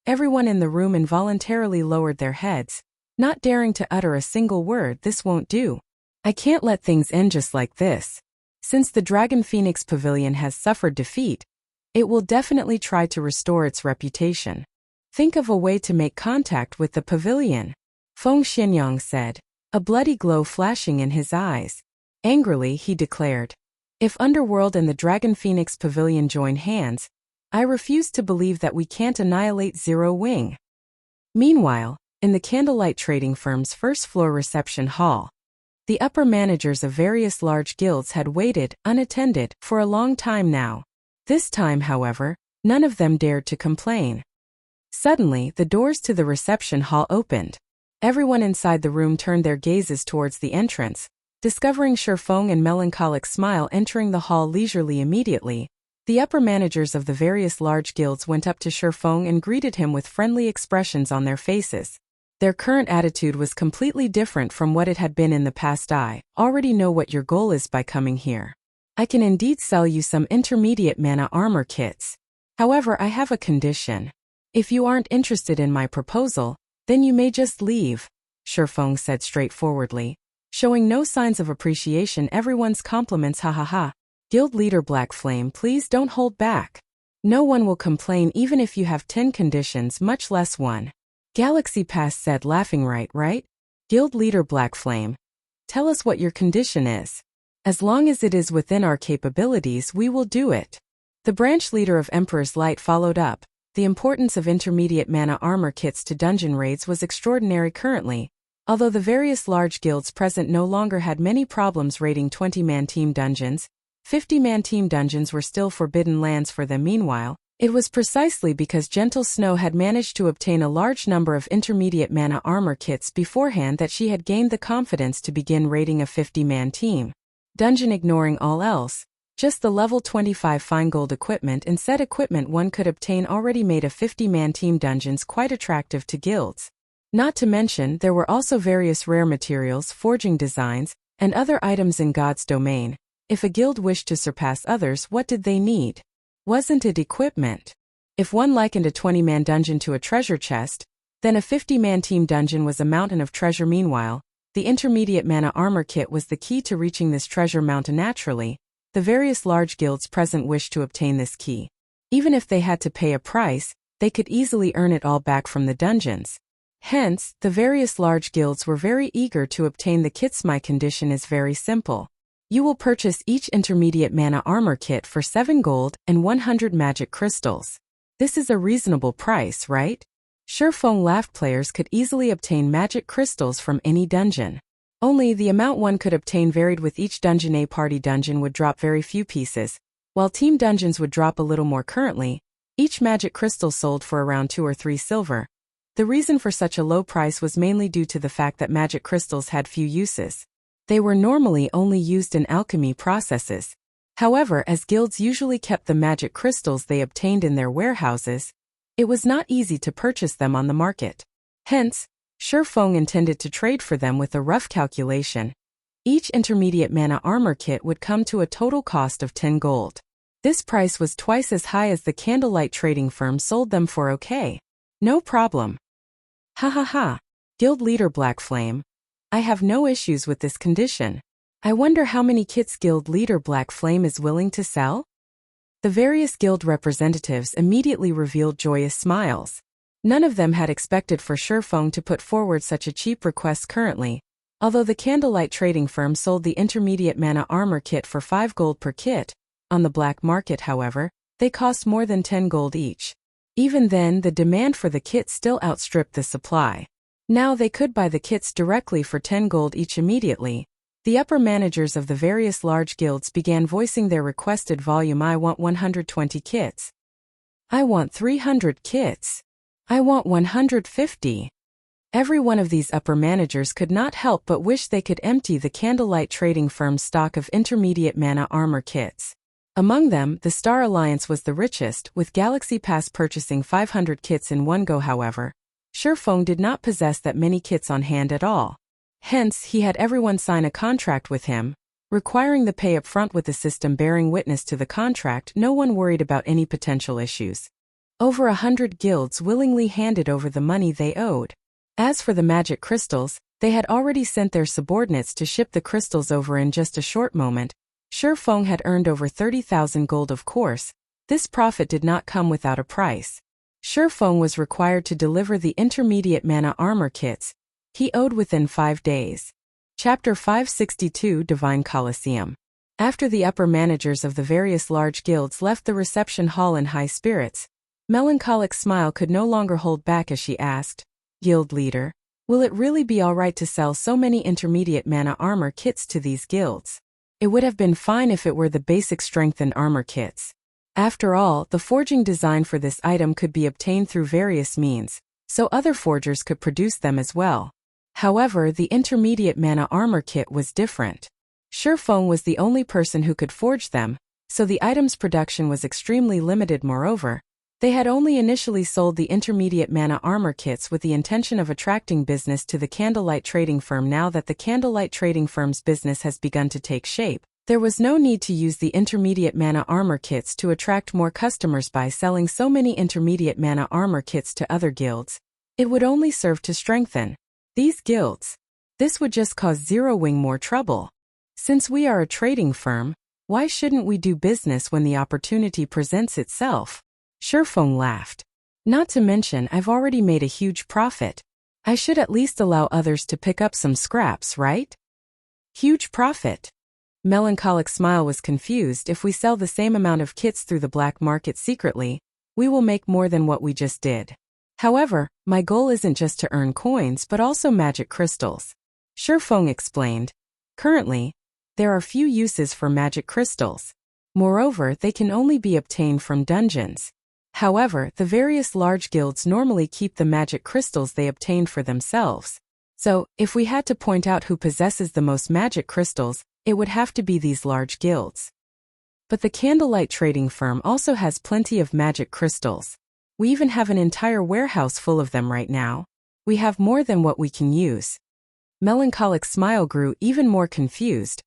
S1: Everyone in the room involuntarily lowered their heads, not daring to utter a single word. This won't do. I can't let things end just like this. Since the Dragon Phoenix Pavilion has suffered defeat, it will definitely try to restore its reputation. Think of a way to make contact with the pavilion, Feng Xianyang said, a bloody glow flashing in his eyes. Angrily, he declared, if Underworld and the Dragon Phoenix Pavilion join hands, I refuse to believe that we can't annihilate Zero Wing. Meanwhile, in the Candlelight Trading Firm's first-floor reception hall, the upper managers of various large guilds had waited, unattended, for a long time now. This time, however, none of them dared to complain. Suddenly, the doors to the reception hall opened. Everyone inside the room turned their gazes towards the entrance, discovering Shifeng and Melancholic Smile entering the hall leisurely. Immediately, the upper managers of the various large guilds went up to Shifeng and greeted him with friendly expressions on their faces. Their current attitude was completely different from what it had been in the past. I already know what your goal is by coming here. I can indeed sell you some intermediate mana armor kits. However, I have a condition. If you aren't interested in my proposal, then you may just leave, Shifeng said straightforwardly, showing no signs of appreciation everyone's compliments. Ha ha ha. Guild leader Black Flame, please don't hold back. No one will complain even if you have 10 conditions, much less one. Galaxy Pass said, laughing. Right? Guild leader Black Flame. Tell us what your condition is. As long as it is within our capabilities, we will do it. The branch leader of Emperor's Light followed up. The importance of intermediate mana armor kits to dungeon raids was extraordinary currently, although the various large guilds present no longer had many problems raiding 20-man team dungeons. 50-man team dungeons were still forbidden lands for them. Meanwhile, it was precisely because Gentle Snow had managed to obtain a large number of intermediate mana armor kits beforehand that she had gained the confidence to begin raiding a 50-man team dungeon, ignoring all else. Just the level 25 fine gold equipment and set equipment one could obtain already made a 50-man team dungeons quite attractive to guilds. Not to mention, there were also various rare materials, forging designs, and other items in God's domain. If a guild wished to surpass others, what did they need? Wasn't it equipment? If one likened a 20-man dungeon to a treasure chest, then a 50-man team dungeon was a mountain of treasure. Meanwhile, the intermediate mana armor kit was the key to reaching this treasure mountain naturally. The various large guilds present wished to obtain this key. Even if they had to pay a price, they could easily earn it all back from the dungeons. Hence, the various large guilds were very eager to obtain the kits. My condition is very simple. You will purchase each intermediate mana armor kit for 7 gold and 100 magic crystals. This is a reasonable price, right? Shifeng laughed. Players could easily obtain magic crystals from any dungeon. Only the amount one could obtain varied with each dungeon. A party dungeon would drop very few pieces, while team dungeons would drop a little more. Currently, each magic crystal sold for around 2 or 3 silver. The reason for such a low price was mainly due to the fact that magic crystals had few uses. They were normally only used in alchemy processes. However, as guilds usually kept the magic crystals they obtained in their warehouses, it was not easy to purchase them on the market. Hence, Shifeng intended to trade for them. With a rough calculation, each intermediate mana armor kit would come to a total cost of 10 gold. This price was twice as high as the Candlelight Trading Firm sold them for. Okay. No problem. Ha ha ha. Guild leader Black Flame. I have no issues with this condition. I wonder how many kits Guild leader Black Flame is willing to sell? The various guild representatives immediately revealed joyous smiles. None of them had expected for Shifeng to put forward such a cheap request currently. Although the Candlelight Trading Firm sold the intermediate mana armor kit for 5 gold per kit, on the black market, however, they cost more than 10 gold each. Even then, the demand for the kit still outstripped the supply. Now they could buy the kits directly for 10 gold each. Immediately, the upper managers of the various large guilds began voicing their requested volume. I want 120 kits. I want 300 kits. I want 150. Every one of these upper managers could not help but wish they could empty the Candlelight Trading Firm's stock of intermediate mana armor kits. Among them, the Star Alliance was the richest, with Galaxy Pass purchasing 500 kits in one go. However, Shifeng did not possess that many kits on hand at all. Hence, he had everyone sign a contract with him, Requiring the pay up front with the system bearing witness to the contract, no one worried about any potential issues. Over 100 guilds willingly handed over the money they owed. As for the magic crystals, they had already sent their subordinates to ship the crystals over in just a short moment. Shifeng had earned over 30,000 gold, of course. This profit did not come without a price. Shifeng was required to deliver the intermediate mana armor kits. He owed within 5 days. Chapter 562 Divine Colosseum. After the upper managers of the various large guilds left the reception hall in high spirits, Melancholic Smile could no longer hold back as she asked, "Guild leader, will it really be alright to sell so many intermediate mana armor kits to these guilds? It would have been fine if it were the basic strengthened armor kits. After all, the forging design for this item could be obtained through various means, so other forgers could produce them as well. However, the intermediate mana armor kit was different. Shifeng was the only person who could forge them, so the item's production was extremely limited. Moreover, they had only initially sold the intermediate mana armor kits with the intention of attracting business to the Candlelight trading firm. Now that the Candlelight trading firm's business has begun to take shape, there was no need to use the intermediate mana armor kits to attract more customers by selling so many intermediate mana armor kits to other guilds. It would only serve to strengthen these guilds. This would just cause Zero Wing more trouble. Since we are a trading firm, why shouldn't we do business when the opportunity presents itself? Shifeng laughed. Not to mention, I've already made a huge profit. I should at least allow others to pick up some scraps, right? Huge profit. Melancholic Smile was confused. If we sell the same amount of kits through the black market secretly, we will make more than what we just did. However, my goal isn't just to earn coins but also magic crystals. Shifeng explained. Currently, there are few uses for magic crystals. Moreover, they can only be obtained from dungeons. However, the various large guilds normally keep the magic crystals they obtained for themselves. So, if we had to point out who possesses the most magic crystals, it would have to be these large guilds. But the Candlelight trading firm also has plenty of magic crystals. We even have an entire warehouse full of them right now. We have more than what we can use. Melancholic Smile grew even more confused.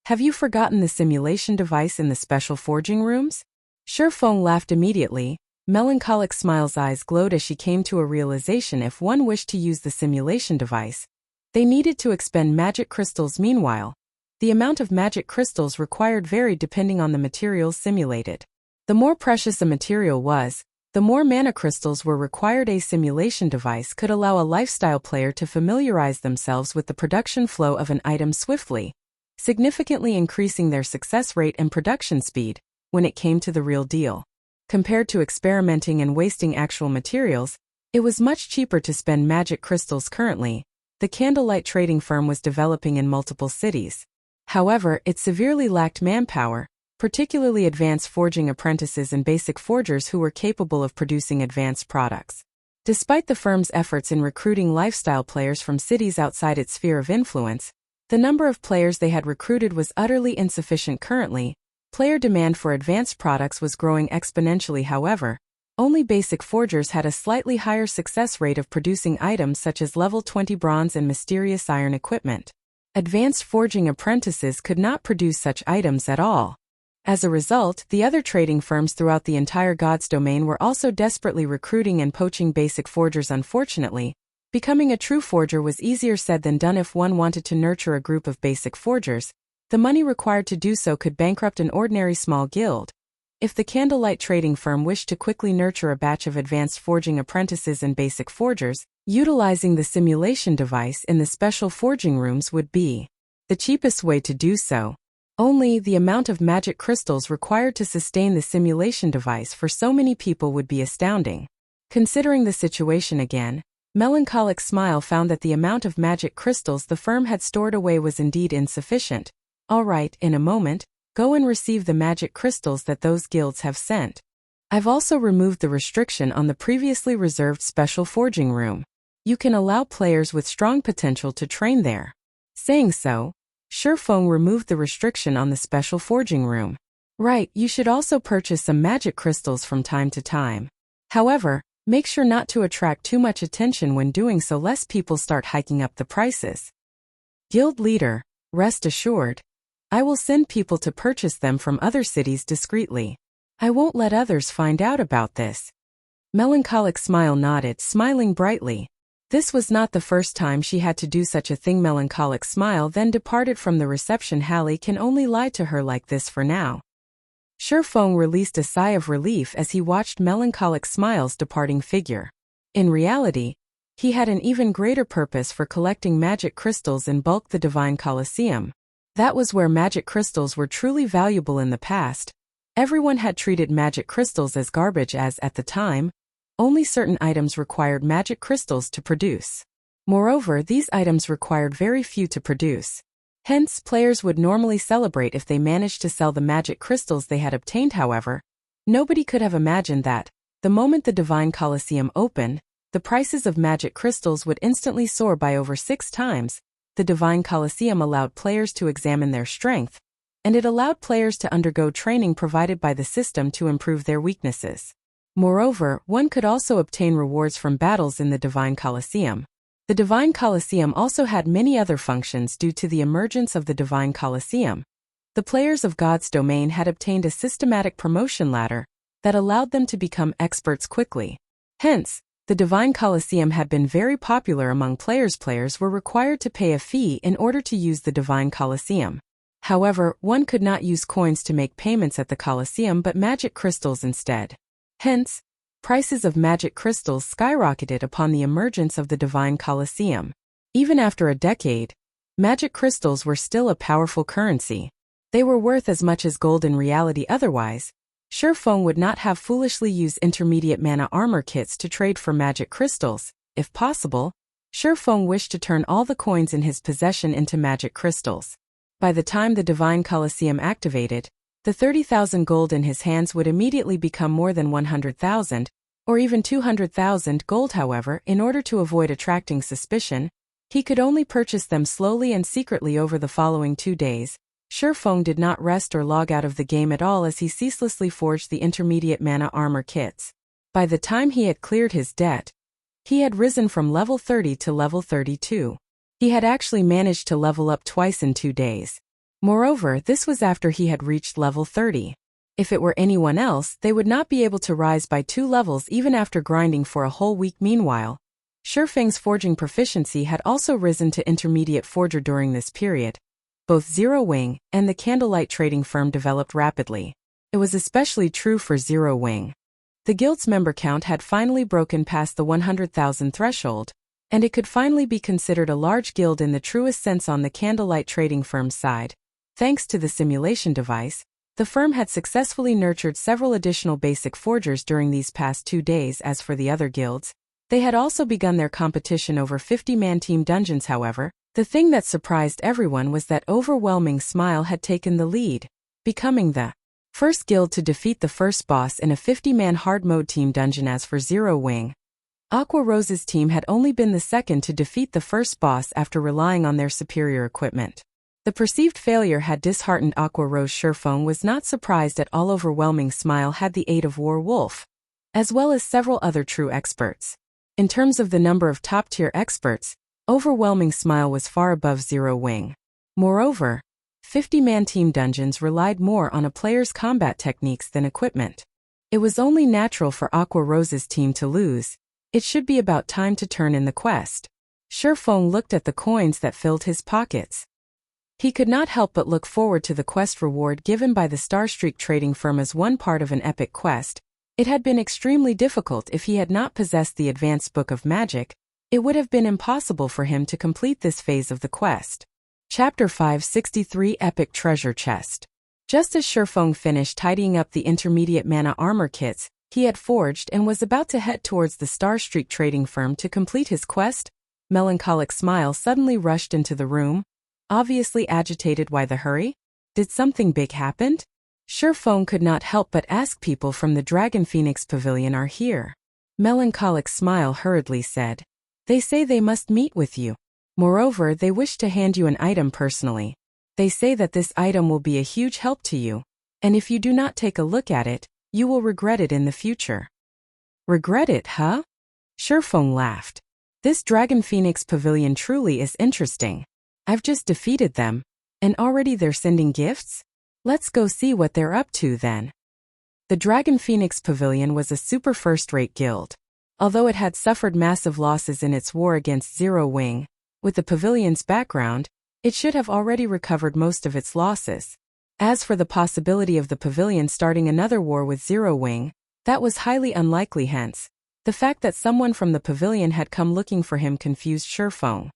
S1: Have you forgotten the simulation device in the special forging rooms? Shifeng laughed immediately. Melancholic Smile's eyes glowed as she came to a realization. If one wished to use the simulation device, they needed to expend magic crystals. Meanwhile, the amount of magic crystals required varied depending on the materials simulated. The more precious a material was, the more mana crystals were required. A simulation device could allow a lifestyle player to familiarize themselves with the production flow of an item swiftly, significantly increasing their success rate and production speed when it came to the real deal. Compared to experimenting and wasting actual materials, it was much cheaper to spend magic crystals. Currently, the Candlelight trading firm was developing in multiple cities. However, it severely lacked manpower, particularly advanced forging apprentices and basic forgers who were capable of producing advanced products. Despite the firm's efforts in recruiting lifestyle players from cities outside its sphere of influence, the number of players they had recruited was utterly insufficient. Currently, player demand for advanced products was growing exponentially. However, only basic forgers had a slightly higher success rate of producing items such as level 20 bronze and mysterious iron equipment. Advanced forging apprentices could not produce such items at all. As a result, the other trading firms throughout the entire God's domain were also desperately recruiting and poaching basic forgers. Unfortunately, becoming a true forger was easier said than done. If one wanted to nurture a group of basic forgers, the money required to do so could bankrupt an ordinary small guild. If the Candlelight trading firm wished to quickly nurture a batch of advanced forging apprentices and basic forgers, utilizing the simulation device in the special forging rooms would be the cheapest way to do so. Only the amount of magic crystals required to sustain the simulation device for so many people would be astounding. Considering the situation again, Melancholic Smile found that the amount of magic crystals the firm had stored away was indeed insufficient. All right, in a moment, go and receive the magic crystals that those guilds have sent. I've also removed the restriction on the previously reserved special forging room. You can allow players with strong potential to train there. Saying so, Shifeng removed the restriction on the special forging room. Right, you should also purchase some magic crystals from time to time. However, make sure not to attract too much attention when doing so lest people start hiking up the prices. Guild leader, rest assured, I will send people to purchase them from other cities discreetly. I won't let others find out about this. Melancholic Smile nodded, smiling brightly. This was not the first time she had to do such a thing. Melancholic Smile then departed from the reception. Hallie can only lie to her like this for now. Shifeng released a sigh of relief as he watched Melancholic Smile's departing figure. In reality, he had an even greater purpose for collecting magic crystals in bulk: the Divine Colosseum. That was where magic crystals were truly valuable in the past. Everyone had treated magic crystals as garbage as, at the time, only certain items required magic crystals to produce. Moreover, these items required very few to produce. Hence, players would normally celebrate if they managed to sell the magic crystals they had obtained. However, nobody could have imagined that, the moment the Divine Colosseum opened, the prices of magic crystals would instantly soar by over 6 times. The Divine Colosseum allowed players to examine their strength, and it allowed players to undergo training provided by the system to improve their weaknesses. Moreover, one could also obtain rewards from battles in the Divine Colosseum. The Divine Colosseum also had many other functions due to the emergence of the Divine Colosseum. The players of God's Domain had obtained a systematic promotion ladder that allowed them to become experts quickly. Hence, the Divine Colosseum had been very popular among players. Players were required to pay a fee in order to use the Divine Colosseum. However, one could not use coins to make payments at the Colosseum but magic crystals instead. Hence, prices of magic crystals skyrocketed upon the emergence of the Divine Colosseum. Even after a decade, magic crystals were still a powerful currency. They were worth as much as gold in reality. Otherwise, Shifeng would not have foolishly used intermediate mana armor kits to trade for magic crystals. If possible, Shifeng wished to turn all the coins in his possession into magic crystals. By the time the Divine Colosseum activated, the 30,000 gold in his hands would immediately become more than 100,000, or even 200,000 gold. However, in order to avoid attracting suspicion, he could only purchase them slowly and secretly. Over the following 2 days, Shifeng did not rest or log out of the game at all as he ceaselessly forged the intermediate mana armor kits. By the time he had cleared his debt, he had risen from level 30 to level 32. He had actually managed to level up twice in 2 days. Moreover, this was after he had reached level 30. If it were anyone else, they would not be able to rise by 2 levels even after grinding for a whole week. Meanwhile, Shifeng's forging proficiency had also risen to intermediate forger during this period. Both Zero Wing and the Candlelight trading firm developed rapidly. It was especially true for Zero Wing. The guild's member count had finally broken past the 100,000 threshold, and it could finally be considered a large guild in the truest sense on the Candlelight trading firm's side. Thanks to the simulation device, the firm had successfully nurtured several additional basic forgers during these past 2 days. As for the other guilds, they had also begun their competition over 50-man team dungeons. However, the thing that surprised everyone was that Overwhelming Smile had taken the lead, becoming the first guild to defeat the first boss in a 50-man hard mode team dungeon. As for Zero Wing, Aqua Rose's team had only been the second to defeat the first boss after relying on their superior equipment. The perceived failure had disheartened Aqua Rose. Shifeng was not surprised at all. Overwhelming Smile had the aid of War Wolf, as well as several other true experts. In terms of the number of top-tier experts, Overwhelming Smile was far above Zero Wing. Moreover, 50-man team dungeons relied more on a player's combat techniques than equipment. It was only natural for Aqua Rose's team to lose. It should be about time to turn in the quest. Shifeng looked at the coins that filled his pockets. He could not help but look forward to the quest reward given by the Starstreak trading firm as one part of an epic quest. It had been extremely difficult. If he had not possessed the Advanced Book of Magic, it would have been impossible for him to complete this phase of the quest. Chapter 563 Epic Treasure Chest. Just as Shifeng finished tidying up the intermediate mana armor kits he had forged and was about to head towards the Starstreak trading firm to complete his quest, Melancholic Smile suddenly rushed into the room, obviously agitated. Why the hurry? Did something big happen? Shifeng could not help but ask. People from the Dragon Phoenix Pavilion are here. Melancholic Smile hurriedly said. They say they must meet with you. Moreover, they wish to hand you an item personally. They say that this item will be a huge help to you, and if you do not take a look at it, you will regret it in the future. Regret it, huh? Shifeng laughed. This Dragon Phoenix Pavilion truly is interesting. I've just defeated them, And already they're sending gifts? Let's go see what they're up to then. The Dragon Phoenix Pavilion was a super first-rate guild. Although it had suffered massive losses in its war against Zero Wing, with the pavilion's background, it should have already recovered most of its losses. As for the possibility of the pavilion starting another war with Zero Wing, that was highly unlikely. Hence, the fact that someone from the pavilion had come looking for him confused Shifeng.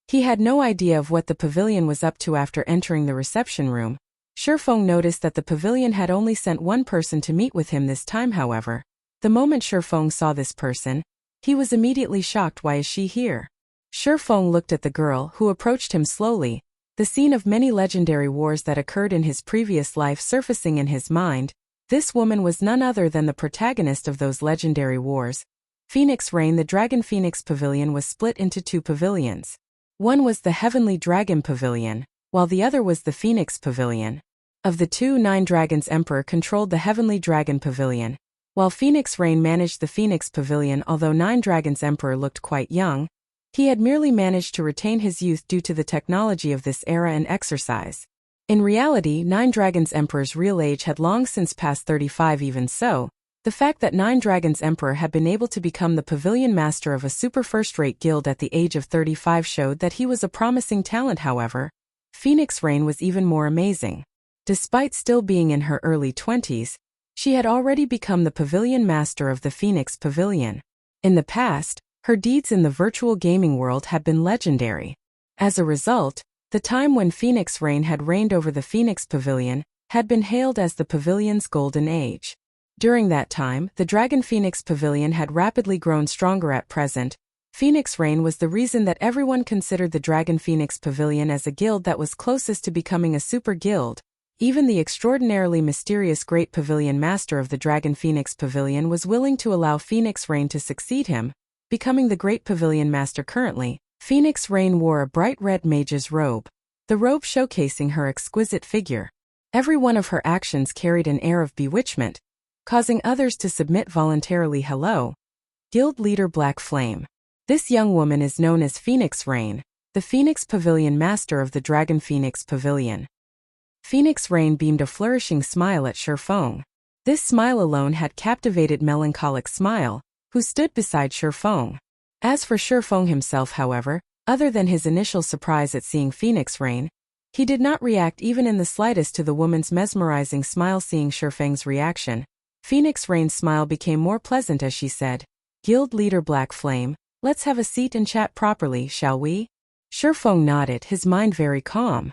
S1: He had no idea of what the pavilion was up to. After entering the reception room, Shifeng noticed that the pavilion had only sent one person to meet with him this time. However, the moment Shifeng saw this person, he was immediately shocked. Why is she here? Shifeng looked at the girl, who approached him slowly, the scene of many legendary wars that occurred in his previous life surfacing in his mind. This woman was none other than the protagonist of those legendary wars. Phoenix Rain. The Dragon Phoenix Pavilion was split into two pavilions. One was the Heavenly Dragon Pavilion, while the other was the Phoenix Pavilion. Of the two, Nine Dragons Emperor controlled the Heavenly Dragon Pavilion, while Phoenix Rain managed the Phoenix Pavilion. Although Nine Dragons Emperor looked quite young, he had merely managed to retain his youth due to the technology of this era and exercise. In reality, Nine Dragons Emperor's real age had long since passed 35. Even so, the fact that Nine Dragons Emperor had been able to become the pavilion master of a super first-rate guild at the age of 35 showed that he was a promising talent. However, Phoenix Rain was even more amazing. Despite still being in her early 20s, she had already become the pavilion master of the Phoenix Pavilion. In the past, her deeds in the virtual gaming world had been legendary. As a result, the time when Phoenix Rain had reigned over the Phoenix Pavilion had been hailed as the pavilion's golden age. During that time, the Dragon Phoenix Pavilion had rapidly grown stronger. At present, Phoenix Rain was the reason that everyone considered the Dragon Phoenix Pavilion as a guild that was closest to becoming a super guild. Even the extraordinarily mysterious Great Pavilion Master of the Dragon Phoenix Pavilion was willing to allow Phoenix Rain to succeed him, becoming the Great Pavilion Master. Currently, Phoenix Rain wore a bright red mage's robe, the robe showcasing her exquisite figure. Every one of her actions carried an air of bewitchment, causing others to submit voluntarily. Hello, Guild Leader Black Flame. This young woman is known as Phoenix Rain, the Phoenix Pavilion Master of the Dragon Phoenix Pavilion. Phoenix Rain beamed a flourishing smile at Shifeng. This smile alone had captivated Melancholic Smile, who stood beside Shifeng. As for Shifeng himself, however, other than his initial surprise at seeing Phoenix Rain, he did not react even in the slightest to the woman's mesmerizing smile. Seeing Shifeng's reaction, Phoenix Rain's smile became more pleasant as she said, "Guild Leader Black Flame, let's have a seat and chat properly, shall we?" Shifeng nodded, his mind very calm.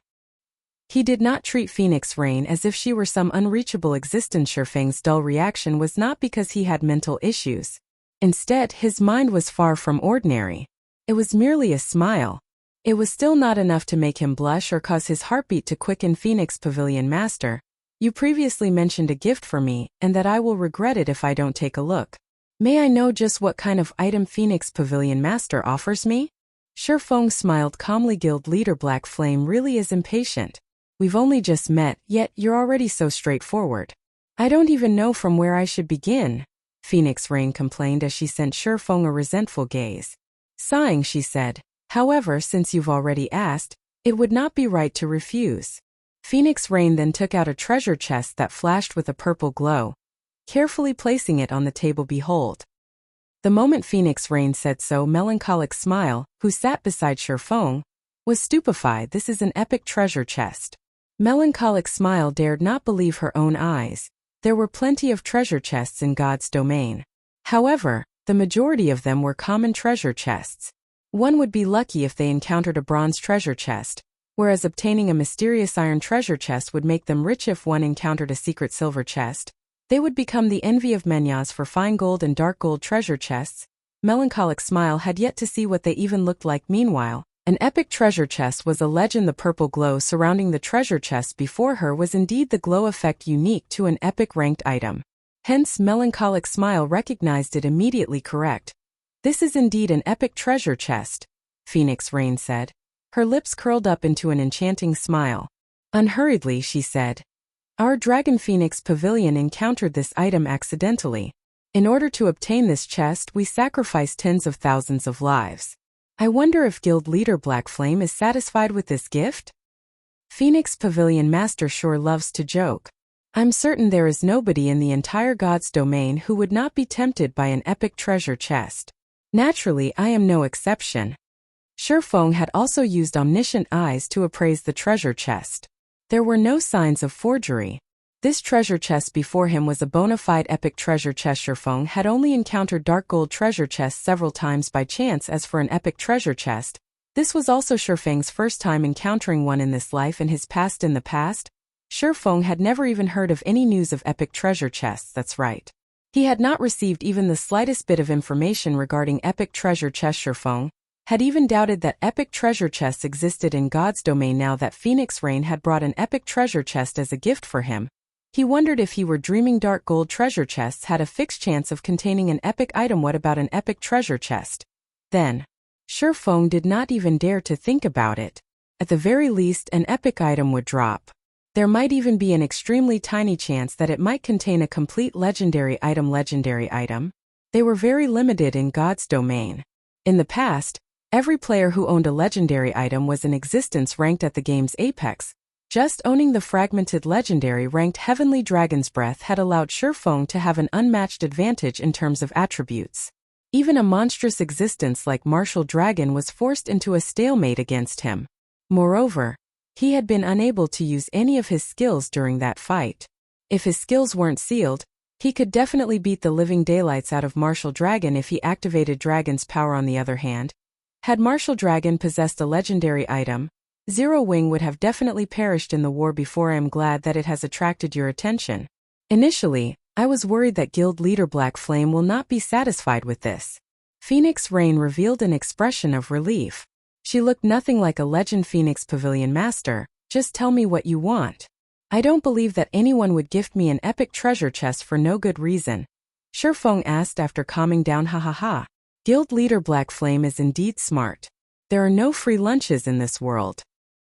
S1: He did not treat Phoenix Rain as if she were some unreachable existence. Shifeng's dull reaction was not because he had mental issues. Instead, his mind was far from ordinary. It was merely a smile. It was still not enough to make him blush or cause his heartbeat to quicken. "Phoenix Pavilion Master, you previously mentioned a gift for me, and that I will regret it if I don't take a look. May I know just what kind of item Phoenix Pavilion Master offers me?" Shifeng smiled calmly. Guild Leader Black Flame really is impatient. We've only just met, yet you're already so straightforward. I don't even know from where I should begin, Phoenix Rain complained as she sent Shifeng a resentful gaze. Sighing, she said, "However, since you've already asked, it would not be right to refuse." Phoenix Rain then took out a treasure chest that flashed with a purple glow, carefully placing it on the table. "Behold." The moment Phoenix Rain said so, Melancholic Smile, who sat beside Shifeng, was stupefied. "This is an epic treasure chest." Melancholic Smile dared not believe her own eyes. There were plenty of treasure chests in God's domain. However, the majority of them were common treasure chests. One would be lucky if they encountered a bronze treasure chest, whereas obtaining a mysterious iron treasure chest would make them rich. If one encountered a secret silver chest, they would become the envy of Menyas. For fine gold and dark gold treasure chests, Melancholic Smile had yet to see what they even looked like. Meanwhile, an epic treasure chest was a legend. The purple glow surrounding the treasure chest before her was indeed the glow effect unique to an epic ranked item. Hence, Melancholic Smile recognized it immediately. "Correct. This is indeed an epic treasure chest," Phoenix Rain said. Her lips curled up into an enchanting smile. Unhurriedly, she said, "Our Dragon Phoenix Pavilion encountered this item accidentally. In order to obtain this chest, we sacrificed tens of thousands of lives. I wonder if Guild Leader Black Flame is satisfied with this gift?" Phoenix Pavilion Master sure loves to joke. I'm certain there is nobody in the entire God's domain who would not be tempted by an epic treasure chest. Naturally, I am no exception. Shifeng had also used omniscient eyes to appraise the treasure chest. There were no signs of forgery. This treasure chest before him was a bona fide epic treasure chest. Shifeng had only encountered dark gold treasure chests several times by chance. As for an epic treasure chest, this was also Shifeng's first time encountering one in this life. In the past, Shifeng had never even heard of any news of epic treasure chests. That's right. He had not received even the slightest bit of information regarding epic treasure chests. Shifeng had even doubted that epic treasure chests existed in God's domain. Now that Phoenix Rain had brought an epic treasure chest as a gift for him, he wondered if he were dreaming. Dark gold treasure chests had a fixed chance of containing an epic item. What about an epic treasure chest? Then, Shifeng did not even dare to think about it. At the very least, an epic item would drop. There might even be an extremely tiny chance that it might contain a complete legendary item. Legendary item? They were very limited in God's domain. In the past, every player who owned a legendary item was in existence ranked at the game's apex. Just owning the fragmented legendary ranked Heavenly Dragon's Breath had allowed Shifeng to have an unmatched advantage in terms of attributes. Even a monstrous existence like Martial Dragon was forced into a stalemate against him. Moreover, he had been unable to use any of his skills during that fight. If his skills weren't sealed, he could definitely beat the living daylights out of Martial Dragon if he activated Dragon's power. On the other hand, had Martial Dragon possessed a legendary item, Zero Wing would have definitely perished in the war before. I am glad that it has attracted your attention. Initially, I was worried that Guild Leader Black Flame will not be satisfied with this. Phoenix Rain revealed an expression of relief. She looked nothing like a legend. Phoenix Pavilion Master, just tell me what you want. I don't believe that anyone would gift me an epic treasure chest for no good reason. Shifeng asked after calming down. Ha ha ha. Guild Leader Black Flame is indeed smart. There are no free lunches in this world.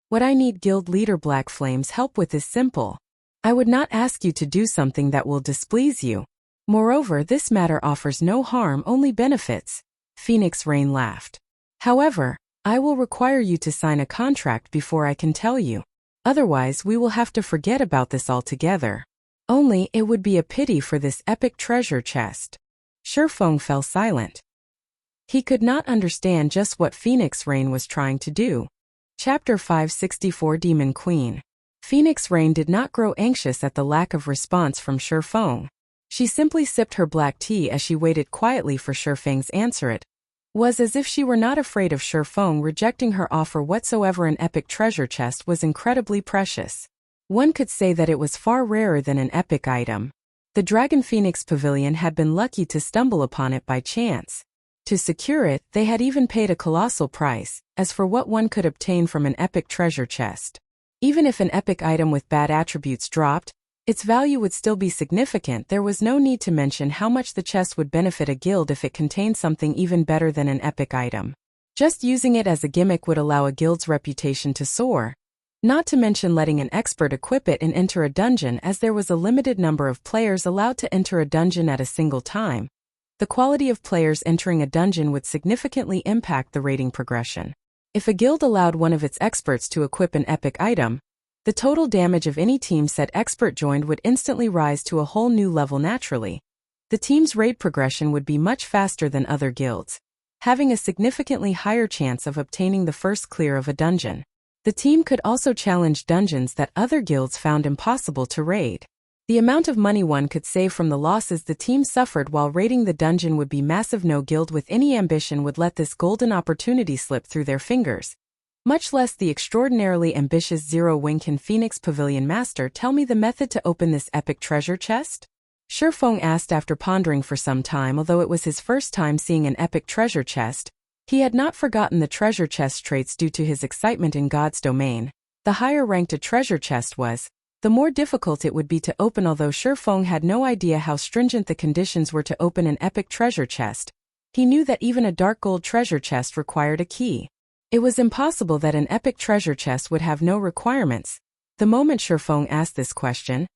S1: What I need Guild Leader Black Flame's help with is simple. I would not ask you to do something that will displease you. Moreover, this matter offers no harm, only benefits. Phoenix Rain laughed. However, I will require you to sign a contract before I can tell you. Otherwise, we will have to forget about this altogether. Only, it would be a pity for this epic treasure chest. Shifeng fell silent. He could not understand just what Phoenix Rain was trying to do. Chapter 564 Demon Queen. Phoenix Rain did not grow anxious at the lack of response from Shifeng. She simply sipped her black tea as she waited quietly for Shifeng's answer. It was as if she were not afraid of Shifeng rejecting her offer whatsoever. An epic treasure chest was incredibly precious. One could say that it was far rarer than an epic item. The Dragon Phoenix Pavilion had been lucky to stumble upon it by chance. To secure it, they had even paid a colossal price. As for what one could obtain from an epic treasure chest, even if an epic item with bad attributes dropped, its value would still be significant. There was no need to mention how much the chest would benefit a guild if it contained something even better than an epic item. Just using it as a gimmick would allow a guild's reputation to soar. Not to mention letting an expert equip it and enter a dungeon, as there was a limited number of players allowed to enter a dungeon at a single time. The quality of players entering a dungeon would significantly impact the rating progression. If a guild allowed one of its experts to equip an epic item, the total damage of any team said expert joined would instantly rise to a whole new level naturally. The team's raid progression would be much faster than other guilds, having a significantly higher chance of obtaining the first clear of a dungeon. The team could also challenge dungeons that other guilds found impossible to raid. The amount of money one could save from the losses the team suffered while raiding the dungeon would be massive. No guild with any ambition would let this golden opportunity slip through their fingers, much less the extraordinarily ambitious Zero Wing. Can Phoenix Pavilion Master tell me the method to open this epic treasure chest? Shifeng asked after pondering for some time. Although it was his first time seeing an epic treasure chest, he had not forgotten the treasure chest traits due to his excitement in God's domain. The higher ranked a treasure chest was, the more difficult it would be to open. Although Shifeng had no idea how stringent the conditions were to open an epic treasure chest, he knew that even a dark gold treasure chest required a key. It was impossible that an epic treasure chest would have no requirements. The moment Shifeng asked this question,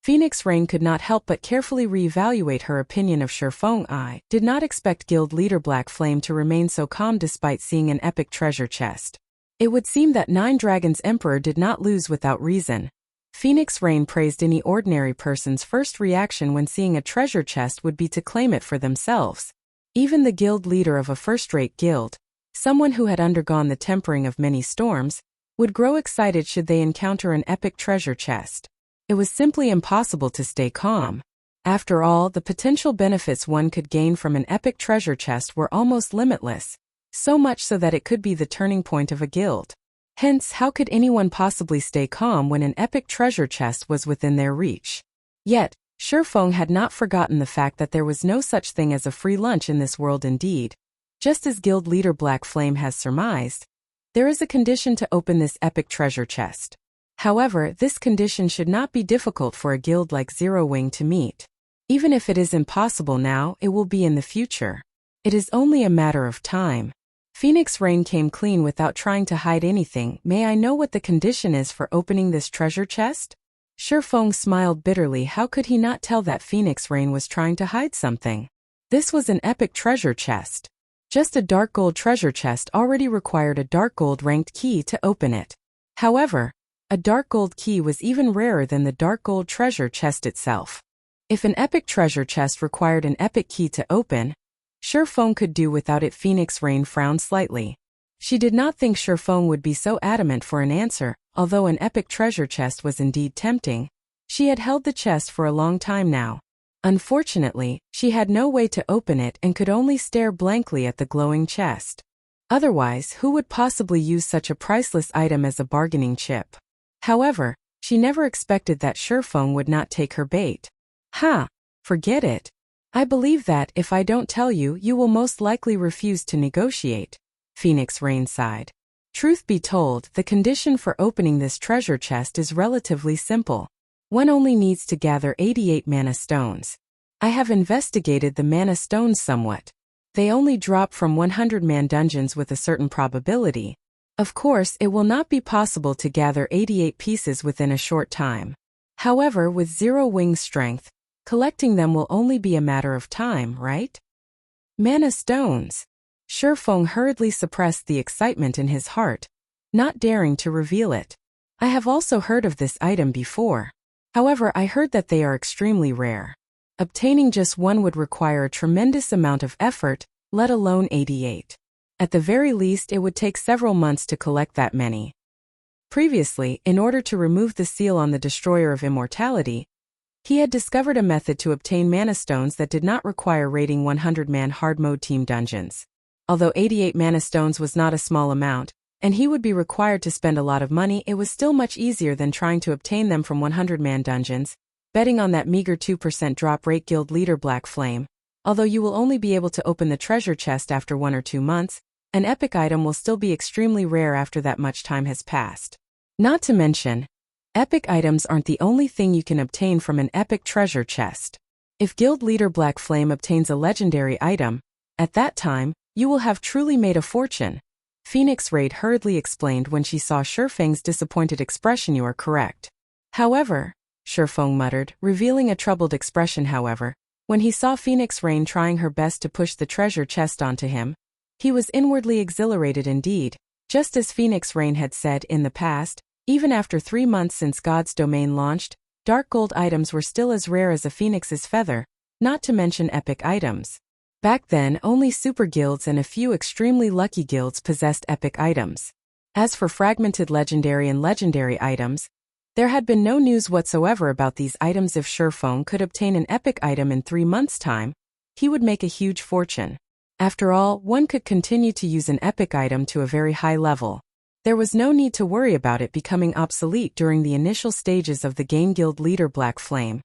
S1: Phoenix Rain could not help but carefully re-evaluate her opinion of Shifeng. I did not expect Guild Leader Black Flame to remain so calm despite seeing an epic treasure chest. It would seem that Nine Dragons' Emperor did not lose without reason. Phoenix Rain praised any ordinary person's first reaction when seeing a treasure chest would be to claim it for themselves. Even the guild leader of a first-rate guild, someone who had undergone the tempering of many storms, would grow excited should they encounter an epic treasure chest. It was simply impossible to stay calm. After all, the potential benefits one could gain from an epic treasure chest were almost limitless, so much so that it could be the turning point of a guild. Hence, how could anyone possibly stay calm when an epic treasure chest was within their reach? Yet, Shifeng had not forgotten the fact that there was no such thing as a free lunch in this world indeed. Just as guild leader Black Flame has surmised, there is a condition to open this epic treasure chest. However, this condition should not be difficult for a guild like Zero Wing to meet. Even if it is impossible now, it will be in the future. It is only a matter of time. Phoenix Rain came clean without trying to hide anything. May I know what the condition is for opening this treasure chest? Shifeng smiled bitterly. How could he not tell that Phoenix Rain was trying to hide something? This was an epic treasure chest. Just a dark gold treasure chest already required a dark gold ranked key to open it. However, a dark gold key was even rarer than the dark gold treasure chest itself. If an epic treasure chest required an epic key to open, Shifeng could do without it. Phoenix Rain frowned slightly. She did not think Shifeng would be so adamant for an answer. Although an epic treasure chest was indeed tempting, she had held the chest for a long time now. Unfortunately, she had no way to open it and could only stare blankly at the glowing chest. Otherwise, who would possibly use such a priceless item as a bargaining chip? However, she never expected that Shifeng would not take her bait. Forget it. I believe that if I don't tell you, you will most likely refuse to negotiate. Phoenix Rain sighed. Truth be told, the condition for opening this treasure chest is relatively simple. One only needs to gather 88 mana stones. I have investigated the mana stones somewhat. They only drop from 100-man dungeons with a certain probability. Of course, it will not be possible to gather 88 pieces within a short time. However, with Zero Wing's strength, collecting them will only be a matter of time, right? Mana stones. Shifeng hurriedly suppressed the excitement in his heart, not daring to reveal it. I have also heard of this item before. However, I heard that they are extremely rare. Obtaining just one would require a tremendous amount of effort, let alone 88. At the very least, it would take several months to collect that many. Previously, in order to remove the seal on the Destroyer of Immortality, he had discovered a method to obtain mana stones that did not require raiding 100-man hard mode team dungeons. Although 88 mana stones was not a small amount, and he would be required to spend a lot of money, it was still much easier than trying to obtain them from 100-man dungeons. Betting on that meager 2% drop rate, guild leader Black Flame. Although you will only be able to open the treasure chest after 1 or 2 months, an epic item will still be extremely rare after that much time has passed. Not to mention, epic items aren't the only thing you can obtain from an epic treasure chest. If guild leader Black Flame obtains a legendary item, at that time, you will have truly made a fortune. Phoenix Raid hurriedly explained when she saw Shifeng's disappointed expression. You are correct. However, Shifeng muttered, revealing a troubled expression. However, when he saw Phoenix Rain trying her best to push the treasure chest onto him, he was inwardly exhilarated indeed. Just as Phoenix Rain had said in the past, even after 3 months since God's Domain launched, dark gold items were still as rare as a phoenix's feather, not to mention epic items. Back then, only super guilds and a few extremely lucky guilds possessed epic items. As for fragmented legendary and legendary items, there had been no news whatsoever about these items. If Shifeng could obtain an epic item in 3 months' time, he would make a huge fortune. After all, one could continue to use an epic item to a very high level. There was no need to worry about it becoming obsolete during the initial stages of the game. Guild leader Black Flame.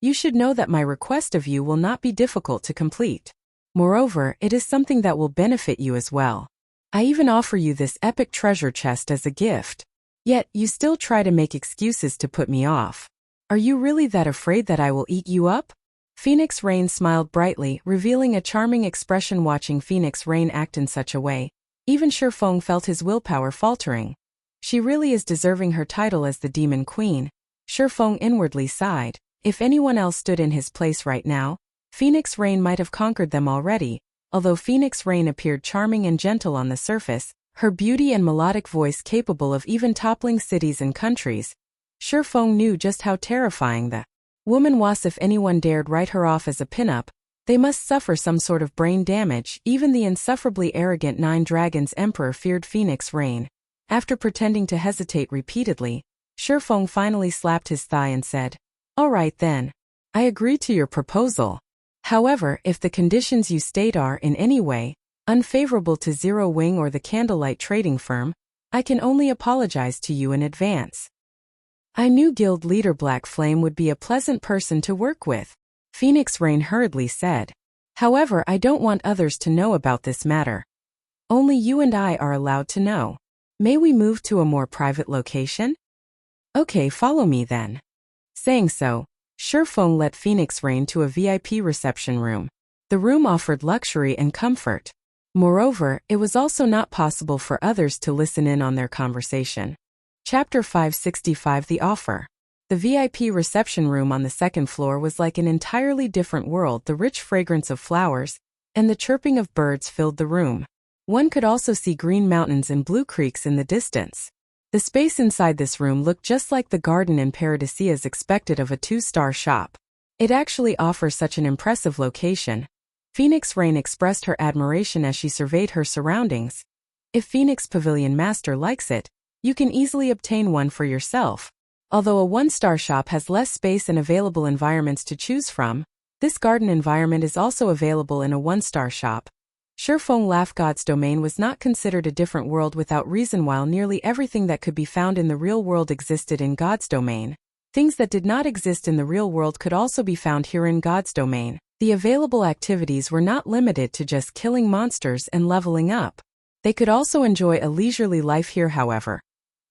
S1: You should know that my request of you will not be difficult to complete. Moreover, it is something that will benefit you as well. I even offer you this epic treasure chest as a gift. Yet, you still try to make excuses to put me off. Are you really that afraid that I will eat you up? Phoenix Rain smiled brightly, revealing a charming expression. Watching Phoenix Rain act in such a way, even Shifeng felt his willpower faltering. She really is deserving her title as the Demon Queen. Shifeng inwardly sighed. If anyone else stood in his place right now, Phoenix Rain might have conquered them already. Although Phoenix Rain appeared charming and gentle on the surface, Her beauty and melodic voice capable of even toppling cities and countries. Shifeng knew just how terrifying the woman was. If anyone dared write her off as a pinup, they must suffer some sort of brain damage. Even the insufferably arrogant Nine Dragons Emperor feared Phoenix Rain. After pretending to hesitate repeatedly, Shifeng finally slapped his thigh and said, "All right then. I agree to your proposal. However, if the conditions you state are in any way unfavorable to Zero Wing or the Candlelight Trading Firm, I can only apologize to you in advance." I knew Guild Leader Black Flame would be a pleasant person to work with, Phoenix Rain hurriedly said. However, I don't want others to know about this matter. Only you and I are allowed to know. May we move to a more private location? Okay, follow me then. Saying so, Shifeng led Phoenix Rain to a VIP reception room. The room offered luxury and comfort. Moreover, it was also not possible for others to listen in on their conversation. Chapter 565 The Offer. The VIP reception room on the second floor was like an entirely different world. The rich fragrance of flowers and the chirping of birds filled the room. One could also see green mountains and blue creeks in the distance. The space inside this room looked just like the garden in Paradisia as expected of a 2-star shop. It actually offers such an impressive location. Phoenix Rain expressed her admiration as she surveyed her surroundings. If Phoenix Pavilion Master likes it, you can easily obtain one for yourself. Although a 1-star shop has less space and available environments to choose from, this garden environment is also available in a 1-star shop. Shifeng laughed. God's domain was not considered a different world without reason. While nearly everything that could be found in the real world existed in God's domain, things that did not exist in the real world could also be found here in God's domain. The available activities were not limited to just killing monsters and leveling up. They could also enjoy a leisurely life here. However,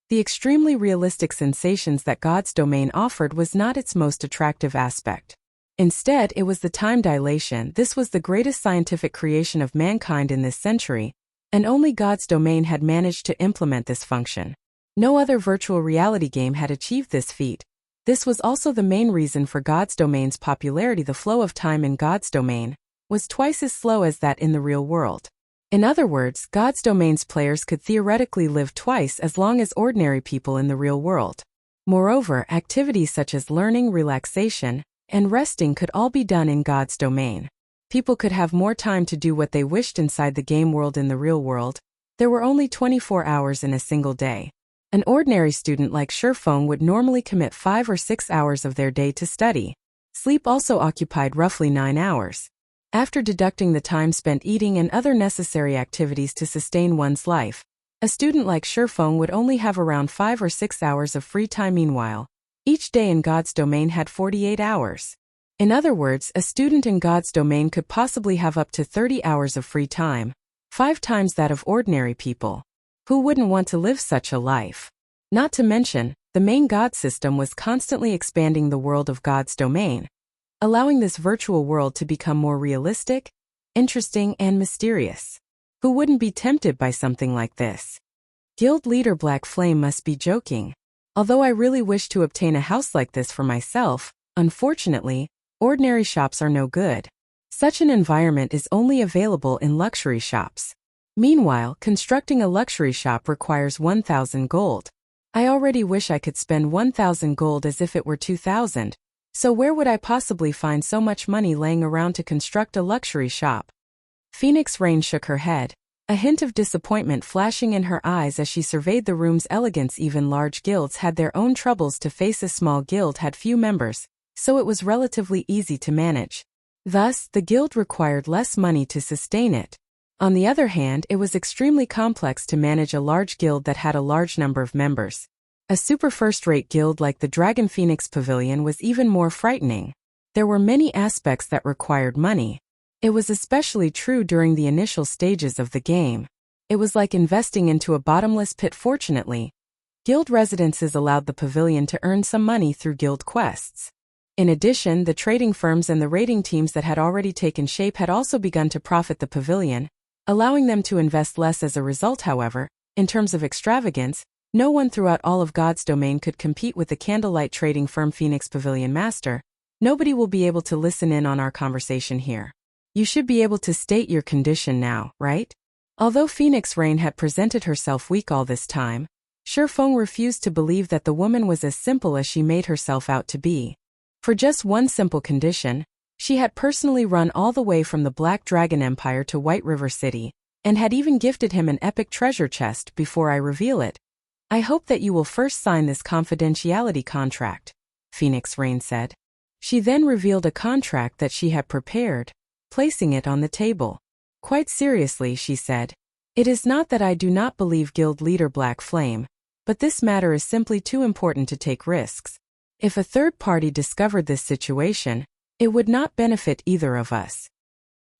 S1: the extremely realistic sensations that God's domain offered was not its most attractive aspect. Instead, it was the time dilation. This was the greatest scientific creation of mankind in this century, and only God's domain had managed to implement this function. No other virtual reality game had achieved this feat. This was also the main reason for God's domain's popularity. The flow of time in God's domain was twice as slow as that in the real world. In other words, God's domain's players could theoretically live twice as long as ordinary people in the real world. Moreover, activities such as learning, relaxation, and resting could all be done in God's domain. People could have more time to do what they wished inside the game world. In the real world, there were only 24 hours in a single day. An ordinary student like Shifeng would normally commit 5 or 6 hours of their day to study. Sleep also occupied roughly 9 hours. After deducting the time spent eating and other necessary activities to sustain one's life, a student like Shifeng would only have around 5 or 6 hours of free time. Meanwhile, each day in God's domain had 48 hours. In other words, a student in God's domain could possibly have up to 30 hours of free time, 5 times that of ordinary people. Who wouldn't want to live such a life? Not to mention, the main God system was constantly expanding the world of God's domain, allowing this virtual world to become more realistic, interesting, and mysterious. Who wouldn't be tempted by something like this? Guild Leader Black Flame must be joking. Although I really wish to obtain a house like this for myself, unfortunately, ordinary shops are no good. Such an environment is only available in luxury shops. Meanwhile, constructing a luxury shop requires 1,000 gold. I already wish I could spend 1,000 gold as if it were 2,000. So where would I possibly find so much money laying around to construct a luxury shop? Phoenix Rain shook her head, a hint of disappointment flashing in her eyes as she surveyed the room's elegance. Even large guilds had their own troubles to face. A small guild had few members, so it was relatively easy to manage. Thus, the guild required less money to sustain it. On the other hand, it was extremely complex to manage a large guild that had a large number of members. A super first-rate guild like the Dragon Phoenix Pavilion was even more frightening. There were many aspects that required money. It was especially true during the initial stages of the game. It was like investing into a bottomless pit. Fortunately, guild residences allowed the pavilion to earn some money through guild quests. In addition, the trading firms and the raiding teams that had already taken shape had also begun to profit the pavilion, allowing them to invest less as a result. However, in terms of extravagance, no one throughout all of God's domain could compete with the candlelight trading firm Phoenix Pavilion Master. Nobody will be able to listen in on our conversation here. You should be able to state your condition now, right? Although Phoenix Rain had presented herself weak all this time, Shifeng refused to believe that the woman was as simple as she made herself out to be. For just one simple condition, she had personally run all the way from the Black Dragon Empire to White River City, and had even gifted him an epic treasure chest before I reveal it. I hope that you will first sign this confidentiality contract, Phoenix Rain said. She then revealed a contract that she had prepared, placing it on the table. Quite seriously, she said, "It is not that I do not believe Guild Leader Black Flame, but this matter is simply too important to take risks. If a third party discovered this situation, it would not benefit either of us."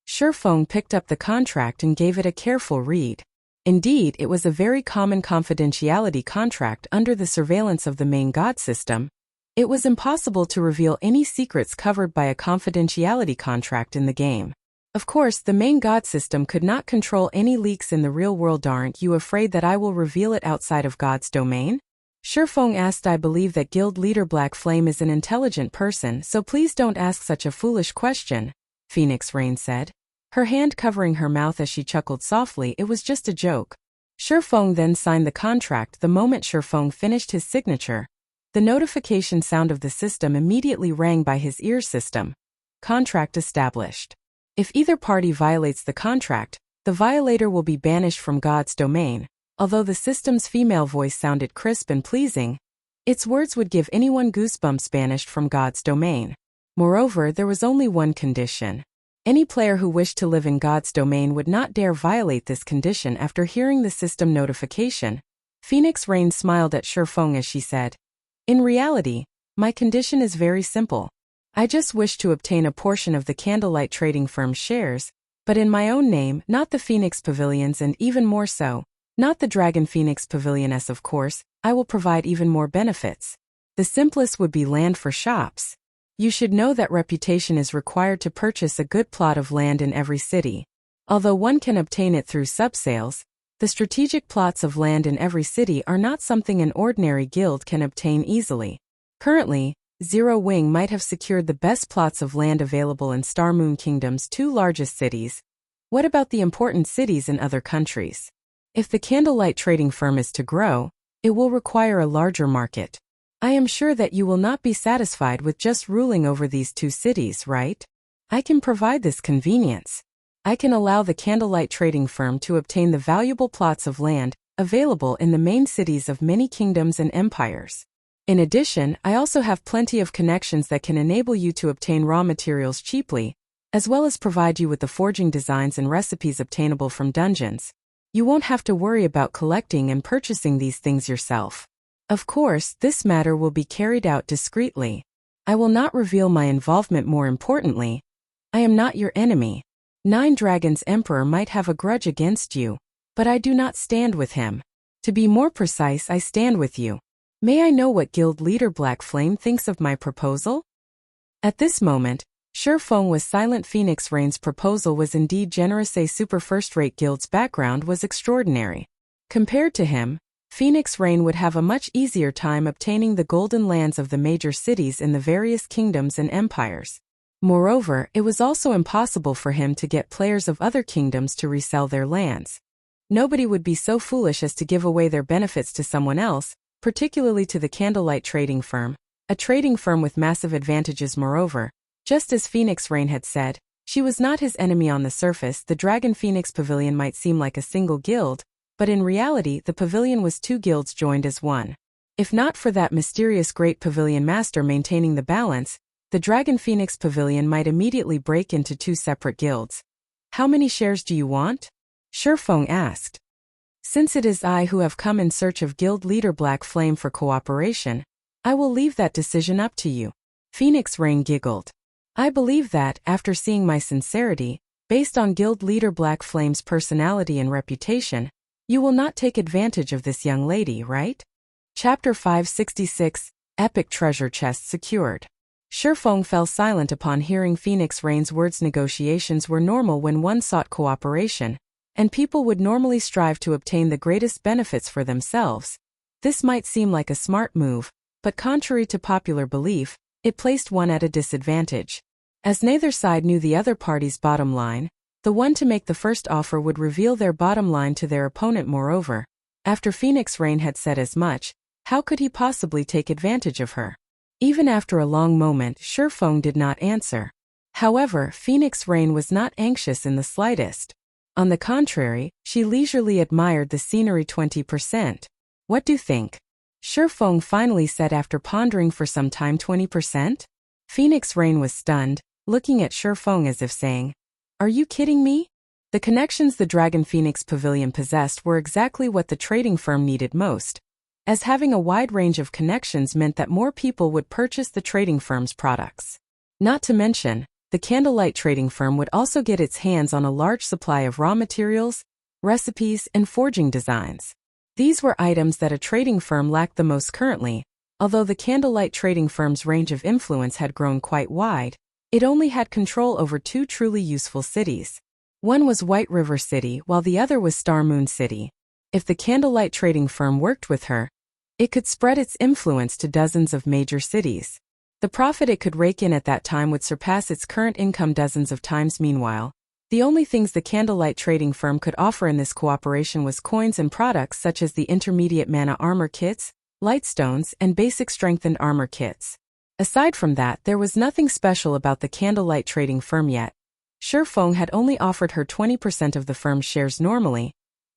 S1: Shifeng picked up the contract and gave it a careful read. Indeed, it was a very common confidentiality contract under the surveillance of the main god system. It was impossible to reveal any secrets covered by a confidentiality contract in the game. Of course, the main god system could not control any leaks in the real world. Aren't you afraid that I will reveal it outside of God's domain? Shifeng asked. I believe that Guild Leader Black Flame is an intelligent person, so please don't ask such a foolish question, Phoenix Rain said, her hand covering her mouth as she chuckled softly. It was just a joke. Shifeng then signed the contract. The moment Shifeng finished his signature, the notification sound of the system immediately rang by his ear system. Contract established. If either party violates the contract, the violator will be banished from God's domain. Although the system's female voice sounded crisp and pleasing, its words would give anyone goosebumps. Banished from God's domain. Moreover, there was only one condition. Any player who wished to live in God's domain would not dare violate this condition. After hearing the system notification, Phoenix Rain smiled at Shifeng as she said, "In reality, my condition is very simple. I just wish to obtain a portion of the Candlelight Trading Firm's shares, but in my own name, not the Phoenix Pavilion's, and even more so, not the Dragon Phoenix Pavilion's. Of course, I will provide even more benefits. The simplest would be land for shops. You should know that reputation is required to purchase a good plot of land in every city. Although one can obtain it through subsales, the strategic plots of land in every city are not something an ordinary guild can obtain easily. Currently, Zero Wing might have secured the best plots of land available in Star Moon Kingdom's two largest cities. What about the important cities in other countries? If the Candlelight Trading Firm is to grow, it will require a larger market. I am sure that you will not be satisfied with just ruling over these two cities, right? I can provide this convenience. I can allow the Candlelight Trading Firm to obtain the valuable plots of land available in the main cities of many kingdoms and empires. In addition, I also have plenty of connections that can enable you to obtain raw materials cheaply, as well as provide you with the forging designs and recipes obtainable from dungeons. You won't have to worry about collecting and purchasing these things yourself. Of course, this matter will be carried out discreetly. I will not reveal my involvement. More importantly, I am not your enemy. Nine Dragons Emperor might have a grudge against you, but I do not stand with him. To be more precise, I stand with you. May I know what Guild Leader Black Flame thinks of my proposal?" At this moment, Shifeng was silent. Phoenix Rain's proposal was indeed generous. A super first-rate guild's background was extraordinary. Compared to him, Phoenix Rain would have a much easier time obtaining the golden lands of the major cities in the various kingdoms and empires. Moreover, it was also impossible for him to get players of other kingdoms to resell their lands. Nobody would be so foolish as to give away their benefits to someone else, particularly to the Candlelight Trading Firm, a trading firm with massive advantages. Moreover, just as Phoenix Rain had said, she was not his enemy. On the surface, the Dragon Phoenix Pavilion might seem like a single guild, but in reality the pavilion was two guilds joined as one. If not for that mysterious Great Pavilion Master maintaining the balance, the Dragon Phoenix Pavilion might immediately break into two separate guilds. "How many shares do you want?" Shifeng asked. "Since it is I who have come in search of Guild Leader Black Flame for cooperation, I will leave that decision up to you." Phoenix Rain giggled. "I believe that, after seeing my sincerity, based on Guild Leader Black Flame's personality and reputation, you will not take advantage of this young lady, right?" Chapter 566, Epic Treasure Chest Secured. Shifeng fell silent upon hearing Phoenix Rain's words. Negotiations were normal when one sought cooperation, and people would normally strive to obtain the greatest benefits for themselves. This might seem like a smart move, but contrary to popular belief, it placed one at a disadvantage. As neither side knew the other party's bottom line, The one to make the first offer would reveal their bottom line to their opponent. Moreover, after Phoenix Rain had said as much, how could he possibly take advantage of her? Even after a long moment, Shifeng did not answer. However, Phoenix Rain was not anxious in the slightest. On the contrary, she leisurely admired the scenery. 20%. What do you think? Shifeng finally said after pondering for some time. 20%? Phoenix Rain was stunned, looking at Shifeng as if saying, "Are you kidding me?" The connections the Dragon Phoenix Pavilion possessed were exactly what the trading firm needed most, as having a wide range of connections meant that more people would purchase the trading firm's products. Not to mention, the Candlelight trading firm would also get its hands on a large supply of raw materials, recipes, and forging designs. These were items that a trading firm lacked the most currently. Although the Candlelight trading firm's range of influence had grown quite wide, it only had control over two truly useful cities. One was White River City while the other was Star Moon City. If the Candlelight trading firm worked with her, it could spread its influence to dozens of major cities. The profit it could rake in at that time would surpass its current income dozens of times. Meanwhile, the only things the Candlelight trading firm could offer in this cooperation was coins and products such as the intermediate mana armor kits, lightstones, and basic strengthened armor kits. Aside from that, there was nothing special about the Candlelight trading firm yet. Shifeng had only offered her 20% of the firm's shares normally.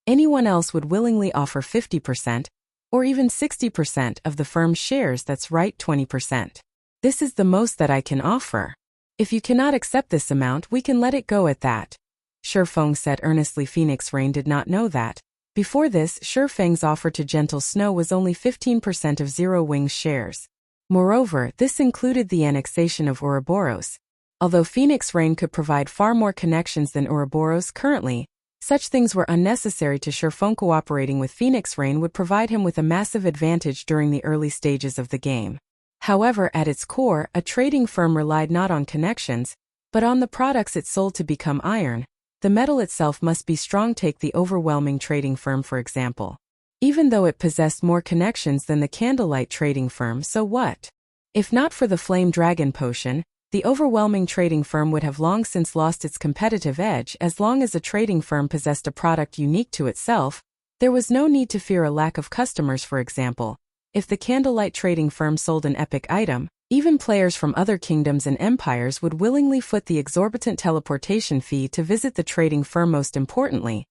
S1: Anyone else would willingly offer 50%, or even 60% of the firm's shares. That's right, 20%. This is the most that I can offer. If you cannot accept this amount, we can let it go at that, Shifeng said earnestly. Phoenix Rain did not know that. Before this, Shifeng's offer to Gentle Snow was only 15% of Zero Wing's shares. Moreover, this included the annexation of Ouroboros. Although Phoenix Rain could provide far more connections than Ouroboros currently, such things were unnecessary to Shifeng. Cooperating with Phoenix Rain would provide him with a massive advantage during the early stages of the game. However, at its core, a trading firm relied not on connections, but on the products it sold. To become iron, the metal itself must be strong. Take the Overwhelming trading firm for example. Even though it possessed more connections than the Candlelight trading firm, so what? If not for the Flame Dragon potion, the Overwhelming trading firm would have long since lost its competitive edge. As long as a trading firm possessed a product unique to itself, there was no need to fear a lack of customers. For example, if the Candlelight trading firm sold an epic item, even players from other kingdoms and empires would willingly foot the exorbitant teleportation fee to visit the trading firm. Most importantly,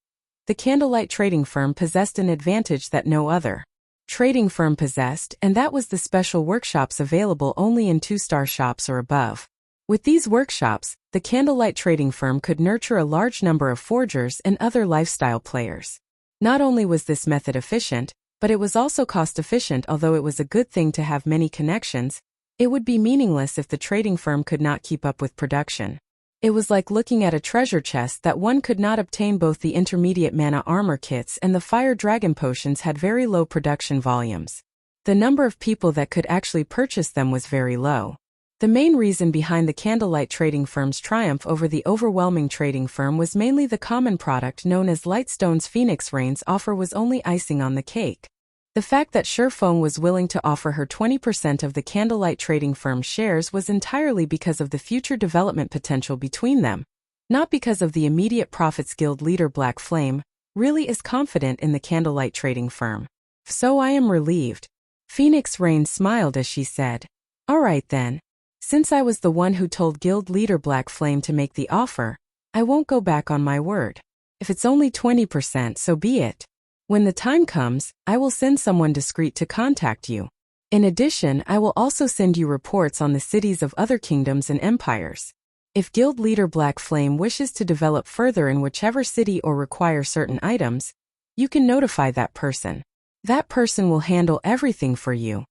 S1: the Candlelight trading firm possessed an advantage that no other trading firm possessed, and that was the special workshops available only in 2-star shops or above. With these workshops, the Candlelight trading firm could nurture a large number of forgers and other lifestyle players. Not only was this method efficient, but it was also cost-efficient. Although it was a good thing to have many connections, it would be meaningless if the trading firm could not keep up with production. It was like looking at a treasure chest that one could not obtain. Both the intermediate mana armor kits and the fire dragon potions had very low production volumes. The number of people that could actually purchase them was very low. The main reason behind the Candlelight trading firm's triumph over the Overwhelming trading firm was mainly the common product known as Lightstones. Phoenix Rain's offer was only icing on the cake. The fact that Shifeng was willing to offer her 20% of the Candlelight trading firm's shares was entirely because of the future development potential between them, not because of the immediate profits. Guild leader Black Flame really is confident in the Candlelight trading firm. So I am relieved. Phoenix Rain smiled as she said, "All right then. Since I was the one who told Guild leader Black Flame to make the offer, I won't go back on my word. If it's only 20%, so be it. When the time comes, I will send someone discreet to contact you. In addition, I will also send you reports on the cities of other kingdoms and empires. If Guild leader Black Flame wishes to develop further in whichever city or require certain items, you can notify that person. That person will handle everything for you."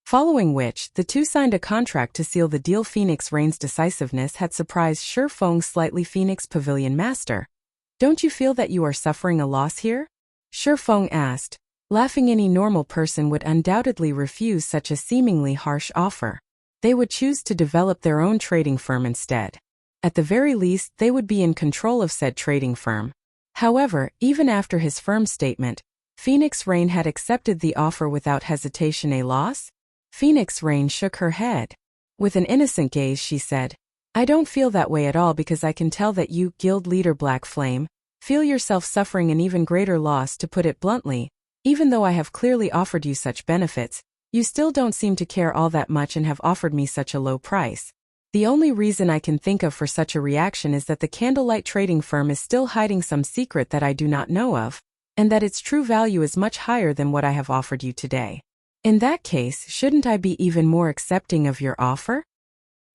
S1: Following which, the two signed a contract to seal the deal. Phoenix Rain's decisiveness had surprised Shifeng slightly. "Phoenix Pavilion Master, don't you feel that you are suffering a loss here?" Shifeng asked, laughing. Any normal person would undoubtedly refuse such a seemingly harsh offer. They would choose to develop their own trading firm instead. At the very least, they would be in control of said trading firm. However, even after his firm statement, Phoenix Rain had accepted the offer without hesitation. "A loss?" Phoenix Rain shook her head. With an innocent gaze she said, I don't feel that way at all because I can tell that you, guild leader Black Flame, feel yourself suffering an even greater loss. To put it bluntly, even though I have clearly offered you such benefits, you still don't seem to care all that much and have offered me such a low price. The only reason I can think of for such a reaction is that the candlelight trading firm is still hiding some secret that I do not know of, and that its true value is much higher than what I have offered you today. In that case, shouldn't I be even more accepting of your offer?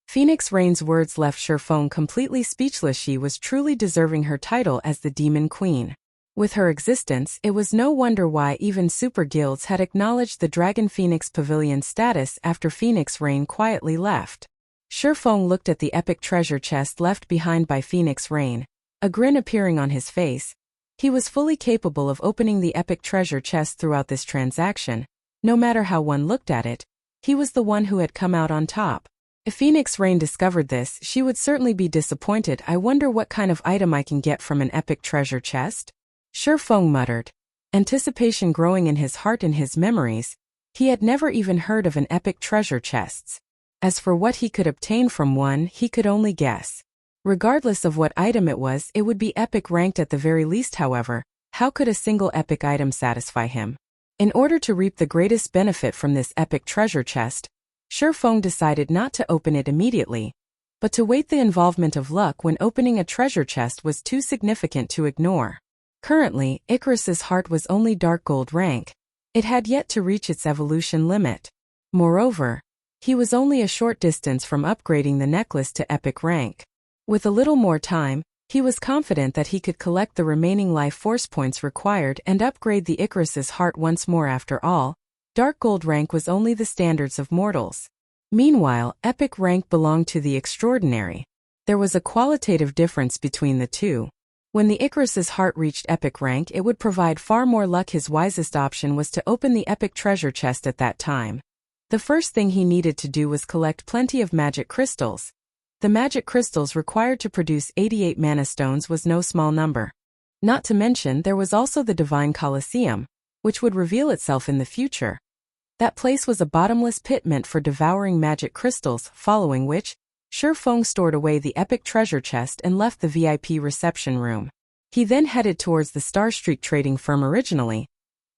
S1: Phoenix Rain's words left Sherfone completely speechless. She was truly deserving her title as the Demon Queen. With her existence, it was no wonder why even super guilds had acknowledged the Dragon Phoenix Pavilion status after Phoenix Rain quietly left. Sherfone looked at the epic treasure chest left behind by Phoenix Rain, a grin appearing on his face. He was fully capable of opening the epic treasure chest throughout this transaction. No matter how one looked at it, he was the one who had come out on top. If Phoenix Rain discovered this, she would certainly be disappointed. I wonder what kind of item I can get from an epic treasure chest? Sherfone muttered, anticipation growing in his heart and his memories. He had never even heard of an epic treasure chests. As for what he could obtain from one, he could only guess. Regardless of what item it would be epic ranked at the very least. However, how could a single epic item satisfy him? In order to reap the greatest benefit from this epic treasure chest, Sherfone decided not to open it immediately, but to wait. The involvement of luck when opening a treasure chest was too significant to ignore. Currently, Icarus's heart was only dark gold rank. It had yet to reach its evolution limit. Moreover, he was only a short distance from upgrading the necklace to epic rank. With a little more time, he was confident that he could collect the remaining life force points required and upgrade the Icarus's heart once more. After all, dark gold rank was only the standards of mortals. Meanwhile, epic rank belonged to the extraordinary. There was a qualitative difference between the two. When the Icarus's heart reached epic rank, it would provide far more luck. His wisest option was to open the epic treasure chest at that time. The first thing he needed to do was collect plenty of magic crystals. The magic crystals required to produce 88 mana stones was no small number. Not to mention there was also the divine Colosseum, which would reveal itself in the future. That place was a bottomless pit meant for devouring magic crystals, following which, Sherfone stored away the epic treasure chest and left the VIP reception room. He then headed towards the Star Street trading firm. Originally,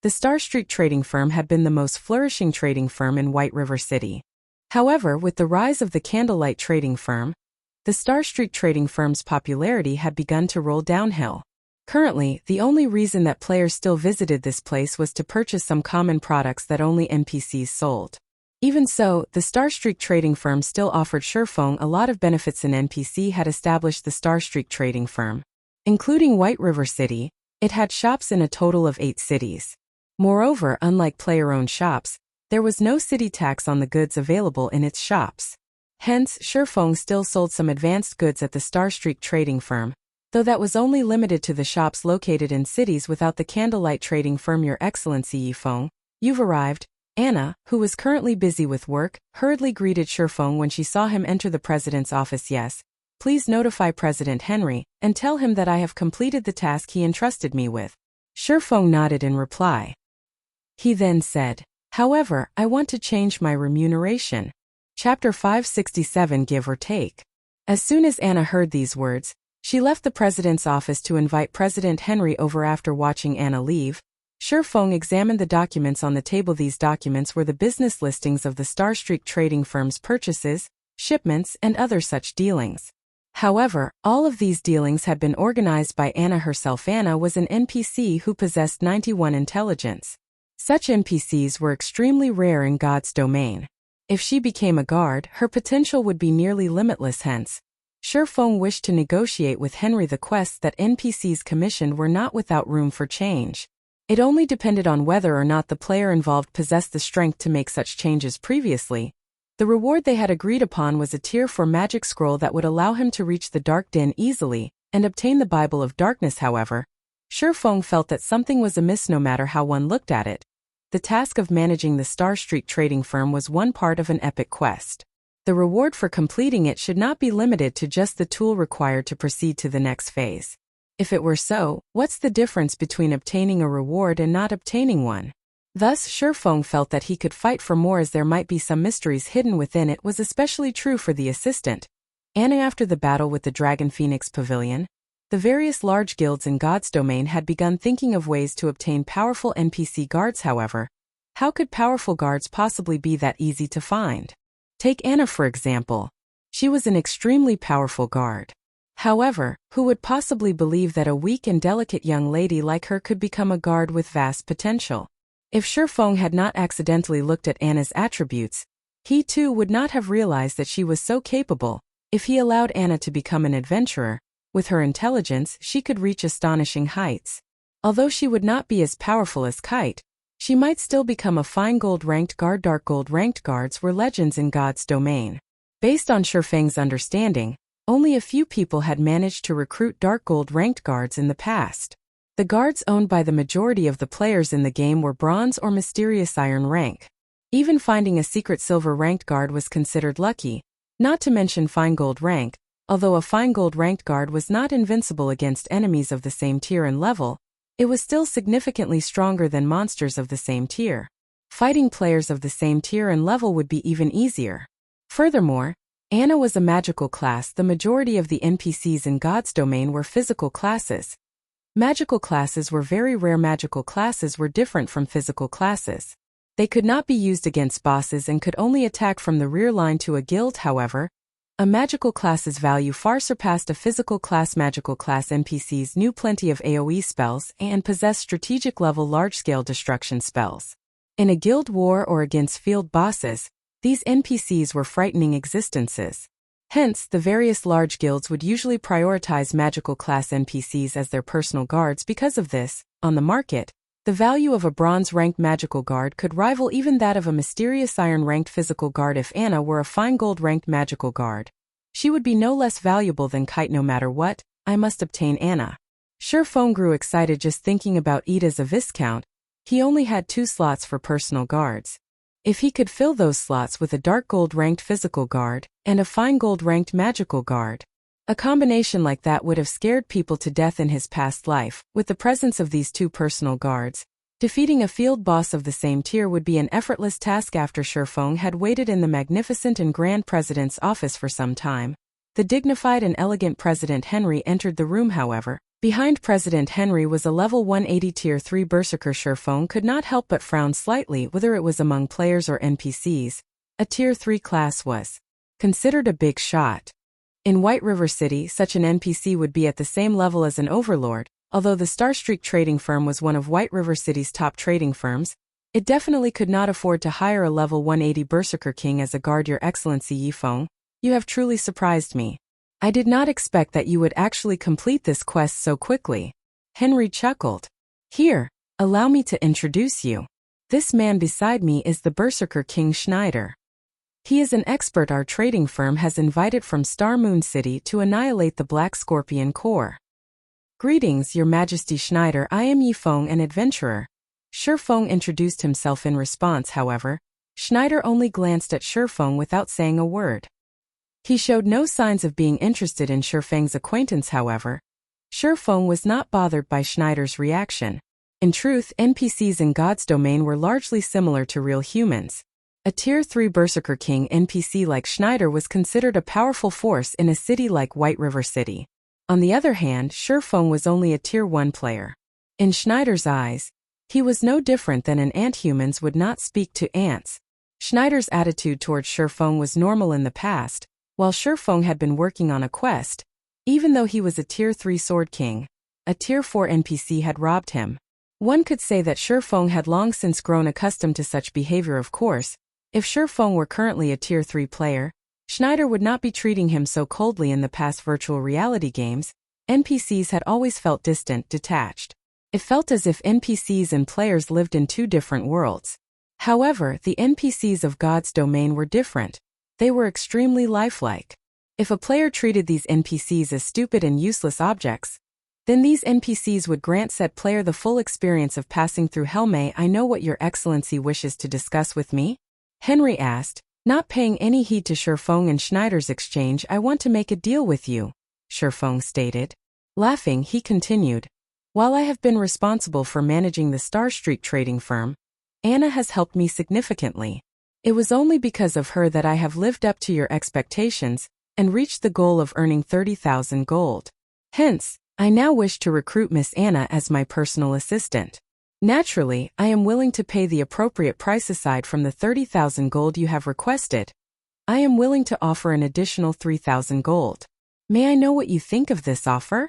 S1: the Star Street trading firm had been the most flourishing trading firm in White River City. However, with the rise of the Candlelight trading firm, the Star Street trading firm's popularity had begun to roll downhill. Currently, the only reason that players still visited this place was to purchase some common products that only NPCs sold. Even so, the Star Street trading firm still offered Sherfone a lot of benefits. An NPC had established the Star Street trading firm. Including White River City, it had shops in a total of 8 cities. Moreover, unlike player-owned shops, there was no city tax on the goods available in its shops. Hence, Sherfone still sold some advanced goods at the Star Street trading firm, though that was only limited to the shops located in cities without the Candlelight trading firm. Your Excellency Yifeng, you've arrived. Anna, who was currently busy with work, hurriedly greeted Sherfone when she saw him enter the president's office. Yes, please notify President Henry, and tell him that I have completed the task he entrusted me with. Sherfone nodded in reply. He then said, however, I want to change my remuneration. Chapter 567 Give or Take. As soon as Anna heard these words, she left the president's office to invite President Henry over. After watching Anna leave, Sherfone examined the documents on the table. These documents were the business listings of the Star Street trading firm's purchases, shipments, and other such dealings. However, all of these dealings had been organized by Anna herself. Anna was an NPC who possessed 91 intelligence. Such NPCs were extremely rare in God's domain. If she became a guard, her potential would be nearly limitless. Hence, Sherfone wished to negotiate with Henry the quests that NPCs commissioned were not without room for change. It only depended on whether or not the player involved possessed the strength to make such changes. Previously, the reward they had agreed upon was a tier 4 magic scroll that would allow him to reach the Dark Den easily and obtain the Bible of Darkness. However, Sherfone felt that something was amiss no matter how one looked at it. The task of managing the Star Street trading firm was one part of an epic quest. The reward for completing it should not be limited to just the tool required to proceed to the next phase. If it were so, what's the difference between obtaining a reward and not obtaining one? Thus, Sherfone felt that he could fight for more, as there might be some mysteries hidden within. It was especially true for the assistant, Anna. After the battle with the Dragon Phoenix Pavilion, the various large guilds in God's domain had begun thinking of ways to obtain powerful NPC guards. However, how could powerful guards possibly be that easy to find? Take Anna for example. She was an extremely powerful guard. However, who would possibly believe that a weak and delicate young lady like her could become a guard with vast potential? If Shifeng had not accidentally looked at Anna's attributes, he too would not have realized that she was so capable. If he allowed Anna to become an adventurer, with her intelligence she could reach astonishing heights. Although she would not be as powerful as Kite, she might still become a fine gold-ranked guard. Dark gold-ranked guards were legends in God's domain. Based on Shifeng's understanding, only a few people had managed to recruit dark gold-ranked guards in the past. The guards owned by the majority of the players in the game were bronze or mysterious iron rank. Even finding a secret silver-ranked guard was considered lucky, not to mention fine gold rank. Although a fine gold-ranked guard was not invincible against enemies of the same tier and level, it was still significantly stronger than monsters of the same tier. Fighting players of the same tier and level would be even easier. Furthermore, Anna was a magical class. The majority of the NPCs in God's domain were physical classes. Magical classes were very rare. Magical classes were different from physical classes. They could not be used against bosses and could only attack from the rear line to a guild. However, a magical class's value far surpassed a physical class. Magical class NPCs knew plenty of AoE spells and possessed strategic-level large-scale destruction spells. In a guild war or against field bosses, these NPCs were frightening existences. Hence, the various large guilds would usually prioritize magical class NPCs as their personal guards. Because of this, on the market, the value of a bronze-ranked magical guard could rival even that of a mysterious iron-ranked physical guard. If Anna were a fine gold-ranked magical guard, she would be no less valuable than Kite. No matter what, I must obtain Anna. Shifeng grew excited just thinking about it. As a Viscount, he only had 2 slots for personal guards. If he could fill those slots with a dark gold-ranked physical guard and a fine gold-ranked magical guard, a combination like that would have scared people to death in his past life. With the presence of these 2 personal guards, defeating a field boss of the same tier would be an effortless task. After Shifeng had waited in the magnificent and grand president's office for some time, the dignified and elegant President Henry entered the room. However, behind President Henry was a level 180 tier 3 berserker. Shifeng could not help but frown slightly. Whether it was among players or NPCs, a tier 3 class was considered a big shot. In White River City, such an NPC would be at the same level as an overlord. Although the Starstreak trading firm was one of White River City's top trading firms, it definitely could not afford to hire a level 180 Berserker King as a guard. Your Excellency Yifeng, you have truly surprised me. I did not expect that you would actually complete this quest so quickly. Henry chuckled. Here, allow me to introduce you. This man beside me is the Berserker King Schneider. He is an expert our trading firm has invited from Star Moon City to annihilate the Black Scorpion Core. Greetings, Your Majesty Schneider. I am Yifeng, an adventurer. Shifeng introduced himself. In response, however, Schneider only glanced at Shifeng without saying a word. He showed no signs of being interested in Shifeng's acquaintance. However, Shifeng was not bothered by Schneider's reaction. In truth, NPCs in God's domain were largely similar to real humans. A Tier 3 Berserker King NPC like Schneider was considered a powerful force in a city like White River City. On the other hand, Shifeng was only a Tier 1 player. In Schneider's eyes, he was no different than an ant. Humans would not speak to ants. Schneider's attitude towards Shifeng was normal in the past, while Shifeng had been working on a quest. Even though he was a Tier 3 Sword King, a Tier 4 NPC had robbed him. One could say that Shifeng had long since grown accustomed to such behavior. Of course, if Shifeng were currently a Tier 3 player, Schneider would not be treating him so coldly. In the past virtual reality games, NPCs had always felt distant, detached. It felt as if NPCs and players lived in 2 different worlds. However, the NPCs of God's domain were different. They were extremely lifelike. If a player treated these NPCs as stupid and useless objects, then these NPCs would grant said player the full experience of passing through hell. May I know what Your Excellency wishes to discuss with me? Henry asked, not paying any heed to Shifeng and Schneider's exchange. I want to make a deal with you, Shifeng stated. Laughing, he continued, while I have been responsible for managing the Starstreak trading firm, Anna has helped me significantly. It was only because of her that I have lived up to your expectations, and reached the goal of earning 30,000 gold. Hence, I now wish to recruit Miss Anna as my personal assistant. Naturally, I am willing to pay the appropriate price aside from the 30,000 gold you have requested. I am willing to offer an additional 3,000 gold. May I know what you think of this offer?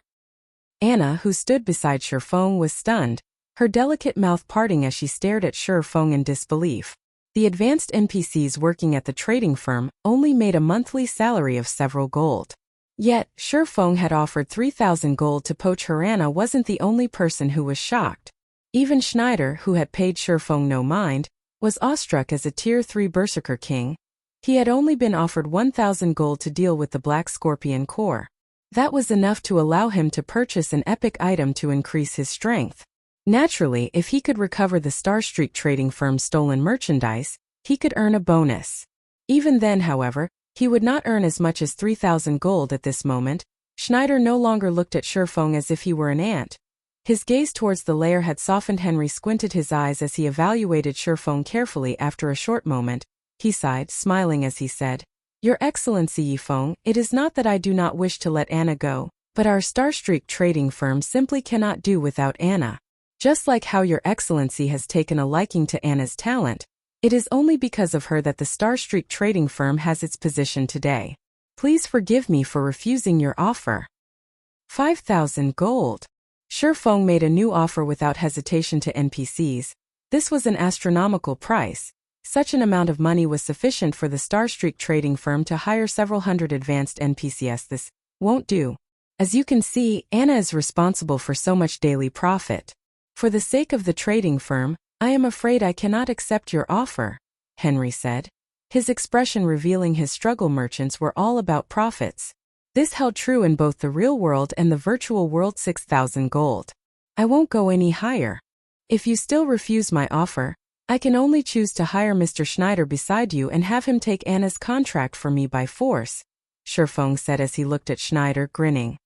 S1: Anna, who stood beside Shifeng, was stunned, her delicate mouth parting as she stared at Shifeng in disbelief. The advanced NPCs working at the trading firm only made a monthly salary of several gold. Yet, Shifeng had offered 3,000 gold to poach her. Anna wasn't the only person who was shocked. Even Schneider, who had paid Shifeng no mind, was awestruck as a Tier 3 Berserker King. He had only been offered 1,000 gold to deal with the Black Scorpion core. That was enough to allow him to purchase an epic item to increase his strength. Naturally, if he could recover the Starstreak trading firm's stolen merchandise, he could earn a bonus. Even then, however, he would not earn as much as 3,000 gold at this moment. Schneider no longer looked at Shifeng as if he were an ant. His gaze towards the lair had softened. Henry squinted his eyes as he evaluated Shifeng carefully. After a short moment, he sighed, smiling as he said, "Your Excellency Yifeng, it is not that I do not wish to let Anna go, but our Starstreak trading firm simply cannot do without Anna. Just like how Your Excellency has taken a liking to Anna's talent, it is only because of her that the Starstreak trading firm has its position today. Please forgive me for refusing your offer." 5,000 gold. Shifeng made a new offer without hesitation to NPCs. This was an astronomical price. Such an amount of money was sufficient for the Starstreak trading firm to hire several hundred advanced NPCs. This won't do. As you can see, Anna is responsible for so much daily profit. For the sake of the trading firm, I am afraid I cannot accept your offer, Henry said. His expression revealing his struggle. Merchants were all about profits. This held true in both the real world and the virtual world. 6,000 gold. I won't go any higher. If you still refuse my offer, I can only choose to hire Mr. Schneider beside you and have him take Anna's contract for me by force, Shifeng said as he looked at Schneider, grinning.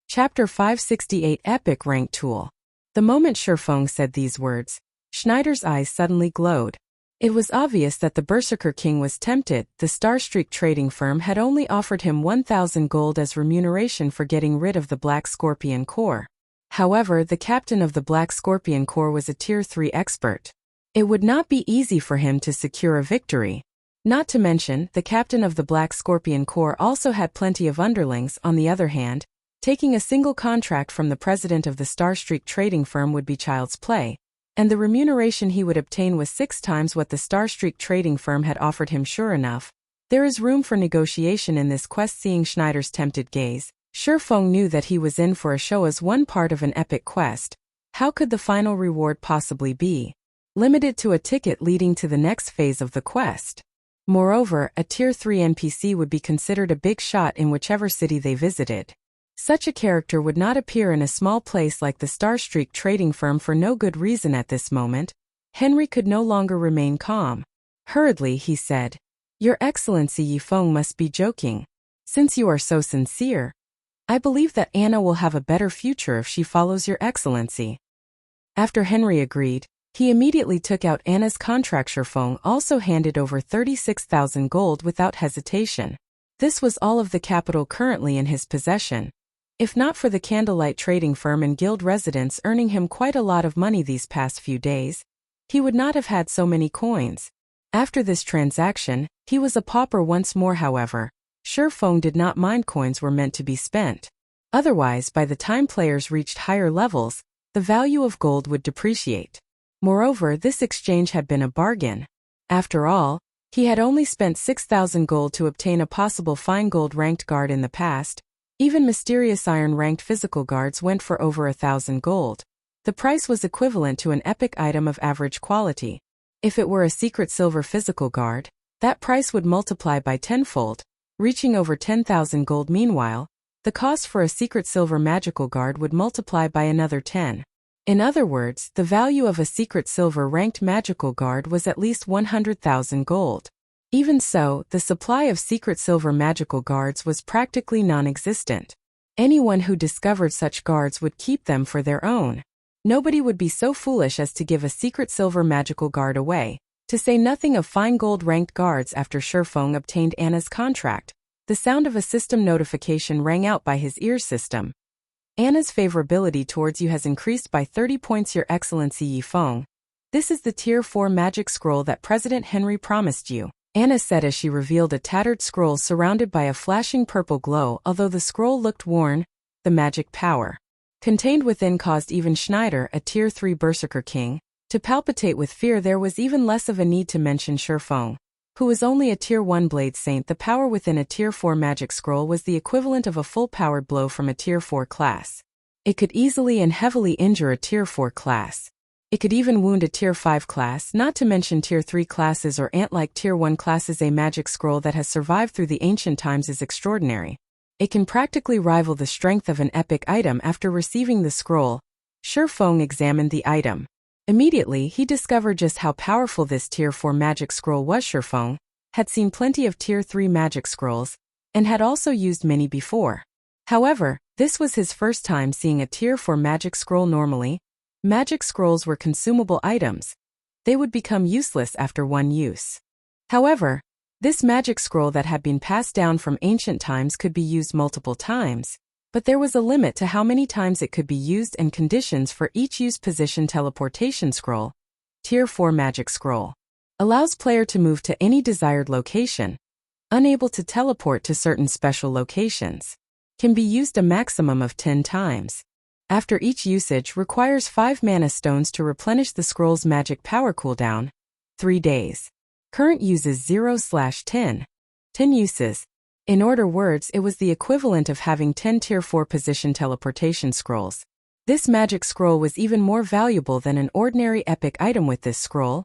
S1: Chapter 568 Epic Rank Tool. The moment Shifeng said these words, Schneider's eyes suddenly glowed. It was obvious that the Berserker King was tempted. The Starstreak trading firm had only offered him 1,000 gold as remuneration for getting rid of the Black Scorpion core. However, the captain of the Black Scorpion core was a Tier 3 expert. It would not be easy for him to secure a victory. Not to mention, the captain of the Black Scorpion core also had plenty of underlings. On the other hand, taking a single contract from the president of the Starstreak trading firm would be child's play, and the remuneration he would obtain was 6 times what the Starstreak trading firm had offered him. Sure enough, there is room for negotiation in this quest. Seeing Schneider's tempted gaze, Shifeng knew that he was in for a show. As one part of an epic quest, how could the final reward possibly be limited to a ticket leading to the next phase of the quest? Moreover, a Tier 3 NPC would be considered a big shot in whichever city they visited. Such a character would not appear in a small place like the Starstreak trading firm for no good reason. At this moment, Henry could no longer remain calm. Hurriedly, he said, "Your Excellency Yifeng must be joking. Since you are so sincere, I believe that Anna will have a better future if she follows Your Excellency." After Henry agreed, he immediately took out Anna's contract. Shifeng also handed over 36,000 gold without hesitation. This was all of the capital currently in his possession. If not for the candlelight trading firm and guild residents earning him quite a lot of money these past few days, he would not have had so many coins. After this transaction, he was a pauper once more. However, Shifeng did not mind. Coins were meant to be spent. Otherwise, by the time players reached higher levels, the value of gold would depreciate. Moreover, this exchange had been a bargain. After all, he had only spent 6,000 gold to obtain a possible fine gold ranked guard in the past. Even mysterious iron ranked physical guards went for over 1,000 gold. The price was equivalent to an epic item of average quality. If it were a secret silver physical guard, that price would multiply by tenfold, reaching over 10,000 gold. Meanwhile, the cost for a secret silver magical guard would multiply by another 10. In other words, the value of a secret silver ranked magical guard was at least 100,000 gold. Even so, the supply of secret silver magical guards was practically non-existent. Anyone who discovered such guards would keep them for their own. Nobody would be so foolish as to give a secret silver magical guard away, to say nothing of fine gold ranked guards. After Shifeng obtained Anna's contract, The sound of a system notification rang out by his ear system. Anna's favorability towards you has increased by 30 points, Your Excellency Yi Feng. This is the Tier 4 magic scroll that President Henry promised you, Anna said as she revealed a tattered scroll surrounded by a flashing purple glow. Although the scroll looked worn, the magic power contained within caused even Schneider, a Tier 3 Berserker King, to palpitate with fear. There was even less of a need to mention Shifeng, who was only a Tier 1 Blade Saint. The power within a Tier 4 magic scroll was the equivalent of a full-powered blow from a Tier 4 class. It could easily and heavily injure a Tier 4 class. It could even wound a Tier 5 class, not to mention Tier 3 classes or ant-like Tier 1 classes. A magic scroll that has survived through the ancient times is extraordinary. It can practically rival the strength of an epic item. After receiving the scroll, Shifeng examined the item. Immediately, he discovered just how powerful this Tier 4 magic scroll was. Shifeng had seen plenty of Tier 3 magic scrolls, and had also used many before. However, this was his first time seeing a Tier 4 magic scroll. Normally, magic scrolls were consumable items. They would become useless after one use. However, this magic scroll that had been passed down from ancient times could be used multiple times, but there was a limit to how many times it could be used and conditions for each use. Position teleportation scroll. Tier 4 magic scroll allows player to move to any desired location. Unable to teleport to certain special locations. Can be used a maximum of 10 times. After each usage requires 5 mana stones to replenish the scroll's magic power cooldown. 3 days. Current uses 0/10. 10 uses. In other words, it was the equivalent of having 10 Tier 4 position teleportation scrolls. This magic scroll was even more valuable than an ordinary epic item. With this scroll,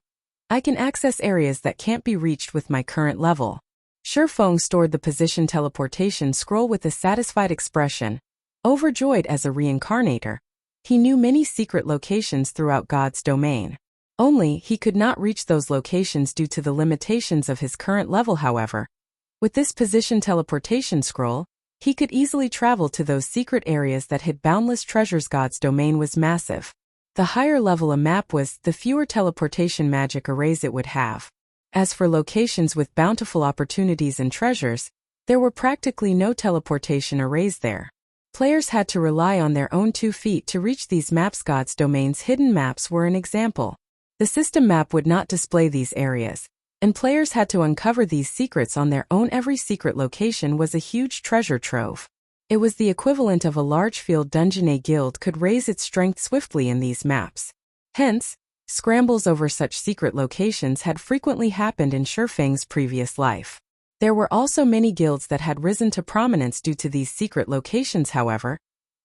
S1: I can access areas that can't be reached with my current level. Shifeng stored the position teleportation scroll with a satisfied expression. Overjoyed as a reincarnator, he knew many secret locations throughout God's domain. Only, he could not reach those locations due to the limitations of his current level. However, with this position teleportation scroll, he could easily travel to those secret areas that hid boundless treasures. God's domain was massive. The higher level a map was, the fewer teleportation magic arrays it would have. As for locations with bountiful opportunities and treasures, there were practically no teleportation arrays there. Players had to rely on their own 2 feet to reach these maps. God's domain's hidden maps were an example. The system map would not display these areas, and players had to uncover these secrets on their own. Every secret location was a huge treasure trove. It was the equivalent of a large field dungeon. A guild could raise its strength swiftly in these maps. Hence, scrambles over such secret locations had frequently happened in Shifeng's previous life. There were also many guilds that had risen to prominence due to these secret locations. However,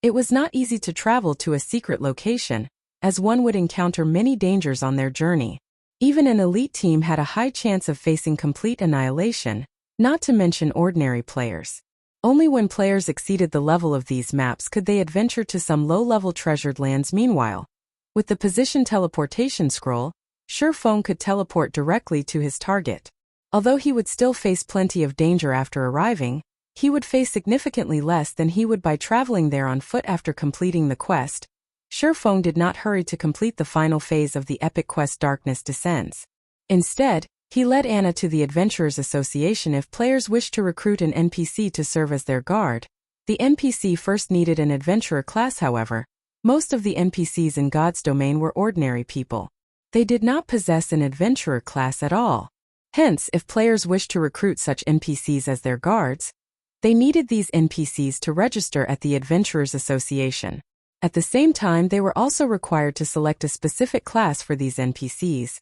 S1: it was not easy to travel to a secret location, as one would encounter many dangers on their journey. Even an elite team had a high chance of facing complete annihilation, not to mention ordinary players. Only when players exceeded the level of these maps could they adventure to some low-level treasured lands. Meanwhile, with the position teleportation scroll, Shifeng could teleport directly to his target. Although he would still face plenty of danger after arriving, he would face significantly less than he would by traveling there on foot. After completing the quest, Shifeng did not hurry to complete the final phase of the epic quest Darkness Descends. Instead, he led Anna to the Adventurers Association. If players wished to recruit an NPC to serve as their guard, the NPC first needed an adventurer class. However, most of the NPCs in God's domain were ordinary people. They did not possess an adventurer class at all. Hence, if players wished to recruit such NPCs as their guards, they needed these NPCs to register at the Adventurers Association. At the same time, they were also required to select a specific class for these NPCs,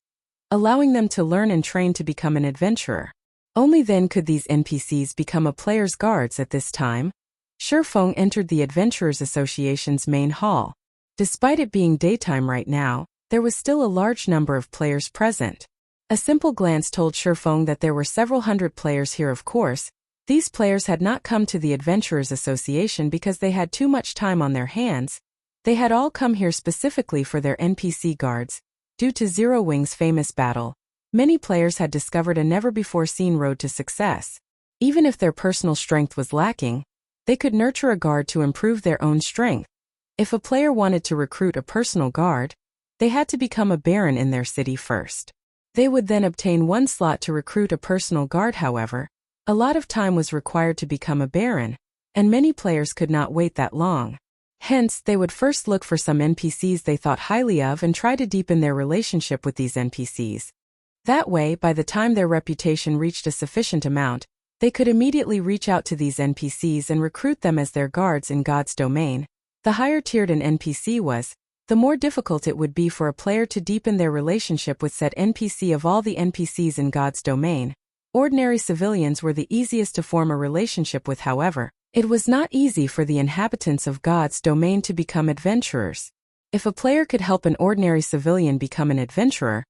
S1: allowing them to learn and train to become an adventurer. Only then could these NPCs become a player's guards. At this time, Shifeng entered the Adventurers Association's main hall. Despite it being daytime right now, there was still a large number of players present. A simple glance told Shifeng that there were several hundred players here. Of course, these players had not come to the Adventurers Association because they had too much time on their hands. They had all come here specifically for their NPC guards. Due to Zero Wing's famous battle, many players had discovered a never-before-seen road to success. Even if their personal strength was lacking, they could nurture a guard to improve their own strength. If a player wanted to recruit a personal guard, they had to become a baron in their city first. They would then obtain 1 slot to recruit a personal guard. However, A lot of time was required to become a Baron, and many players could not wait that long. Hence, they would first look for some NPCs they thought highly of and try to deepen their relationship with these NPCs. That way, by the time their reputation reached a sufficient amount, they could immediately reach out to these NPCs and recruit them as their guards in God's domain. The higher tiered an NPC was, the more difficult it would be for a player to deepen their relationship with said NPC. Of all the NPCs in God's domain, ordinary civilians were the easiest to form a relationship with. However, it was not easy for the inhabitants of God's domain to become adventurers. If a player could help an ordinary civilian become an adventurer,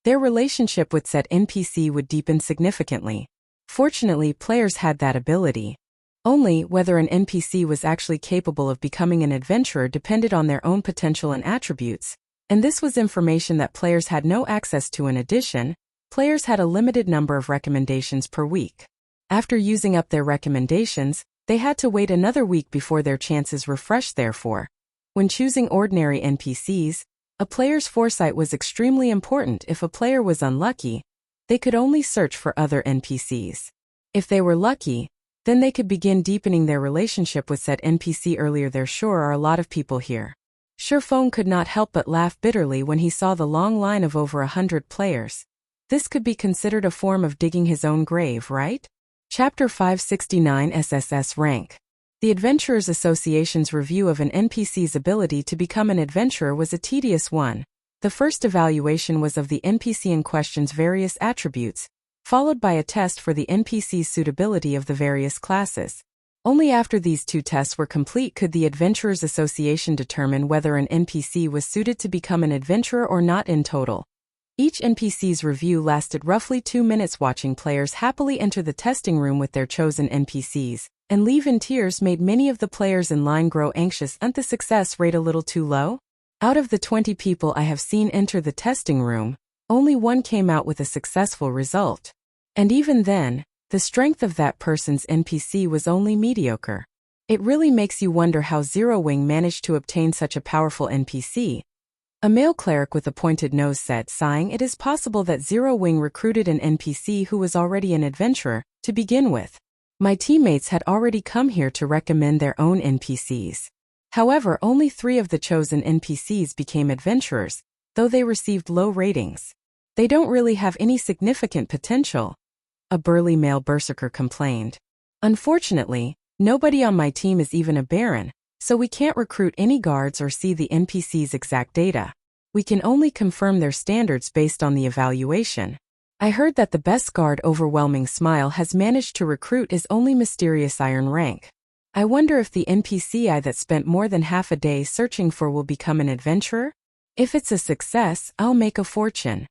S1: their relationship with said NPC would deepen significantly. Fortunately, players had that ability. Only whether an NPC was actually capable of becoming an adventurer depended on their own potential and attributes, and this was information that players had no access to. In addition, players had a limited number of recommendations per week. After using up their recommendations, they had to wait another week before their chances refreshed. Therefore, when choosing ordinary NPCs, a player's foresight was extremely important. If a player was unlucky, they could only search for other NPCs. If they were lucky, then they could begin deepening their relationship with said NPC earlier. There sure are a lot of people here. Sherphone could not help but laugh bitterly when he saw the long line of over 100 players. This could be considered a form of digging his own grave, right? Chapter 569 SSS Rank. The Adventurers Association's review of an NPC's ability to become an adventurer was a tedious one. The first evaluation was of the NPC in question's various attributes, followed by a test for the NPC's suitability of the various classes. Only after these two tests were complete could the Adventurers Association determine whether an NPC was suited to become an adventurer or not. In total, each NPC's review lasted roughly 2 minutes. Watching players happily enter the testing room with their chosen NPCs and leave in tears made many of the players in line grow anxious. Isn't the success rate a little too low? Out of the 20 people I have seen enter the testing room, only one came out with a successful result. And even then, the strength of that person's NPC was only mediocre. It really makes you wonder how Zero Wing managed to obtain such a powerful NPC. A male cleric with a pointed nose said, sighing, it is possible that Zero Wing recruited an NPC who was already an adventurer, to begin with. My teammates had already come here to recommend their own NPCs. However, only 3 of the chosen NPCs became adventurers, though they received low ratings. They don't really have any significant potential, a burly male berserker complained. Unfortunately, nobody on my team is even a Baron, so we can't recruit any guards or see the NPC's exact data. We can only confirm their standards based on the evaluation. I heard that the best guard Overwhelming Smile has managed to recruit is only Mysterious Iron Rank. I wonder if the NPC I that spent more than half a day searching for will become an adventurer? If it's a success, I'll make a fortune.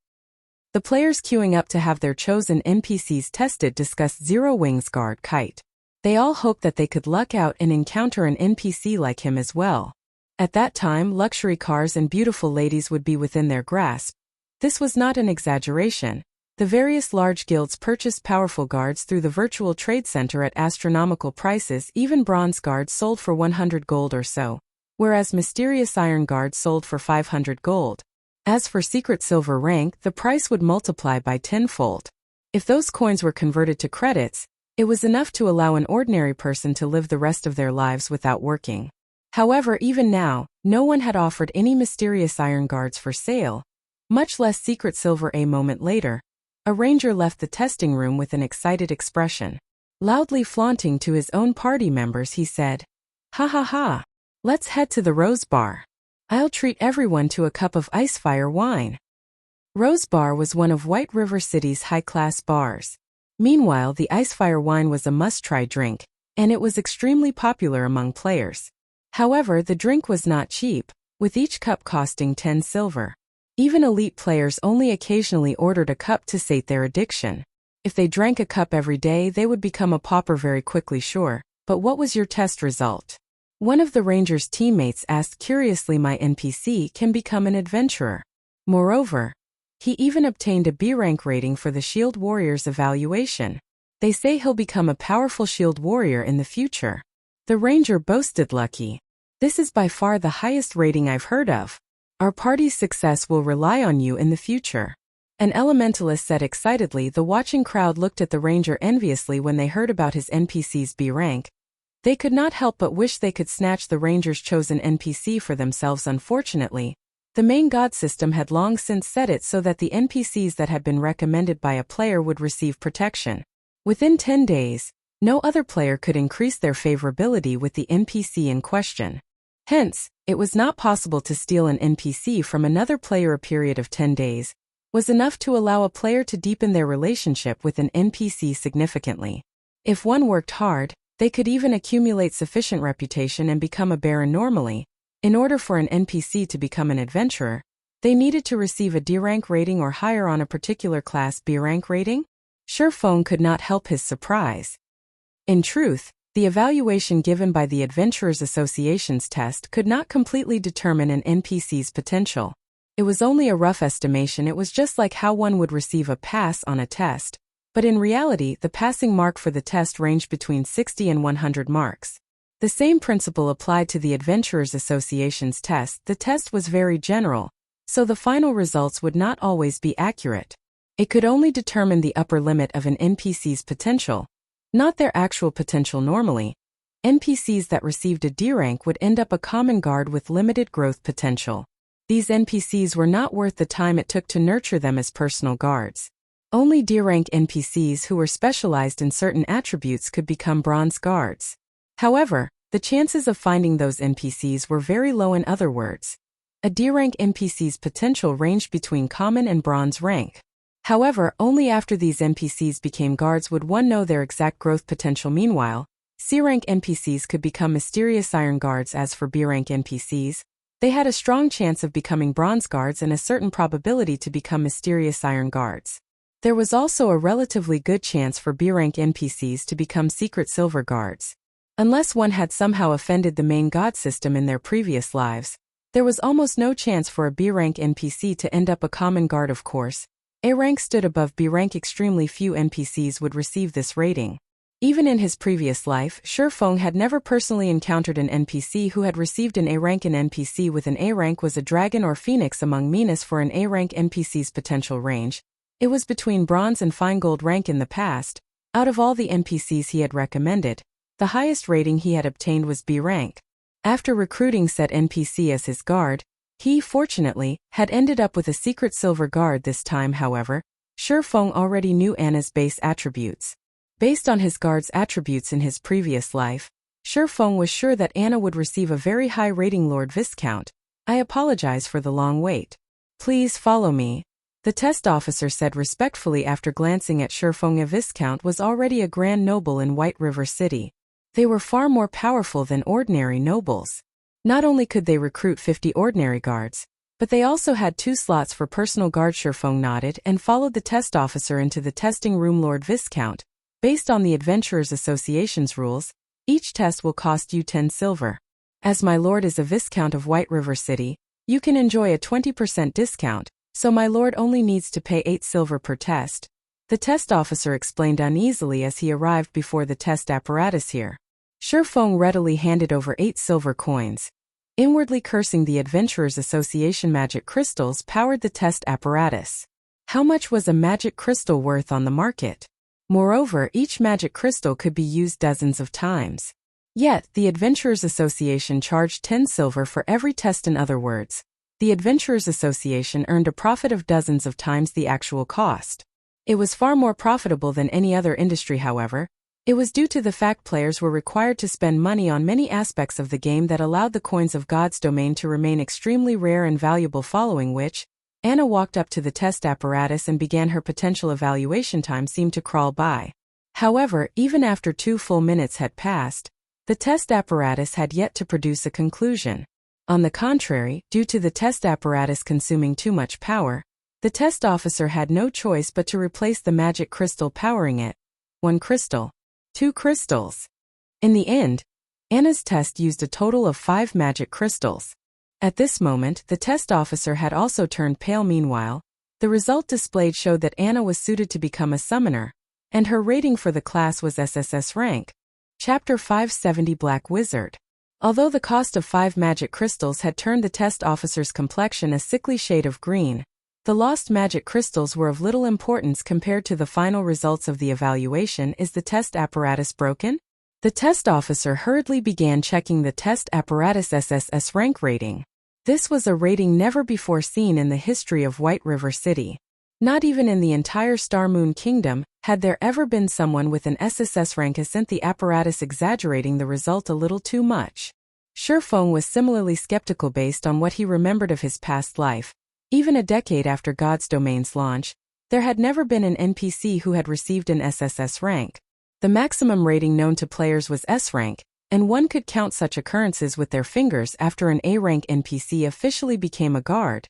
S1: The players queuing up to have their chosen NPCs tested discussed Zero Wing's guard Kite. They all hoped that they could luck out and encounter an NPC like him as well. At that time, luxury cars and beautiful ladies would be within their grasp. This was not an exaggeration. The various large guilds purchased powerful guards through the virtual trade center at astronomical prices. Even bronze guards sold for 100 gold or so, whereas mysterious iron guards sold for 500 gold. As for secret silver rank, the price would multiply by tenfold. If those coins were converted to credits, it was enough to allow an ordinary person to live the rest of their lives without working. However, even now, no one had offered any mysterious iron guards for sale, much less secret silver. A moment later, a ranger left the testing room with an excited expression. Loudly flaunting to his own party members, he said, "Ha ha ha! Let's head to the Rose Bar. I'll treat everyone to a cup of Icefire wine." Rose Bar was one of White River City's high-class bars. Meanwhile, the Icefire wine was a must-try drink, and it was extremely popular among players. However, the drink was not cheap, with each cup costing 10 silver. Even elite players only occasionally ordered a cup to sate their addiction. If they drank a cup every day, they would become a pauper very quickly. Sure, but what was your test result? One of the ranger's teammates asked curiously. My NPC can become an adventurer. Moreover, he even obtained a B rank rating for the Shield Warrior's evaluation. They say he'll become a powerful Shield Warrior in the future. The ranger boasted. Lucky. This is by far the highest rating I've heard of. Our party's success will rely on you in the future. An elementalist said excitedly. The watching crowd looked at the ranger enviously when they heard about his NPC's B rank. They could not help but wish they could snatch the ranger's chosen NPC for themselves. Unfortunately, the main god system had long since set it so that the NPCs that had been recommended by a player would receive protection. Within 10 days, no other player could increase their favorability with the NPC in question. Hence, it was not possible to steal an NPC from another player. A period of 10 days was enough to allow a player to deepen their relationship with an NPC significantly. If one worked hard, they could even accumulate sufficient reputation and become a baron. Normally, in order for an NPC to become an adventurer, they needed to receive a D rank rating or higher on a particular class. B rank rating? Shurfeng could not help his surprise. In truth, the evaluation given by the Adventurers Association's test could not completely determine an NPC's potential. It was only a rough estimation. It was just like how one would receive a pass on a test, but in reality the passing mark for the test ranged between 60 and 100 marks. The same principle applied to the Adventurers Association's test. The test was very general, so the final results would not always be accurate. It could only determine the upper limit of an NPC's potential, not their actual potential. Normally, NPCs that received a D rank would end up a common guard with limited growth potential. These NPCs were not worth the time it took to nurture them as personal guards. Only D rank NPCs who were specialized in certain attributes could become bronze guards. However, the chances of finding those NPCs were very low. In other words, a D rank NPC's potential ranged between common and bronze rank. However, only after these NPCs became guards would one know their exact growth potential. Meanwhile, C rank NPCs could become mysterious iron guards. As for B rank NPCs, they had a strong chance of becoming bronze guards and a certain probability to become mysterious iron guards. There was also a relatively good chance for B rank NPCs to become secret silver guards. Unless one had somehow offended the main god system in their previous lives, there was almost no chance for a B rank NPC to end up a common guard. Of course, A rank stood above B rank. Extremely few NPCs would receive this rating. Even in his previous life, Shurfeng had never personally encountered an NPC who had received an A rank. An NPC with an A rank was a dragon or phoenix among menace. For an A rank NPC's potential range, it was between bronze and fine gold rank. In the past, out of all the NPCs he had recommended, the highest rating he had obtained was B rank. After recruiting said NPC as his guard, he, fortunately, had ended up with a secret silver guard. This time, however, Shurfeng already knew Anna's base attributes. Based on his guard's attributes in his previous life, Shurfeng was sure that Anna would receive a very high rating. Lord Viscount, I apologize for the long wait. Please follow me, the test officer said respectfully after glancing at Shurfeng. A Viscount was already a grand noble in White River City. They were far more powerful than ordinary nobles. Not only could they recruit 50 ordinary guards, but they also had 2 slots for personal guard. Shurfeng nodded and followed the test officer into the testing room. Lord Viscount, based on the Adventurers Association's rules, each test will cost you 10 silver. As my lord is a Viscount of White River City, you can enjoy a 20% discount, so my lord only needs to pay 8 silver per test. The test officer explained uneasily as he arrived before the test apparatus here. Shurfeng readily handed over 8 silver coins. Inwardly cursing the Adventurers Association, magic crystals powered the test apparatus. How much was a magic crystal worth on the market? Moreover, each magic crystal could be used dozens of times. Yet, the Adventurers Association charged 10 silver for every test. In other words, the Adventurers Association earned a profit of dozens of times the actual cost. It was far more profitable than any other industry. However, it was due to the fact players were required to spend money on many aspects of the game that allowed the coins of God's domain to remain extremely rare and valuable. Following which, Anna walked up to the test apparatus and began her potential evaluation. Time seemed to crawl by. However, even after 2 full minutes had passed, the test apparatus had yet to produce a conclusion. On the contrary, due to the test apparatus consuming too much power, the test officer had no choice but to replace the magic crystal powering it. 1 crystal. 2 crystals. In the end, Anna's test used a total of 5 magic crystals. At this moment, the test officer had also turned pale. Meanwhile, the result displayed showed that Anna was suited to become a summoner, and her rating for the class was SSS Rank. Chapter 570 Black Wizard. Although the cost of 5 magic crystals had turned the test officer's complexion a sickly shade of green, The lost magic crystals were of little importance compared to the final results of the evaluation. Is the test apparatus broken? The test officer hurriedly began checking the test apparatus SSS rank rating. This was a rating never before seen in the history of White River City. Not even in the entire Star Moon Kingdom had there ever been someone with an SSS rank. Isn't the apparatus exaggerating the result a little too much? Shifeng was similarly skeptical based on what he remembered of his past life. Even a decade after God's Domain's launch, there had never been an NPC who had received an SSS rank. The maximum rating known to players was S rank, and one could count such occurrences with their fingers after an A rank NPC officially became a guard.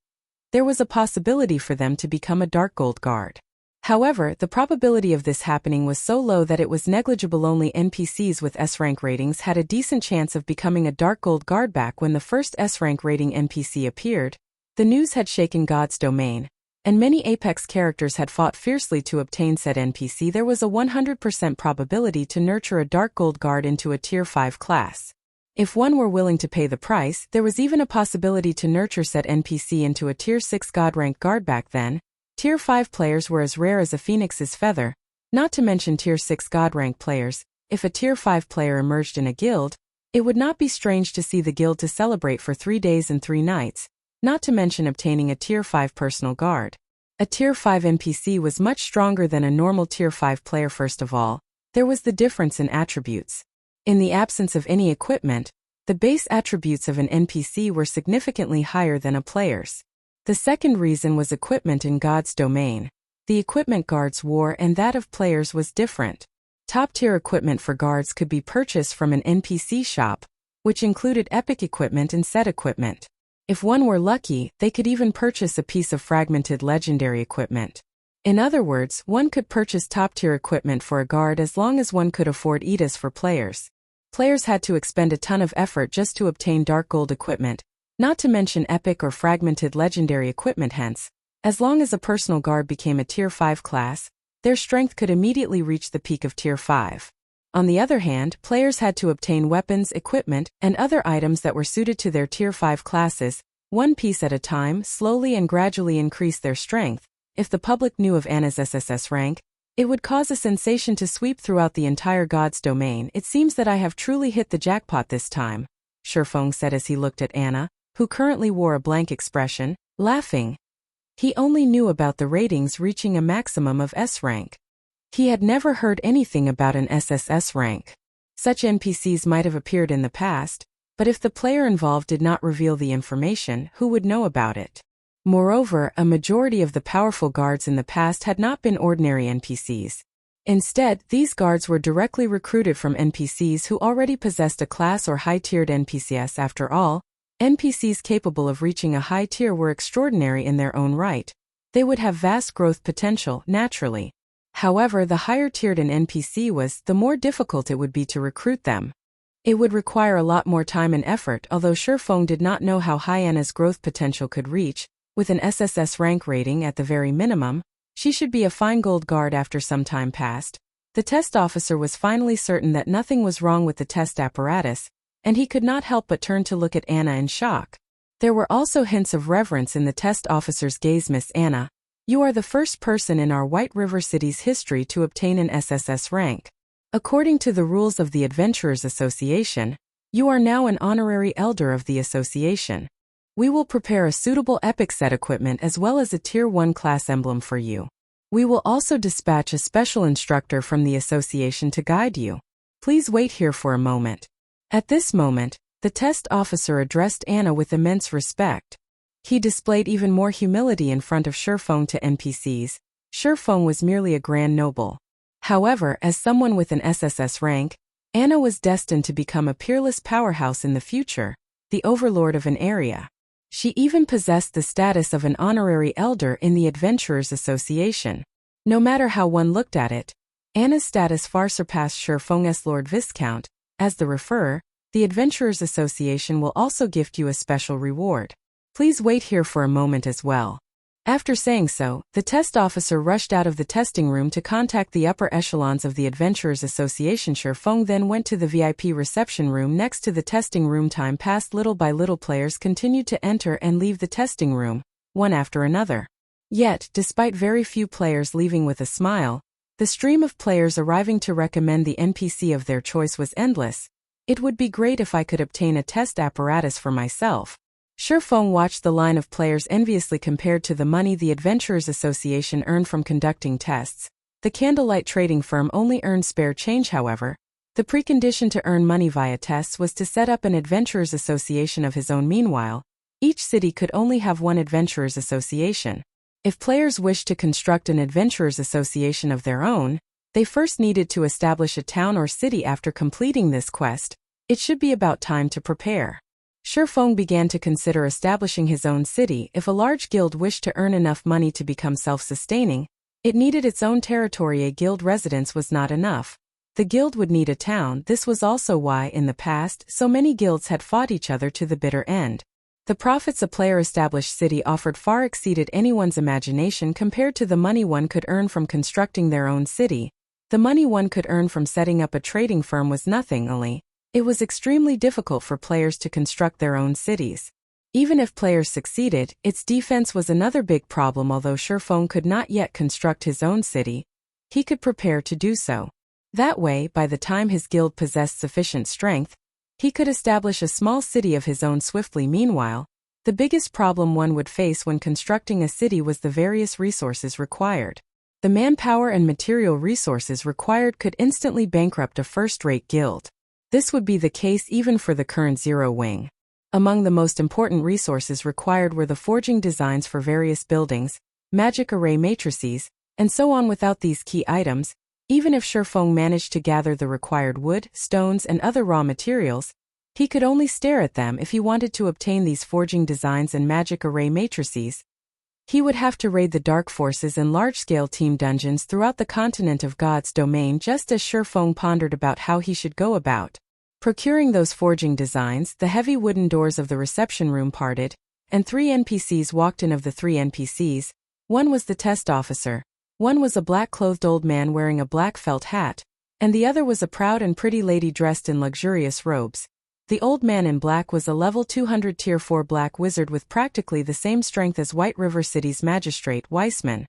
S1: There was a possibility for them to become a Dark Gold guard. However, the probability of this happening was so low that it was negligible. Only NPCs with S rank ratings had a decent chance of becoming a Dark Gold guard. Back when the first S rank rating NPC appeared, the news had shaken God's Domain, and many Apex characters had fought fiercely to obtain said NPC. There was a 100% probability to nurture a Dark Gold guard into a Tier 5 class. If one were willing to pay the price, there was even a possibility to nurture said NPC into a Tier 6 God rank guard. Back then, Tier 5 players were as rare as a phoenix's feather, not to mention Tier 6 God rank players. If a Tier 5 player emerged in a guild, it would not be strange to see the guild to celebrate for 3 days and 3 nights. Not to mention obtaining a Tier 5 personal guard. A Tier 5 NPC was much stronger than a normal Tier 5 player. First of all, there was the difference in attributes. In the absence of any equipment, the base attributes of an NPC were significantly higher than a player's. The second reason was equipment in God's Domain. The equipment guards wore and that of players was different. Top-tier equipment for guards could be purchased from an NPC shop, which included epic equipment and set equipment. If one were lucky, they could even purchase a piece of fragmented legendary equipment. In other words, one could purchase top-tier equipment for a guard as long as one could afford ETAs for players. Players had to expend a ton of effort just to obtain Dark Gold equipment, not to mention epic or fragmented legendary equipment. Hence, as long as a personal guard became a Tier 5 class, their strength could immediately reach the peak of Tier 5. On the other hand, players had to obtain weapons, equipment, and other items that were suited to their Tier 5 classes, one piece at a time, slowly and gradually increase their strength. If the public knew of Anna's SSS rank, it would cause a sensation to sweep throughout the entire God's Domain. It seems that I have truly hit the jackpot this time, Shifeng said as he looked at Anna, who currently wore a blank expression, laughing. He only knew about the ratings reaching a maximum of S rank. He had never heard anything about an SSS rank. Such NPCs might have appeared in the past, but if the player involved did not reveal the information, who would know about it? Moreover, a majority of the powerful guards in the past had not been ordinary NPCs. Instead, these guards were directly recruited from NPCs who already possessed a class or high-tiered NPCs. After all, NPCs capable of reaching a high tier were extraordinary in their own right. They would have vast growth potential, naturally. However, the higher-tiered an NPC was, the more difficult it would be to recruit them. It would require a lot more time and effort. Although Shifeng did not know how high Anna's growth potential could reach, with an SSS rank rating at the very minimum, she should be a fine gold guard. After some time passed, the test officer was finally certain that nothing was wrong with the test apparatus, and he could not help but turn to look at Anna in shock. There were also hints of reverence in the test officer's gaze. Miss Anna, you are the first person in our White River City's history to obtain an SSS rank. According to the rules of the Adventurers Association, you are now an honorary elder of the association. We will prepare a suitable epic set equipment as well as a Tier 1 class emblem for you. We will also dispatch a special instructor from the association to guide you. Please wait here for a moment. At this moment, the test officer addressed Anna with immense respect. He displayed even more humility in front of Shifeng to NPCs. Shifeng was merely a grand noble. However, as someone with an SSS rank, Anna was destined to become a peerless powerhouse in the future, the overlord of an area. She even possessed the status of an honorary elder in the Adventurers Association. No matter how one looked at it, Anna's status far surpassed Shifeng's Lord Viscount. As the referrer, the Adventurers Association will also gift you a special reward. Please wait here for a moment as well. After saying so, the test officer rushed out of the testing room to contact the upper echelons of the Adventurers Association. Shifeng then went to the VIP reception room next to the testing room. Time passed. Little by little, players continued to enter and leave the testing room, one after another. Yet, despite very few players leaving with a smile, the stream of players arriving to recommend the NPC of their choice was endless. It would be great if I could obtain a test apparatus for myself. Shifeng watched the line of players enviously compared to the money the Adventurers Association earned from conducting tests. The Candlelight trading firm only earned spare change, however. The precondition to earn money via tests was to set up an Adventurers Association of his own. Meanwhile, each city could only have one Adventurers Association. If players wished to construct an Adventurers Association of their own, they first needed to establish a town or city. After completing this quest, it should be about time to prepare. Shifeng began to consider establishing his own city. If a large guild wished to earn enough money to become self-sustaining, it needed its own territory. A guild residence was not enough. The guild would need a town. This was also why, in the past, so many guilds had fought each other to the bitter end. The profits a player-established city offered far exceeded anyone's imagination compared to the money one could earn from constructing their own city. The money one could earn from setting up a trading firm was nothing. Only, it was extremely difficult for players to construct their own cities. Even if players succeeded, its defense was another big problem. Although Shifeng could not yet construct his own city, he could prepare to do so. That way, by the time his guild possessed sufficient strength, he could establish a small city of his own swiftly. Meanwhile, the biggest problem one would face when constructing a city was the various resources required. The manpower and material resources required could instantly bankrupt a first-rate guild. This would be the case even for the current Zero Wing. Among the most important resources required were the forging designs for various buildings, magic array matrices, and so on. Without these key items, even if Shifeng managed to gather the required wood, stones, and other raw materials, he could only stare at them. If he wanted to obtain these forging designs and magic array matrices, he would have to raid the dark forces and large-scale team dungeons throughout the continent of God's domain. Just as Shifeng pondered about how he should go about procuring those forging designs, the heavy wooden doors of the reception room parted, and 3 NPCs walked in. Of the 3 NPCs, one was the test officer, one was a black-clothed old man wearing a black felt hat, and the other was a proud and pretty lady dressed in luxurious robes. The old man in black was a level 200 Tier 4 black wizard with practically the same strength as White River City's magistrate, Weissman.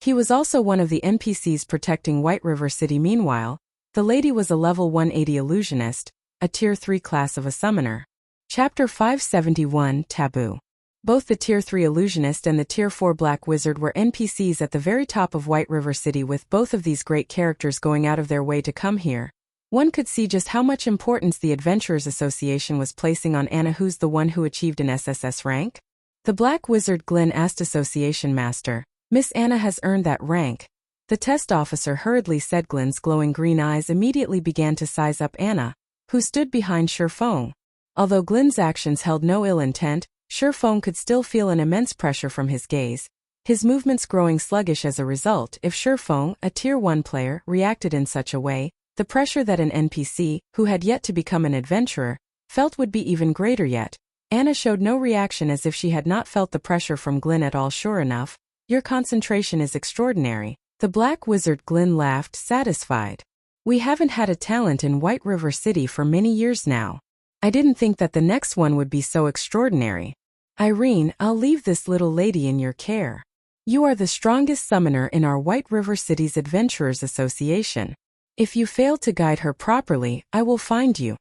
S1: He was also one of the NPCs protecting White River City. Meanwhile, the lady was a level 180 illusionist, a Tier 3 class of a summoner. Chapter 571, Taboo. Both the Tier 3 illusionist and the Tier 4 black wizard were NPCs at the very top of White River City. With both of these great characters going out of their way to come here, one could see just how much importance the Adventurers Association was placing on Anna. Who's the one who achieved an SSS rank? The black wizard Glyn asked Association Master. Miss Anna has earned that rank. The test officer hurriedly said. Glyn's glowing green eyes immediately began to size up Anna, who stood behind Shifeng. Although Glyn's actions held no ill intent, Shifeng could still feel an immense pressure from his gaze, his movements growing sluggish as a result. If Shifeng, a Tier 1 player, reacted in such a way, the pressure that an NPC, who had yet to become an adventurer, felt would be even greater. Yet Anna showed no reaction, as if she had not felt the pressure from Glyn at all. Sure enough, your concentration is extraordinary. The black wizard Glyn laughed, satisfied. We haven't had a talent in White River City for many years now. I didn't think that the next one would be so extraordinary. Irene, I'll leave this little lady in your care. You are the strongest summoner in our White River City's Adventurers Association. If you fail to guide her properly, I will find you.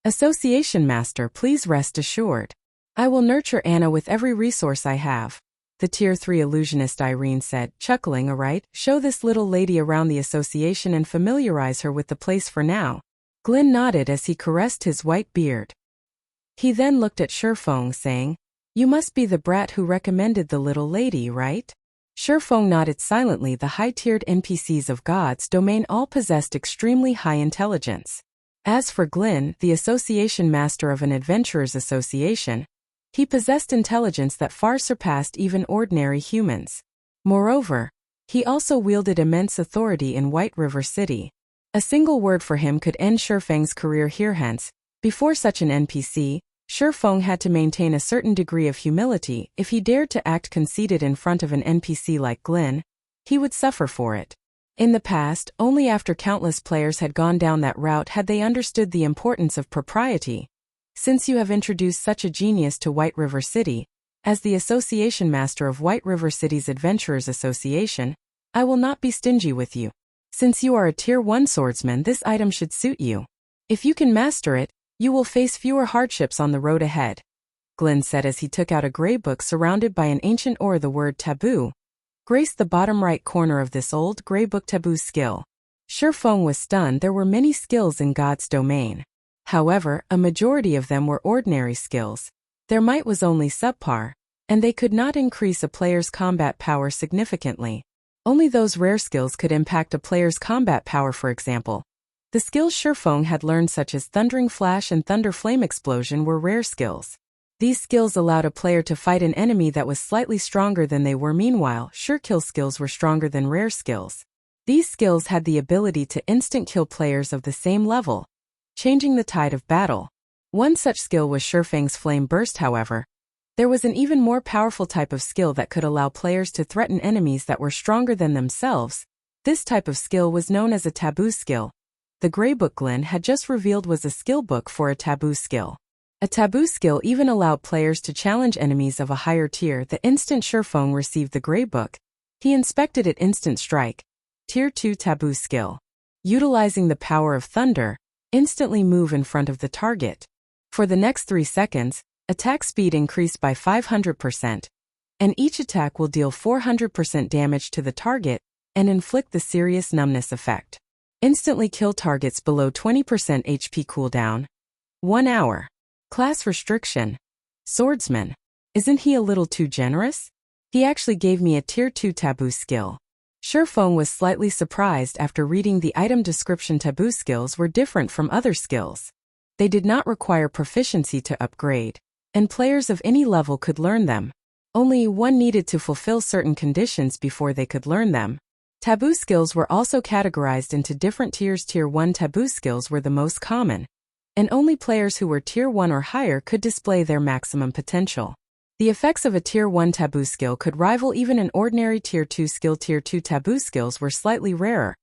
S1: Association Master, please rest assured. I will nurture Anna with every resource I have. The Tier 3 illusionist Irene said, chuckling. All right, show this little lady around the association and familiarize her with the place for now. Glyn nodded as he caressed his white beard. He then looked at Shifeng, saying, You must be the brat who recommended the little lady, right? Shifeng nodded silently. The high-tiered NPCs of God's domain all possessed extremely high intelligence. As for Glyn, the association master of an adventurers association, he possessed intelligence that far surpassed even ordinary humans. Moreover, he also wielded immense authority in White River City. A single word for him could end Shifeng's career here. Hence, before such an NPC, Shifeng had to maintain a certain degree of humility. If he dared to act conceited in front of an NPC like Glyn, he would suffer for it. In the past, only after countless players had gone down that route had they understood the importance of propriety. Since you have introduced such a genius to White River City, As the Association Master of White River City's Adventurers Association, I will not be stingy with you. Since you are a Tier 1 swordsman, this item should suit you. If you can master it, you will face fewer hardships on the road ahead, Glenn said as he took out a gray book surrounded by an ancient ore. The word Taboo graced the bottom right corner of this old gray book. Taboo skill. Shifeng was stunned. There were many skills in God's domain. However, a majority of them were ordinary skills. Their might was only subpar, and they could not increase a player's combat power significantly. Only those rare skills could impact a player's combat power. For example, the skills Shifeng had learned, such as Thundering Flash and Thunder Flame Explosion, were rare skills. These skills allowed a player to fight an enemy that was slightly stronger than they were. Meanwhile, sure kill skills were stronger than rare skills. These skills had the ability to instant kill players of the same level, changing the tide of battle. One such skill was Shifeng's Flame Burst. However, there was an even more powerful type of skill that could allow players to threaten enemies that were stronger than themselves. This type of skill was known as a Taboo skill. The gray book Glenn had just revealed was a skill book for a Taboo skill. A Taboo skill even allowed players to challenge enemies of a higher tier. The instant Shifeng received the gray book, he inspected it. Instant Strike, Tier 2 Taboo skill. Utilizing the power of thunder, instantly move in front of the target. For the next 3 seconds, attack speed increased by 500%, and each attack will deal 400% damage to the target and inflict the serious numbness effect. Instantly kill targets below 20% HP. Cooldown 1 hour. Class restriction. Swordsman. Isn't he a little too generous? He actually gave me a Tier 2 Taboo skill. Shifeng was slightly surprised after reading the item description. Taboo skills were different from other skills. They did not require proficiency to upgrade, and players of any level could learn them. Only one needed to fulfill certain conditions before they could learn them. Taboo skills were also categorized into different tiers. Tier 1 Taboo skills were the most common, and only players who were Tier 1 or higher could display their maximum potential. The effects of a Tier 1 Taboo skill could rival even an ordinary Tier 2 skill. Tier 2 Taboo skills were slightly rarer,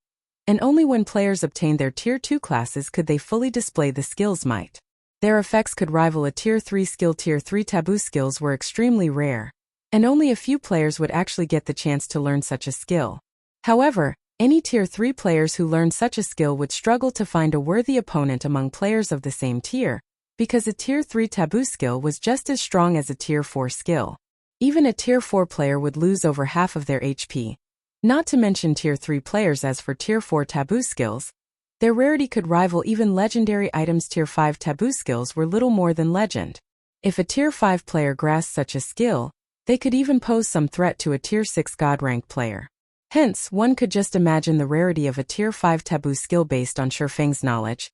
S1: and only when players obtained their Tier 2 classes could they fully display the skill's might. Their effects could rival a Tier 3 skill. Tier 3 Taboo skills were extremely rare, and only a few players would actually get the chance to learn such a skill. However, any Tier 3 players who learned such a skill would struggle to find a worthy opponent among players of the same tier, because a Tier 3 Taboo skill was just as strong as a Tier 4 skill. Even a Tier 4 player would lose over half of their HP. Not to mention Tier 3 players. As for Tier 4 Taboo skills, their rarity could rival even legendary items. Tier 5 Taboo skills were little more than legend. If a Tier 5 player grasped such a skill, they could even pose some threat to a Tier 6 God rank player. Hence, one could just imagine the rarity of a Tier 5 Taboo skill based on Shifeng's knowledge.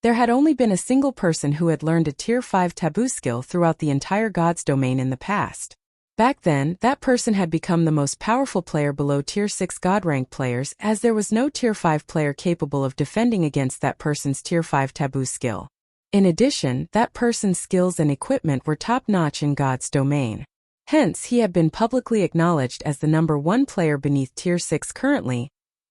S1: There had only been a single person who had learned a Tier 5 Taboo skill throughout the entire God's domain in the past. Back then, that person had become the most powerful player below Tier 6 God rank players, as there was no Tier 5 player capable of defending against that person's Tier 5 Taboo skill. In addition, that person's skills and equipment were top-notch in God's domain. Hence, he had been publicly acknowledged as the #1 player beneath Tier 6. Currently,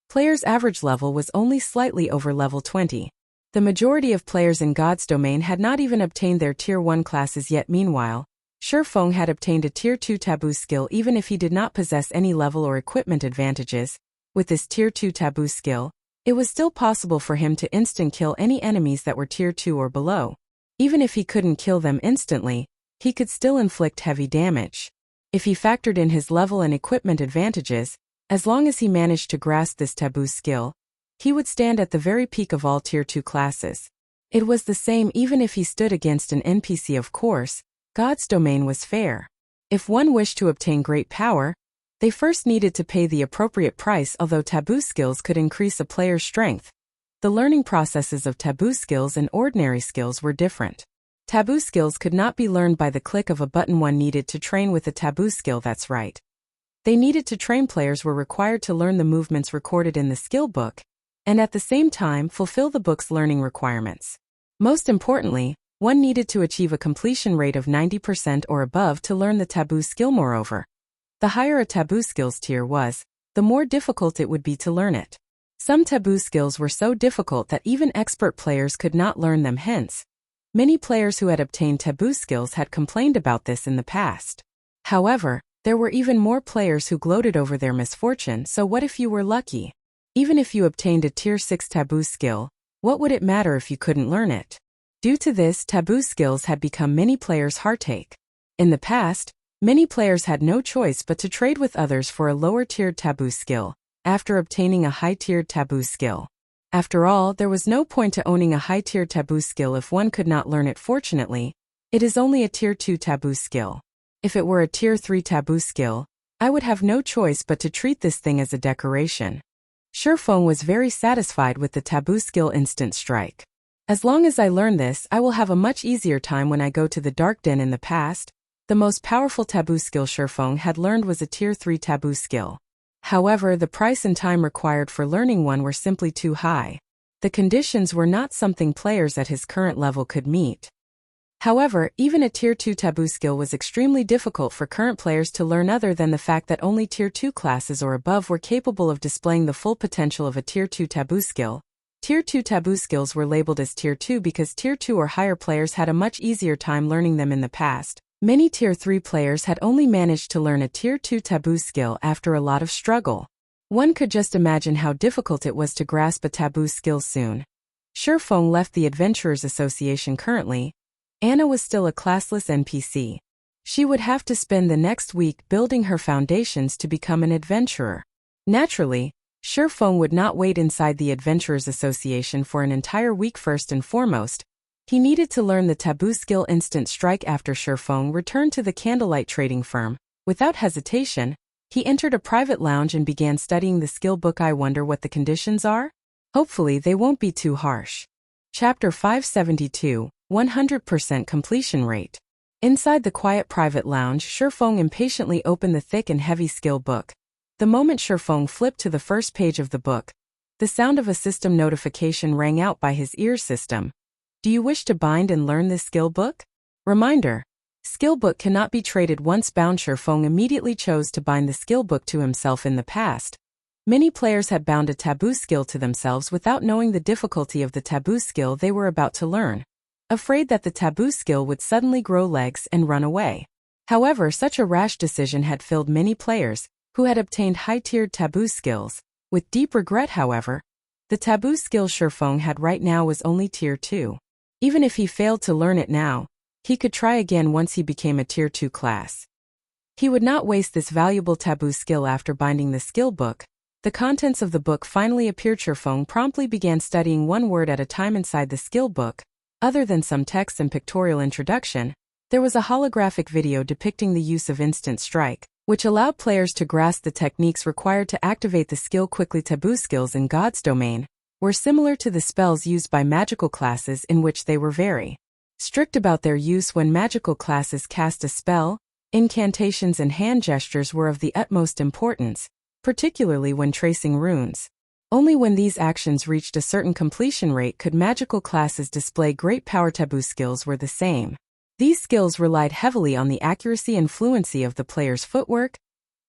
S1: players' average level was only slightly over level 20. The majority of players in God's domain had not even obtained their Tier 1 classes yet. Meanwhile, Shifeng had obtained a Tier 2 Taboo skill even if he did not possess any level or equipment advantages. With this Tier 2 Taboo skill, it was still possible for him to instant kill any enemies that were Tier 2 or below. Even if he couldn't kill them instantly, he could still inflict heavy damage. If he factored in his level and equipment advantages, as long as he managed to grasp this Taboo skill, he would stand at the very peak of all Tier 2 classes. It was the same even if he stood against an NPC. Of course, God's domain was fair. If one wished to obtain great power, they first needed to pay the appropriate price. Although Taboo skills could increase a player's strength, the learning processes of Taboo skills and ordinary skills were different. Taboo skills could not be learned by the click of a button. One needed to train with a Taboo skill. That's right. They needed to train. Players were required to learn the movements recorded in the skill book, and at the same time fulfill the book's learning requirements. Most importantly, one needed to achieve a completion rate of 90% or above to learn the Taboo skill. Moreover, the higher a Taboo skills tier was, the more difficult it would be to learn it. Some Taboo skills were so difficult that even expert players could not learn them. Hence, many players who had obtained Taboo skills had complained about this in the past. However, there were even more players who gloated over their misfortune. So what if you were lucky? Even if you obtained a Tier 6 Taboo skill, what would it matter if you couldn't learn it? Due to this, Taboo skills had become many players' heartache. In the past, many players had no choice but to trade with others for a lower-tiered Taboo skill, after obtaining a high-tiered Taboo skill. After all, there was no point to owning a high-tiered Taboo skill if one could not learn it. Fortunately, it is only a Tier 2 Taboo skill. If it were a Tier 3 Taboo skill, I would have no choice but to treat this thing as a decoration. Shifeng was very satisfied with the Taboo skill Instant Strike. As long as I learn this, I will have a much easier time when I go to the Dark Den. In the past, the most powerful Taboo skill Shifeng had learned was a Tier 3 Taboo skill. However, the price and time required for learning one were simply too high. The conditions were not something players at his current level could meet. However, even a Tier 2 Taboo skill was extremely difficult for current players to learn, other than the fact that only Tier 2 classes or above were capable of displaying the full potential of a Tier 2 Taboo skill. Tier 2 Taboo skills were labeled as Tier 2 because Tier 2 or higher players had a much easier time learning them in the past. Many Tier 3 players had only managed to learn a Tier 2 Taboo skill after a lot of struggle. One could just imagine how difficult it was to grasp a Taboo skill soon. Shifeng left the Adventurers Association currently. Anna was still a classless NPC. She would have to spend the next week building her foundations to become an adventurer. Naturally, Shifeng would not wait inside the Adventurers Association for an entire week. First and foremost, he needed to learn the Taboo skill Instant Strike. After Shifeng returned to the Candlelight trading firm, without hesitation, he entered a private lounge and began studying the skill book. I wonder what the conditions are? Hopefully they won't be too harsh. Chapter 572, 100% completion rate. Inside the quiet private lounge, Shifeng impatiently opened the thick and heavy skill book. The moment Shifeng flipped to the first page of the book, the sound of a system notification rang out by his ear system. Do you wish to bind and learn this skill book? Reminder: skill book cannot be traded once bound. Shifeng immediately chose to bind the skill book to himself. In the past, many players had bound a Taboo skill to themselves without knowing the difficulty of the Taboo skill they were about to learn, afraid that the Taboo skill would suddenly grow legs and run away. However, such a rash decision had filled many players, who had obtained high-tiered Taboo skills, with deep regret. However, the Taboo skill Shifeng had right now was only Tier 2. Even if he failed to learn it now, he could try again once he became a Tier 2 class. He would not waste this valuable Taboo skill. After binding the skill book, the contents of the book finally appeared. Shifeng promptly began studying one word at a time inside the skill book. Other than some text and pictorial introduction, there was a holographic video depicting the use of Instant Strike, which allowed players to grasp the techniques required to activate the skill quickly. Taboo skills in God's domain were similar to the spells used by magical classes, in which they were very strict about their use. When magical classes cast a spell, incantations and hand gestures were of the utmost importance, particularly when tracing runes. Only when these actions reached a certain completion rate could magical classes display great power. Taboo skills were the same. These skills relied heavily on the accuracy and fluency of the player's footwork,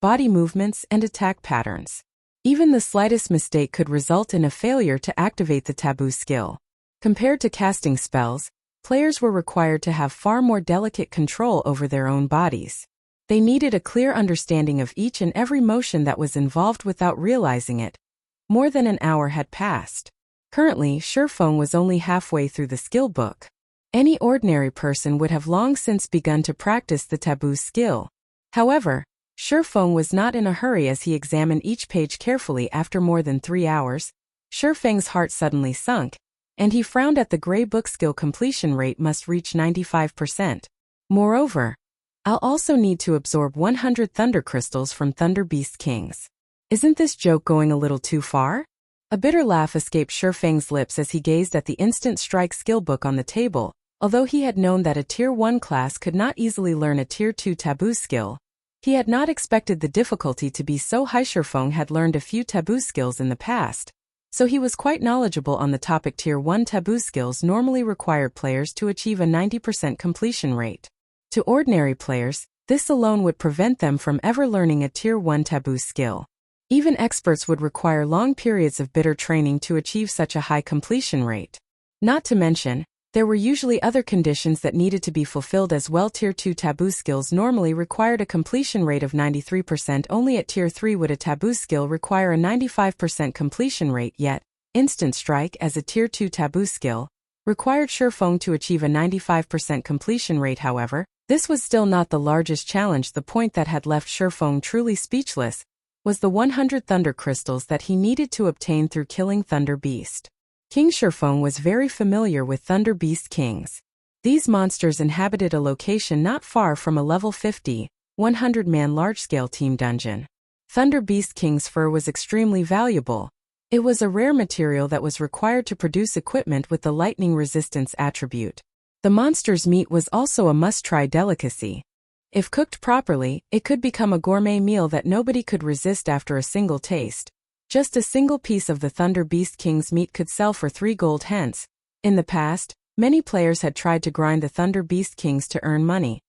S1: body movements, and attack patterns. Even the slightest mistake could result in a failure to activate the Taboo skill. Compared to casting spells, players were required to have far more delicate control over their own bodies. They needed a clear understanding of each and every motion that was involved without realizing it. More than an hour had passed. Currently, Shifeng was only halfway through the skill book. Any ordinary person would have long since begun to practice the Taboo skill. However, Shifeng was not in a hurry. As he examined each page carefully after more than 3 hours, Shifeng's heart suddenly sunk, and he frowned at the gray book. Skill completion rate must reach 95%. Moreover, I'll also need to absorb 100 thunder crystals from Thunder Beast Kings. Isn't this joke going a little too far? A bitter laugh escaped Shifeng's lips as he gazed at the Instant Strike skill book on the table. Although he had known that a Tier 1 class could not easily learn a Tier 2 Taboo skill, he had not expected the difficulty to be so high. Shifeng had learned a few Taboo skills in the past, so he was quite knowledgeable on the topic. Tier 1 Taboo skills normally required players to achieve a 90% completion rate. To ordinary players, this alone would prevent them from ever learning a Tier 1 Taboo skill. Even experts would require long periods of bitter training to achieve such a high completion rate. Not to mention, There were usually other conditions that needed to be fulfilled as well. Tier 2 taboo skills normally required a completion rate of 93%. Only at Tier 3 would a taboo skill require a 95% completion rate, yet Instant Strike, as a Tier 2 taboo skill, required Shifeng to achieve a 95% completion rate. However, this was still not the largest challenge. The point that had left Shifeng truly speechless was the 100 Thunder Crystals that he needed to obtain through killing Thunder Beast. King Shifeng was very familiar with Thunder Beast Kings. These monsters inhabited a location not far from a level 50, 100-man large-scale team dungeon. Thunder Beast King's fur was extremely valuable. It was a rare material that was required to produce equipment with the lightning resistance attribute. The monster's meat was also a must-try delicacy. If cooked properly, it could become a gourmet meal that nobody could resist after a single taste. Just a single piece of the Thunder Beast King's meat could sell for 3 gold. Hence, in the past, many players had tried to grind the Thunder Beast Kings to earn money.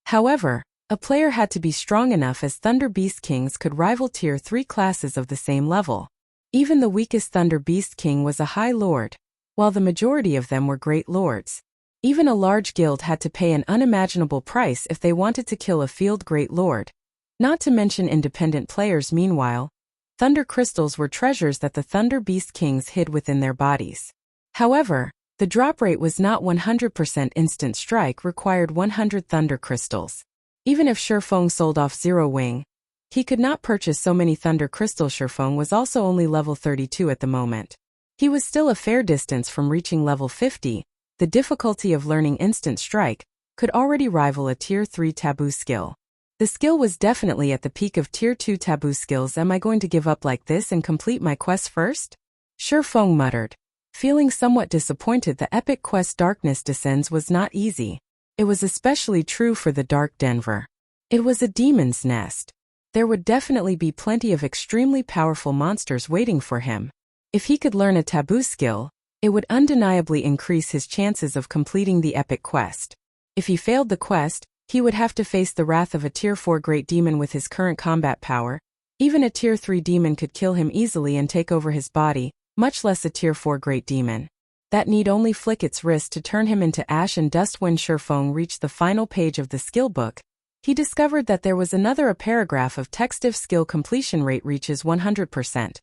S1: However, a player had to be strong enough, as Thunder Beast Kings could rival Tier 3 classes of the same level. Even the weakest Thunder Beast King was a High Lord, while the majority of them were Great Lords. Even a large guild had to pay an unimaginable price if they wanted to kill a field Great Lord. Not to mention independent players. Meanwhile, Thunder Crystals were treasures that the Thunder Beast Kings hid within their bodies. However, the drop rate was not 100%. Instant Strike required 100 Thunder Crystals. Even if Shifeng sold off Zero Wing, he could not purchase so many Thunder Crystals. Shifeng was also only level 32 at the moment. He was still a fair distance from reaching level 50. The difficulty of learning Instant Strike could already rival a Tier 3 taboo skill. The skill was definitely at the peak of Tier 2 taboo skills. Am I going to give up like this and complete my quest first? Shifeng muttered. Feeling somewhat disappointed, the epic quest Darkness Descends was not easy. It was especially true for the Dark Denver. It was a demon's nest. There would definitely be plenty of extremely powerful monsters waiting for him. If he could learn a taboo skill, it would undeniably increase his chances of completing the epic quest. If he failed the quest, he would have to face the wrath of a Tier 4 Great Demon with his current combat power. Even a Tier 3 demon could kill him easily and take over his body, much less a Tier 4 Great Demon. That need only flick its wrist to turn him into ash and dust. When Shifeng reached the final page of the skill book, he discovered that there was a paragraph of text. If skill completion rate reaches 100%,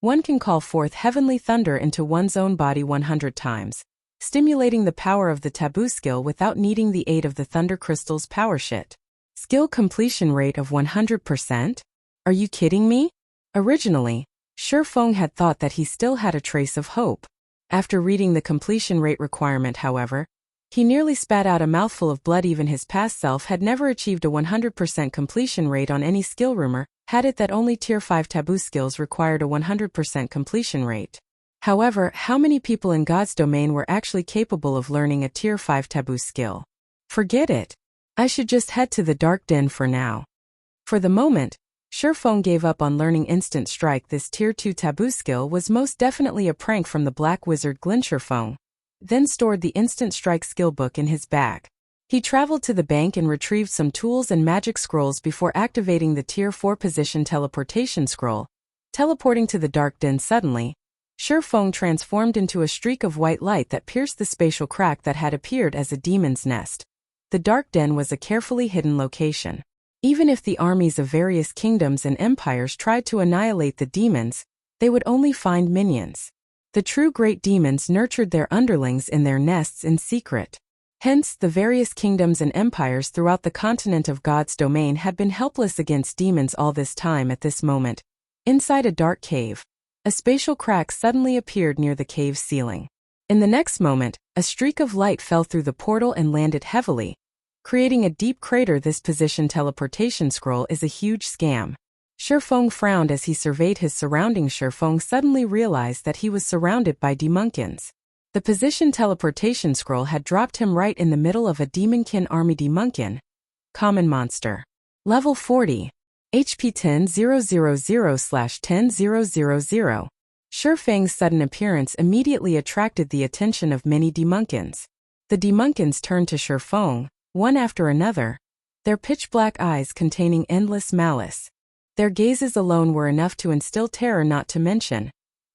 S1: one can call forth heavenly thunder into one's own body 100 times. Stimulating the power of the taboo skill without needing the aid of the Thunder Crystal's power shit. Skill completion rate of 100%? Are you kidding me? Originally, Shifeng had thought that he still had a trace of hope. After reading the completion rate requirement, however, he nearly spat out a mouthful of blood. Even his past self had never achieved a 100% completion rate on any skill. Rumor had it that only Tier 5 taboo skills required a 100% completion rate. However, how many people in God's domain were actually capable of learning a Tier 5 taboo skill? Forget it. I should just head to the Dark Den for now. For the moment, Shifeng gave up on learning Instant Strike. This Tier 2 taboo skill was most definitely a prank from the Black Wizard Glyn. Shifeng then stored the Instant Strike skill book in his bag. He traveled to the bank and retrieved some tools and magic scrolls before activating the Tier 4 position teleportation scroll. Teleporting to the Dark Den suddenly, Shifeng transformed into a streak of white light that pierced the spatial crack that had appeared as a demon's nest. The Dark Den was a carefully hidden location. Even if the armies of various kingdoms and empires tried to annihilate the demons, they would only find minions. The true great demons nurtured their underlings in their nests in secret. Hence, the various kingdoms and empires throughout the continent of God's domain had been helpless against demons all this time. At this moment, inside a dark cave, a spatial crack suddenly appeared near the cave's ceiling. In the next moment, a streak of light fell through the portal and landed heavily, creating a deep crater. This position teleportation scroll is a huge scam. Shifeng frowned as he surveyed his surroundings. Shifeng suddenly realized that he was surrounded by demonkins. The position teleportation scroll had dropped him right in the middle of a demonkin army. Demonkin, common monster. Level 40. HP 10,000/10,000. Shifeng's sudden appearance immediately attracted the attention of many demonkins. The demonkins turned to Shifeng, one after another, their pitch-black eyes containing endless malice. Their gazes alone were enough to instill terror. Not to mention,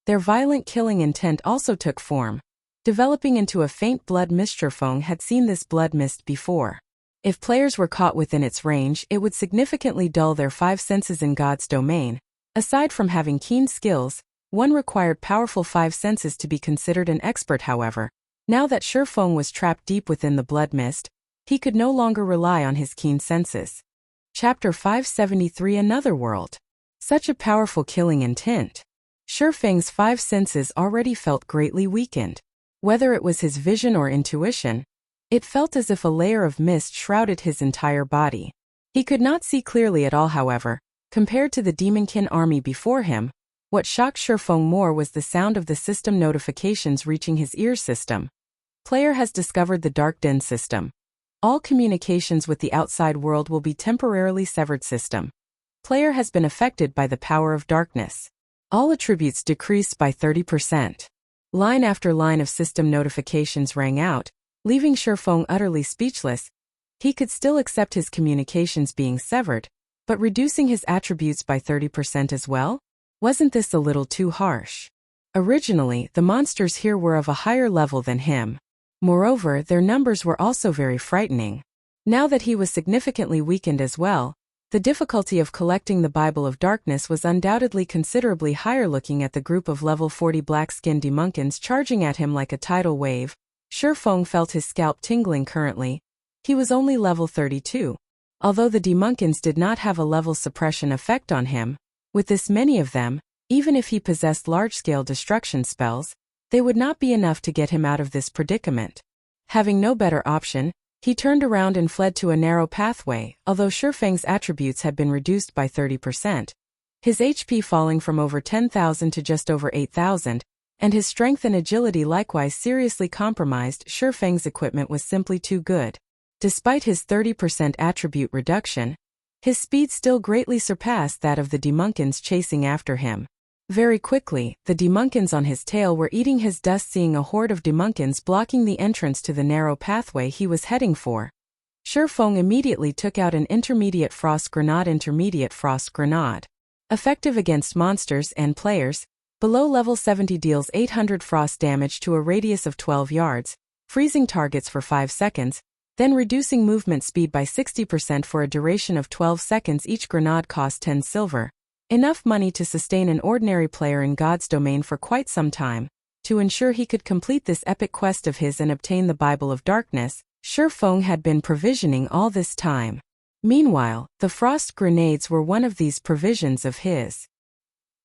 S1: their violent killing intent also took form. developing into a faint blood mist. Sherfeng had seen this blood mist before. If players were caught within its range, it would significantly dull their 5 senses in God's domain. Aside from having keen skills, one required powerful 5 senses to be considered an expert. However, now that Sherfeng was trapped deep within the blood mist, he could no longer rely on his keen senses. Chapter 573 Another World. Such a powerful killing intent. Sherfeng's 5 senses already felt greatly weakened. Whether it was his vision or intuition, it felt as if a layer of mist shrouded his entire body. He could not see clearly at all. However, compared to the demonkin army before him, what shocked Sherfeng more was the sound of the system notifications reaching his ear system. Player has discovered the Dark Den system. All communications with the outside world will be temporarily severed. System. Player has been affected by the power of darkness. All attributes decreased by 30%. Line after line of system notifications rang out, leaving Sherfeng utterly speechless. He could still accept his communications being severed, but reducing his attributes by 30% as well? Wasn't this a little too harsh? Originally, the monsters here were of a higher level than him. Moreover, their numbers were also very frightening. Now that he was significantly weakened as well, the difficulty of collecting the Bible of Darkness was undoubtedly considerably higher. Looking at the group of level 40 black-skinned demonkins charging at him like a tidal wave, Sherfeng felt his scalp tingling. Currently, he was only level 32. Although the demonkins did not have a level suppression effect on him, with this many of them, even if he possessed large-scale destruction spells, they would not be enough to get him out of this predicament. Having no better option, he turned around and fled to a narrow pathway. Although Sherfeng's attributes had been reduced by 30%, his HP falling from over 10,000 to just over 8,000, and his strength and agility likewise seriously compromised, Sherfeng's equipment was simply too good. Despite his 30% attribute reduction, his speed still greatly surpassed that of the demonkins chasing after him. Very quickly, the demonkins on his tail were eating his dust. Seeing a horde of demonkins blocking the entrance to the narrow pathway he was heading for, Sherfeng immediately took out an intermediate frost grenade. Intermediate frost grenade. Effective against monsters and players. Below level 70 deals 800 frost damage to a radius of 12 yards, freezing targets for 5 seconds, then reducing movement speed by 60% for a duration of 12 seconds. Each grenade cost 10 silver. Enough money to sustain an ordinary player in God's domain for quite some time. To ensure he could complete this epic quest of his and obtain the Bible of Darkness, Sherfeng had been provisioning all this time. Meanwhile, the frost grenades were one of these provisions of his.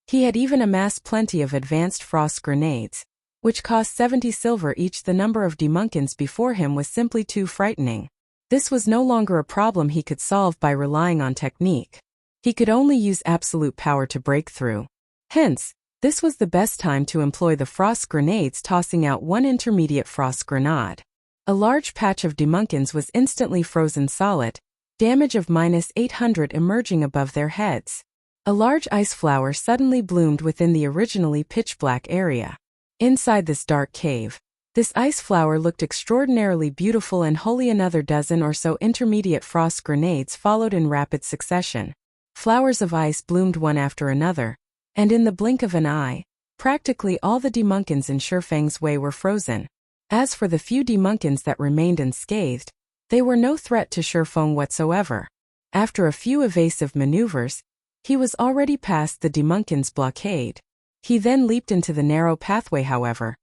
S1: He had even amassed plenty of advanced frost grenades, which cost 70 silver each. The number of demonkins before him was simply too frightening. This was no longer a problem he could solve by relying on technique. He could only use absolute power to break through. Hence, this was the best time to employ the frost grenades, tossing out one intermediate frost grenade. A large patch of demonkins was instantly frozen solid, damage of -800 emerging above their heads. A large ice flower suddenly bloomed within the originally pitch-black area. Inside this dark cave, this ice flower looked extraordinarily beautiful and wholly. Another dozen or so intermediate frost grenades followed in rapid succession. Flowers of ice bloomed one after another, and in the blink of an eye, practically all the demonkins in Sherfeng's way were frozen. As for the few demonkins that remained unscathed, they were no threat to Sherfeng whatsoever. After a few evasive maneuvers, he was already past the demonkins' blockade. He then leaped into the narrow pathway. However,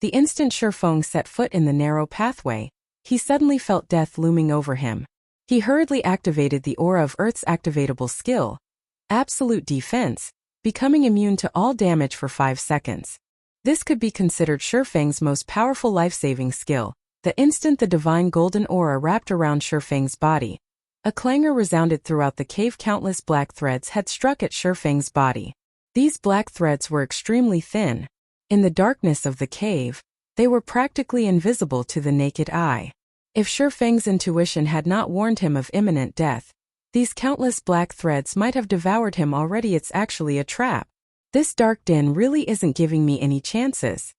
S1: the instant Sherfeng set foot in the narrow pathway, he suddenly felt death looming over him. He hurriedly activated the Aura of Earth's activatable skill, Absolute Defense, becoming immune to all damage for 5 seconds. This could be considered Sherfeng's most powerful life-saving skill. The instant the divine golden aura wrapped around Sherfeng's body, a clangor resounded throughout the cave. Countless black threads had struck at Sherfeng's body. These black threads were extremely thin. In the darkness of the cave, they were practically invisible to the naked eye. If Sherfeng's intuition had not warned him of imminent death, these countless black threads might have devoured him already. It's actually a trap. This dark den really isn't giving me any chances.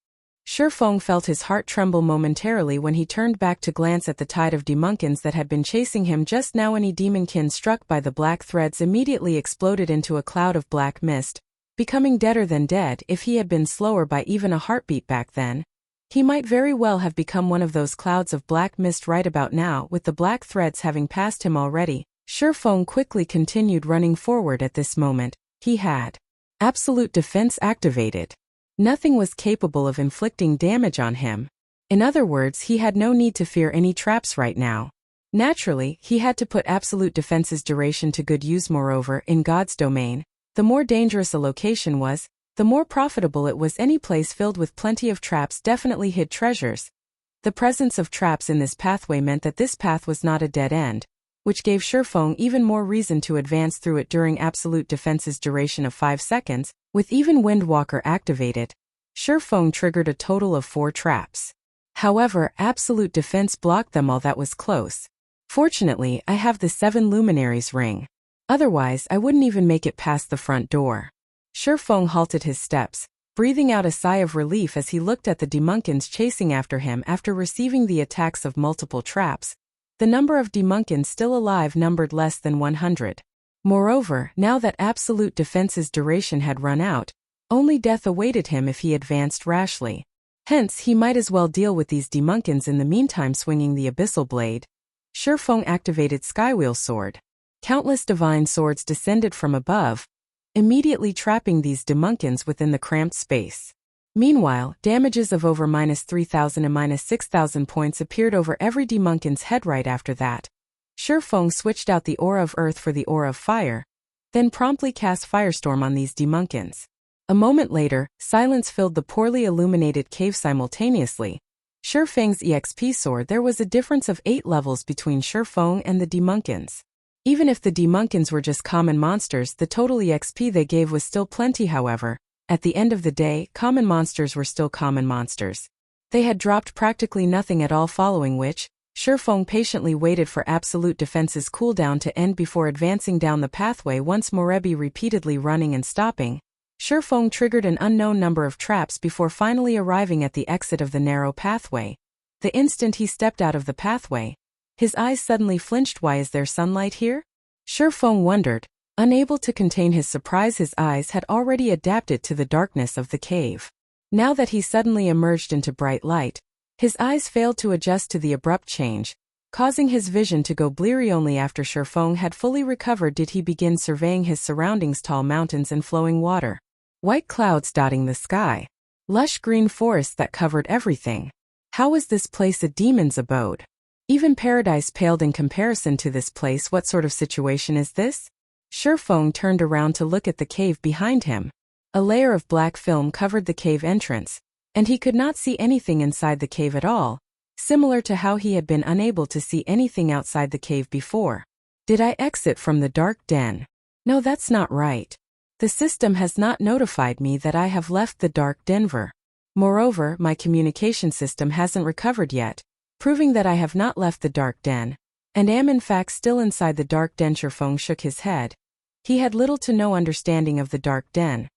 S1: Sherfeng felt his heart tremble momentarily when he turned back to glance at the tide of demonkins that had been chasing him just now. Any demonkin struck by the black threads immediately exploded into a cloud of black mist, becoming deader than dead. If he had been slower by even a heartbeat back then, He might very well have become one of those clouds of black mist right about now, with the black threads having passed him already. Shifeng quickly continued running forward at this moment. He had absolute defense activated. Nothing was capable of inflicting damage on him. In other words, he had no need to fear any traps right now. Naturally, he had to put absolute defense's duration to good use. Moreover, in God's domain, the more dangerous a location was, the more profitable it was. Any place filled with plenty of traps definitely hid treasures. The presence of traps in this pathway meant that this path was not a dead end, which gave Shifeng even more reason to advance through it during absolute defense's duration of 5 seconds. With even Windwalker activated, Shifeng triggered a total of 4 traps. However, absolute defense blocked them all. That was close. Fortunately, I have the 7 Luminaries ring. Otherwise, I wouldn't even make it past the front door. Shifeng halted his steps, breathing out a sigh of relief as he looked at the demunkins chasing after him after receiving the attacks of multiple traps. The number of demunkins still alive numbered less than 100. Moreover, now that absolute defense's duration had run out, only death awaited him if he advanced rashly. Hence, he might as well deal with these demunkins in the meantime. Swinging the abyssal blade, Shifeng activated Skywheel Sword. Countless divine swords descended from above, immediately trapping these demunkins within the cramped space. Meanwhile, damages of over -3,000 and -6,000 points appeared over every demunkin's head. Right after that, Shifeng switched out the Aura of Earth for the Aura of Fire, then promptly cast Firestorm on these demunkins. A moment later, silence filled the poorly illuminated cave simultaneously. Shifeng's EXP sword. There was a difference of 8 levels between Shifeng and the demunkins. Even if the demunkins were just common monsters, the total EXP they gave was still plenty. However, at the end of the day, common monsters were still common monsters. They had dropped practically nothing at all, following which, Shifeng patiently waited for absolute defense's cooldown to end before advancing down the pathway. Once Morebi repeatedly running and stopping, Shifeng triggered an unknown number of traps before finally arriving at the exit of the narrow pathway. The instant he stepped out of the pathway, his eyes suddenly flinched. Why is there sunlight here? Shifeng wondered, unable to contain his surprise. His eyes had already adapted to the darkness of the cave. Now that he suddenly emerged into bright light, his eyes failed to adjust to the abrupt change, causing his vision to go bleary. Only after Shifeng had fully recovered did he begin surveying his surroundings: tall mountains and flowing water, white clouds dotting the sky, lush green forests that covered everything. How was this place a demon's abode? Even paradise paled in comparison to this place. What sort of situation is this? Shifeng turned around to look at the cave behind him. A layer of black film covered the cave entrance, and he could not see anything inside the cave at all, similar to how he had been unable to see anything outside the cave before. Did I exit from the dark den? No, that's not right. The system has not notified me that I have left the dark Denver. Moreover, my communication system hasn't recovered yet, proving that I have not left the dark den, and am in fact still inside the dark den. Shifeng shook his head. He had little to no understanding of the dark den.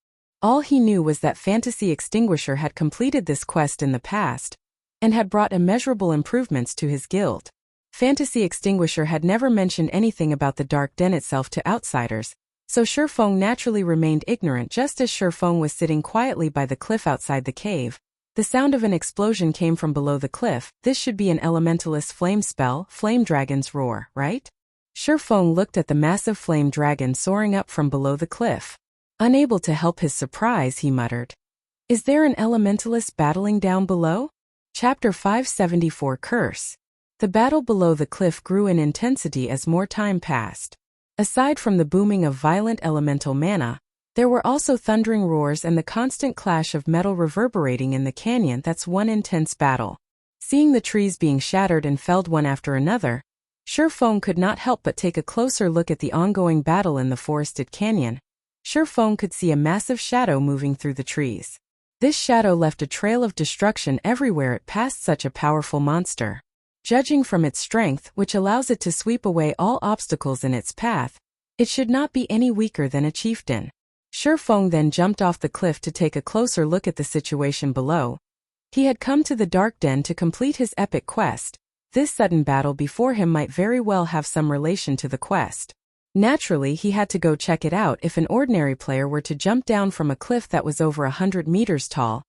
S1: All he knew was that Fantasy Extinguisher had completed this quest in the past, and had brought immeasurable improvements to his guild. Fantasy Extinguisher had never mentioned anything about the dark den itself to outsiders, so Shifeng naturally remained ignorant. Just as Shifeng was sitting quietly by the cliff outside the cave, the sound of an explosion came from below the cliff. This should be an elementalist flame spell, Flame Dragon's Roar, right? Shifeng looked at the massive flame dragon soaring up from below the cliff. Unable to help his surprise, he muttered, "Is there an elementalist battling down below?" Chapter 574 Curse. The battle below the cliff grew in intensity as more time passed. Aside from the booming of violent elemental mana, there were also thundering roars and the constant clash of metal reverberating in the canyon. That's one intense battle. Seeing the trees being shattered and felled one after another, Shifeng could not help but take a closer look at the ongoing battle in the forested canyon. Shifeng could see a massive shadow moving through the trees. This shadow left a trail of destruction everywhere it passed. Such a powerful monster. Judging from its strength, which allows it to sweep away all obstacles in its path, it should not be any weaker than a chieftain. Shifeng then jumped off the cliff to take a closer look at the situation below. He had come to the dark den to complete his epic quest. This sudden battle before him might very well have some relation to the quest. Naturally, he had to go check it out. If an ordinary player were to jump down from a cliff that was over 100 meters tall,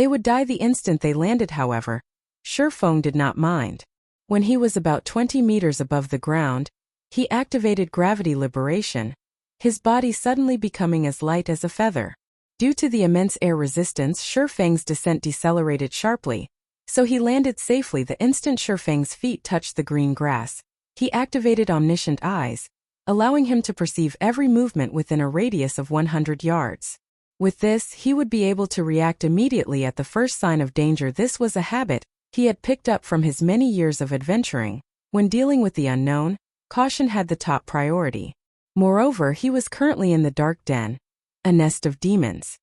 S1: They would die the instant they landed, however. Shurfeng did not mind. When he was about 20 meters above the ground, he activated gravity liberation, his body suddenly becoming as light as a feather. Due to the immense air resistance, Shurfeng's descent decelerated sharply, so he landed safely the instant Shurfeng's feet touched the green grass. He activated omniscient eyes, allowing him to perceive every movement within a radius of 100 yards. With this, he would be able to react immediately at the first sign of danger. This was a habit he had picked up from his many years of adventuring. When dealing with the unknown, caution had the top priority. Moreover, he was currently in the dark den, a nest of demons.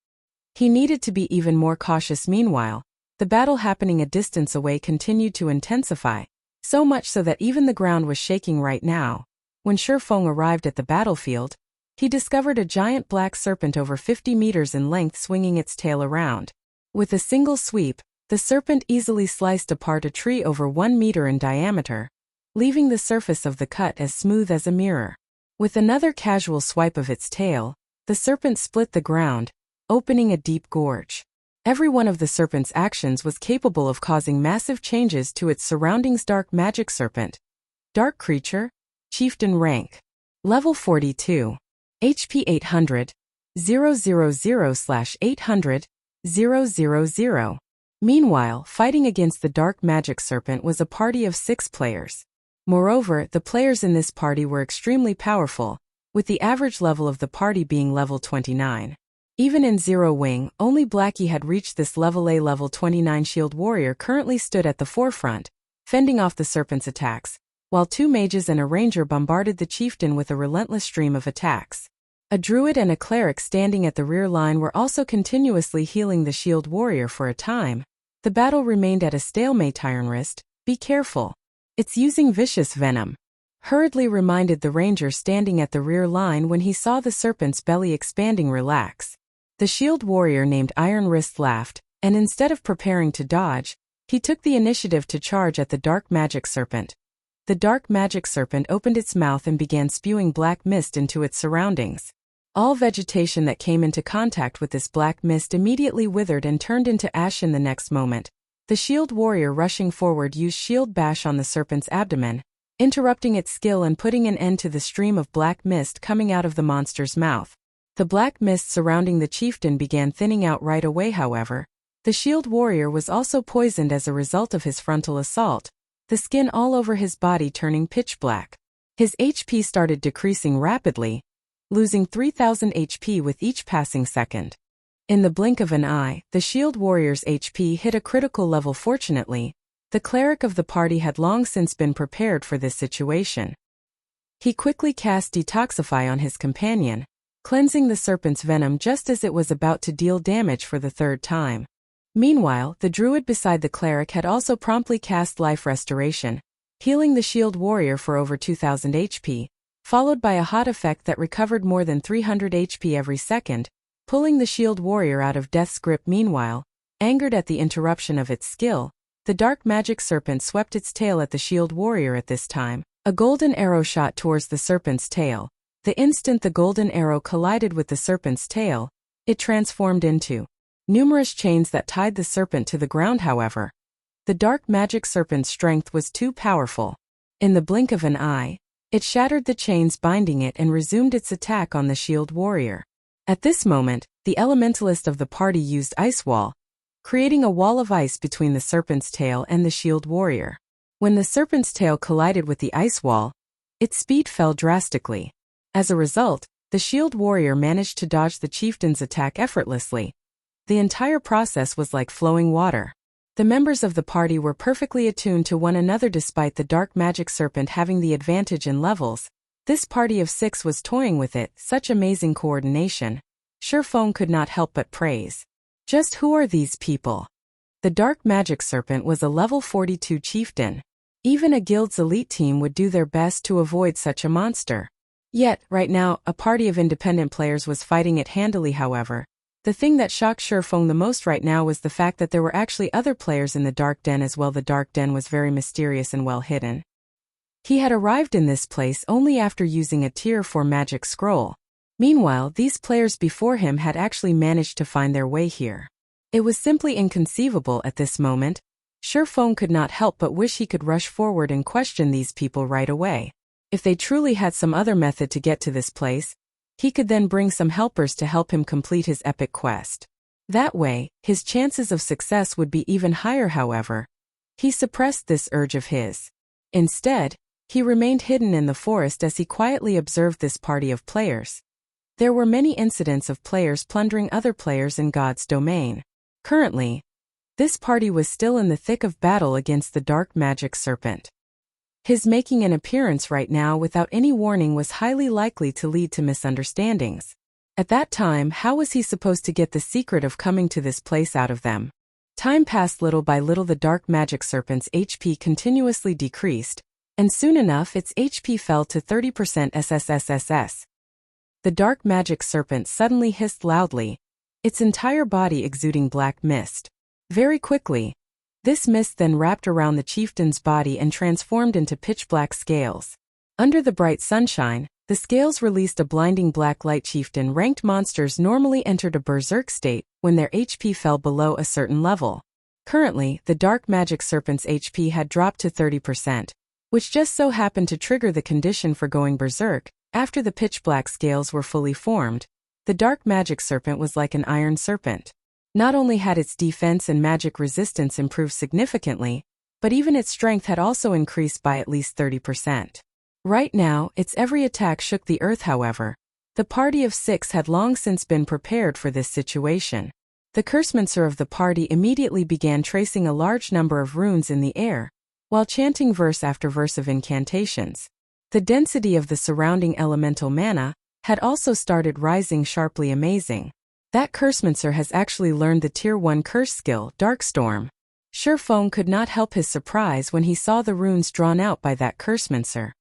S1: He needed to be even more cautious. Meanwhile, the battle happening a distance away continued to intensify, so much so that even the ground was shaking right now. When Shurfeng arrived at the battlefield, he discovered a giant black serpent over 50 meters in length swinging its tail around. With a single sweep, the serpent easily sliced apart a tree over 1 meter in diameter, leaving the surface of the cut as smooth as a mirror. With another casual swipe of its tail, the serpent split the ground, opening a deep gorge. Every one of the serpent's actions was capable of causing massive changes to its surroundings. Dark magic serpent. Dark creature. Chieftain rank. Level 42. HP 800. 000/800. 000. Meanwhile, fighting against the dark magic serpent was a party of 6 players. Moreover, the players in this party were extremely powerful, with the average level of the party being level 29. Even in Zero Wing, only Blackie had reached this level. A level 29 shield warrior currently stood at the forefront, fending off the serpent's attacks, while 2 mages and a ranger bombarded the chieftain with a relentless stream of attacks. A druid and a cleric standing at the rear line were also continuously healing the shield warrior. For a time, the battle remained at a stalemate. Iron Wrist, be careful. It's using vicious venom, hurriedly reminded the ranger standing at the rear line when he saw the serpent's belly expanding. Relax. The shield warrior named Iron Wrist laughed, and instead of preparing to dodge, he took the initiative to charge at the dark magic serpent. The dark magic serpent opened its mouth and began spewing black mist into its surroundings. All vegetation that came into contact with this black mist immediately withered and turned into ash in the next moment. The shield warrior rushing forward used shield bash on the serpent's abdomen, interrupting its skill and putting an end to the stream of black mist coming out of the monster's mouth. The black mist surrounding the chieftain began thinning out right away. However, the shield warrior was also poisoned as a result of his frontal assault, the skin all over his body turning pitch black. His HP started decreasing rapidly, losing 3,000 HP with each passing second. In the blink of an eye, the shield warrior's HP hit a critical level. Fortunately, the cleric of the party had long since been prepared for this situation. He quickly cast Detoxify on his companion, cleansing the serpent's venom just as it was about to deal damage for the 3rd time. Meanwhile, the druid beside the cleric had also promptly cast Life Restoration, healing the shield warrior for over 2,000 HP, followed by a hot effect that recovered more than 300 HP every second, pulling the shield warrior out of death's grip. Meanwhile, angered at the interruption of its skill, the dark magic serpent swept its tail at the shield warrior. At this time, a golden arrow shot towards the serpent's tail. The instant the golden arrow collided with the serpent's tail, it transformed into numerous chains that tied the serpent to the ground. However, the dark magic serpent's strength was too powerful. In the blink of an eye, it shattered the chains binding it and resumed its attack on the shield warrior. At this moment, the elementalist of the party used Ice Wall, creating a wall of ice between the serpent's tail and the shield warrior. When the serpent's tail collided with the ice wall, its speed fell drastically. As a result, the shield warrior managed to dodge the chieftain's attack effortlessly. The entire process was like flowing water. The members of the party were perfectly attuned to one another despite the dark magic serpent having the advantage in levels. This party of 6 was toying with it. Such amazing coordination. Shurfeng could not help but praise. Just who are these people? The dark magic serpent was a level 42 chieftain. Even a guild's elite team would do their best to avoid such a monster. Yet, right now, a party of independent players was fighting it handily. However, the thing that shocked Shurfeng the most right now was the fact that there were actually other players in the dark den as well. The dark den was very mysterious and well hidden. He had arrived in this place only after using a tier 4 magic scroll. Meanwhile, these players before him had actually managed to find their way here. It was simply inconceivable at this moment. Surephone could not help but wish he could rush forward and question these people right away. If they truly had some other method to get to this place, he could then bring some helpers to help him complete his epic quest. That way, his chances of success would be even higher. However, he suppressed this urge of his. Instead, he remained hidden in the forest as he quietly observed this party of players. There were many incidents of players plundering other players in God's domain. Currently, this party was still in the thick of battle against the dark magic serpent. His making an appearance right now without any warning was highly likely to lead to misunderstandings. At that time, how was he supposed to get the secret of coming to this place out of them? Time passed. Little by little the dark magic serpent's HP continuously decreased, and soon enough its HP fell to 30% SSS. The dark magic serpent suddenly hissed loudly, its entire body exuding black mist. Very quickly, this mist then wrapped around the chieftain's body and transformed into pitch-black scales. Under the bright sunshine, the scales released a blinding black light. Chieftain-ranked monsters normally entered a berserk state when their HP fell below a certain level. Currently, the dark magic serpent's HP had dropped to 30%, which just so happened to trigger the condition for going berserk. After the pitch-black scales were fully formed, the dark magic serpent was like an iron serpent. Not only had its defense and magic resistance improved significantly, but even its strength had also increased by at least 30%. Right now, its every attack shook the earth. However, the party of 6 had long since been prepared for this situation. The cursemancer of the party immediately began tracing a large number of runes in the air, while chanting verse after verse of incantations. The density of the surrounding elemental mana had also started rising sharply. Amazing. That cursemancer has actually learned the Tier 1 curse skill, Darkstorm. Surephone could not help his surprise when he saw the runes drawn out by that cursemancer.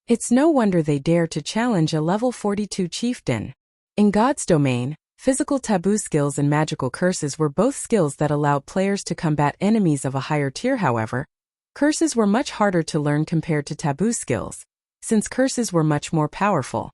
S1: It's no wonder they dare to challenge a level 42 chieftain. In God's domain, physical taboo skills and magical curses were both skills that allowed players to combat enemies of a higher tier. However, curses were much harder to learn compared to taboo skills, since curses were much more powerful.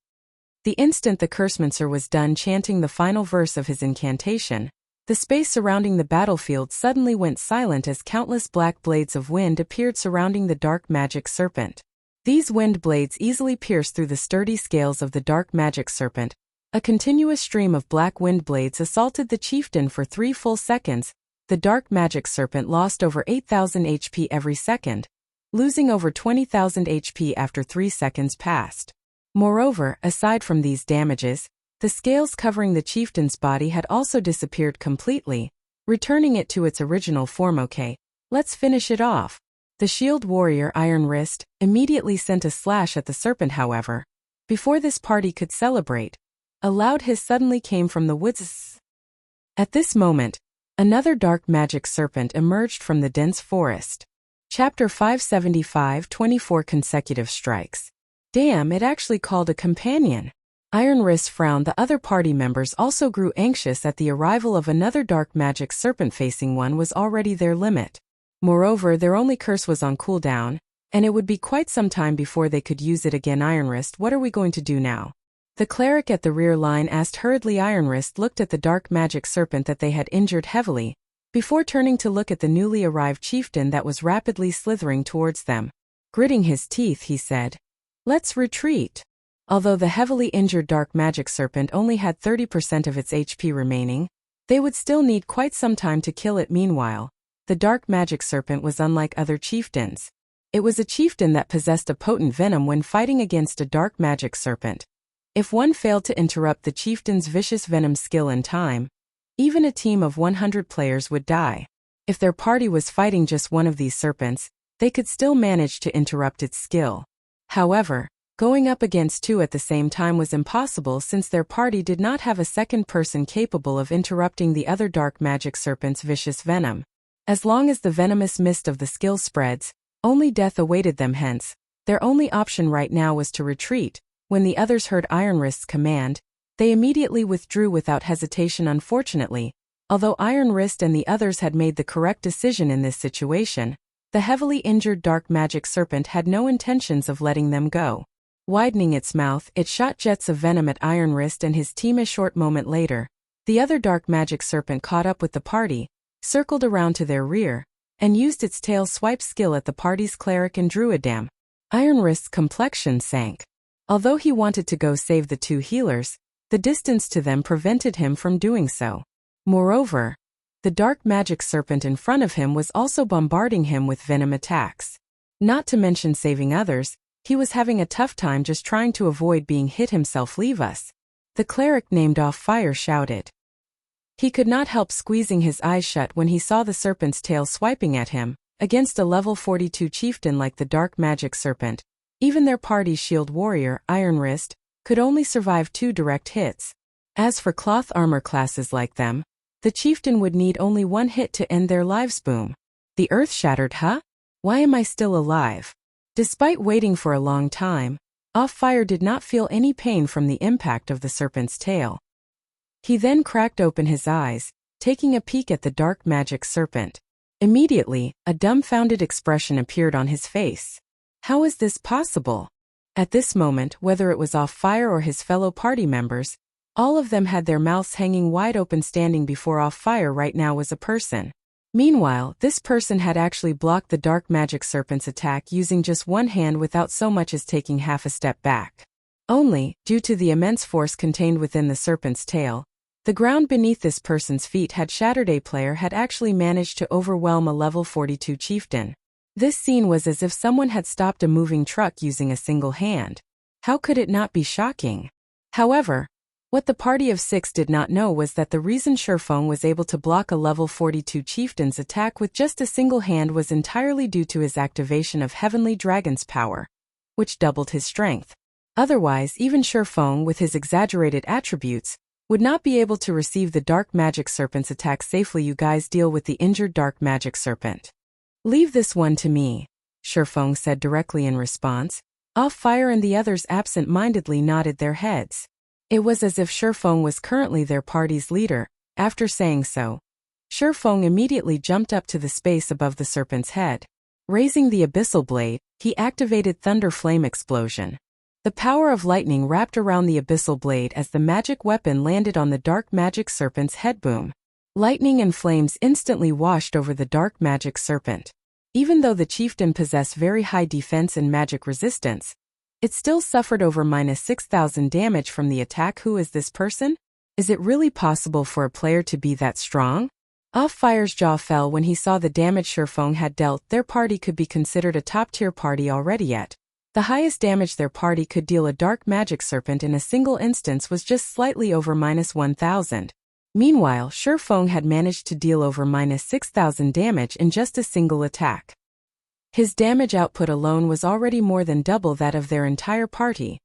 S1: The instant the cursemancer was done chanting the final verse of his incantation, the space surrounding the battlefield suddenly went silent as countless black blades of wind appeared surrounding the dark magic serpent. These wind blades easily pierced through the sturdy scales of the dark magic serpent. A continuous stream of black wind blades assaulted the chieftain for 3 full seconds. The dark magic serpent lost over 8,000 HP every second, losing over 20,000 HP after 3 seconds passed. Moreover, aside from these damages, the scales covering the chieftain's body had also disappeared completely, returning it to its original form. Okay, let's finish it off. The shield warrior Iron Wrist immediately sent a slash at the serpent. However, before this party could celebrate, a loud hiss suddenly came from the woods. At this moment, another dark magic serpent emerged from the dense forest. Chapter 575, 24 consecutive strikes. Damn, it actually called a companion. Iron Wrist frowned. The other party members also grew anxious at the arrival of another dark magic serpent. Facing one was already their limit. Moreover, their only curse was on cooldown, and it would be quite some time before they could use it again. Iron Wrist, what are we going to do now? The cleric at the rear line asked hurriedly. Iron Wrist looked at the dark magic serpent that they had injured heavily, before turning to look at the newly arrived chieftain that was rapidly slithering towards them. Gritting his teeth, he said, "Let's retreat." Although the heavily injured dark magic serpent only had 30% of its HP remaining, they would still need quite some time to kill it. Meanwhile, the dark magic serpent was unlike other chieftains. It was a chieftain that possessed a potent venom when fighting against a dark magic serpent. If one failed to interrupt the chieftain's vicious venom skill in time, even a team of 100 players would die. If their party was fighting just one of these serpents, they could still manage to interrupt its skill. However, going up against 2 at the same time was impossible since their party did not have a second person capable of interrupting the other dark magic serpent's vicious venom. As long as the venomous mist of the skill spreads, only death awaited them. Hence, their only option right now was to retreat. When the others heard Iron Wrist's command, they immediately withdrew without hesitation. Unfortunately, although Iron Wrist and the others had made the correct decision in this situation, the heavily injured dark magic serpent had no intentions of letting them go. Widening its mouth, it shot jets of venom at Iron Wrist and his team. A short moment later, The other dark magic serpent caught up with the party, circled around to their rear, and used its tail swipe skill at the party's cleric and druid. Iron Wrist's complexion sank. Although he wanted to go save the two healers, the distance to them prevented him from doing so. Moreover, the dark magic serpent in front of him was also bombarding him with venom attacks. Not to mention saving others, he was having a tough time just trying to avoid being hit himself. "Leave us," the cleric named Off Fire shouted. He could not help squeezing his eyes shut when he saw the serpent's tail swiping at him. Against a level 42 chieftain like the dark magic serpent, even their party's shield warrior, Iron Wrist, could only survive 2 direct hits. As for cloth armor classes like them, the chieftain would need only 1 hit to end their lives. Boom. The earth shattered. Huh? Why am I still alive? Despite waiting for a long time, Off Fire did not feel any pain from the impact of the serpent's tail. He then cracked open his eyes, taking a peek at the dark magic serpent. Immediately, a dumbfounded expression appeared on his face. How is this possible? At this moment, whether it was Off Fire or his fellow party members, all of them had their mouths hanging wide open. Standing before Off Fire right now was a person. Meanwhile, this person had actually blocked the dark magic serpent's attack using just 1 hand without so much as taking half a step back. Only, due to the immense force contained within the serpent's tail, the ground beneath this person's feet had shattered. A player had actually managed to overwhelm a level 42 chieftain. This scene was as if someone had stopped a moving truck using a single hand. How could it not be shocking? However, what the party of 6 did not know was that the reason Shurfeng was able to block a level 42 chieftain's attack with just a single hand was entirely due to his activation of Heavenly Dragon's power, which doubled his strength. Otherwise, even Shurfeng, with his exaggerated attributes, would not be able to receive the dark magic serpent's attack safely. "You guys deal with the injured dark magic serpent. Leave this one to me," Shurfeng said directly in response. Off Fire and the others absent-mindedly nodded their heads. It was as if Shurfeng was currently their party's leader. After saying so, Shurfeng immediately jumped up to the space above the serpent's head. Raising the abyssal blade, he activated Thunder Flame Explosion. The power of lightning wrapped around the abyssal blade as the magic weapon landed on the dark magic serpent's head. Boom. Lightning and flames instantly washed over the dark magic serpent. Even though the chieftain possessed very high defense and magic resistance, it still suffered over -6,000 damage from the attack. Who is this person? Is it really possible for a player to be that strong? Off Fire's jaw fell when he saw the damage Shurfeng had dealt. Their party could be considered a top-tier party already yet. The highest damage their party could deal a dark magic serpent in a single instance was just slightly over -1,000. Meanwhile, Shurfeng had managed to deal over -6,000 damage in just a single attack. His damage output alone was already more than double that of their entire party.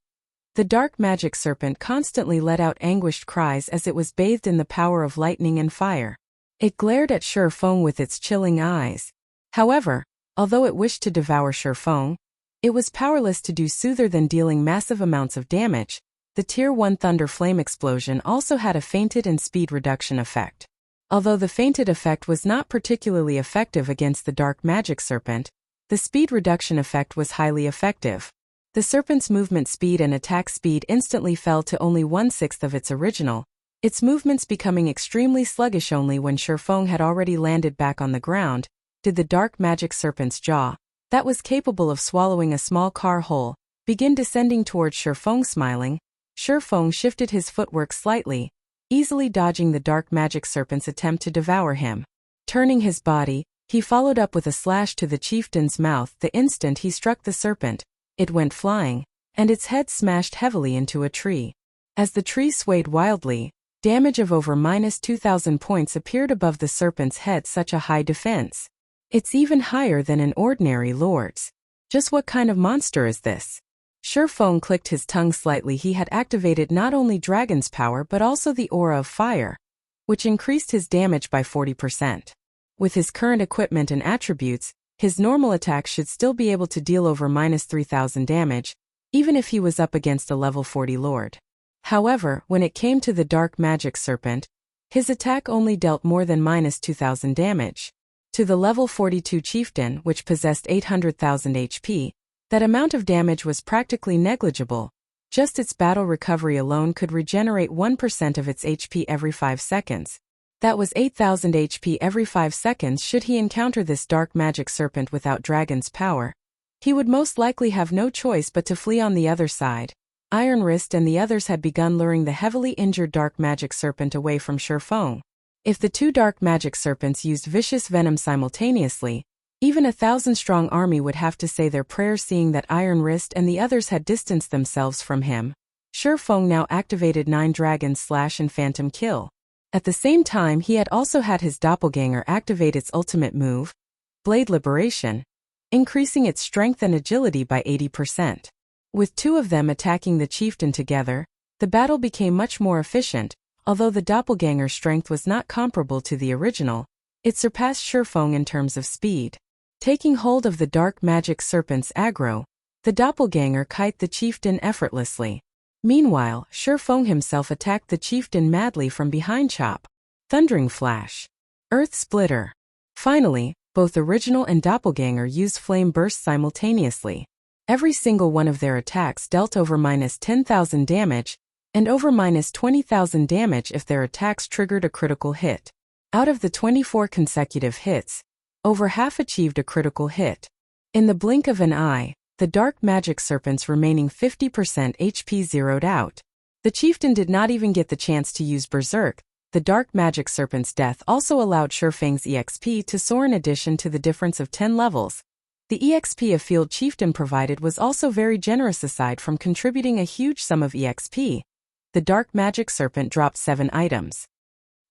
S1: The dark magic serpent constantly let out anguished cries as it was bathed in the power of lightning and fire. It glared at Shurfeng with its chilling eyes. However, although it wished to devour Shurfeng, it was powerless to do so. Than dealing massive amounts of damage, the Tier 1 Thunder Flame Explosion also had a fainted and speed reduction effect. Although the fainted effect was not particularly effective against the dark magic serpent, the speed reduction effect was highly effective. The serpent's movement speed and attack speed instantly fell to only 1/6 of its original, its movements becoming extremely sluggish. Only when Shurfeng had already landed back on the ground did the dark magic serpent's jaw, that was capable of swallowing a small car whole, begin descending towards Shurfeng. Smiling, Shurfeng shifted his footwork slightly, easily dodging the dark magic serpent's attempt to devour him. Turning his body, he followed up with a slash to the chieftain's mouth. The instant he struck the serpent, it went flying, and its head smashed heavily into a tree. As the tree swayed wildly, damage of over -2,000 points appeared above the serpent's head. Such a high defense. It's even higher than an ordinary lord's. Just what kind of monster is this? Shurfeng clicked his tongue slightly. He had activated not only dragon's power but also the aura of fire, which increased his damage by 40%. With his current equipment and attributes, his normal attack should still be able to deal over -3,000 damage, even if he was up against a level 40 lord. However, when it came to the dark magic serpent, his attack only dealt more than -2,000 damage. To the level 42 chieftain, which possessed 800,000 HP, that amount of damage was practically negligible. Just its battle recovery alone could regenerate 1% of its HP every 5 seconds. That was 8,000 HP every 5 seconds should he encounter this dark magic serpent without dragon's power. He would most likely have no choice but to flee on the other side. Iron Wrist and the others had begun luring the heavily injured dark magic serpent away from Shifeng. If the two dark magic serpents used vicious venom simultaneously, even a 1,000-strong army would have to say their prayers seeing that Iron Wrist and the others had distanced themselves from him. Shifeng now activated 9 Dragon Slash and Phantom Kill. At the same time he had also had his doppelganger activate its ultimate move, Blade Liberation, increasing its strength and agility by 80%. With 2 of them attacking the chieftain together, the battle became much more efficient. Although the doppelganger's strength was not comparable to the original, it surpassed Shifeng in terms of speed. Taking hold of the dark magic serpent's aggro, the doppelganger kite the chieftain effortlessly. Meanwhile, Shifeng himself attacked the chieftain madly from behind. Chop, Thundering Flash, Earth Splitter. Finally, both original and doppelganger used flame bursts simultaneously. Every single one of their attacks dealt over -10,000 damage, and over -20,000 damage if their attacks triggered a critical hit. Out of the 24 consecutive hits, over half achieved a critical hit. In the blink of an eye, the dark magic serpent's remaining 50% HP zeroed out. The chieftain did not even get the chance to use Berserk. The dark magic serpent's death also allowed Shifeng's EXP to soar in addition to the difference of 10 levels. The EXP a field chieftain provided was also very generous aside from contributing a huge sum of EXP. The dark magic serpent dropped 7 items.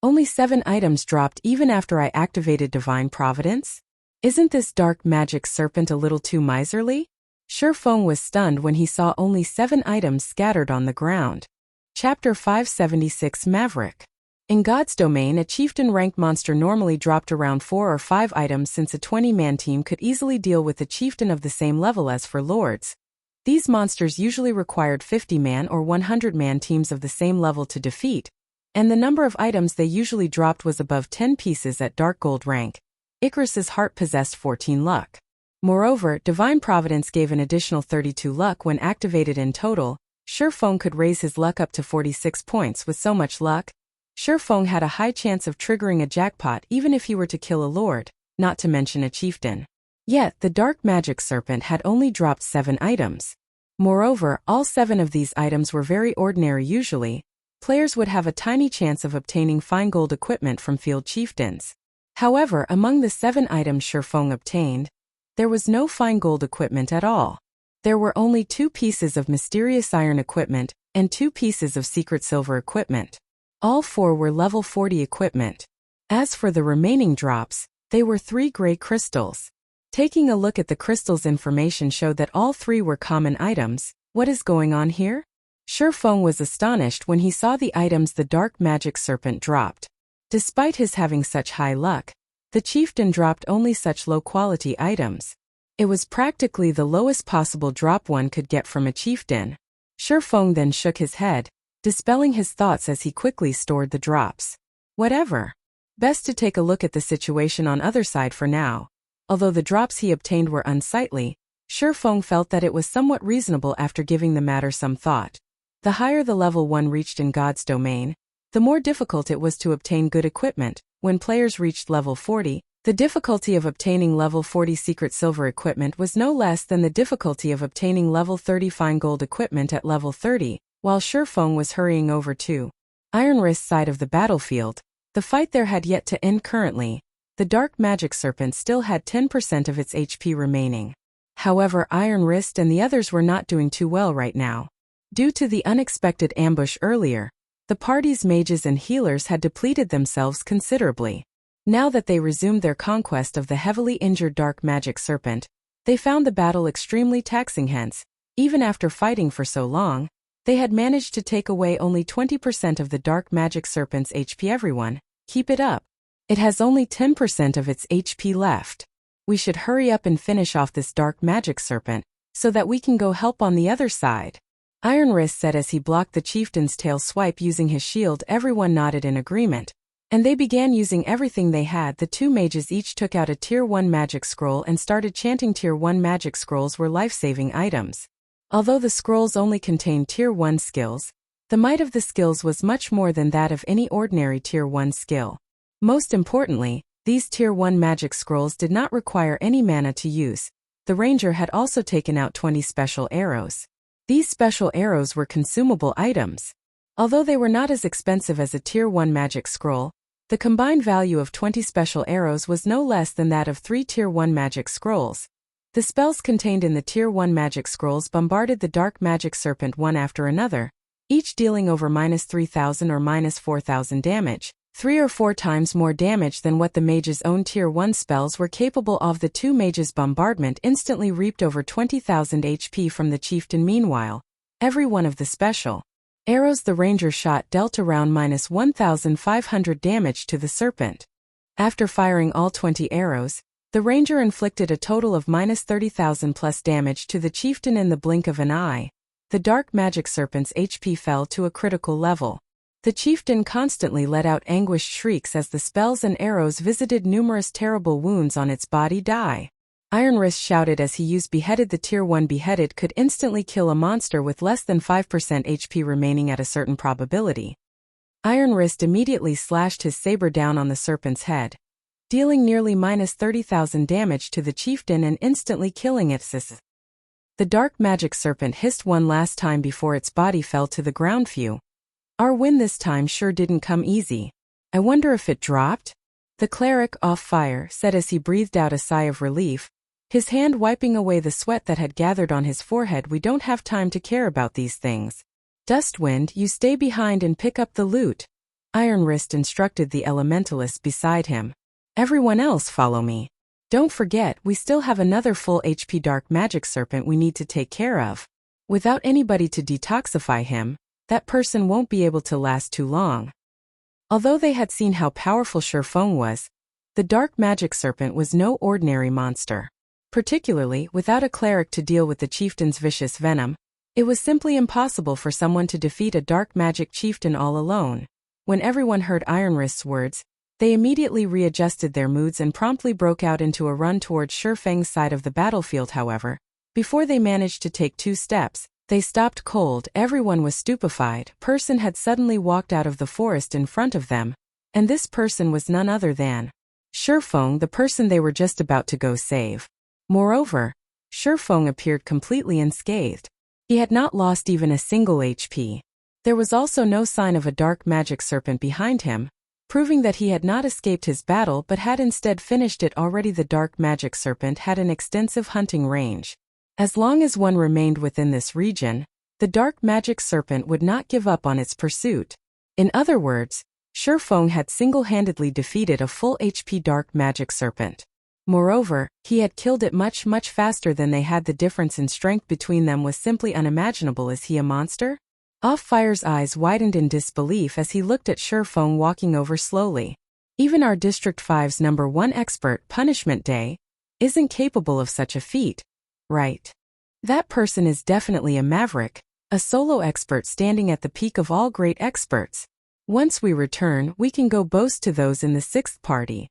S1: Only 7 items dropped even after I activated Divine Providence? Isn't this dark magic serpent a little too miserly? Shifeng was stunned when he saw only 7 items scattered on the ground. Chapter 576 Maverick. In God's domain, a chieftain-ranked monster normally dropped around 4 or 5 items since a 20-man team could easily deal with a chieftain of the same level as for lords. These monsters usually required 50-man or 100-man teams of the same level to defeat, and the number of items they usually dropped was above 10 pieces at Dark Gold rank. Icarus's heart possessed 14 luck. Moreover, Divine Providence gave an additional 32 luck when activated in total. Shifeng could raise his luck up to 46 points with so much luck. Shifeng had a high chance of triggering a jackpot even if he were to kill a lord, not to mention a chieftain. Yet, the dark magic serpent had only dropped 7 items. Moreover, all 7 of these items were very ordinary usually. Players would have a tiny chance of obtaining fine gold equipment from field chieftains. However, among the 7 items Shifeng obtained, there was no fine gold equipment at all. There were only 2 pieces of mysterious iron equipment and 2 pieces of secret silver equipment. All 4 were level 40 equipment. As for the remaining drops, they were 3 gray crystals. Taking a look at the crystals, information showed that all 3 were common items. What is going on here? Shifeng was astonished when he saw the items the dark magic serpent dropped. Despite his having such high luck, the chieftain dropped only such low-quality items. It was practically the lowest possible drop one could get from a chieftain. Shifeng then shook his head, dispelling his thoughts as he quickly stored the drops. Whatever. Best to take a look at the situation on other side for now. Although the drops he obtained were unsightly, Shifeng felt that it was somewhat reasonable after giving the matter some thought. The higher the level one reached in God's domain, the more difficult it was to obtain good equipment. When players reached level 40, the difficulty of obtaining level 40 secret silver equipment was no less than the difficulty of obtaining level 30 fine gold equipment at level 30, while Shifeng was hurrying over to Iron Wrist's side of the battlefield. The fight there had yet to end currently. The dark magic serpent still had 10% of its HP remaining. However, Iron Wrist and the others were not doing too well right now. Due to the unexpected ambush earlier, the party's mages and healers had depleted themselves considerably. Now that they resumed their conquest of the heavily injured dark magic serpent, they found the battle extremely taxing. Hence, even after fighting for so long, they had managed to take away only 20% of the dark magic serpent's HP. Everyone, keep it up. It has only 10% of its HP left. We should hurry up and finish off this dark magic serpent, so that we can go help on the other side. Iron Wrist said as he blocked the chieftain's tail swipe using his shield. Everyone nodded in agreement, and they began using everything they had. The 2 mages each took out a tier 1 magic scroll and started chanting. Tier 1 magic scrolls were life-saving items. Although the scrolls only contained Tier 1 skills, the might of the skills was much more than that of any ordinary Tier 1 skill. Most importantly, these Tier 1 magic scrolls did not require any mana to use. The ranger had also taken out 20 special arrows. These special arrows were consumable items. Although they were not as expensive as a Tier 1 magic scroll, the combined value of 20 special arrows was no less than that of 3 Tier 1 magic scrolls. The spells contained in the Tier 1 magic scrolls bombarded the dark magic serpent one after another, each dealing over -3,000 or -4,000 damage, 3 or 4 times more damage than what the mage's own Tier 1 spells were capable of. The two mages' bombardment instantly reaped over 20,000 HP from the chieftain. Meanwhile, every one of the special arrows the ranger shot dealt around -1,500 damage to the serpent. After firing all 20 arrows, the ranger inflicted a total of -30,000 plus damage to the chieftain in the blink of an eye. The dark magic serpent's HP fell to a critical level. The chieftain constantly let out anguished shrieks as the spells and arrows visited numerous terrible wounds on its body. Iron Wrist shouted as he used Beheaded. The Tier 1 Beheaded could instantly kill a monster with less than 5% HP remaining at a certain probability. Iron Wrist immediately slashed his saber down on the serpent's head, dealing nearly -30,000 damage to the chieftain and instantly killing it. The dark magic serpent hissed one last time before its body fell to the ground. Phew. Our win this time sure didn't come easy. I wonder if it dropped? The cleric, off fire, said as he breathed out a sigh of relief, his hand wiping away the sweat that had gathered on his forehead. We don't have time to care about these things. Dustwind, you stay behind and pick up the loot. Iron Wrist instructed the elementalist beside him. Everyone else follow me. Don't forget, we still have another full HP dark magic serpent we need to take care of. Without anybody to detoxify him, that person won't be able to last too long. Although they had seen how powerful Shurfeng was, the dark magic serpent was no ordinary monster. Particularly, without a cleric to deal with the chieftain's vicious venom, it was simply impossible for someone to defeat a dark magic chieftain all alone. When everyone heard Iron Wrist's words, they immediately readjusted their moods and promptly broke out into a run towards Shurfeng's side of the battlefield. However, before they managed to take 2 steps, they stopped cold. Everyone was stupefied. A person had suddenly walked out of the forest in front of them, and this person was none other than Shurfeng, the person they were just about to go save. Moreover, Shurfeng appeared completely unscathed. He had not lost even a single HP. There was also no sign of a dark magic serpent behind him, proving that he had not escaped his battle but had instead finished it already. The dark magic serpent had an extensive hunting range. As long as one remained within this region, the dark magic serpent would not give up on its pursuit. In other words, Shurfeng had single-handedly defeated a full HP dark magic serpent. Moreover, he had killed it much faster than they had. The difference in strength between them was simply unimaginable. Is he a monster? Off-Fire's eyes widened in disbelief as he looked at Shurfeng walking over slowly. Even our District 5's #1 expert, Punishment Day, isn't capable of such a feat. Right. That person is definitely a Maverick, a solo expert standing at the peak of all great experts. Once we return, we can go boast to those in the 6th party.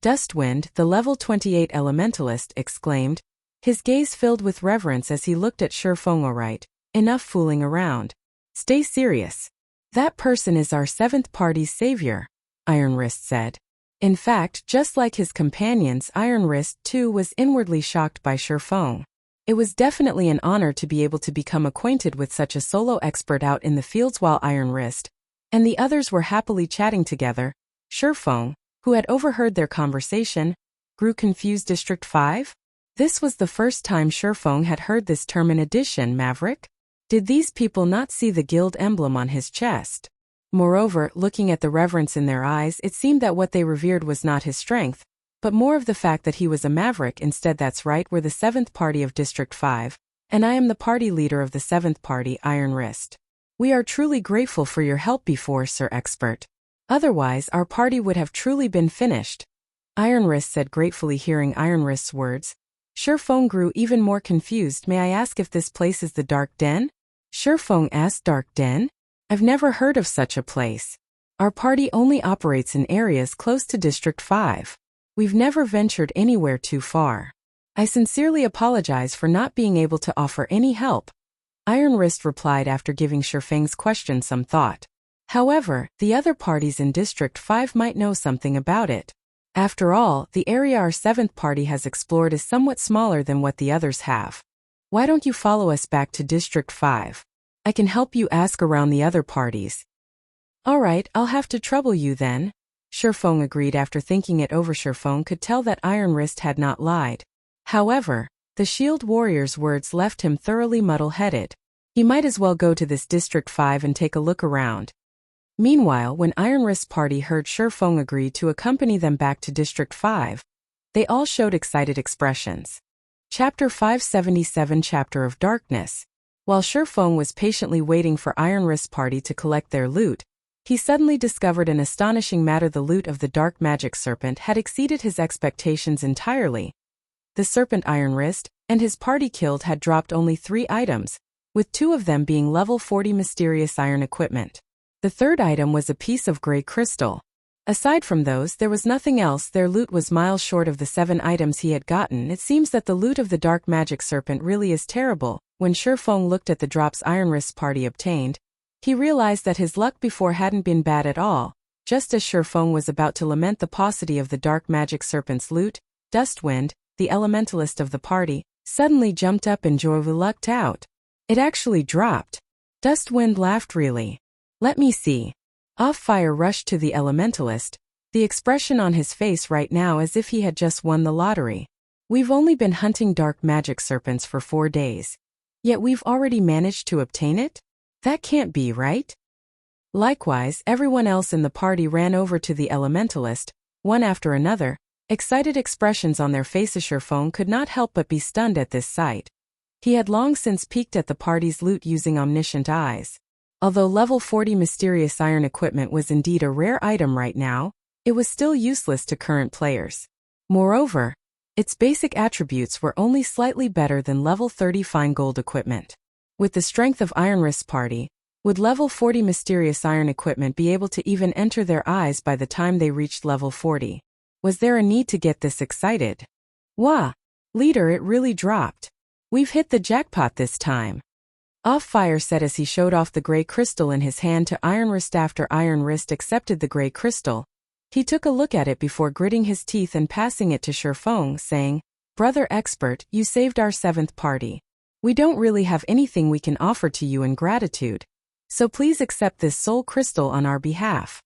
S1: Dustwind, the level 28 elementalist, exclaimed, his gaze filled with reverence as he looked at Shurfeng. Alright, enough fooling around. Stay serious. That person is our 7th party's savior, Iron Wrist said. In fact, just like his companions, Iron Wrist too was inwardly shocked by Shurfeng. It was definitely an honor to be able to become acquainted with such a solo expert out in the fields. While Iron Wrist and the others were happily chatting together, Shurfeng, who had overheard their conversation, grew confused. District 5? This was the first time Shurfeng had heard this term. In addition, Maverick? Did these people not see the guild emblem on his chest? Moreover, looking at the reverence in their eyes, it seemed that what they revered was not his strength, but more of the fact that he was a Maverick instead. That's right, we're the 7th party of District 5, and I am the party leader of the 7th party, Iron Wrist. We are truly grateful for your help before, Sir Expert. Otherwise, our party would have truly been finished. Iron Wrist said gratefully. Hearing Iron Wrist's words, Shurfeng grew even more confused. May I ask if this place is the Dark Den? Shurfeng asked. Dark Den? I've never heard of such a place. Our party only operates in areas close to District 5. We've never ventured anywhere too far. I sincerely apologize for not being able to offer any help. Iron Wrist replied after giving Shifeng's question some thought. However, the other parties in District 5 might know something about it. After all, the area our 7th party has explored is somewhat smaller than what the others have. Why don't you follow us back to District 5? I can help you ask around the other parties. Alright, I'll have to trouble you then. Shifeng agreed after thinking it over. Shifeng could tell that Iron Wrist had not lied. However, the Shield Warrior's words left him thoroughly muddle-headed. He might as well go to this District 5 and take a look around. Meanwhile, when Iron Wrist's party heard Shifeng agreed to accompany them back to District 5, they all showed excited expressions. Chapter 577 Chapter of Darkness. While Shifeng was patiently waiting for Iron Wrist's party to collect their loot, he suddenly discovered an astonishing matter. The loot of the dark magic serpent had exceeded his expectations entirely. The serpent Iron Wrist and his party killed had dropped only 3 items, with 2 of them being level 40 mysterious iron equipment. The third item was a piece of gray crystal. Aside from those, there was nothing else. Their loot was miles short of the 7 items he had gotten. It seems that the loot of the dark magic serpent really is terrible. When Shifeng looked at the drops Iron Wrist's party obtained, he realized that his luck before hadn't been bad at all. Just as Shifeng was about to lament the paucity of the dark magic serpent's loot, Dustwind, the elementalist of the party, suddenly jumped up and joyfully lucked out. It actually dropped. Dustwind laughed. Really? Let me see. Offire rushed to the elementalist, the expression on his face right now as if he had just won the lottery. We've only been hunting dark magic serpents for 4 days. Yet we've already managed to obtain it? That can't be right. Likewise, everyone else in the party ran over to the elementalist, one after another, excited expressions on their faces. Shifeng could not help but be stunned at this sight. He had long since peeked at the party's loot using omniscient eyes. Although level 40 mysterious iron equipment was indeed a rare item right now, it was still useless to current players. Moreover, its basic attributes were only slightly better than level 30 fine gold equipment. With the strength of Iron Wrist's party, would level 40 mysterious iron equipment be able to even enter their eyes by the time they reached level 40? Was there a need to get this excited? Wah! Leader, it really dropped. We've hit the jackpot this time. Offire said as he showed off the gray crystal in his hand to Iron Wrist. After Iron Wrist accepted the gray crystal, he took a look at it before gritting his teeth and passing it to Shifeng, saying, "Brother expert, you saved our 7th party. We don't really have anything we can offer to you in gratitude, so please accept this soul crystal on our behalf."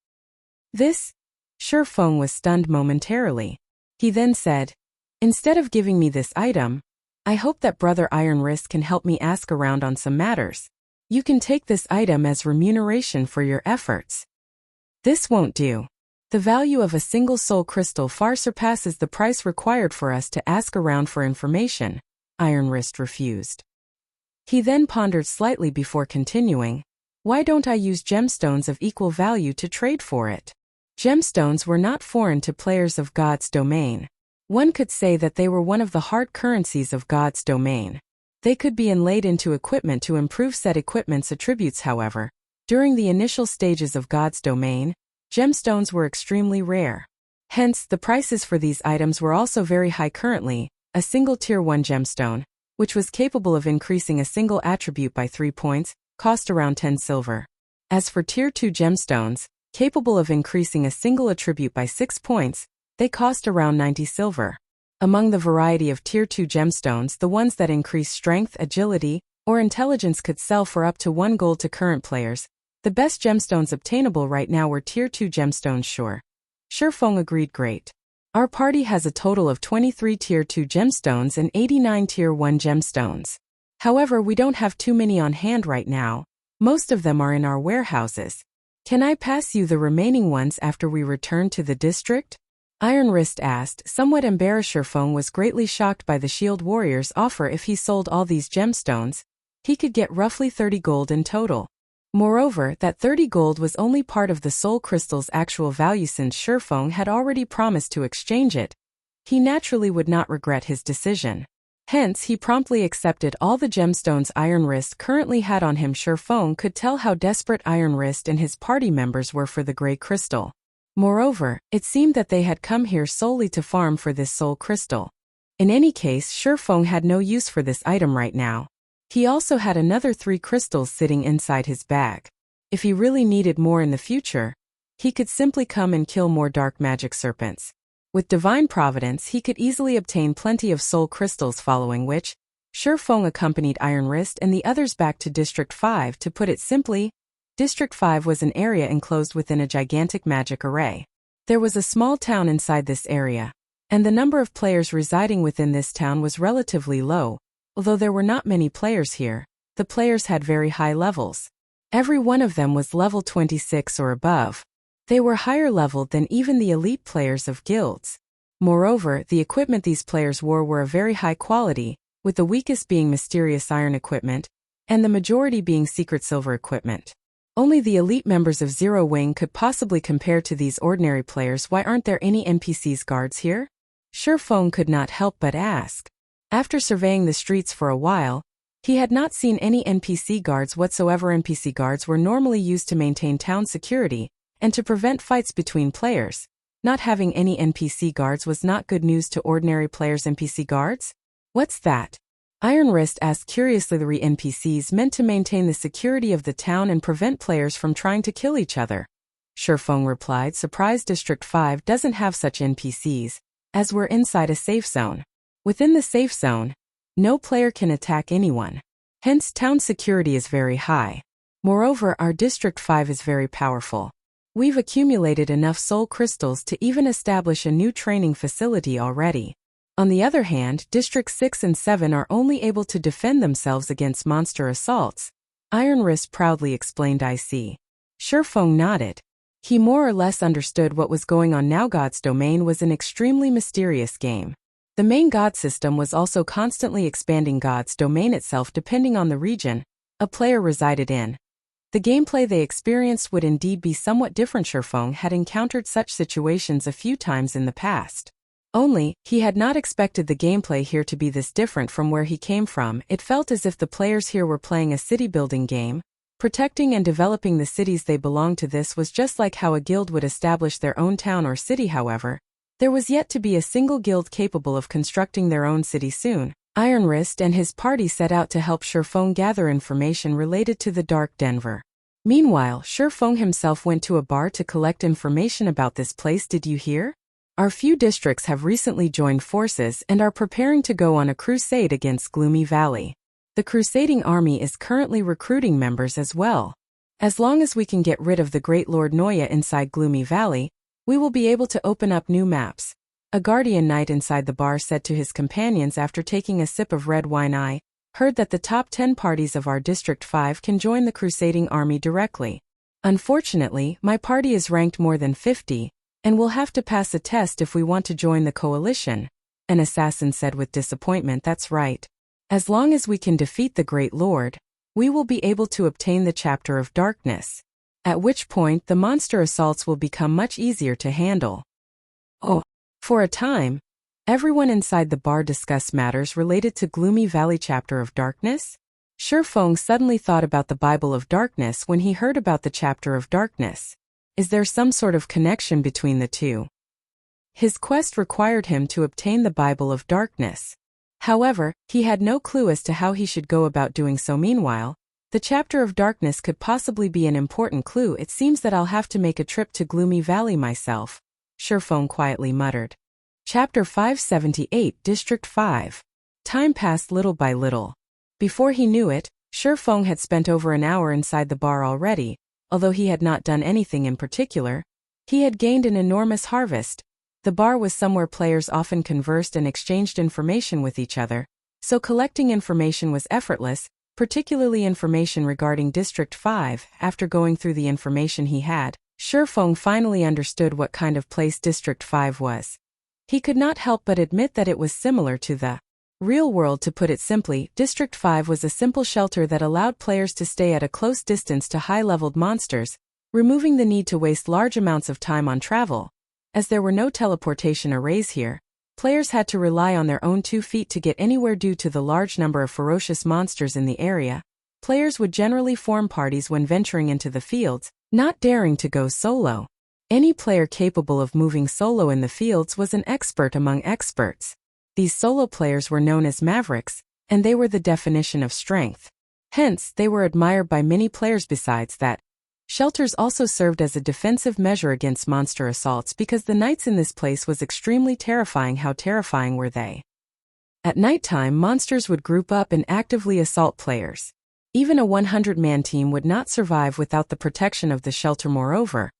S1: This? Shifeng was stunned momentarily. He then said, "Instead of giving me this item, I hope that Brother Iron Wrist can help me ask around on some matters. You can take this item as remuneration for your efforts." This won't do. The value of a single soul crystal far surpasses the price required for us to ask around for information. Iron Wrist refused. He then pondered slightly before continuing, "Why don't I use gemstones of equal value to trade for it?" Gemstones were not foreign to players of God's domain. One could say that they were one of the hard currencies of God's domain. They could be inlaid into equipment to improve said equipment's attributes. However, during the initial stages of God's domain, gemstones were extremely rare. Hence, the prices for these items were also very high. Currently, a single Tier 1 gemstone, which was capable of increasing a single attribute by 3 points, cost around 10 silver. As for Tier 2 gemstones, capable of increasing a single attribute by 6 points, they cost around 90 silver. Among the variety of Tier 2 gemstones, the ones that increase strength, agility, or intelligence could sell for up to 1 gold to current players. The best gemstones obtainable right now were Tier 2 gemstones. Sure. Shifeng agreed. Great. Our party has a total of 23 Tier 2 gemstones and 89 Tier 1 gemstones. However, we don't have too many on hand right now. Most of them are in our warehouses. Can I pass you the remaining ones after we return to the district? Iron Wrist asked, somewhat embarrassed. Shifeng was greatly shocked by the Shield Warrior's offer. If he sold all these gemstones, he could get roughly 30 gold in total. Moreover, that 30 gold was only part of the soul crystal's actual value. Since Shifeng had already promised to exchange it, he naturally would not regret his decision. Hence, he promptly accepted all the gemstones Iron Wrist currently had on him. Shifeng could tell how desperate Iron Wrist and his party members were for the gray crystal. Moreover, it seemed that they had come here solely to farm for this soul crystal. In any case, Shifeng had no use for this item right now. He also had another 3 crystals sitting inside his bag. If he really needed more in the future, he could simply come and kill more dark magic serpents. With divine providence, he could easily obtain plenty of soul crystals, following which, Shifeng accompanied Iron Wrist and the others back to District 5. To put it simply, District 5 was an area enclosed within a gigantic magic array. There was a small town inside this area, and the number of players residing within this town was relatively low. Although there were not many players here, the players had very high levels. Every one of them was level 26 or above. They were higher leveled than even the elite players of guilds. Moreover, the equipment these players wore were of very high quality, with the weakest being mysterious iron equipment, and the majority being secret silver equipment. Only the elite members of Zero Wing could possibly compare to these ordinary players. Why aren't there any NPCs guards here? Shifeng could not help but ask. After surveying the streets for a while, he had not seen any NPC guards whatsoever. NPC guards were normally used to maintain town security and to prevent fights between players. Not having any NPC guards was not good news to ordinary players. NPC guards? What's that? Iron Wrist asked curiously. The NPCs meant to maintain the security of the town and prevent players from trying to kill each other. Shifeng replied, surprised. District 5 doesn't have such NPCs, as we're inside a safe zone. Within the safe zone, no player can attack anyone. Hence, town security is very high. Moreover, our District 5 is very powerful. We've accumulated enough soul crystals to even establish a new training facility already. On the other hand, Districts 6 and 7 are only able to defend themselves against monster assaults. Iron Wrist proudly explained. I see. Shifeng nodded. He more or less understood what was going on now. God's Domain was an extremely mysterious game. The main god system was also constantly expanding. God's Domain itself, depending on the region a player resided in, the gameplay they experienced would indeed be somewhat different. Shifeng had encountered such situations a few times in the past. Only, he had not expected the gameplay here to be this different from where he came from. It felt as if the players here were playing a city-building game, protecting and developing the cities they belonged to. This was just like how a guild would establish their own town or city. However, there was yet to be a single guild capable of constructing their own city. Soon, Iron Wrist and his party set out to help Shifeng gather information related to the Dark Denver. Meanwhile, Shifeng himself went to a bar to collect information about this place. Did you hear? Our few districts have recently joined forces and are preparing to go on a crusade against Gloomy Valley. The Crusading army is currently recruiting members as well. As long as we can get rid of the Great Lord Noya inside Gloomy Valley, we will be able to open up new maps. A guardian knight inside the bar said to his companions after taking a sip of red wine. I heard that the top 10 parties of our District 5 can join the Crusading army directly. Unfortunately, my party is ranked more than 50, and we'll have to pass a test if we want to join the coalition, an assassin said with disappointment. That's right. As long as we can defeat the Great Lord, we will be able to obtain the Chapter of Darkness, at which point the monster assaults will become much easier to handle. Oh. For a time, everyone inside the bar discussed matters related to Gloomy Valley Chapter of Darkness. Shifeng suddenly thought about the Bible of Darkness when he heard about the Chapter of Darkness. Is there some sort of connection between the two? His quest required him to obtain the Bible of Darkness. However, he had no clue as to how he should go about doing so. Meanwhile, the Chapter of Darkness could possibly be an important clue. It seems that I'll have to make a trip to Gloomy Valley myself, Shifeng quietly muttered. Chapter 578, District 5. Time passed little by little. Before he knew it, Shifeng had spent over an hour inside the bar already. Although he had not done anything in particular, he had gained an enormous harvest. The bar was somewhere players often conversed and exchanged information with each other, so collecting information was effortless, particularly information regarding District 5. After going through the information he had, Shifeng finally understood what kind of place District 5 was. He could not help but admit that it was similar to the real world. To put it simply, District 5 was a simple shelter that allowed players to stay at a close distance to high-leveled monsters, removing the need to waste large amounts of time on travel. As there were no teleportation arrays here, players had to rely on their own 2 feet to get anywhere due to the large number of ferocious monsters in the area. Players would generally form parties when venturing into the fields, not daring to go solo. Any player capable of moving solo in the fields was an expert among experts. These solo players were known as Mavericks, and they were the definition of strength. Hence, they were admired by many players. Besides that, shelters also served as a defensive measure against monster assaults because the nights in this place was extremely terrifying. How terrifying were they? At nighttime, monsters would group up and actively assault players. Even a 100-man team would not survive without the protection of the shelter. Moreover,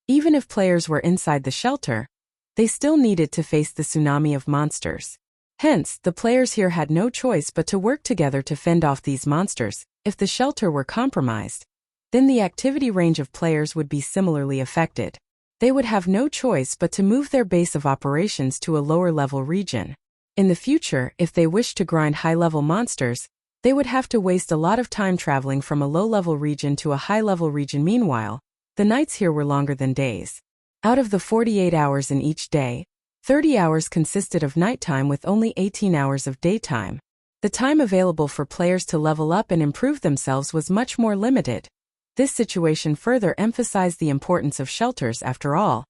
S1: even if players were inside the shelter, they still needed to face the tsunami of monsters. Hence, the players here had no choice but to work together to fend off these monsters. If the shelter were compromised, then the activity range of players would be similarly affected. They would have no choice but to move their base of operations to a lower-level region. In the future, if they wished to grind high-level monsters, they would have to waste a lot of time traveling from a low-level region to a high-level region. Meanwhile, the nights here were longer than days. Out of the 48 hours in each day, 30 hours consisted of nighttime with only 18 hours of daytime. The time available for players to level up and improve themselves was much more limited. This situation further emphasized the importance of shelters. After all,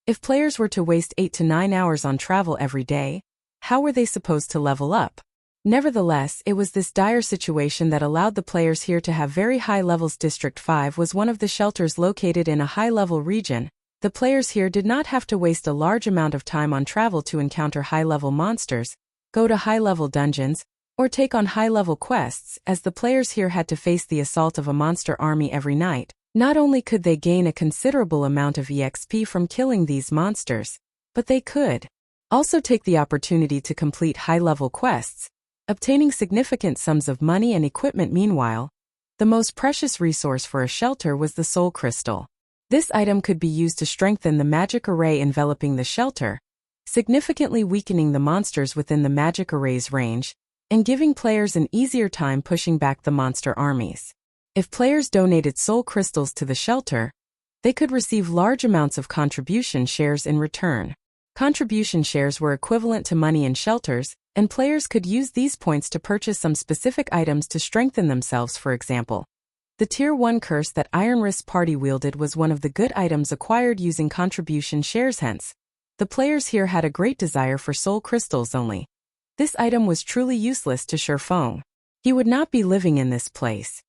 S1: if players were to waste 8 to 9 hours on travel every day, how were they supposed to level up? Nevertheless, it was this dire situation that allowed the players here to have very high levels. District 5 was one of the shelters located in a high-level region. The players here did not have to waste a large amount of time on travel to encounter high-level monsters, go to high-level dungeons, or take on high-level quests, as the players here had to face the assault of a monster army every night. Not only could they gain a considerable amount of EXP from killing these monsters, but they could also take the opportunity to complete high-level quests, obtaining significant sums of money and equipment. Meanwhile, the most precious resource for a shelter was the soul crystal. This item could be used to strengthen the magic array enveloping the shelter, significantly weakening the monsters within the magic array's range, and giving players an easier time pushing back the monster armies. If players donated soul crystals to the shelter, they could receive large amounts of contribution shares in return. Contribution shares were equivalent to money in shelters, and players could use these points to purchase some specific items to strengthen themselves. For example, the Tier 1 curse that Iron Wrist party wielded was one of the good items acquired using contribution shares. Hence, the players here had a great desire for soul crystals only. This item was truly useless to Shurfeng. He would not be living in this place.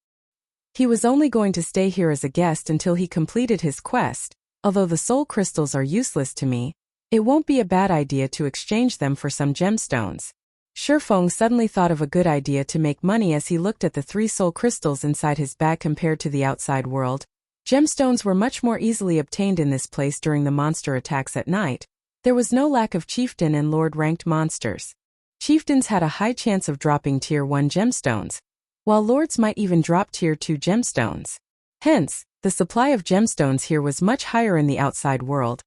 S1: He was only going to stay here as a guest until he completed his quest. Although the soul crystals are useless to me, it won't be a bad idea to exchange them for some gemstones. Shurfeng suddenly thought of a good idea to make money as he looked at the 3 soul crystals inside his bag. Compared to the outside world, gemstones were much more easily obtained in this place. During the monster attacks at night, there was no lack of chieftain and lord-ranked monsters. Chieftains had a high chance of dropping Tier 1 gemstones, while lords might even drop Tier 2 gemstones. Hence, the supply of gemstones here was much higher in the outside world.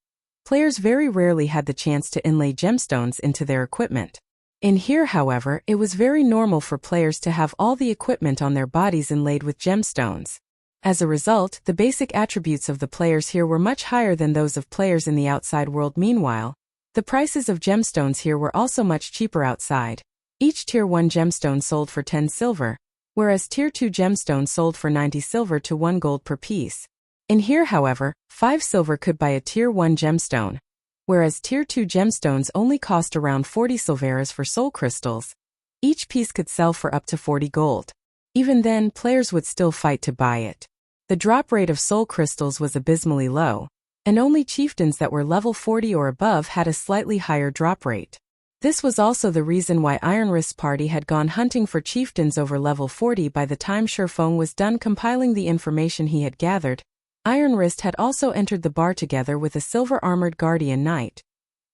S1: Players very rarely had the chance to inlay gemstones into their equipment. In here, however, it was very normal for players to have all the equipment on their bodies inlaid with gemstones. As a result, the basic attributes of the players here were much higher than those of players in the outside world. Meanwhile, the prices of gemstones here were also much cheaper outside. Each Tier 1 gemstone sold for 10 silver, whereas Tier 2 gemstones sold for 90 silver to 1 gold per piece. In here, however, 5 silver could buy a Tier 1 gemstone, whereas Tier 2 gemstones only cost around 40 silveras for soul crystals. Each piece could sell for up to 40 gold. Even then, players would still fight to buy it. The drop rate of soul crystals was abysmally low, and only chieftains that were level 40 or above had a slightly higher drop rate. This was also the reason why Iron Wrist's party had gone hunting for chieftains over level 40. By the time Shurfeng was done compiling the information he had gathered, Iron Wrist had also entered the bar together with a silver-armored guardian knight.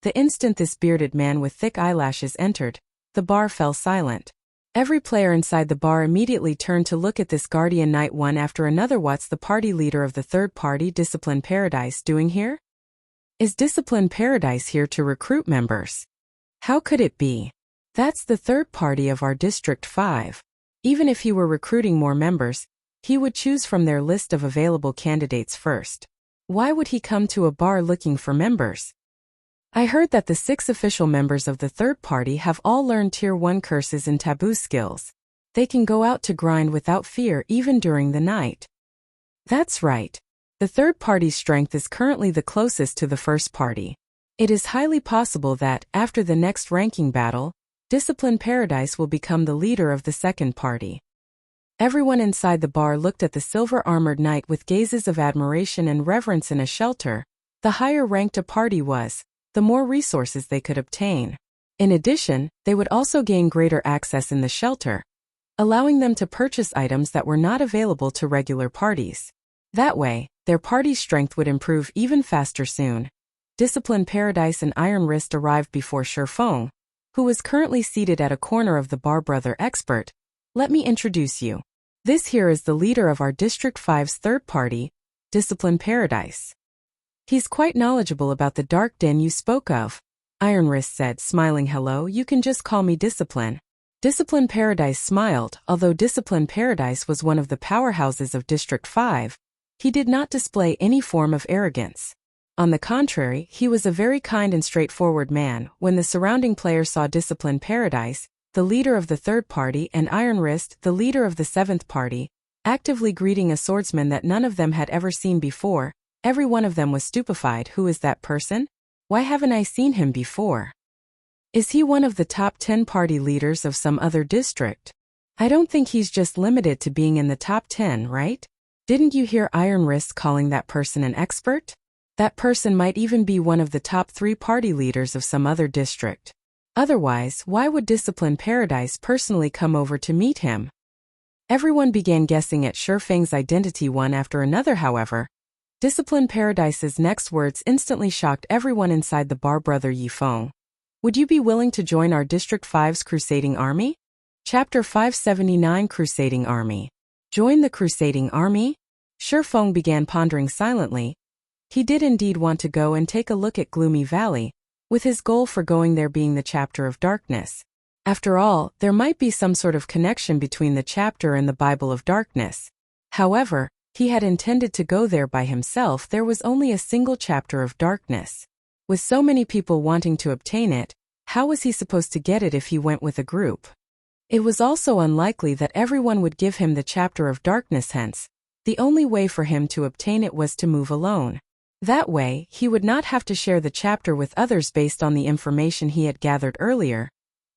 S1: The instant this bearded man with thick eyelashes entered, the bar fell silent. Every player inside the bar immediately turned to look at this guardian knight one after another. What's the party leader of the third party, Discipline Paradise, doing here? Is Discipline Paradise here to recruit members? How could it be? That's the third party of our District 5. Even if he were recruiting more members, he would choose from their list of available candidates first. Why would he come to a bar looking for members? I heard that the 6 official members of the third party have all learned Tier 1 curses and taboo skills. They can go out to grind without fear even during the night. That's right. The third party's strength is currently the closest to the first party. It is highly possible that, after the next ranking battle, Discipline Paradise will become the leader of the second party. Everyone inside the bar looked at the silver-armored knight with gazes of admiration and reverence. In a shelter, the higher ranked a party was, the more resources they could obtain. In addition, they would also gain greater access in the shelter, allowing them to purchase items that were not available to regular parties. That way, their party's strength would improve even faster soon. Discipline Paradise and Iron Wrist arrived before Shifeng, who was currently seated at a corner of the bar. Brother Expert, let me introduce you. This here is the leader of our District 5's third party, Discipline Paradise. He's quite knowledgeable about the dark den you spoke of, Iron Wrist said, smiling. Hello, you can just call me Discipline. Discipline Paradise smiled. Although Discipline Paradise was one of the powerhouses of District 5, he did not display any form of arrogance. On the contrary, he was a very kind and straightforward man. When the surrounding players saw Discipline Paradise, the leader of the third party, and Iron Wrist, the leader of the seventh party, actively greeting a swordsman that none of them had ever seen before, every one of them was stupefied. Who is that person? Why haven't I seen him before? Is he one of the top 10 party leaders of some other district? I don't think he's just limited to being in the top 10, right? Didn't you hear Iron Wrist calling that person an expert? That person might even be one of the top 3 party leaders of some other district. Otherwise, why would Discipline Paradise personally come over to meet him? Everyone began guessing at Shifeng's identity one after another. However, Discipline Paradise's next words instantly shocked everyone inside the bar. Brother Yifeng, would you be willing to join our District 5's Crusading Army? Chapter 579, Crusading Army. Join the Crusading Army? Shifeng began pondering silently. He did indeed want to go and take a look at Gloomy Valley, with his goal for going there being the Chapter of Darkness. After all, there might be some sort of connection between the chapter and the Bible of Darkness. However, he had intended to go there by himself. There was only a single Chapter of Darkness. With so many people wanting to obtain it, how was he supposed to get it if he went with a group? It was also unlikely that everyone would give him the Chapter of Darkness, hence, the only way for him to obtain it was to move alone. That way, he would not have to share the chapter with others based on the information he had gathered earlier.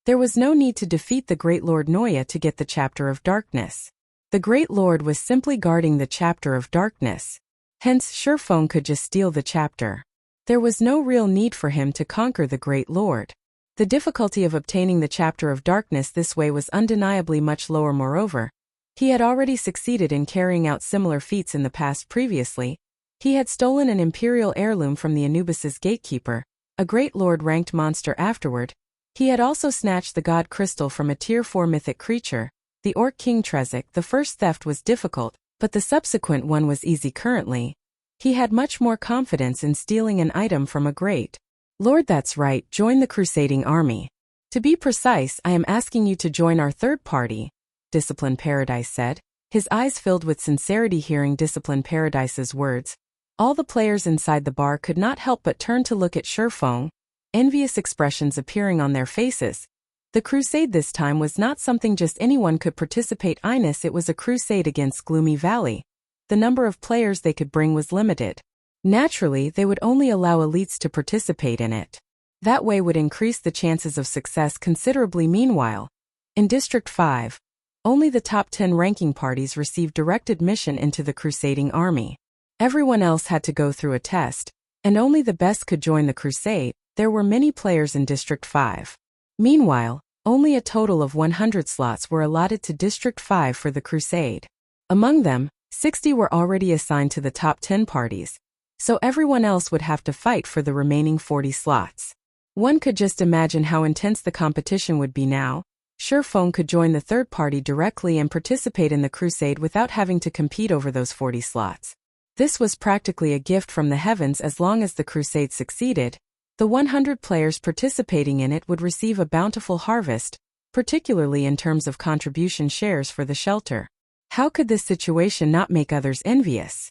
S1: There was no need to defeat the Great Lord Noya to get the Chapter of Darkness. The Great Lord was simply guarding the Chapter of Darkness. Hence, Shifeng could just steal the chapter. There was no real need for him to conquer the Great Lord. The difficulty of obtaining the Chapter of Darkness this way was undeniably much lower. Moreover, he had already succeeded in carrying out similar feats in the past. Previously, he had stolen an imperial heirloom from the Anubis's gatekeeper, a Great Lord-ranked monster. Afterward, he had also snatched the God Crystal from a Tier 4 mythic creature, the Orc King Trezek. The first theft was difficult, but the subsequent one was easy. Currently, he had much more confidence in stealing an item from a Great Lord. That's right, join the Crusading Army. To be precise, I am asking you to join our third party, Discipline Paradise said, his eyes filled with sincerity. Hearing Discipline Paradise's words, all the players inside the bar could not help but turn to look at Shifeng, envious expressions appearing on their faces. The crusade this time was not something just anyone could participate in. It was a crusade against Gloomy Valley. The number of players they could bring was limited. Naturally, they would only allow elites to participate in it. That way would increase the chances of success considerably. Meanwhile, in District 5, only the top 10 ranking parties received direct admission into the Crusading Army. Everyone else had to go through a test, and only the best could join the crusade. There were many players in District 5. Meanwhile, only a total of 100 slots were allotted to District 5 for the crusade. Among them, 60 were already assigned to the top 10 parties, so everyone else would have to fight for the remaining 40 slots. One could just imagine how intense the competition would be now. Shifeng could join the third party directly and participate in the crusade without having to compete over those 40 slots. This was practically a gift from the heavens. As long as the crusade succeeded, the 100 players participating in it would receive a bountiful harvest, particularly in terms of contribution shares for the shelter. How could this situation not make others envious?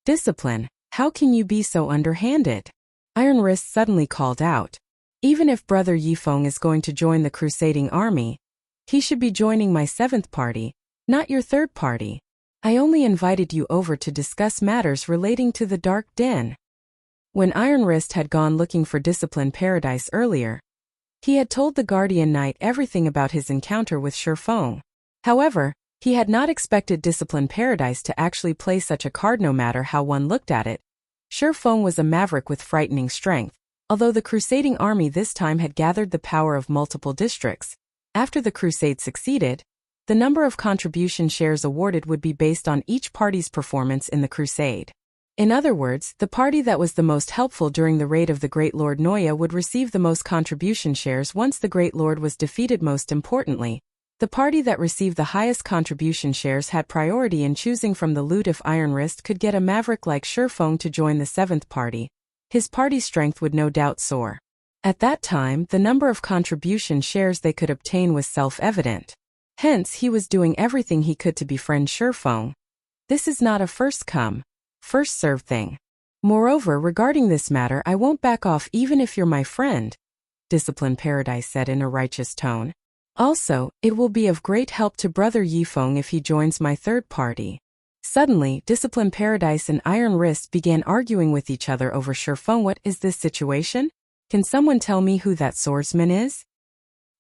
S1: Discipline, how can you be so underhanded? Iron Wrist suddenly called out. Even if Brother Yifeng is going to join the Crusading Army, he should be joining my 7th party, not your 3rd party. I only invited you over to discuss matters relating to the Dark Den. When Iron Wrist had gone looking for Discipline Paradise earlier, He had told the Guardian Knight everything about his encounter with Shifeng. However, he had not expected Discipline Paradise to actually play such a card no matter how one looked at it. Shifeng was a maverick with frightening strength, although the Crusading army this time had gathered the power of multiple districts. After the crusade succeeded, the number of contribution shares awarded would be based on each party's performance in the crusade. In other words, the party that was the most helpful during the raid of the Great Lord Noya would receive the most contribution shares once the Great Lord was defeated. Most importantly, the party that received the highest contribution shares had priority in choosing from the loot. If Iron Wrist could get a maverick like Shifeng to join the 7th party, his party strength would no doubt soar. At that time, the number of contribution shares they could obtain was self-evident. Hence, he was doing everything he could to befriend Shifeng. This is not a first-come, first-served thing. Moreover, regarding this matter, I won't back off even if you're my friend, Discipline Paradise said in a righteous tone. Also, it will be of great help to Brother Yifeng if he joins my 3rd party. Suddenly, Discipline Paradise and Iron Wrist began arguing with each other over Shifeng. What is this situation? Can someone tell me who that swordsman is?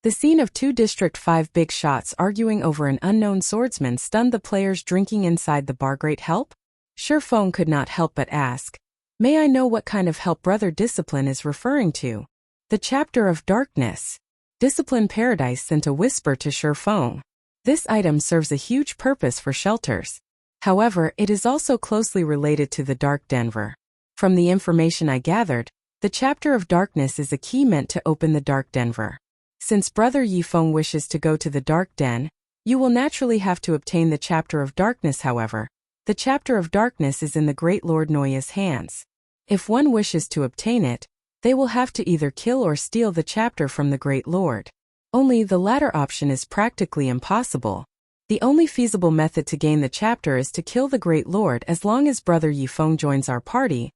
S1: The scene of 2 District 5 big shots arguing over an unknown swordsman stunned the players drinking inside the bar. Great help? Shifeng could not help but ask. May I know what kind of help Brother Discipline is referring to? The Chapter of Darkness. Discipline Paradise sent a whisper to Shifeng. This item serves a huge purpose for shelters. However, it is also closely related to the Dark Denver. From the information I gathered, the Chapter of Darkness is a key meant to open the Dark Denver. Since Brother Yifeng wishes to go to the Dark Den, you will naturally have to obtain the Chapter of Darkness. However, the Chapter of Darkness is in the Great Lord Noya's hands. If one wishes to obtain it, they will have to either kill or steal the chapter from the Great Lord. Only the latter option is practically impossible. The only feasible method to gain the chapter is to kill the Great Lord. As long as Brother Yifeng joins our party,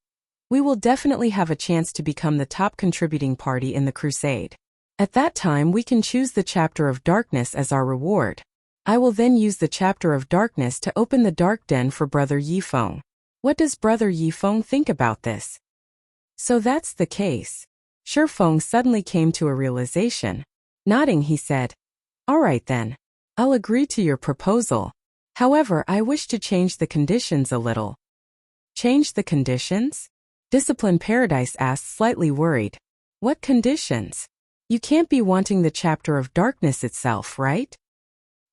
S1: we will definitely have a chance to become the top contributing party in the crusade. At that time we can choose the Chapter of Darkness as our reward. I will then use the Chapter of Darkness to open the Dark Den for Brother Yifeng. What does Brother Yifeng think about this? So that's the case. Shifeng suddenly came to a realization. Nodding, he said, All right then. I'll agree to your proposal. However, I wish to change the conditions a little. Change the conditions? Discipline Paradise asked, slightly worried. What conditions? You can't be wanting the Chapter of Darkness itself, right?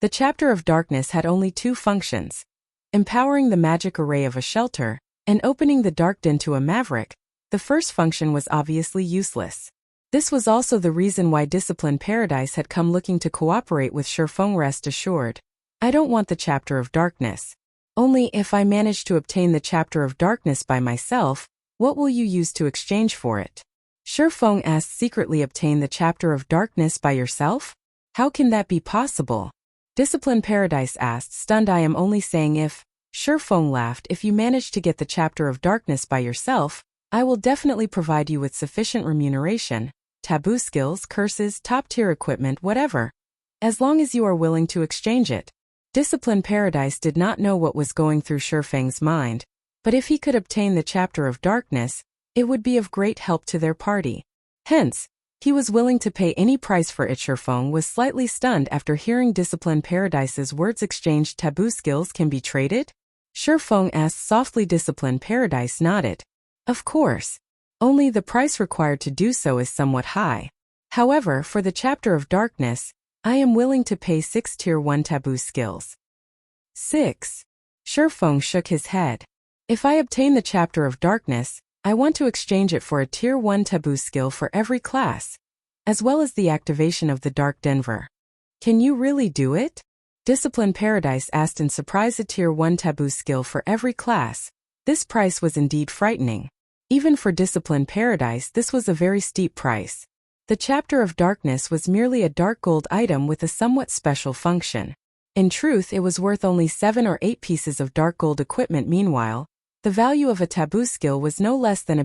S1: The Chapter of Darkness had only 2 functions: empowering the magic array of a shelter, and opening the Dark Den to a maverick. The first function was obviously useless. This was also the reason why Discipline Paradise had come looking to cooperate with Shifeng. Rest assured, I don't want the Chapter of Darkness. Only if I manage to obtain the Chapter of Darkness by myself, what will you use to exchange for it? Shifeng asked. Secretly obtain the Chapter of Darkness by yourself? How can that be possible? Discipline Paradise asked, stunned. I am only saying if. Shifeng laughed. If you manage to get the Chapter of Darkness by yourself, I will definitely provide you with sufficient remuneration, taboo skills, curses, top-tier equipment, whatever. As long as you are willing to exchange it. Discipline Paradise did not know what was going through Shifeng's mind, but if he could obtain the Chapter of Darkness, it would be of great help to their party. Hence, he was willing to pay any price for it. Shifeng was slightly stunned after hearing Discipline Paradise's words. Exchanged taboo skills can be traded? Shifeng asked softly. Discipline Paradise nodded. Of course. Only the price required to do so is somewhat high. However, for the Chapter of Darkness, I am willing to pay 6 Tier 1 taboo skills. 6. Shifeng shook his head. If I obtain the Chapter of Darkness, I want to exchange it for a Tier 1 taboo skill for every class, as well as the activation of the Dark Denver. Can you really do it? Discipline Paradise asked in surprise. A Tier 1 taboo skill for every class. This price was indeed frightening. Even for Discipline Paradise, this was a very steep price. The Chapter of Darkness was merely a dark gold item with a somewhat special function. In truth, it was worth only 7 or 8 pieces of dark gold equipment. Meanwhile, the value of a taboo skill was no less than a